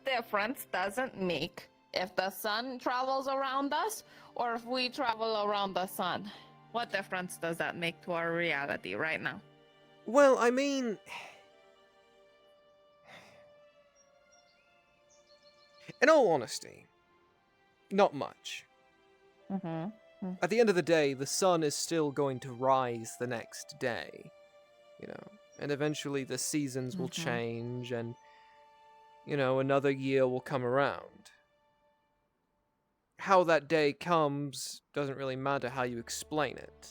difference does it make if the sun travels around us or if we travel around the sun? What difference does that make to our reality right now? Well, I mean... In all honesty, not much. At the end of the day, the sun is still going to rise the next day, you know, and eventually the seasons will change and, you know, another year will come around. How that day comes doesn't really matter how you explain it.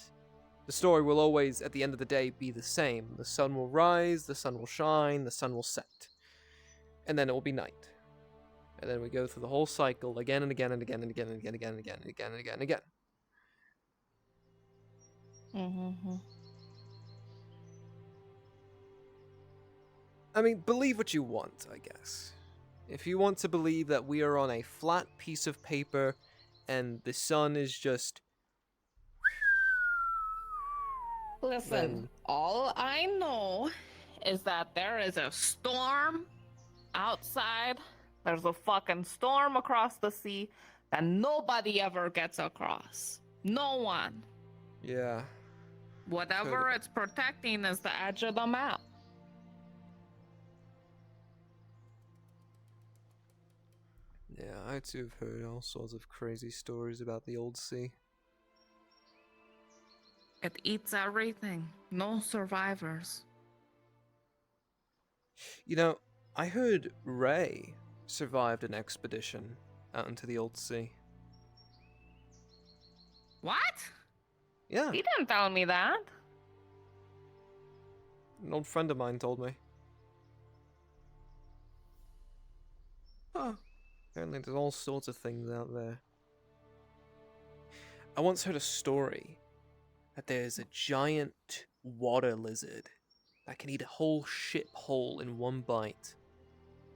The story will always, at the end of the day, be the same. The sun will rise, the sun will shine, the sun will set. And then it will be night. And then we go through the whole cycle again and again and again and again and again and again and again and again and again and again. I mean, believe what you want, I guess. If you want to believe that we are on a flat piece of paper and the sun is just... Listen, all I know is that there is a storm outside. There's a fucking storm across the sea that nobody ever gets across. No one. Yeah. Whatever it's protecting is the edge of the map. Yeah, I too have heard all sorts of crazy stories about the old sea. It eats everything. No survivors. You know, I heard Ray survived an expedition out into the old sea. What? Yeah. He didn't tell me that. An old friend of mine told me. Huh. Apparently there's all sorts of things out there. I once heard a story that there's a giant water lizard that can eat a whole ship whole in one bite.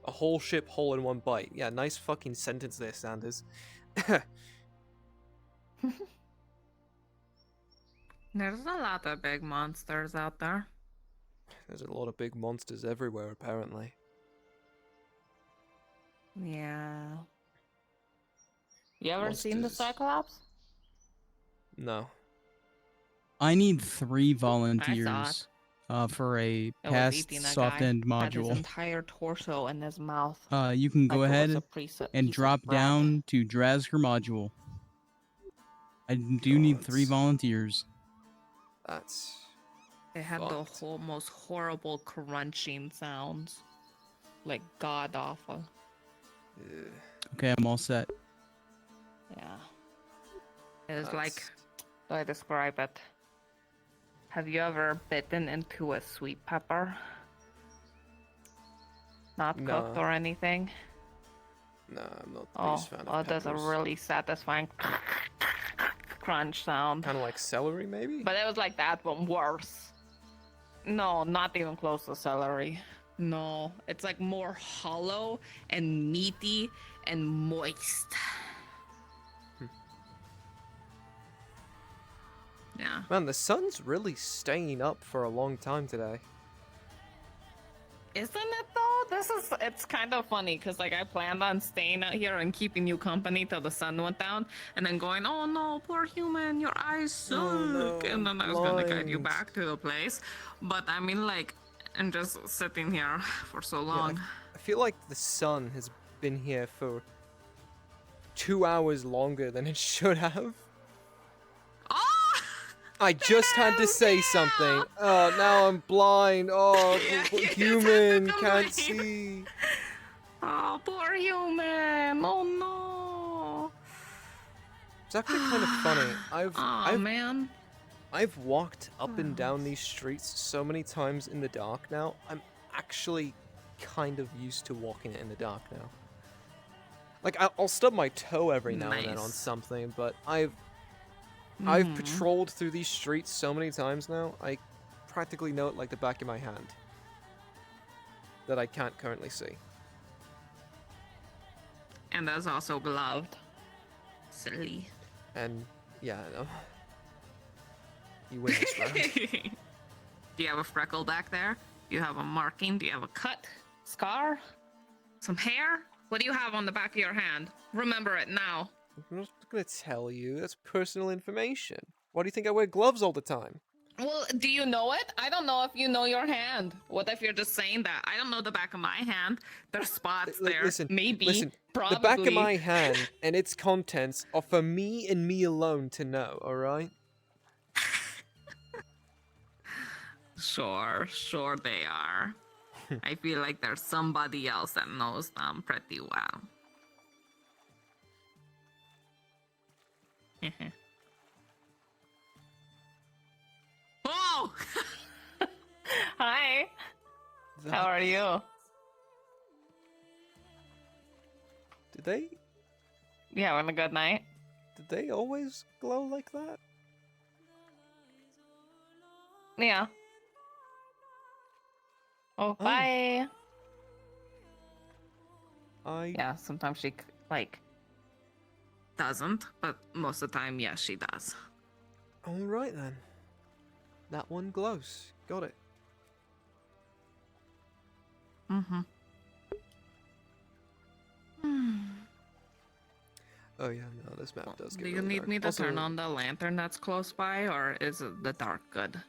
A whole ship whole in one bite. Yeah, nice fucking sentence there, Sanders. There's a lot of big monsters out there. There's a lot of big monsters everywhere, apparently. Yeah. You ever seen the Monsters. Cyclops? No. I need 3 I saw volunteers for a It was past eating a soft guy. end Had his module. entire torso in his mouth. You can go like it was ahead a piece of and drop bread. down to Drazger module. I do need 3 volunteers. That's... It had the whole most horrible crunching sounds. Like god awful. Okay, I'm all set. Yeah. It's like, how do I describe it? Have you ever bitten into a sweet pepper? Not cooked No. or anything? No, I'm not the biggest fan of Oh, that's a peppers. really satisfying crunch sound. Kind of like celery, maybe? But it was like that, but worse. No, not even close to celery. No, it's like more hollow and meaty and moist. Yeah. Man, the sun's really staying up for a long time today. Isn't it though? It's kind of funny because like I planned on staying out here and keeping you company till the sun went down and then going, oh no, poor human, your eyes suck. Oh, no, and then I was going to guide you blind. back to the place. But I mean like, I'm just sitting here for so long. Yeah, I feel like the sun has been here for 2 hours longer than it should have. Oh! I just had to say something. Oh, now I'm blind. Oh, human, can't see. Oh, poor human. Oh no. It's actually kind of funny. Man. I've walked up and down these streets so many times in the dark now. I'm actually kind of used to walking in the dark now. Like, I'll stub my toe every now and then on Nice. something, but I've Mhm. patrolled through these streets so many times now, I practically know it like the back of my hand. That I can't currently see. And that's also beloved. Silly. And, yeah, no. You win this round. Do you have a freckle back there? Do you have a marking? Do you have a cut? Scar? Some hair? What do you have on the back of your hand? Remember it now. I'm not gonna tell you. That's personal information. Why do you think I wear gloves all the time? Well, do you know it? I don't know if you know your hand. What if you're just saying that? I don't know the back of my hand. There's spots there. Listen, Maybe. listen. Probably. The back of my hand and its contents are for me and me alone to know, alright? Sure they are. I feel like there's somebody else that knows them pretty well. Oh! Hi. How are you? Did they? You having a good night? Did they always glow like that? Yeah. Oh, bye. Yeah, sometimes she like doesn't, but most of the time, yes, she does. Alright then. That one glows. Got it. Mm-hmm. Oh yeah, no, this map does get Do you really need dark. me to Also, turn on the lantern that's close by, or is the dark good?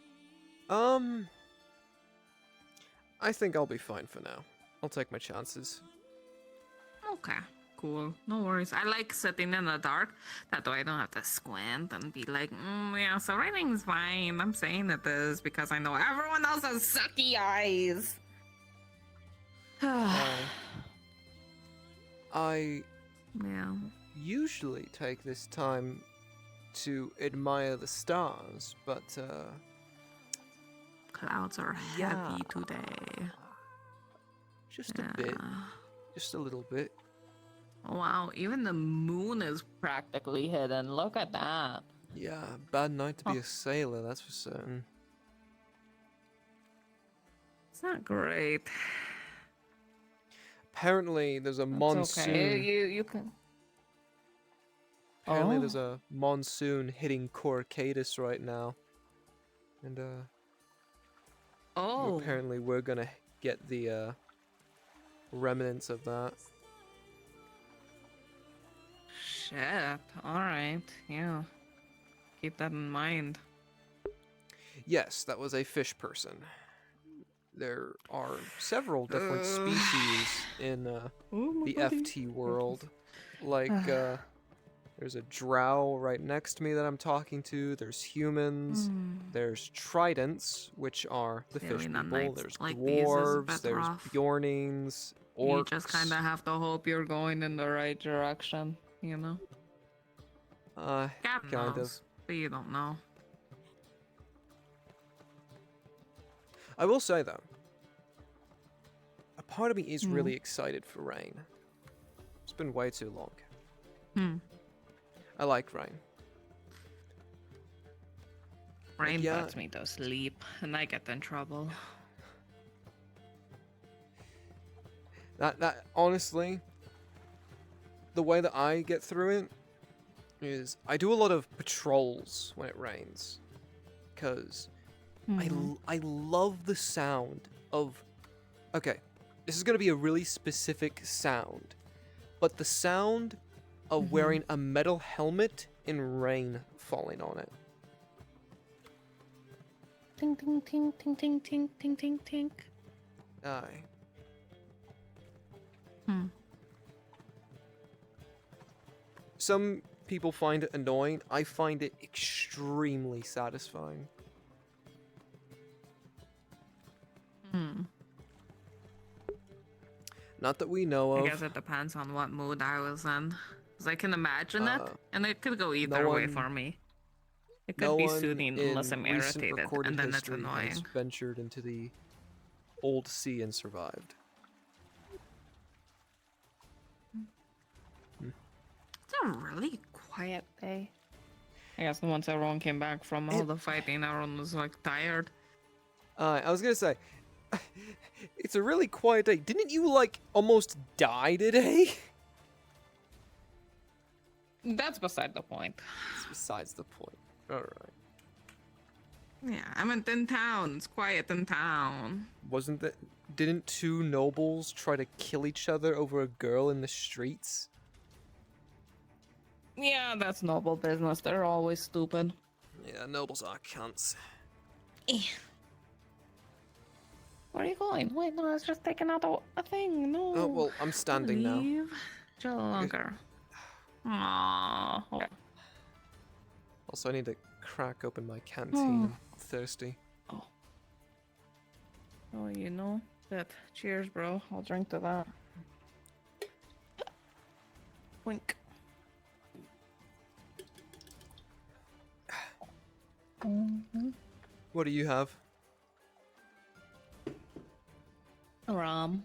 I think I'll be fine for now. I'll take my chances. Okay, cool. No worries. I like sitting in the dark. That way I don't have to squint and be like, yeah, so everything's fine. I'm saying it is because I know everyone else has sucky eyes. I Yeah. usually take this time to admire the stars, but Clouds are heavy today. just a bit. Just a little bit. Wow, even the moon is practically hidden. Look at that. Yeah, bad night to be a sailor, that's for certain. It's not great. Apparently, there's a monsoon. Okay. You can. Apparently, Oh. there's a monsoon hitting Corcadus right now, and Oh. apparently we're gonna get the remnants of that. Shit. All right. Yeah. Keep that in mind. Yes, that was a fish person. There are several different species in the FT world. Like, there's a drow right next to me that I'm talking to. There's humans. There's tridents, which are the fish Feeling on people. nights There's like these is a dwarves. bit There's rough. Bjornings. Orcs. You just kind of have to hope you're going in the right direction, you know? God kind knows, but you don't know. I will say, though, a part of me is really excited for rain. It's been way too long. I like rain. Rain puts me to sleep, and I get in trouble. That honestly, the way that I get through it is I do a lot of patrols when it rains, because I love the sound of. Okay, this is gonna be a really specific sound, but the sound of wearing a metal helmet and rain falling on it. Ting ting ting ting ting ting ting ting ting. Aye. Some people find it annoying. I find it extremely satisfying. Not that we know of. I guess it depends on what mood I was in. Because I can imagine it, and it could go either no way one- for me. It could No be one soothing in unless I'm recent irritated, recorded and then it's history has annoying. ventured into the old sea and survived. It's a really quiet day. I guess once everyone came back from all the fighting, everyone was like tired. I was gonna say, it's a really quiet day. Didn't you like almost die today? That's beside the point. It's besides the point. All right. Yeah, I'm in town. It's quiet in town. Wasn't that? Didn't two nobles try to kill each other over a girl in the streets? Yeah, that's noble business. They're always stupid. Yeah, nobles are cunts. Where are you going? Wait, no, I was just taking out a thing. No. Oh well, I'm standing now. Leave. Chill longer. Aww. Okay. Also, I need to crack open my canteen. I'm thirsty. Oh, you know that. Cheers, bro. I'll drink to that. Wink. What do you have? Rum.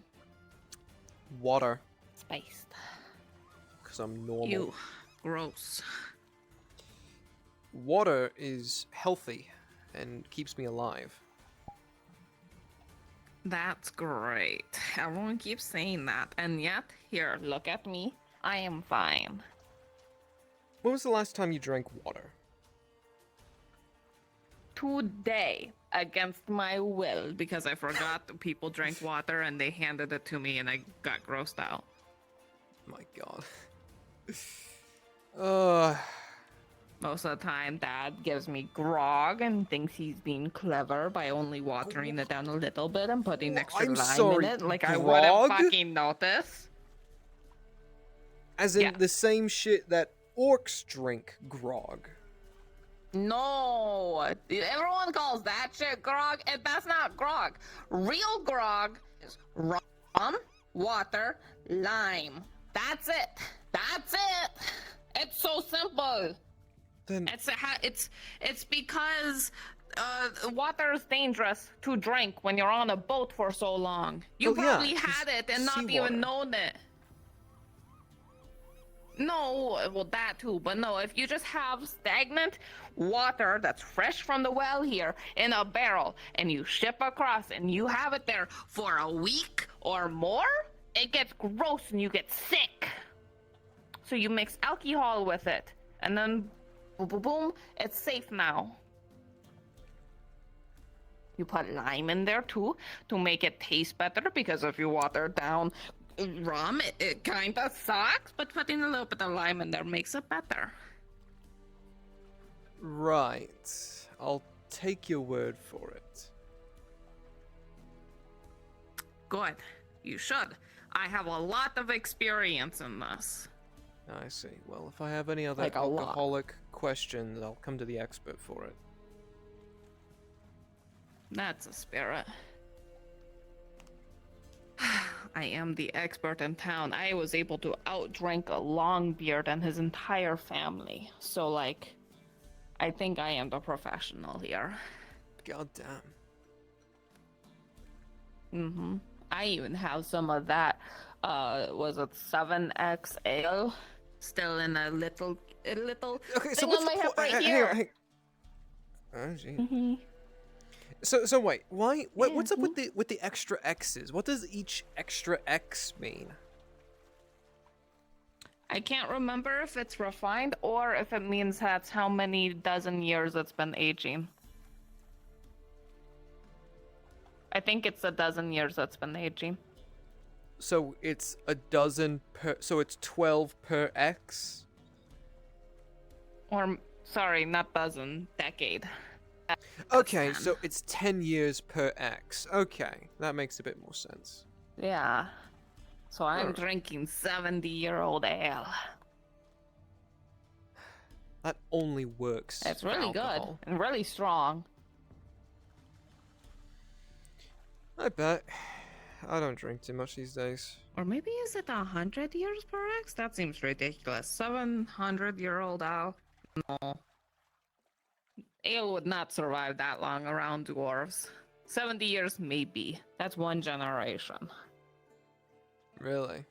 Water. Spiced. Because I'm normal. Ew. Gross. Water is healthy and keeps me alive. That's great. Everyone keeps saying that, and yet, here, look at me. I am fine. When was the last time you drank water? Today, against my will, because I forgot that people drank water and they handed it to me and I got grossed out. My god. Most of the time, Dad gives me grog and thinks he's being clever by only watering it down a little bit and putting extra I'm lime sorry, in it. Like I grog? wouldn't fucking notice. As in the same shit that orcs drink, grog. No, everyone calls that shit grog, and that's not grog. Real grog is rum, water, lime. That's it. That's it. It's so simple. Then it's because water is dangerous to drink when you're on a boat for so long. You probably had it and not even known it. No, well that too, but no, if you just have stagnant water that's fresh from the well here in a barrel and you ship across and you have it there for a week or more, it gets gross and you get sick. So you mix alcohol with it and then boom, boom, boom, it's safe now. You put lime in there too to make it taste better, because if you water down rum, it kind of sucks, but putting a little bit of lime in there makes it better. Right. I'll take your word for it. Good. You should. I have a lot of experience in this. I see. Well, if I have any other Like a lot. alcoholic questions, I'll come to the expert for it. That's a spirit. I am the expert in town. I was able to outdrink a Longbeard and his entire family. So, like, I think I am the professional here. God damn. Mm-hmm. I even have some of that, was it 7X ale? Still in a little Okay, so thing what's on my the hip right hang here. on, hang- Oh, gee. Mm-hmm. So wait, why? What's up with the extra X's? What does each extra X mean? I can't remember if it's refined or if it means that's how many dozen years it's been aging. I think it's a dozen years that's been aging. So it's a dozen per. So it's 12 per X. Or, sorry, not dozen, decade. Okay, so it's 10 years per X. Okay, that makes a bit more sense. Yeah. So I'm Alright. drinking 70-year-old ale. That only works. It's for really good alcohol. and really strong. I bet. I don't drink too much these days. Or maybe is it 100 years per X? That seems ridiculous. 700-year-old ale? No. Ale would not survive that long around dwarves. 70 years, maybe. That's one generation. Really?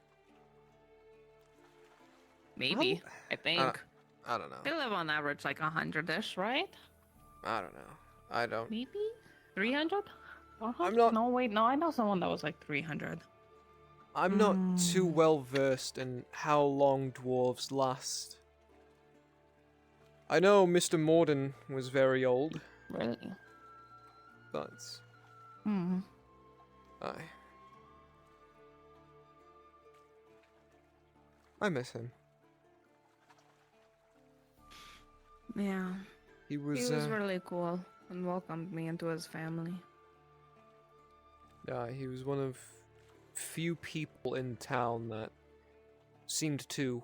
Maybe. I think. I don't know. They live on average like 100-ish, right? I don't know. I don't. Maybe? 300? 400? I'm not- No, wait, no, I know someone that was like 300. I'm not too well versed in how long dwarves last. I know Mr. Morden was very old. Really? But Hmm. I miss him. Yeah. He was really cool and welcomed me into his family. yeah, he was one of few people in town that seemed to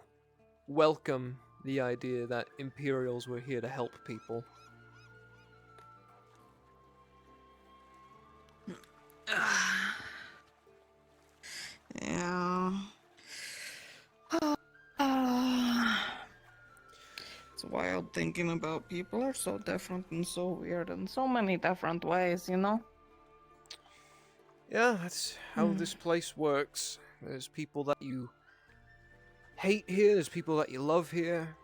welcome the idea that Imperials were here to help people. Yeah. It's wild thinking about people are so different and so weird in so many different ways, you know? Yeah, that's how this place works. There's people that you hate here, there's people that you love here,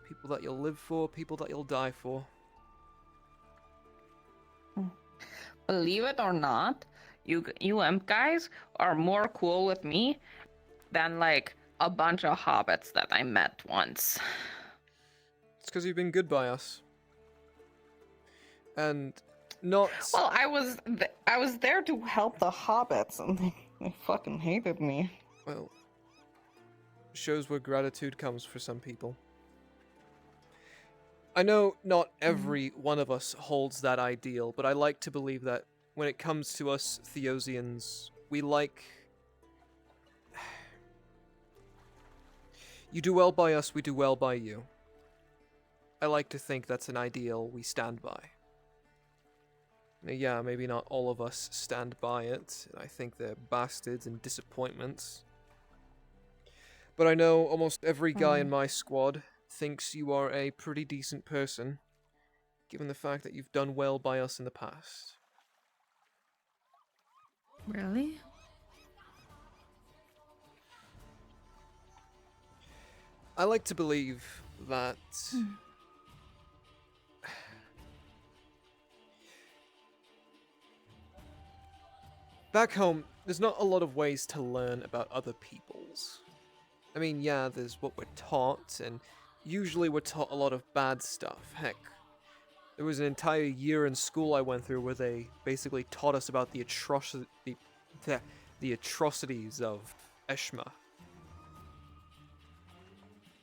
people that you'll live for, people that you'll die for. Believe it or not, you imp guys are more cool with me than like a bunch of hobbits that I met once. It's because you've been good by us. And not... Well, I was there to help the hobbits, and they fucking hated me. Well, shows where gratitude comes for some people. I know not every one of us holds that ideal, but I like to believe that when it comes to us Theosians, we like... You do well by us, we do well by you. I like to think that's an ideal we stand by. Yeah, maybe not all of us stand by it. I think they're bastards and disappointments. But I know almost every guy in my squad thinks you are a pretty decent person, given the fact that you've done well by us in the past. Really? I like to believe that back home, there's not a lot of ways to learn about other peoples. I mean, yeah, there's what we're taught, and usually we're taught a lot of bad stuff. Heck, there was an entire year in school I went through where they basically taught us about the atrocities of Eshma.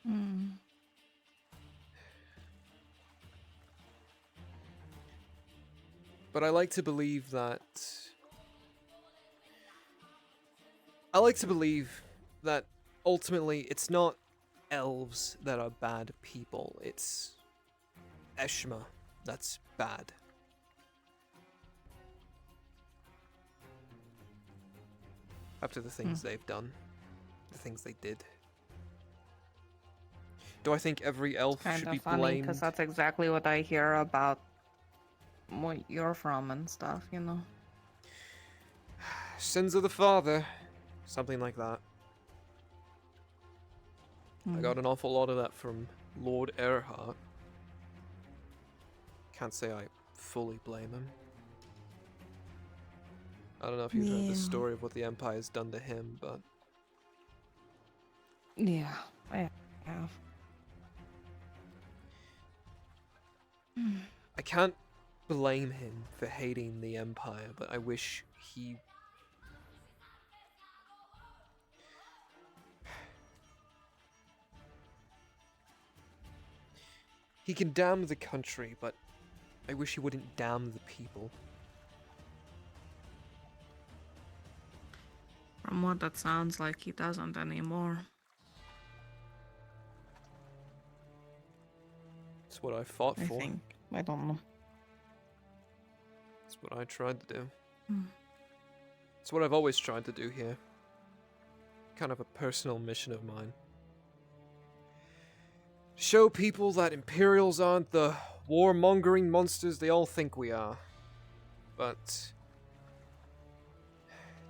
Hmm. But I like to believe that ultimately it's not elves that are bad people, it's Eshma that's bad. After the things they've done, the things they did. Do I think every elf Kind should of be funny, blamed? because that's exactly what I hear about what you're from and stuff, you know. Sins of the father, something like that. I got an awful lot of that from Lord Earhart. Can't say I fully blame him. I don't know if you've heard the story of what the Empire's done to him, but... Yeah, I have. I can't blame him for hating the Empire, but I wish he... He can damn the country, but I wish he wouldn't damn the people. From what that sounds like, he doesn't anymore. It's what I fought I for. think. I don't know. It's what I tried to do. Hmm. It's what I've always tried to do here. Kind of a personal mission of mine. Show people that Imperials aren't the warmongering monsters they all think we are. But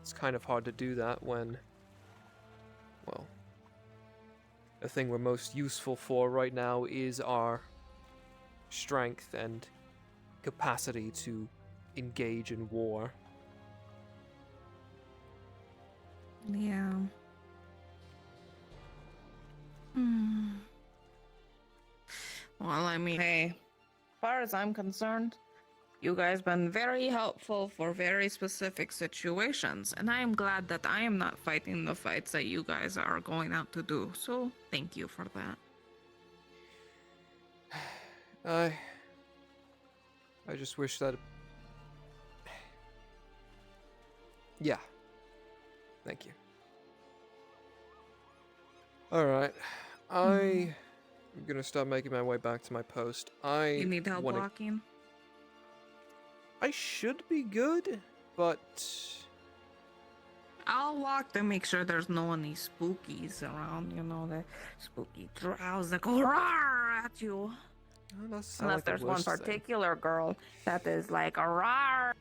it's kind of hard to do that when, well, the thing we're most useful for right now is our strength and capacity to engage in war. Yeah. Well, I mean, hey, as far as I'm concerned, you guys been very helpful for very specific situations, and I am glad that I am not fighting the fights that you guys are going out to do. So, thank you for that. I just wish that... Yeah. Thank you. Alright. I'm gonna start making my way back to my post. You need help walking? I should be good, but... I'll walk to make sure there's no any spookies around, you know, the spooky drows that go roar at you. Unless like there's one particular girl that is like a roar.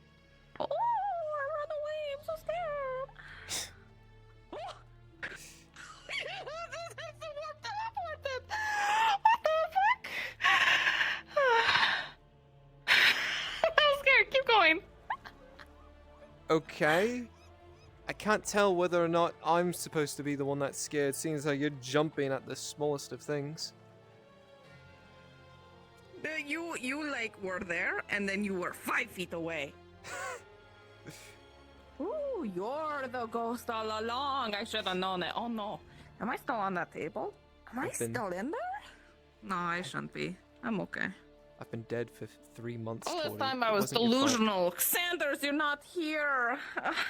Oh, I run away, I'm so scared. What the fuck? I'm scared, keep going. Okay. I can't tell whether or not I'm supposed to be the one that's scared, seeing as how you're jumping at the smallest of things. You like were there, and then you were 5 feet away. Ooh, you're the ghost all along. I should have known it. Oh no, am I still on that table? Am I still in there? No, I shouldn't be. I'm okay. I've been dead for 3 months. All this Tori. time I It was wasn't your fault. delusional. Sanders, you're not here.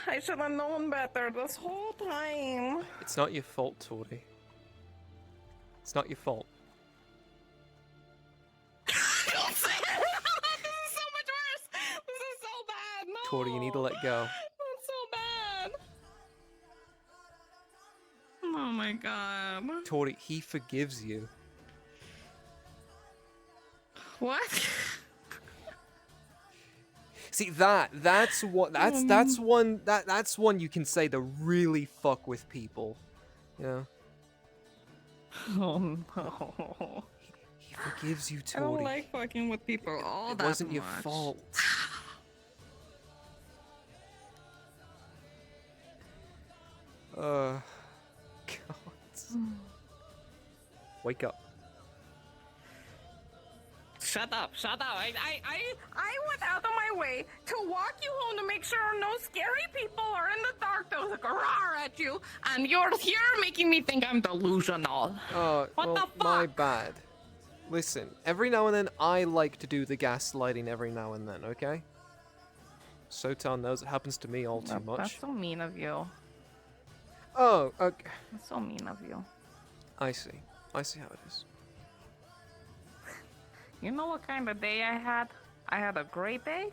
I should have known better this whole time. It's not your fault, Tori. It's not your fault. Don't say that. This is so much worse. This is so bad. No. Tori, you need to let go. That's so bad. Oh my god. Tori, he forgives you. What? See that's one you can say to really fuck with people. You know? Oh no. He forgives you, I don't Tori. like fucking with people all It that wasn't your much. fault. God. Wake up. Shut up, shut up. I went out of my way to walk you home to make sure no scary people are in the dark that was like roar at you, and you're here making me think I'm delusional. What Well, the fuck? my bad. Listen, every now and then I like to do the gaslighting every now and then, okay? Sotan knows it happens to me all too much. That's so mean of you. Oh, okay. That's so mean of you. I see. I see how it is. You know what kind of day I had? I had a great day,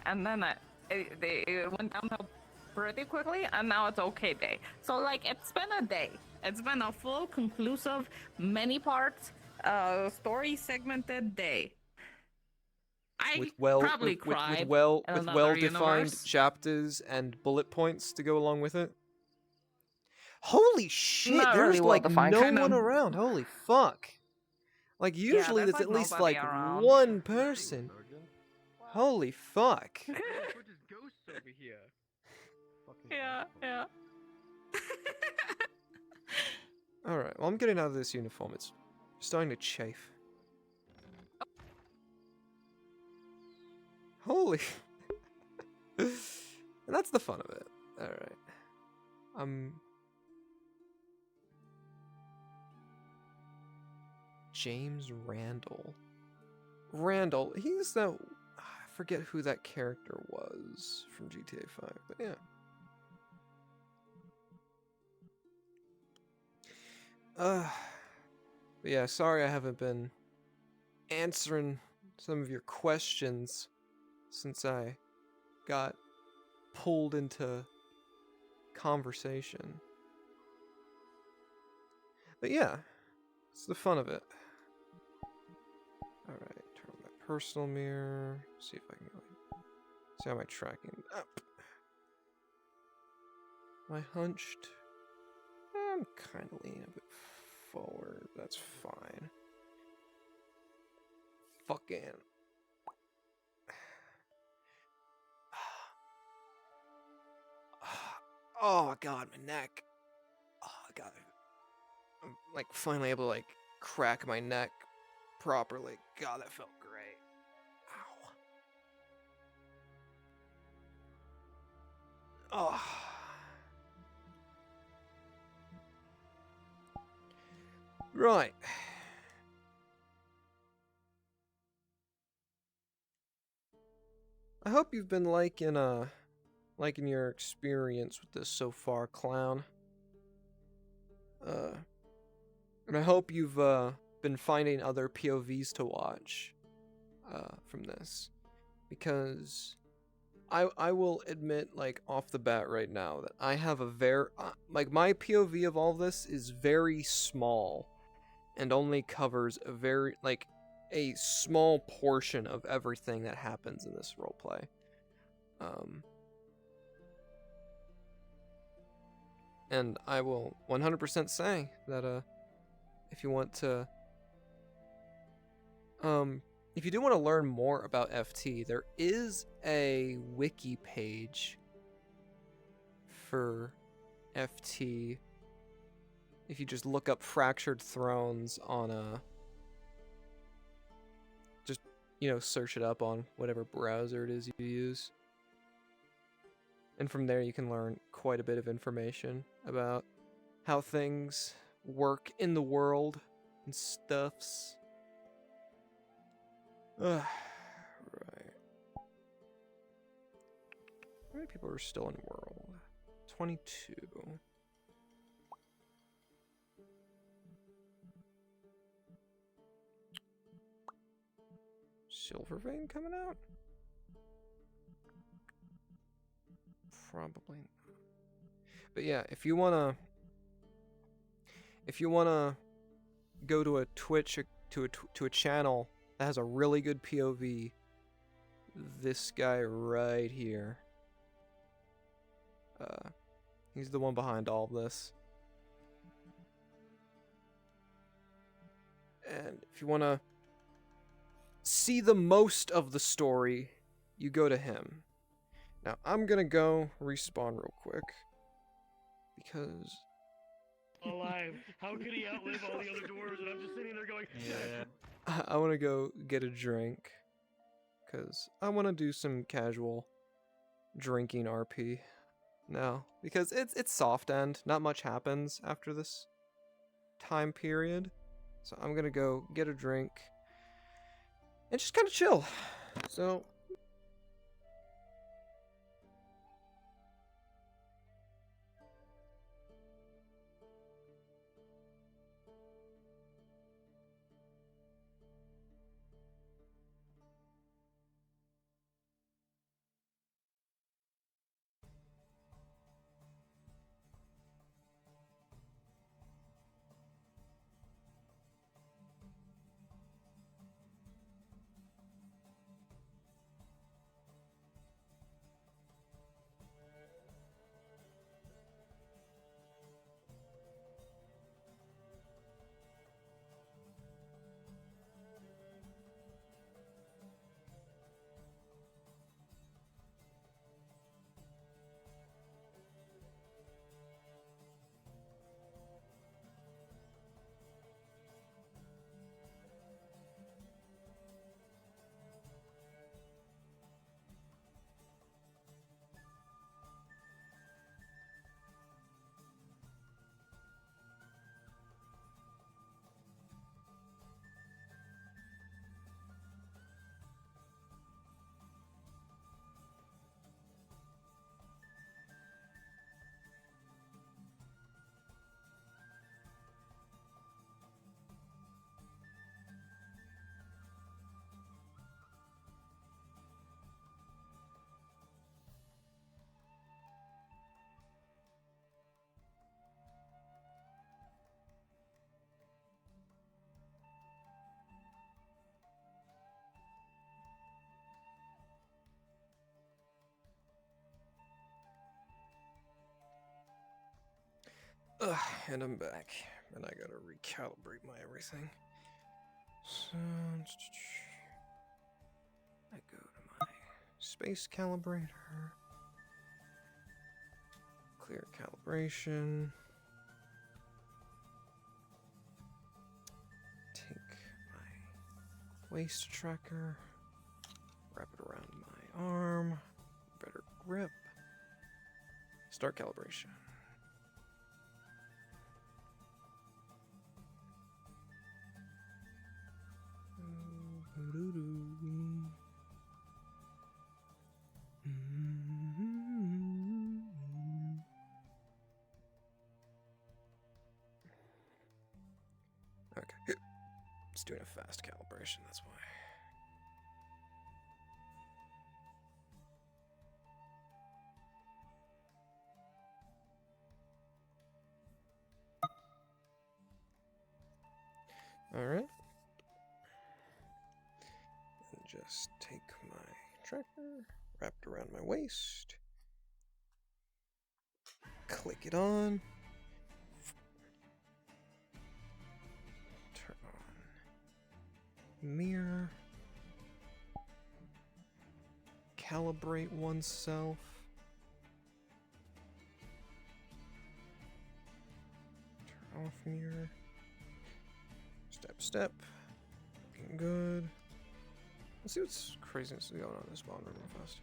and then it went downhill pretty quickly, and now it's okay day. So like, it's been a day. It's been a full, conclusive, many parts, story segmented day. I probably cried with in another well-defined universe. chapters and bullet points to go along with it. Holy shit! Not There's really like well-defined, no kind one of- around. Holy fuck! Like usually there's, there's at like, least nobody like around. one person. Holy fuck! We're just ghosts over here. Yeah, yeah. All right. Well, I'm getting out of this uniform. It's starting to chafe. Holy. And that's the fun of it. All right. James Randall. Randall. He's that. I forget who that character was from GTA 5, but yeah. But yeah, sorry I haven't been answering some of your questions since I got pulled into conversation. But yeah, it's the fun of it. Alright, turn on my personal mirror, see if I can see how am I tracking up. Am I hunched? I'm kind of leaning a bit forward. That's fine. Fucking. Oh god, my neck. Oh god. I'm like finally able to like crack my neck properly. God, that felt great. Ow. Oh. Right. I hope you've been liking your experience with this so far, clown. And I hope you've been finding other POVs to watch from this, because I will admit, like, off the bat right now, that I have a very like, my POV of all this is very small and only covers a very, like, a small portion of everything that happens in this roleplay. And I will 100% say that if you want to if you do want to learn more about FT, there is a wiki page for FT. If you just look up Fractured Thrones on just, you know, search it up on whatever browser it is you use. And from there you can learn quite a bit of information about how things work in the world and stuffs. Right. How many people are still in world? 22. Silver Vein coming out? Probably not. But yeah, if you wanna go to a Twitch to a channel that has a really good POV, this guy right here. He's the one behind all of this. And if you want to see the most of the story, you go to him. Now, I'm gonna go respawn real quick. Because... Alive. How could he outlive all the other dwarves? And I'm just sitting there going, Yeah. I want to go get a drink. Because I want to do some casual drinking RP now. Because it's soft end. Not much happens after this time period. So I'm gonna go get a drink. And just kind of chill. So... and I'm back. And I gotta recalibrate my everything. So... I go to my space calibrator. Clear calibration. Take my waist tracker. Wrap it around my arm. Better grip. Start calibration. Okay, it's doing a fast calibration, that's why. All right. And just take my tracker, wrap it around my waist, click it on, turn on mirror, calibrate oneself. Turn off mirror. Step. Looking good. Let's see what's craziness is going on in this spawn room real fast.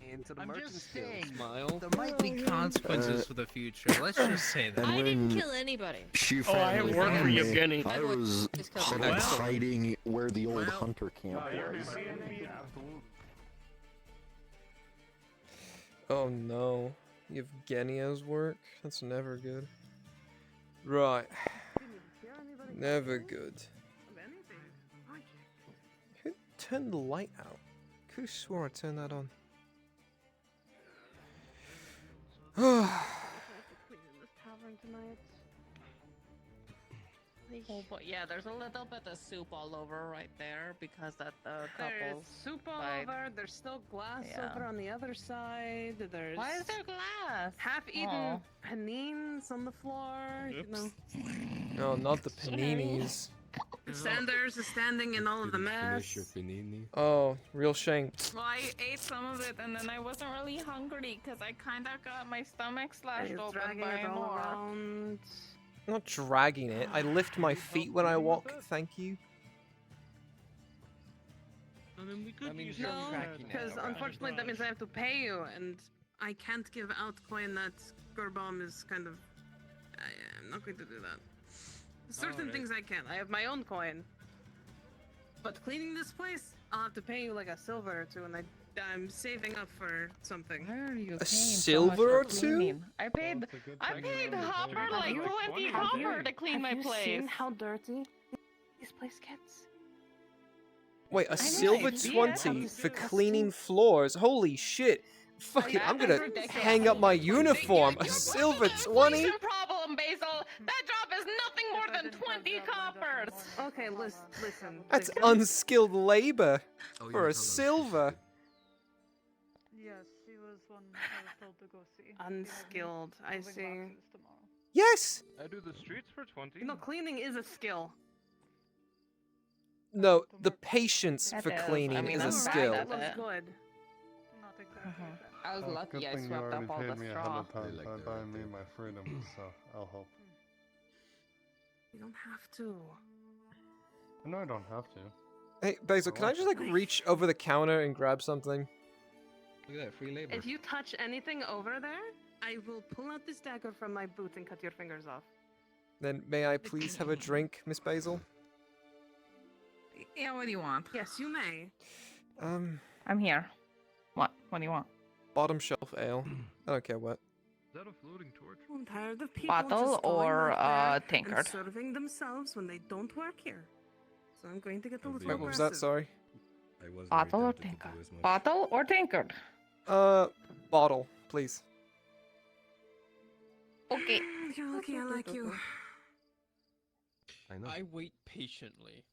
Into the I'm merchant just guild. saying, Smile. There might be consequences for the future. Let's just say that. And I didn't when kill anybody. she Oh, I have finally work for found you, me, Jenny. I was hiding where the old hunter camp was. Oh no. You have Genia's work? That's never good. Right. Never good. Who turned the light out? Could have swore I turned that on. Oh, but yeah, there's a little bit of soup all over right there because that the There's couples. soup all vibe. over. There's still glass Yeah. over on the other side. There's Why is there glass? half-eaten Aw. panines on the floor. You know. No, not the paninis. Sanders is standing in all of the mess. Oh, real shame. Well, I ate some of it and then I wasn't really hungry because I kind of got my stomach slashed He's open dragging by it an all orc. around. I'm not dragging it. I lift my feet when I walk. Thank you. I mean, we could use No, some tracking because around. unfortunately that means I have to pay you, and I can't give out coin that Gorbom is kind of. I'm not going to do that. Certain Alright. things I can. I have my own coin. But cleaning this place, I'll have to pay you like a silver or two, and I'm saving up for something. Where are you A paying so much silver for or two? cleaning? I paid Hopper like 20 copper to clean my Have you place. seen how dirty this place gets? Wait, a know, silver I see it. 20 for cleaning floors? Holy shit. Fuck it, I'm gonna hang up my uniform. A silver 20? Inflation problem, Basil. That job is nothing more than 20 coppers. Okay, listen. That's Victor. unskilled labor for a silver. Yes, she was one I was told to go see. Unskilled, I Moving see. boxes tomorrow. Yes! I do the streets for 20. No, cleaning is a skill. No, the patience That for is, I cleaning mean, is a I'm skill. proud That of looks it. good. Not exactly. I was lucky Good I thing you swept already up all paid the me ahead straw. of time by buying me my freedom, so I'll help. You don't have to. No, I don't have to. Hey, Basil, can I just like reach over the counter and grab something? Look at that, free labor. If you touch anything over there, I will pull out this dagger from my boot and cut your fingers off. Then may I please have a drink, Miss Basil? Yeah, what do you want? Yes, you may. I'm here. What? What do you want? Bottom shelf ale. I don't care what. Is that a floating torch? I'm tired of people Bottle just going or, out there tankard? and serving themselves when they don't work here. So I'm going to get a little Wait, what was that? aggressive. Sorry. Bottle or tankard? Bottle or tankard? Bottle, please. Okay. You're lucky I like you. I know. I wait patiently.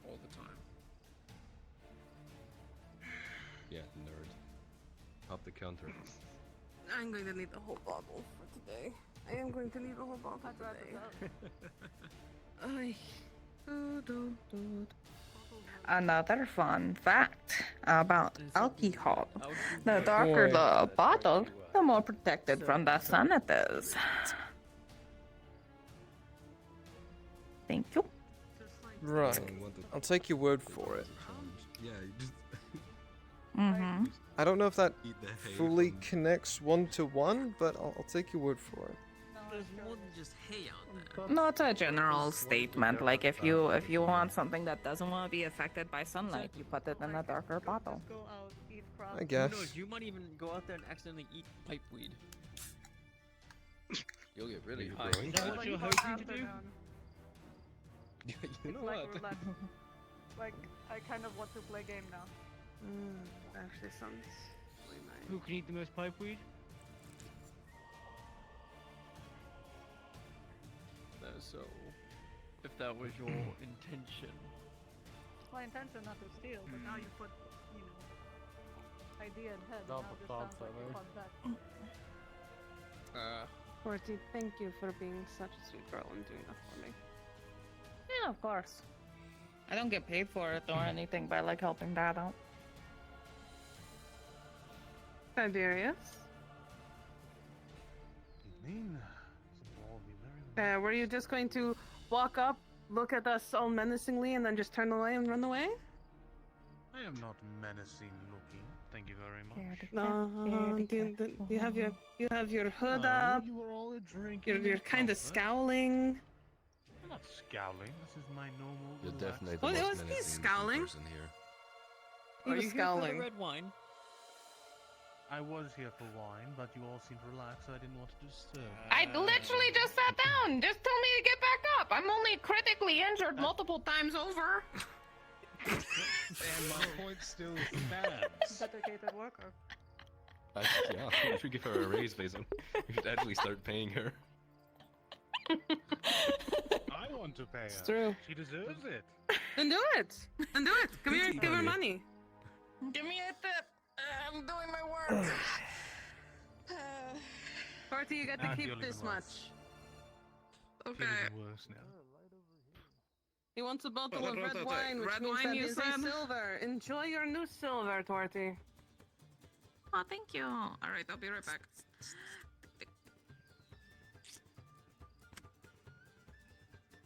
All the time. Yeah, nerd. Up the counter. I'm going to need the whole bottle for today. I am going to need the whole bottle today. Ay. Another fun fact about alcohol. The darker the bottle, the more protected from the sun it is. Thank you. Right. I'll take your word for it. Yeah, just Mm-hmm. I don't know if that eat the hay fully from- connects one to one, but I'll take your word for it. There's more than just hay out there. Not a general statement. Like if you want something that doesn't want to be affected by sunlight, you put it in a darker bottle. Go out, eat crap. I guess. Who knows, you might even go out there and accidentally eat pipeweed. You'll get really high. Is that what you're hoping to do? You It's know like what? roulette. Like, I kind of want to play game now. Actually sounds really nice. Who can eat the most pipeweed? So, if that was your intention. My intention not to steal, but now you put, you know, idea in head. Not Now the this thoughts, sounds like a fun bet. Forty, thank you for being such a sweet girl and doing that for me. Yeah, of course. I don't get paid for it or anything by like helping Dad out. Tiberius? Were you just going to walk up, look at us all menacingly, and then just turn away and run away? I am not menacing looking. Thank you very much. No, you have your hood up. You were all drinking. You're kind of scowling. I'm not scowling. This is my normal. You're definitely the Well, it most was he menacing scowling? person here. He Are was you here for scowling. the red wine? I was here for wine, but you all seemed relaxed, so I didn't want to disturb. I literally just sat down. Just tell me to get back up. I'm only critically injured multiple times over. And my point still stands. Dedicated worker. Yeah, we should give her a raise, Basil. We should actually start paying her. I want to pay her. It's true. She deserves it. Then do it. Then do it. Give me, give her money. Give me a tip. I'm doing my work. Party, you get to I keep feel this even worse. much. Okay. Even worse now. He wants a bottle of red wait. wine, which Red means wine, that you is said? a silver. Enjoy your new silver, Torty. Oh, thank you. All right, I'll be right back.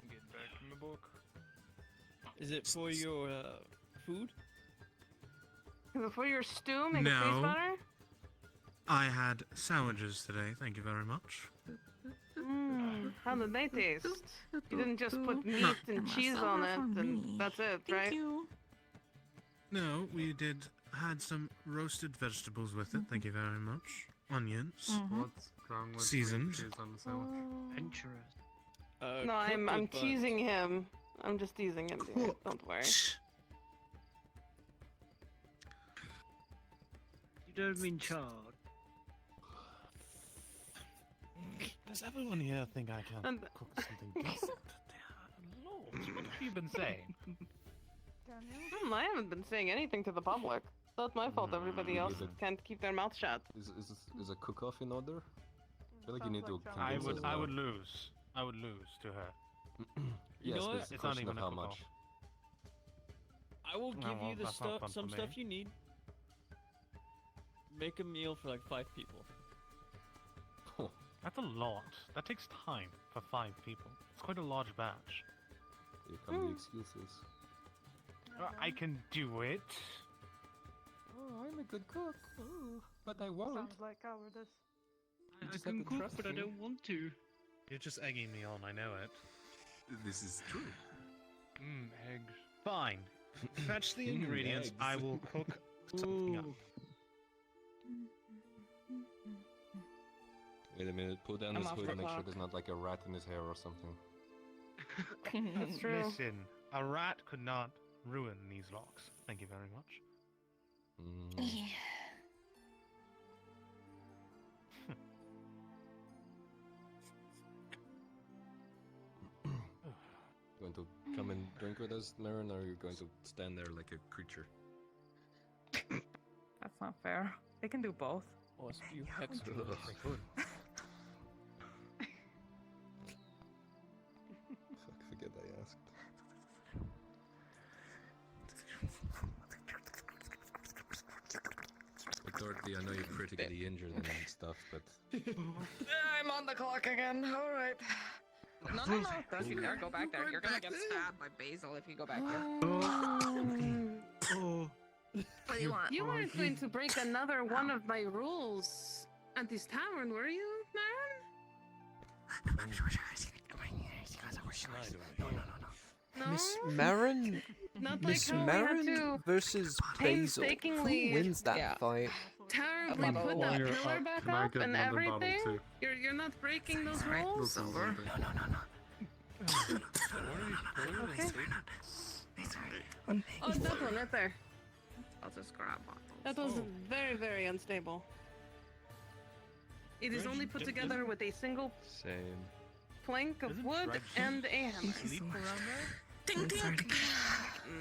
Get back from the book. Is it for your food? Is it for your stew? Make it taste No. better? I had sandwiches today. Thank you very much. How did they taste? You didn't just put meat and cheese on it, and that's it, right? No, we had some roasted vegetables with it. Thank you very much. Onions. What's wrong with Seasoned. cheese on the sandwich? Adventurous. No, I'm teasing him. I'm just teasing him, dude. Don't worry. You don't mean charred. Does everyone here think I can And- cook something decent? Lord, what have you been saying? I haven't been saying anything to the public. It's not my fault everybody else can't keep their mouth shut. Is a cook-off in order? I feel like you need to I convince would us I now. would lose. I would lose to her. You Yes, know but what? it's a It's not question of even a how cook-off. much. I will No, give well, you the that's not stuff, fun some for stuff me. you need. Make a meal for like 5 people. That's a lot. That takes time for 5 people. It's quite a large batch. Here come the excuses. I can do it. Oh, I'm a good cook. Oh, but I won't. Sounds like cowardice. You just I have can to cook, trust but I me. don't want to. You're just egging me on, I know it. This is true. Eggs. Fine. Fetch the ingredients. Eggs. I will cook something up. Wait a minute, pull down I'm this off hood the and make sure clock. there's not like a rat in his hair or something. That's true. Listen, a rat could not ruin these locks. Thank you very much. Going to come and drink with us, Marin, or are you going to stand there like a creature? That's not fair. They can do both. Oh, it's you hex. Ugh. They could. Fuck, forget I asked. But Dorothy, I know you're critically injured and stuff, but I'm on the clock again. All right. No. Don't you dare go back there. You're gonna get stabbed by Basil if you go back there. What do you want? You weren't going to break another one of my rules at this tavern, were you, Marin? No. Miss Marin? Not Miss like how we had Marin to versus Basil. Who painstakingly- wins that yeah. fight? terribly While put that you're pillar up, back can I up get and another bottle everything? too? You're not breaking those Right. rules? Those rules are good. Okay. Oh, that one right there. I'll just grab one. That was very, very unstable. It is only put together with a single same. plank of wood and a hammer. Sleep around there? Ding ding.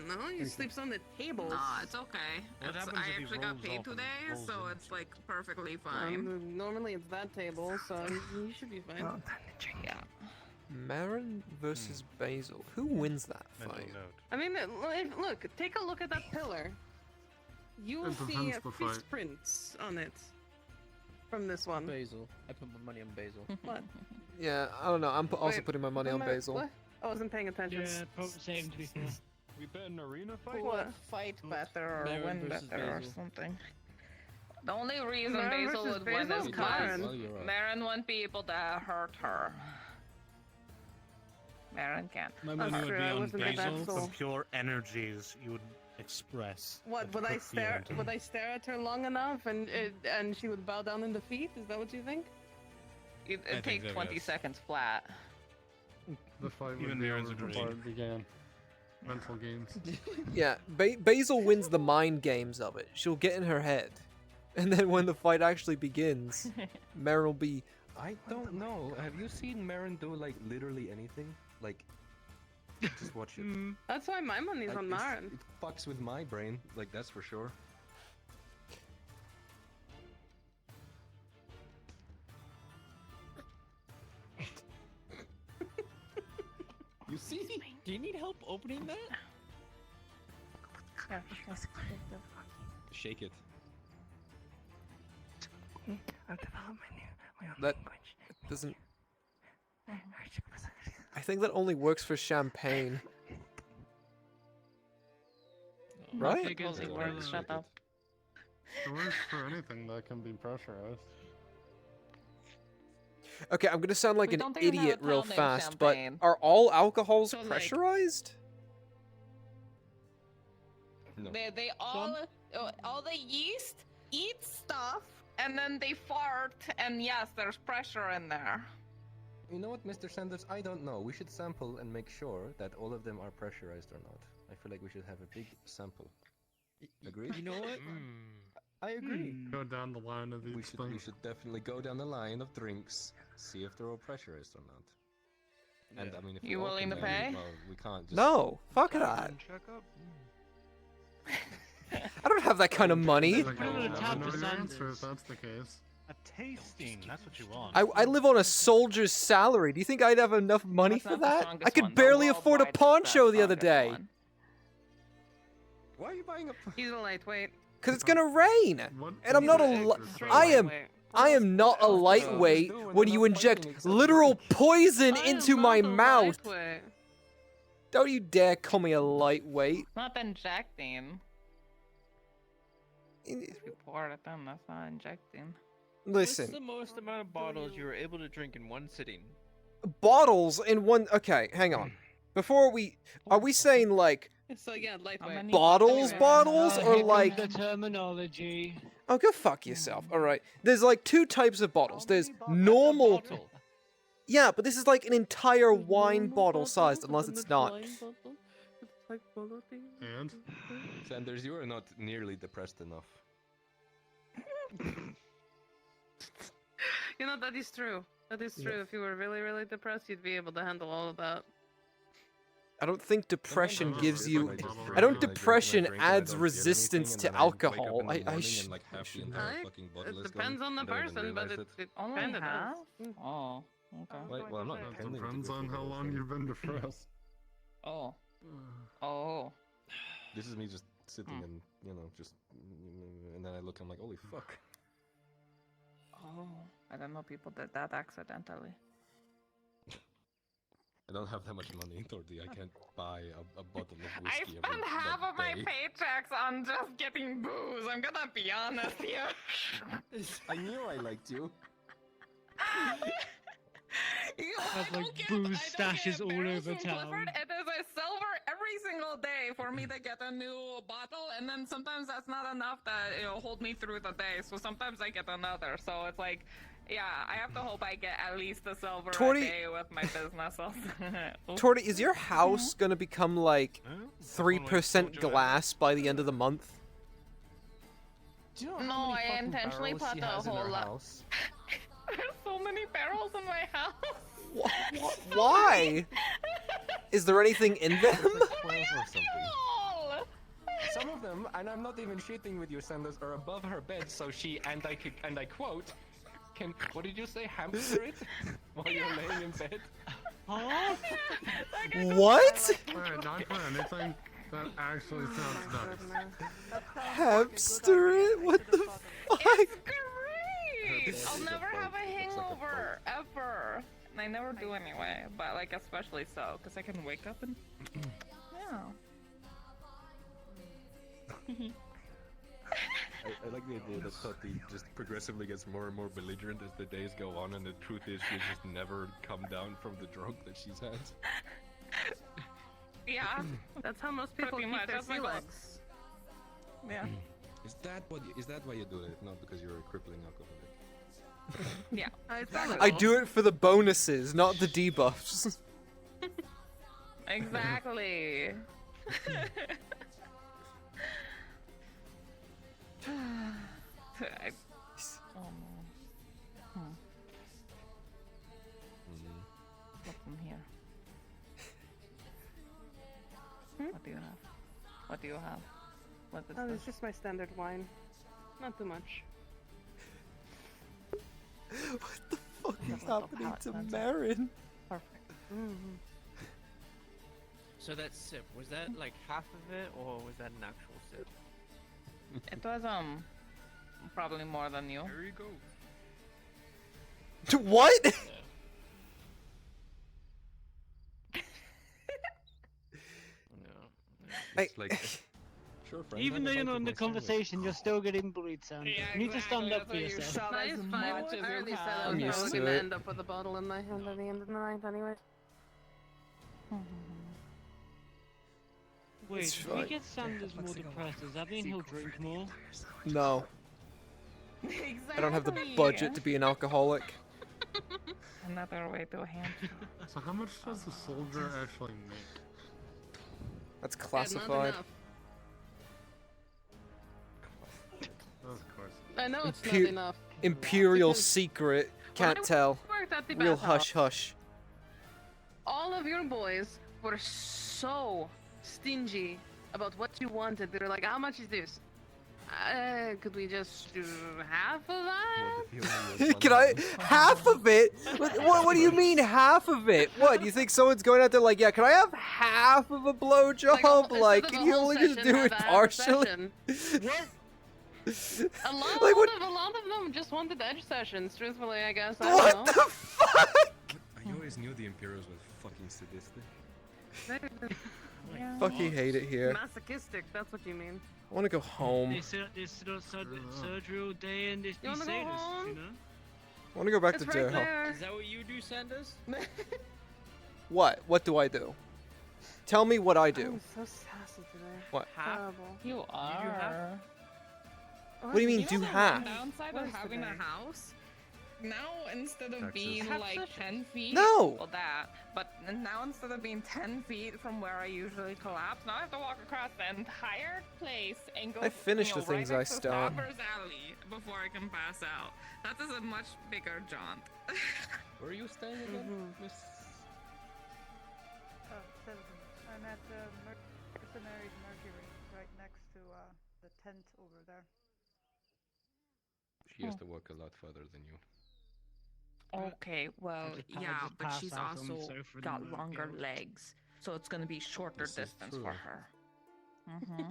No, he sleeps on the table. No, it's okay. What It's, happens I if he actually got rolls paid off and today, rolls so in? it's like perfectly fine. Normally it's that table, so you should be fine. Yeah. Marin versus Basil. Who wins that fight? I mean, look, take a look at that pillar. You will It see depends the fist fight. prints on it from this one. Basil. I put my money on Basil. What? Yeah, I don't know. I'm also Wait, putting my money on what am I- Basil. what? I wasn't paying attention. Yeah, probably same to be fair. We bet an arena Who would fight better or Marin win versus better or Basil. something? The only reason Marin Basil versus would win Basil? is Marin. because Marin won't be able to hurt her. Marin can't. My That's money would true, be I on wasn't in that Basil soul. from pure energies you would express. What would I stare? Would I stare at her long enough and she would bow down in defeat? Is that what you think? It'd think take so, 20 yes. seconds flat. The fight Even would be Marin's over a before dream. it began. Mental games. Yeah, Basil wins the mind games of it. She'll get in her head. And then when the fight actually begins, Marin will be I don't know. Have you seen Marin do like literally anything? Like, just watch it. That's why my money's Like, on Marin. It fucks with my brain, like that's for sure. You see? Do you need help opening that? Shake it. I've developed my own That doesn't. I think that only works for champagne. Right? It works for anything that can be pressurized. Okay, I'm gonna sound like We an don't even have idiot a real town named fast, Champagne. but are all alcohols So, like- pressurized? No. They all the yeast eat stuff and then they fart, and yes, there's pressure in there. You know what, Mr. Sanders? I don't know. We should sample and make sure that all of them are pressurized or not. I feel like we should have a big sample. Agreed? You know what? I agree. Go down the line of these We things. should definitely go down the line of drinks, see if they're all pressurized or not. And I mean, if You we willing open to them, pay? well, we can't just. No, fuck that. I don't have that kind of money. Like, Go to the top of answer if that's the case. A tasting, that's what you want. I live on a soldier's salary. Do you think I'd have enough money for not the that? I strongest could one. The barely afford a worldwide is poncho the other strongest day. one. Why are you buying a? He's a lightweight. Cause it's gonna rain, What? and I'm not a. I am not a lightweight when you inject literal poison into my mouth. Don't you dare call me a lightweight. Not injecting. If you pour it in, that's not injecting. Listen, What's the most amount of bottles you were able to drink in one sitting? bottles in one. Okay, hang on. Before are we saying like So yeah, lightweight. bottles, or Here like? comes the terminology. Oh, go fuck yourself. All right. There's like two types of bottles. There's normal. Yeah, but this is like an entire wine bottle sized, unless it's not. And? Sanders, you are not nearly depressed enough. You know, that is true. That is true. If you were really, really depressed, you'd be able to handle all of that. I don't think depression Sometimes gives it's you. like just I don't. drink and Depression drink and I adds don't feel resistance anything, to and then I wake up alcohol. in the I morning sh. and, like, half the entire fucking bottle It is depends gone. on the I don't even person, but realize it Only kind of half? does. Oh, okay. Wait, well, I'm not It intending to depends go on through the how whole long thing. you've been depressed. Oh. Oh. This is me just sitting and, you know, just... And then I look, I'm like, holy fuck. Oh. I don't know people did that accidentally. I don't have that much money, Torty. I can't buy a bottle of I whiskey spend every half of my day. paychecks on just getting booze. I'm gonna be honest here. I knew I liked you. Has like booze stashes all over town. It is a silver every single day for me to get a new bottle, and then sometimes that's not enough to hold me through the day. So sometimes I get another. So it's like, yeah, I have to hope I get at least a silver Torty- a day with my business. Torty, is your house gonna become like 3% glass by the end of the month? Do you know No, how many I fucking intentionally barrels put she a has in whole her lot. house? There's so many barrels in my house. Why? Is there anything in them? 12 or something. Some of them, and I'm not even shitting with you, Sanders, are above her bed, so she, and I quote, can, what did you say, hamster it? While you're laying in bed? What? Alright, not for anything. That actually sounds nuts. Hamster it? What the fuck? Great! I'll never have a hangover ever. And I never do anyway, but like especially so, because I can wake up and yeah. I like the idea that Toti just progressively gets more and more belligerent as the days go on, and the truth is she's just never come down from the drunk that she's had. Yeah, that's how most people Pretty keep much, their that's my sea goal. legs. Yeah. Is that why you do it? Not because you're a crippling alcoholic? Yeah. I do it for the bonuses, not the debuffs. Exactly. What do you have? What is Oh, this? it's just my standard wine. Not too much. What the fuck is Little happening palate to cleanser. Marin? Perfect. So that sip, was that like half of it, or was that an actual sip? It was probably more than you. There you go. What? It's like Sure, friend. Even though you're not in the conversation, you're still getting bullied, son. You need to stand up for yourself. That is fine. I already said I I'm was used probably to gonna it. end up with a bottle in my hand at the end of the night anyway. Wait, It's if we fine. get Sanders more depressed, does that mean he'll drink more? No. I don't have the budget to be an alcoholic. Another way to handle. So how much does the soldier actually make? That's classified. Of course. I know it's not Imper- enough. Imperial Because secret. when Can't I tell. worked at the Real bathhouse, hush hush. all of your boys were so stingy about what you wanted. They were like, how much is this? Could we just do half of that? Can I half of it? What do you mean half of it? What, you think someone's going out there like, yeah, can I have half of a blowjob? Like, can you only just do it partially? A lot, Like, what- a lot of them just wanted edge sessions, truthfully, I guess. What I the don't know. fuck? I always knew the Imperials were fucking sadistic. Yeah. Fucking hate it here. Masochistic, that's what you mean. I want to go home. They sit surgery all day and just You be wanna go sadists, home? you know? I want to go back It's to right jail. there. Is that what you do, Sanders? What? What do I do? Tell me what I do. I'm so sassy today. What? Terrible. You are. What do you mean, do half? Downside What of is having a today? house. Now instead of Taxes. being Half like session. 10 feet. No! Well, that. But now instead of being 10 feet from where I usually collapse, now I have to walk across the entire place and go. I finished the things I right next to start. Stopper's Alley before I can pass out. That is a much bigger jaunt. Where are you staying again, Miss? Citizen. I'm at Mercenaries Mercury, right next to the tent over there. She has to walk a lot further than you. Okay, well, I just yeah, just but passed she's out on the also sofa in got the longer backyard. legs, so it's gonna be shorter This is distance true. for her. Mm-hmm.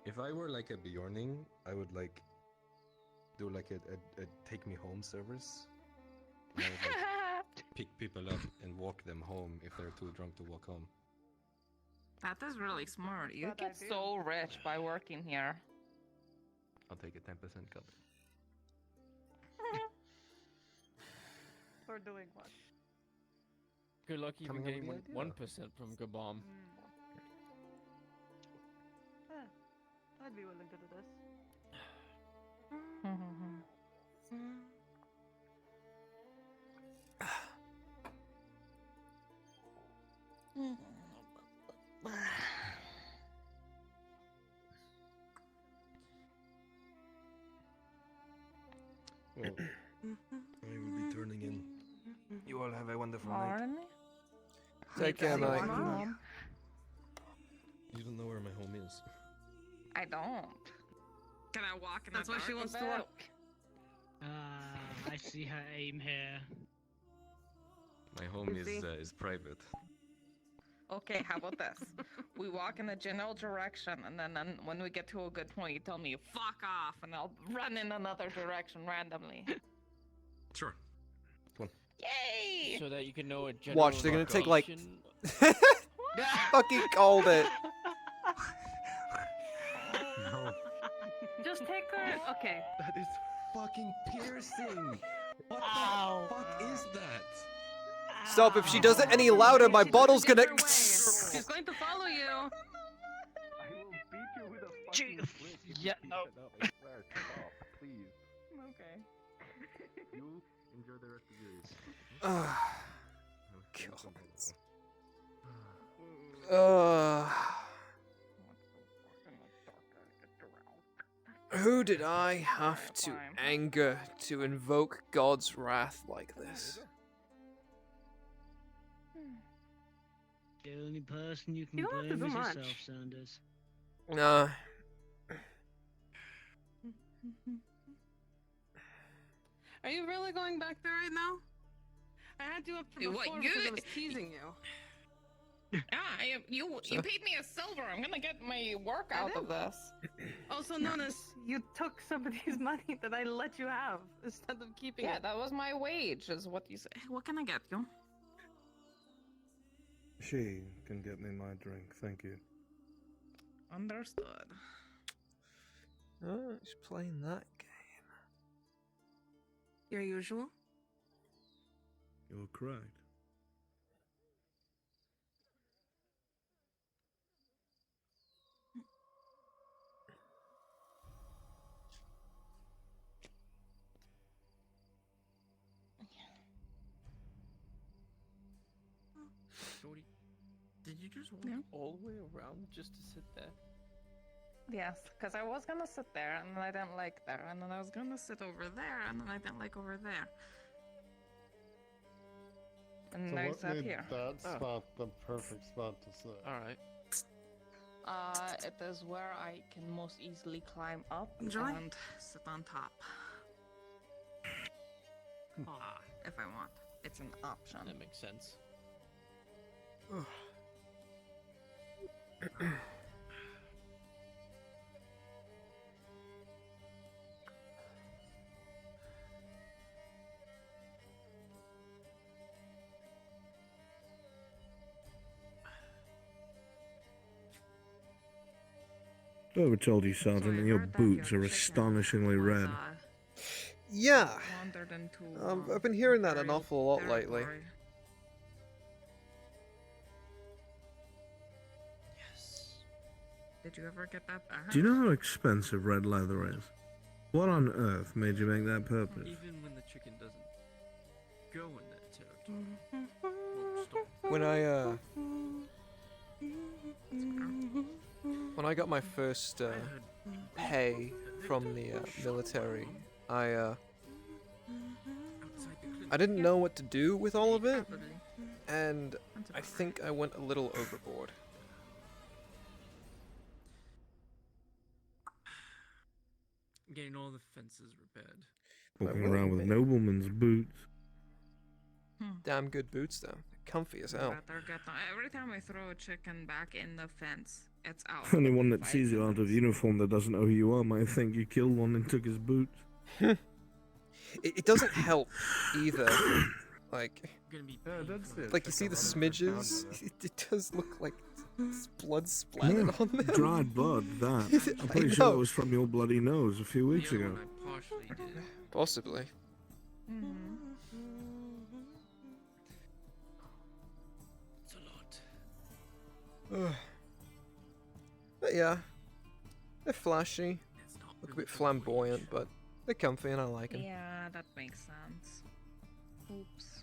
If I were like a Bjorning, I would like do like a take me home service. And I would like pick people up and walk them home if they're too drunk to walk home. That is really smart. You Bad get idea. so rich by working here. I'll take a 10% cut. For doing what? Good luck even Coming up getting with the 1% idea. from Gabam. I'd be willing to do this. Well, I will be turning in. You all have a wonderful night. Morning? Take care, mate. Mom? You don't know where my home is. I don't. Can I walk in That's the why dark she a wants to bit? work. I see her aim here. My home You see? is private. Okay, how about this? We walk in a general direction, and then when we get to a good point, you tell me, fuck off, and I'll run in another direction randomly. Sure. Come on. Yay! So that you can know a general Watch, they're gonna take like. location. Fucking called it. No. Just take her. Okay. That is fucking piercing. What Ow. the fuck is that? Stop! If she does it any louder, my bottle's gonna. She's going to follow you. I will beat you with a fucking brick if Yeah, you no. keep it up. I swear, stop, please. Okay. You enjoy the rest of your evening. Who did I have to anger to invoke God's wrath like this? The only person you can You don't have to blame do is much. yourself, Sanders. Nah. Are you really going back there right now? I had you up for What, before you- because I was teasing you. You paid me a silver. I'm gonna get my work I out did. of this. Also known as you took somebody's money that I let you have instead of keeping Yeah, it. that was my wage, is what you say. What can I get you? She can get me my drink, thank you. Understood. Oh, he's playing that game. Your usual? You're correct. Shorty, did you just walk Yeah. all the way around just to sit there? Yes, because I was gonna sit there, and then I didn't like there, and then I was gonna sit over there, and then I didn't like over there. And So now I what sat made here. that spot the perfect spot to sit? Alright. It is where I can most easily climb up Enjoy. and sit on top. If I want. It's an option. That makes sense. I ever told you, Sergeant, that your boots are astonishingly red. Yeah. Wandered into, I've been hearing that an awful lot lately. territory. Did you ever get that back? Do you know how expensive red leather is? What on earth made you make that purpose? Even when the chicken doesn't go in that territory. Won't stop. When I got my first pay from the military, I didn't know what to do with all of it, and I think I went a little overboard. Getting all the fences repaired. Walking around with noblemen's boots. Damn good boots though, comfy as hell. Better get them. Every time I throw a chicken back in the fence, it's out. Anyone that sees you out of uniform that doesn't know who you are might think you killed one and took his boots. It doesn't help either. Like, that's it. like you see the smidges. It does look like blood splattered on them. Dried blood, that. I'm pretty I sure know. that was from your bloody nose a few weeks The other ago. one I partially did. Possibly. It's a lot. But yeah, they're flashy, look a bit flamboyant, but they're comfy and I like them. Yeah, that makes sense. Oops.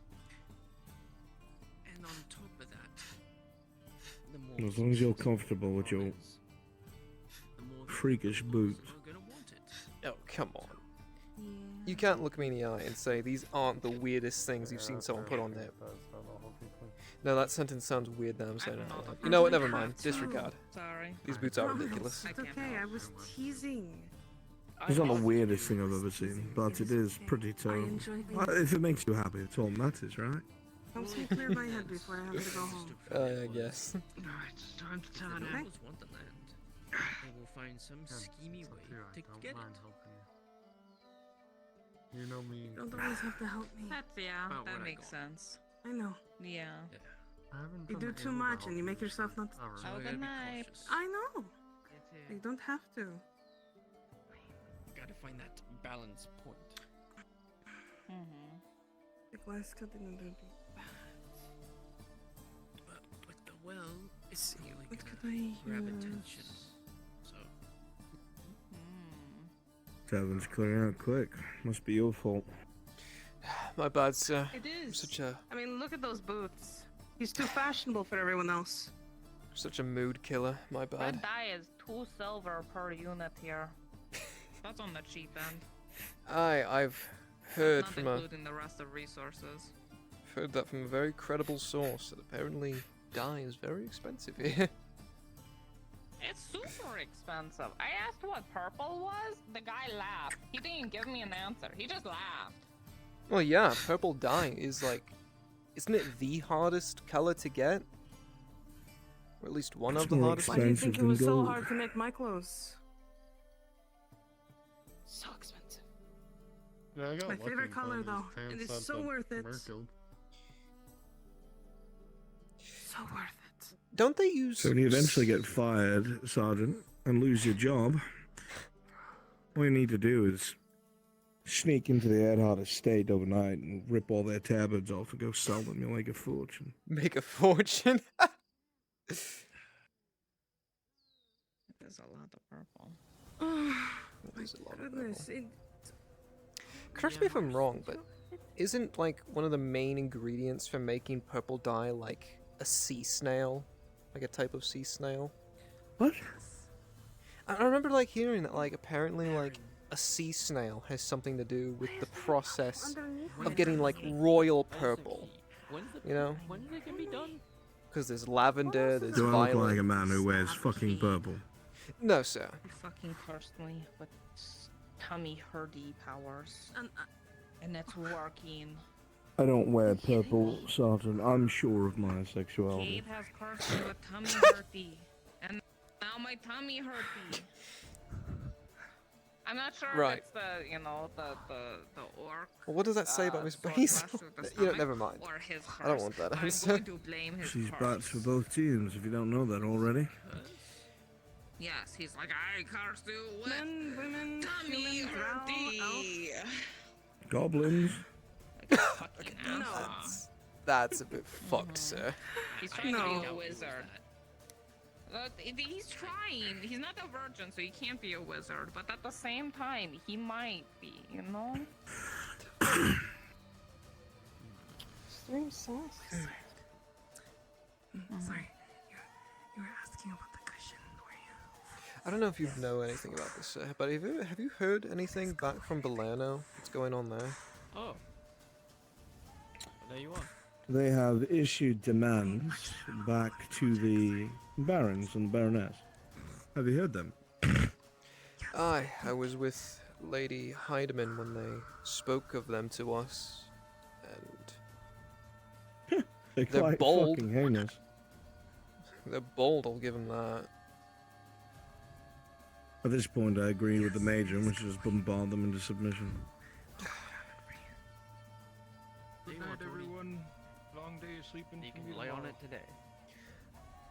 And on top of that, the more As long as you're comfortable with your the more freakish boots. are gonna want it. Oh, come on. You can't look me in the eye and say these aren't the weirdest things you've seen someone put on there. No, that sentence sounds weird that I'm saying it out loud. You know what, never mind. Disregard. Sorry. These boots are ridiculous. It's okay, I was teasing. It's not the weirdest thing I've ever seen, but it is pretty terrible. enjoy being- If it makes you happy, it's all that matters, right? Helps me clear my head before I have to go home. I guess. Alright, it's time to turn Okay. it. Wonderland. They will find some schemy way to get it. You know me. You don't always have to help me. That's, yeah, About that what I makes got. sense. I know. Yeah. You do too much and you make yourself not. So Have I a gotta good be night. cautious. I know. You don't have to. Gotta find that balance point. The glass cut in the But with the well, it's really What gonna could I grab use? attention. So Tavin's clearing out quick. Must be your fault. My bad, sir. It is. Such a Look at those boots. He's too fashionable for everyone else. such a mood killer. My bad. Red dye is 2 silver per unit here. That's on the cheap end. I've heard Not from a including the rest of resources. heard that from a very credible source that apparently dye is very expensive here. It's super expensive. I asked what purple was. The guy laughed. He didn't give me an answer. He just laughed. Well, yeah, purple dye is like, isn't it the hardest color to get? Or at least one of the hardest. Why do you think it was so hard to make my clothes? So expensive. Yeah, I got My lucky favorite and color found though. these It is pants so at worth it. Merkel. So worth it. Don't they use... So when you eventually get fired, Sergeant, and lose your job, all you need to do is sneak into the Earhart estate overnight and rip all their tabards off and go sell them. You'll make a fortune. Make a fortune? There's a lot of purple. Oh, There's a lot of goodness. Correct me if I'm wrong, but isn't like one of the main ingredients for making purple dye like a sea snail? Like a type of sea snail? What? I remember like hearing that like apparently like a sea snail has something to do with the process of getting like royal purple. You know? When is it gonna be done? Because there's lavender, there's Do I look violet. like a man who wears fucking purple? No, sir. You fucking cursed me with tummy hurdy powers. And it's working. I don't wear purple, Sergeant. I'm sure of my sexuality. Kate has cursed me with tummy hurty. And now my tummy hurty. I'm not sure Right. if it's the, you know, the orc. Well, what does that say about Miss sword Basil? flesh with the You know, stomach never mind. Or his I don't curse. want that I'm answer. going to blame his She's curse. bats for both teams, if you don't know that already. Yes, he's like, I cursed you with Men, women, tummy humans, hurty. Goblins. Fucking No. That's a bit fucked, sir. He's trying to be a wizard. He's trying. He's not a virgin, so he can't be a wizard. But at the same time, he might be, you know? Stream sauce. Sorry, you were asking about the cushion, were you? I don't know if you know anything about this, sir, but have you heard anything back from Belerno? What's going on there? Oh. There you are. They have issued demands back to the barons and the baroness. Have you heard them? I was with Lady Heidemann when they spoke of them to us, and They're they're quite bold. fucking heinous. They're bold, I'll give them that. At this point, I agree with the Major, and we should just bombard them into submission. Good night, everyone. Long day of sleeping. You can lay on it today.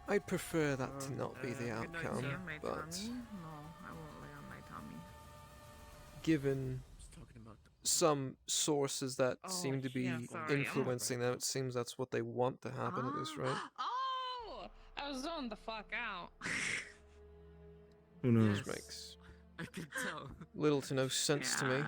I'd prefer that to not be the Good night, outcome, sir. My but tummy? No, I won't lay on my tummy. given Talking about some sources that Oh, seem to be yeah, sorry. influencing them, it seems that's what they want to happen at this rate. Oh! I was zoned the fuck out. Who knows? Which makes I can tell. little to no sense to me.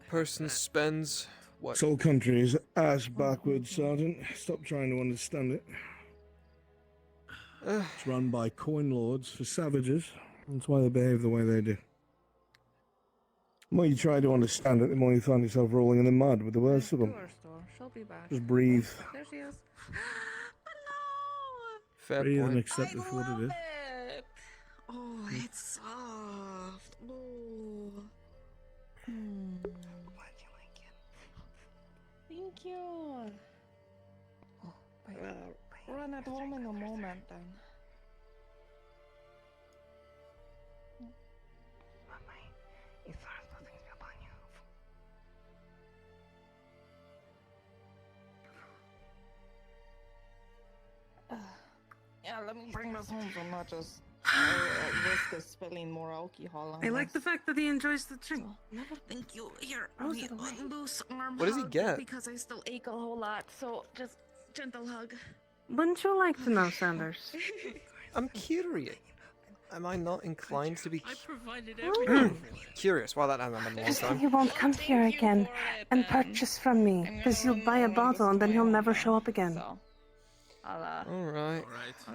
Person spends what? This whole country is ass backwards, Sergeant. Stop trying to understand it. It's run by coin lords for savages. That's why they behave the way they do. The more you try to understand it, the more you find yourself rolling in the mud with the worst of them. She'll be back. Just breathe. There she is. Fair Breathe and point. accept it for what it is. Oh, it's soft. Oh. Why do you like it? Thank you. Run at home in a moment then. You thought nothing upon you. Yeah, let me bring this home so I'm not just risk of spilling more alcohol on I like the this. fact that he enjoys the drink. Thank you. Here, Rose let of me the Way. loose arm What does he hug get? Because I still ache a whole lot, so just gentle hug. Wouldn't you like to know, Sanders? I'm curious. Am I not inclined to be I provided everything for it. curious? Well, that hasn't happened in a long Just so time. he won't come here again and purchase from me, because he'll buy a bottle and then he'll never show up again. All right.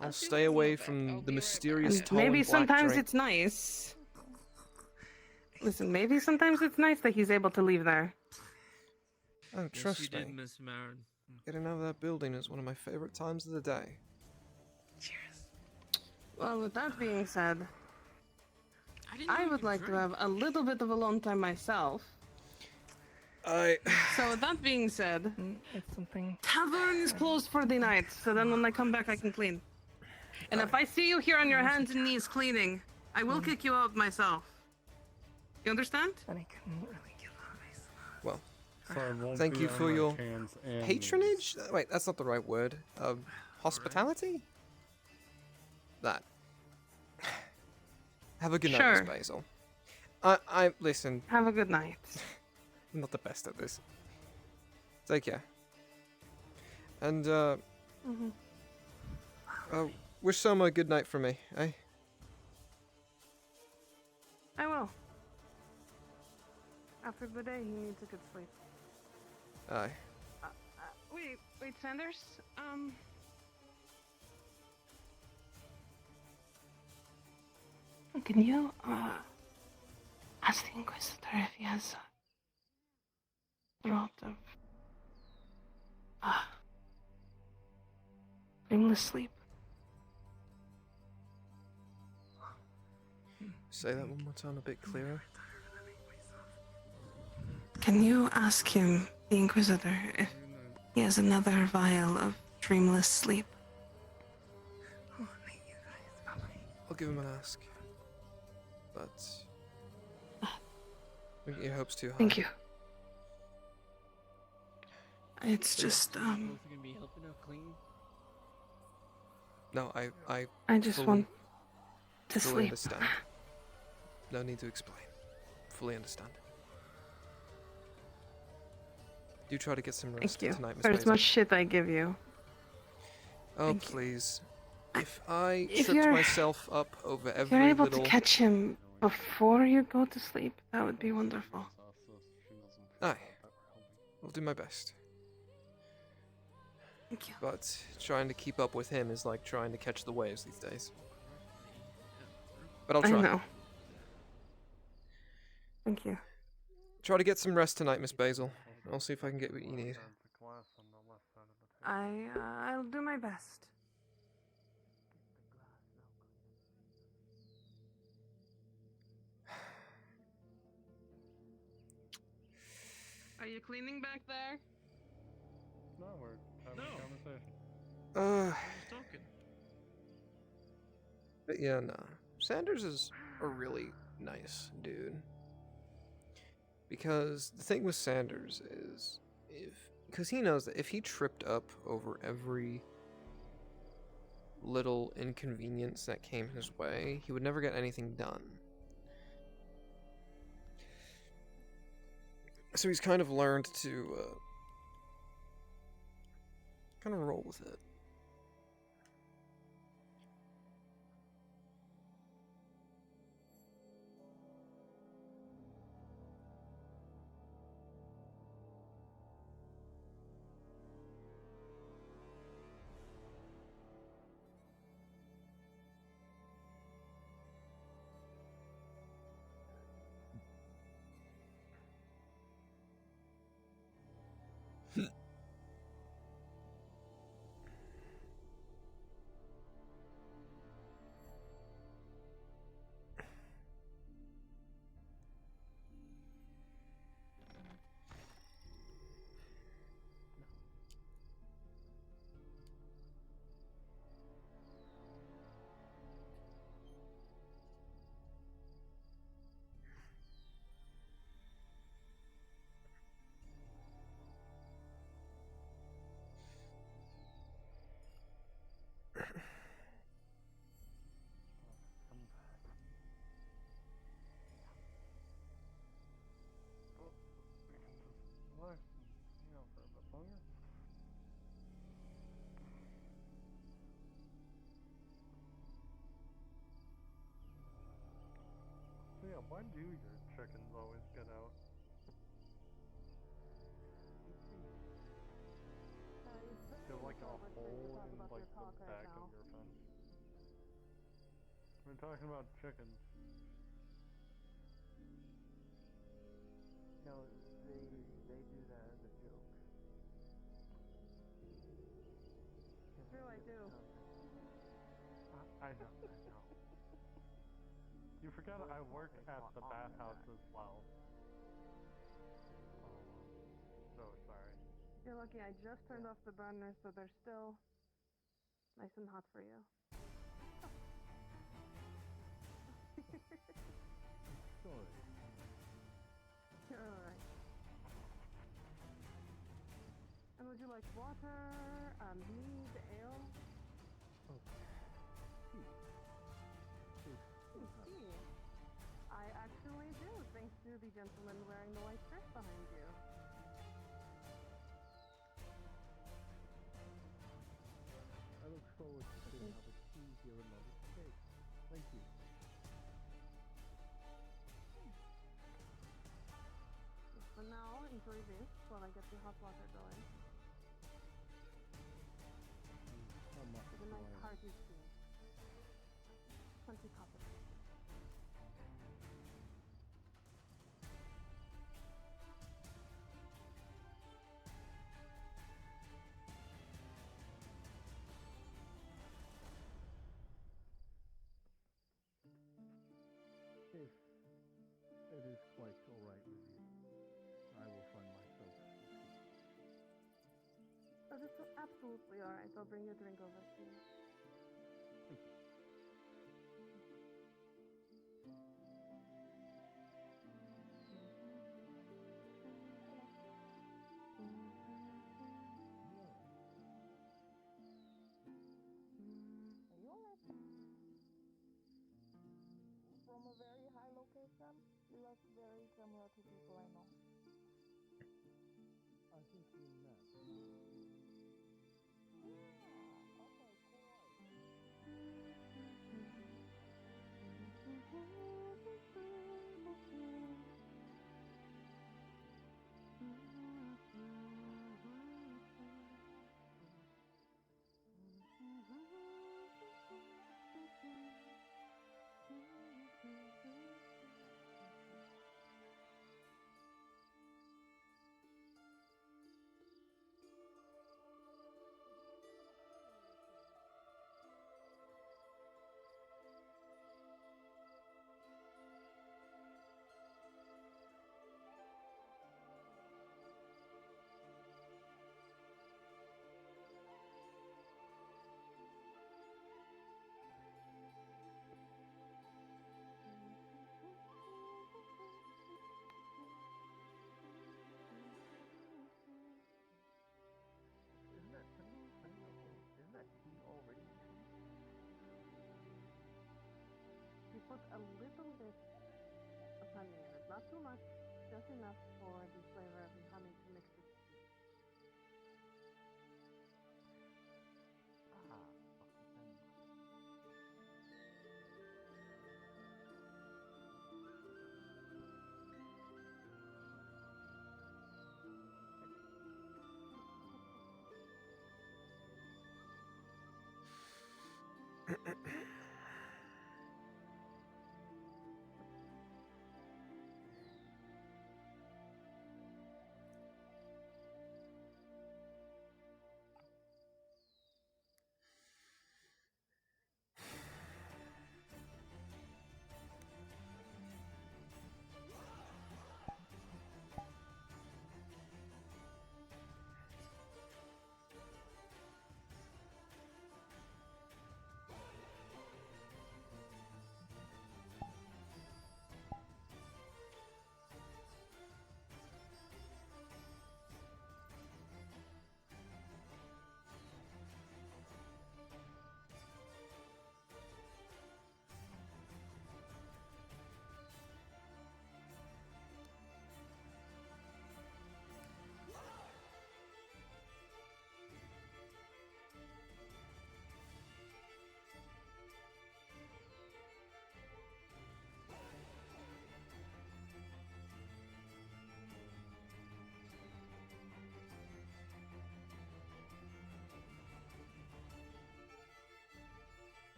I'll stay away from the mysterious And tall maybe and black sometimes drink. it's nice. Listen, maybe sometimes it's nice that he's able to leave there. Oh, Yes, trust you did, me. Miss Marin. getting out of that building is one of my favorite times of the day. Well, with that being said, I would like to have a little bit of alone time myself. So with that being said, It's something. tavern is closed for the night, so then when I come back I can clean. And if I see you here on your hands and knees cleaning, I will kick you out myself. You understand? And I couldn't really give Well, So I won't thank be you on for my your hands and patronage? Wait, that's not the right word. Hospitality? That. Have a good night, Sure. Miss Basil. Listen. Have a good night. I'm not the best at this. Take care. And, wish Soma a good night for me, eh? I will. After the day, he needs a good sleep. Aye. Wait, Sanders? Can you, ask the Inquisitor if he has a lot of, dreamless sleep? Say that one more time, a bit clearer. Can you ask him, the Inquisitor, if he has another vial of dreamless sleep? I'll give him an ask. But don't get your hopes too high. Thank you. It's just, Gonna be helping out clean. No, I just fully- want to fully sleep. understand. No need to explain. Fully understand. Do try to get some rest Thank you tonight, Miss for as Basil. much shit I give you. Oh, Thank you. please. If I If tripped you're- myself up over If you're every able little... to catch him before you go to sleep, that would be wonderful. Aye. I'll do my best. Thank you. But trying to keep up with him is like trying to catch the waves these days. But I'll try. I know. Thank you. Try to get some rest tonight, Miss Basil. I'll see if I can get what you need. I'll do my best. Are you cleaning back there? No, we're having a conversation. Talking. But yeah, no. Sanders is a really nice dude. Because the thing with Sanders is, because he knows that if he tripped up over every little inconvenience that came his way, he would never get anything done. So he's kind of learned to kind of roll with it. So yeah, why do your chickens always get out? There's like a hole in like the back of your fence. We're talking about chickens. No, they do that as a joke. I do. I know. You forgot I work at the bathhouse as well. So sorry. You're lucky I just turned off the burners, so they're still nice and hot for you. Sorry. You're alright. And would you like water, mead, ale? Tea. I actually do, thanks to the gentleman wearing the white shirt behind you. I look forward to seeing how the tea here in London tastes. Thank you. For now, enjoy this while I get the hot water going. It's a nice hearty tea. 20 coppers. If it is quite alright with you, I will find myself. Oh, that's absolutely alright. I'll bring your drink over to you. From a very high location, you look very similar to people I know. I think we met. Isn't that tea already sweet? We put a little bit of honey in it. Not too much, just enough for the flavor of the honey to mix with the tea. Ah,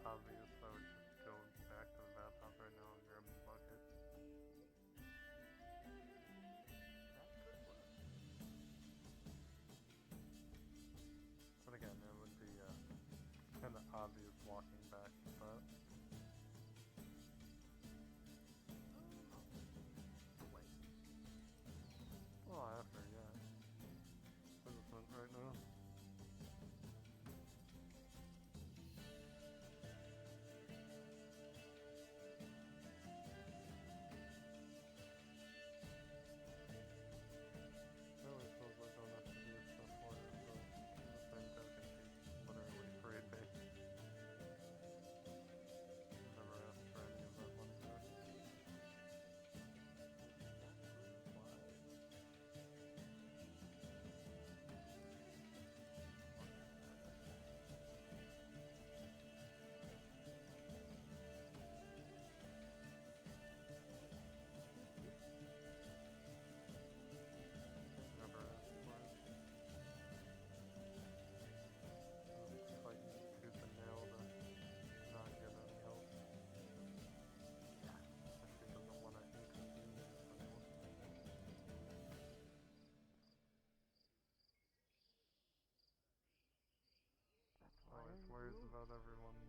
obvious, I would just go back to the bathhouse right now and grab the bucket. But again, it would be kind of obvious walking back, but... Well, after, yeah. Citizen right now. It always feels like I'll have to do stuff for her, but in the same token, she's literally free to pay. Never asked for any of that money back. Never asked for it. I'm fighting tooth and nail to not get any help. If she doesn't want to inconvenience anyone. Always worries about everyone.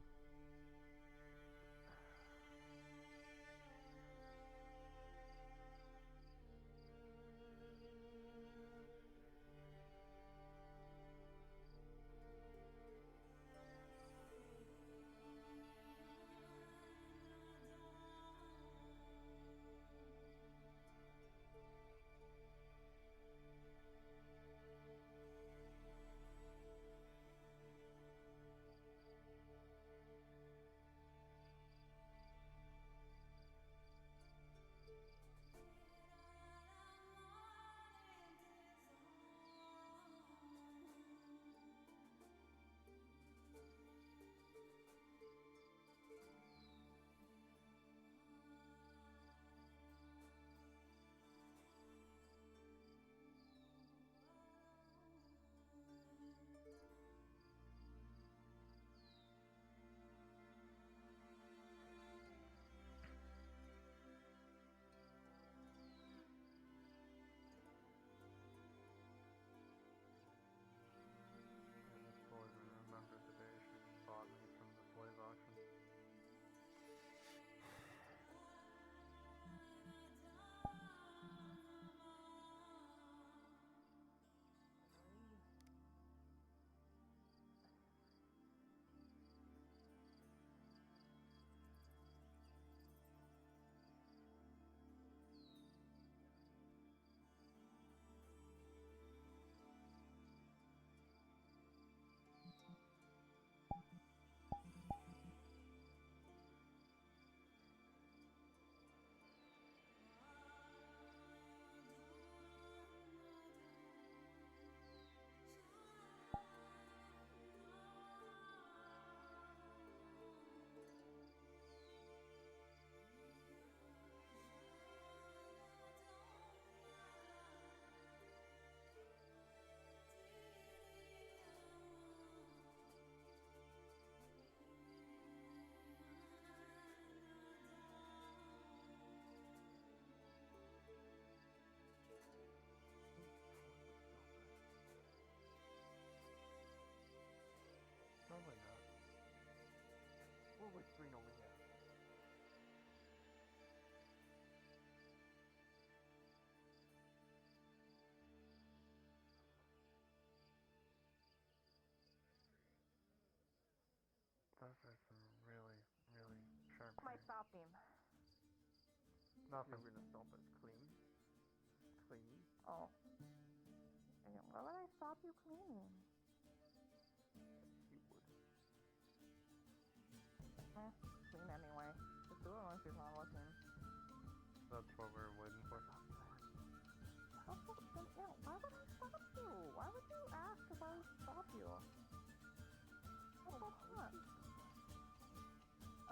I just fully remember the day she bought me from the slave auction. Probably not. Well, which screen only has? Those are some really, really sharp Might things. stop him. Nothing. You're gonna stop us clean? Clean? Oh. Okay, why would I stop you cleaning? You would. Clean anyway. Just do it when she's not looking. That's what we're waiting for. Oh, then, yeah, why would I stop you? Why would you ask if I would stop you? What's so hot?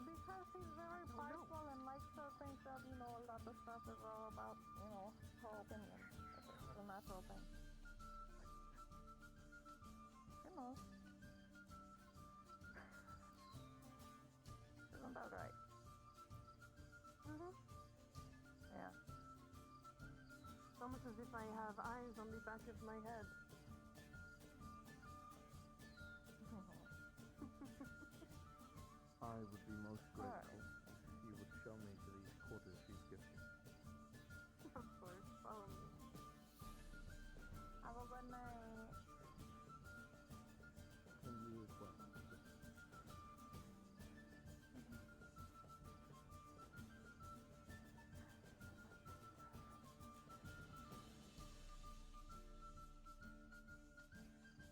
Because he's very prideful and likes to think that, you know, a lot of stuff is all about, you know, her opinion. It's a natural thing. You know. if I have eyes on the back of my head. I would be most grateful if you would show me to these quarters you've gifted. Of course, follow me. Have a good night. And you as well.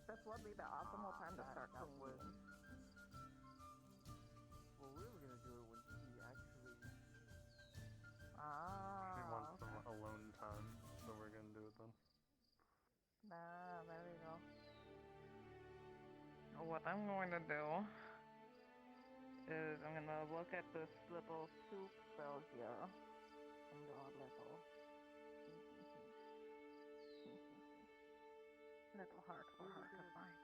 This would be the optimal time to start that cleaning. Well, we were gonna do it when he actually. She wants Ah. some alone time, so we're gonna do it then. Nah, there we go. What I'm going to do is I'm gonna look at this little soup spell here and go a little. Little heart for her to find.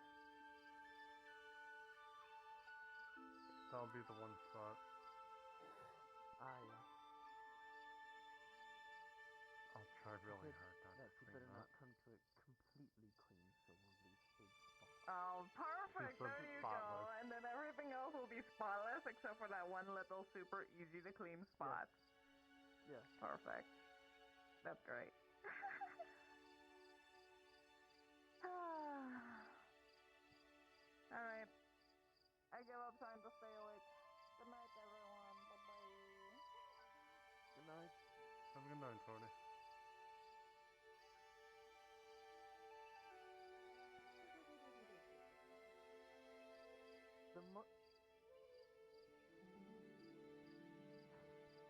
That'll be the one spot. Ah, yeah. I'll try really She hard not to she clean better that. not come to it completely clean, so we'll leave big spots. Oh, perfect! She said There you spotless. go. And then everything else will be spotless except for that one little super easy to clean spot. Yeah. Perfect. That's great. Alright. I give up trying to stay awake. Good night, everyone. Bye-bye. Good night. Have a good night, Tony.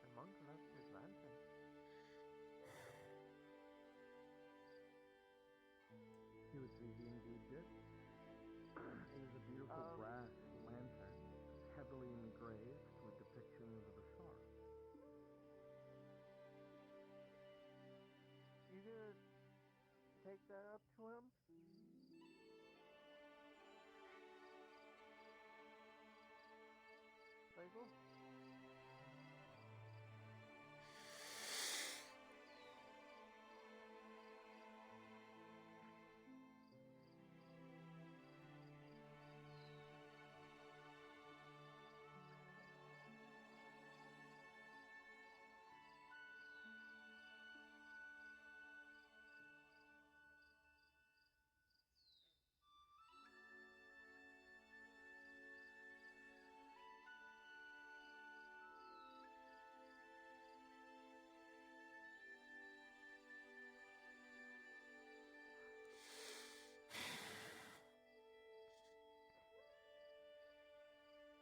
The monk left his lantern. He was he indeed did. It was a beautiful brass lantern, heavily engraved with depictions of a star. You gonna take that up to him? Bagel?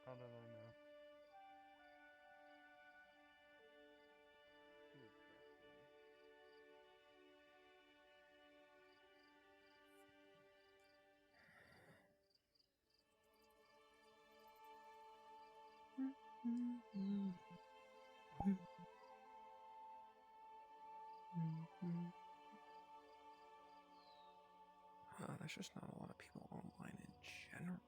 How did I know? There's just not a lot of people online in general.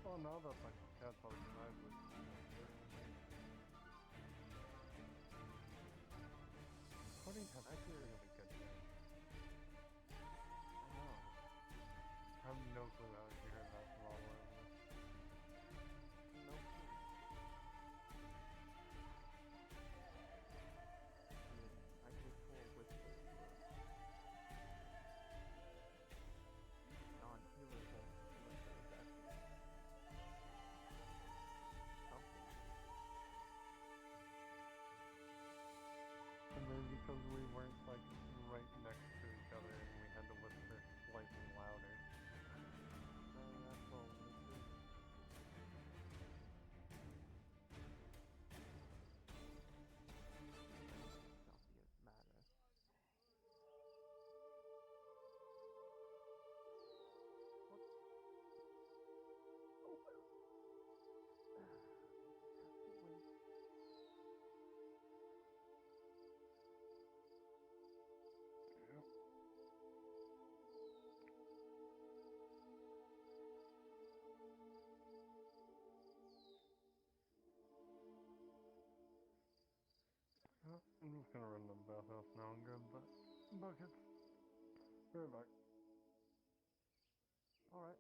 Oh no, that's like that's all nice. Cody has a really good game. I know. I have no clue how you heard that from all over this. No clue. I could pull whispers to us. Non-healable whispers, actually. Something. And then because we weren't like right next to each other and we had to whisper slightly louder. That's all it is. I'm just gonna run to the bathhouse now and grab that buckets. Be right back. Alright.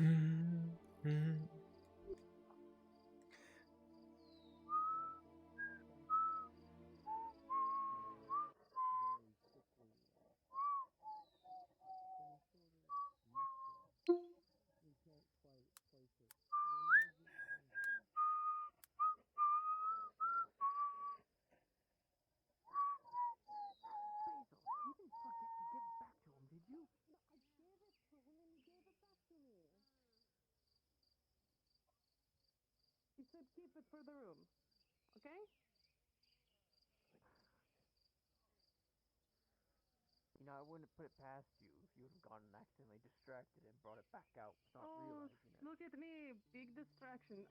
You didn't forget to give it back to him, did you? No, I gave it to him and he gave it back to me. He said keep it for the room. Okay? You know, I wouldn't put it past you if you had gone and accidentally distracted and brought it back out without realizing it. Look at me, big distraction.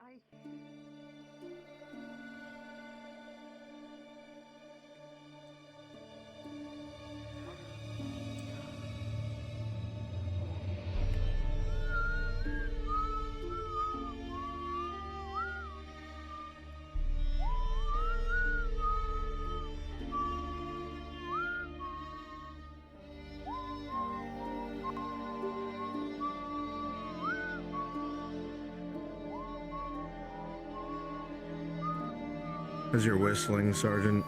As you're whistling, Sergeant,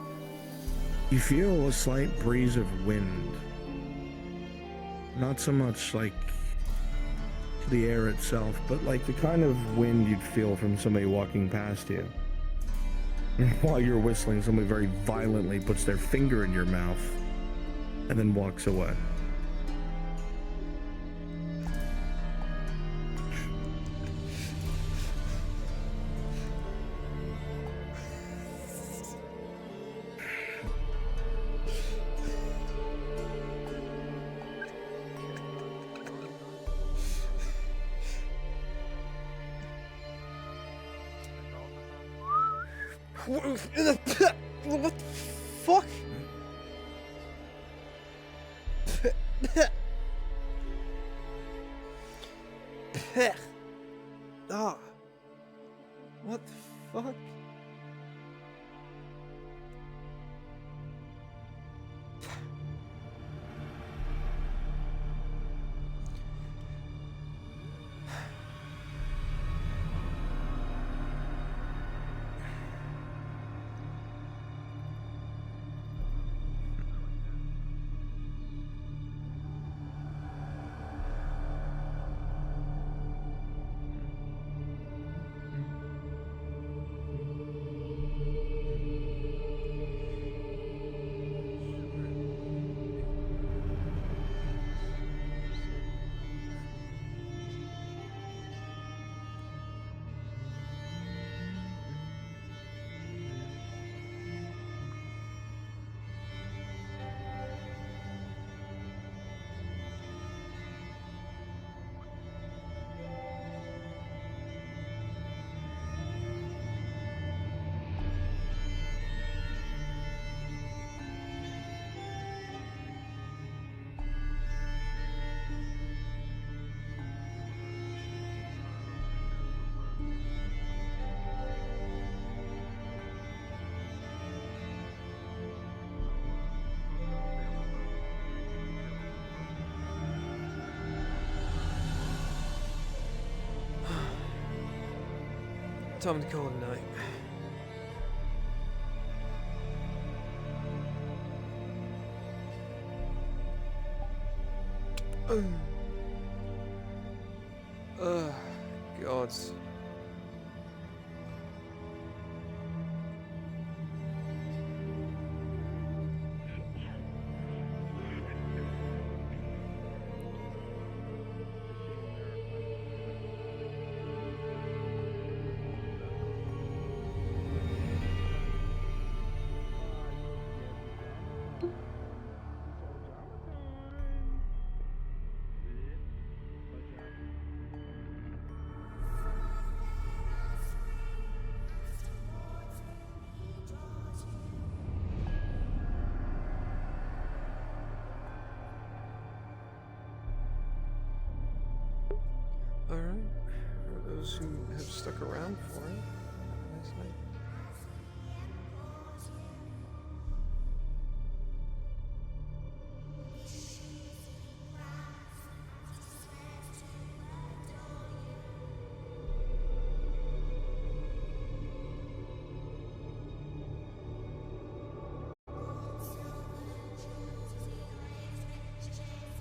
you feel a slight breeze of wind. Not so much like the air itself, but like the kind of wind you'd feel from somebody walking past you. While you're whistling, somebody very violently puts their finger in your mouth and then walks away. What the fuck? Ah. What the fuck? Time to call it a night. God. those who have stuck around for it.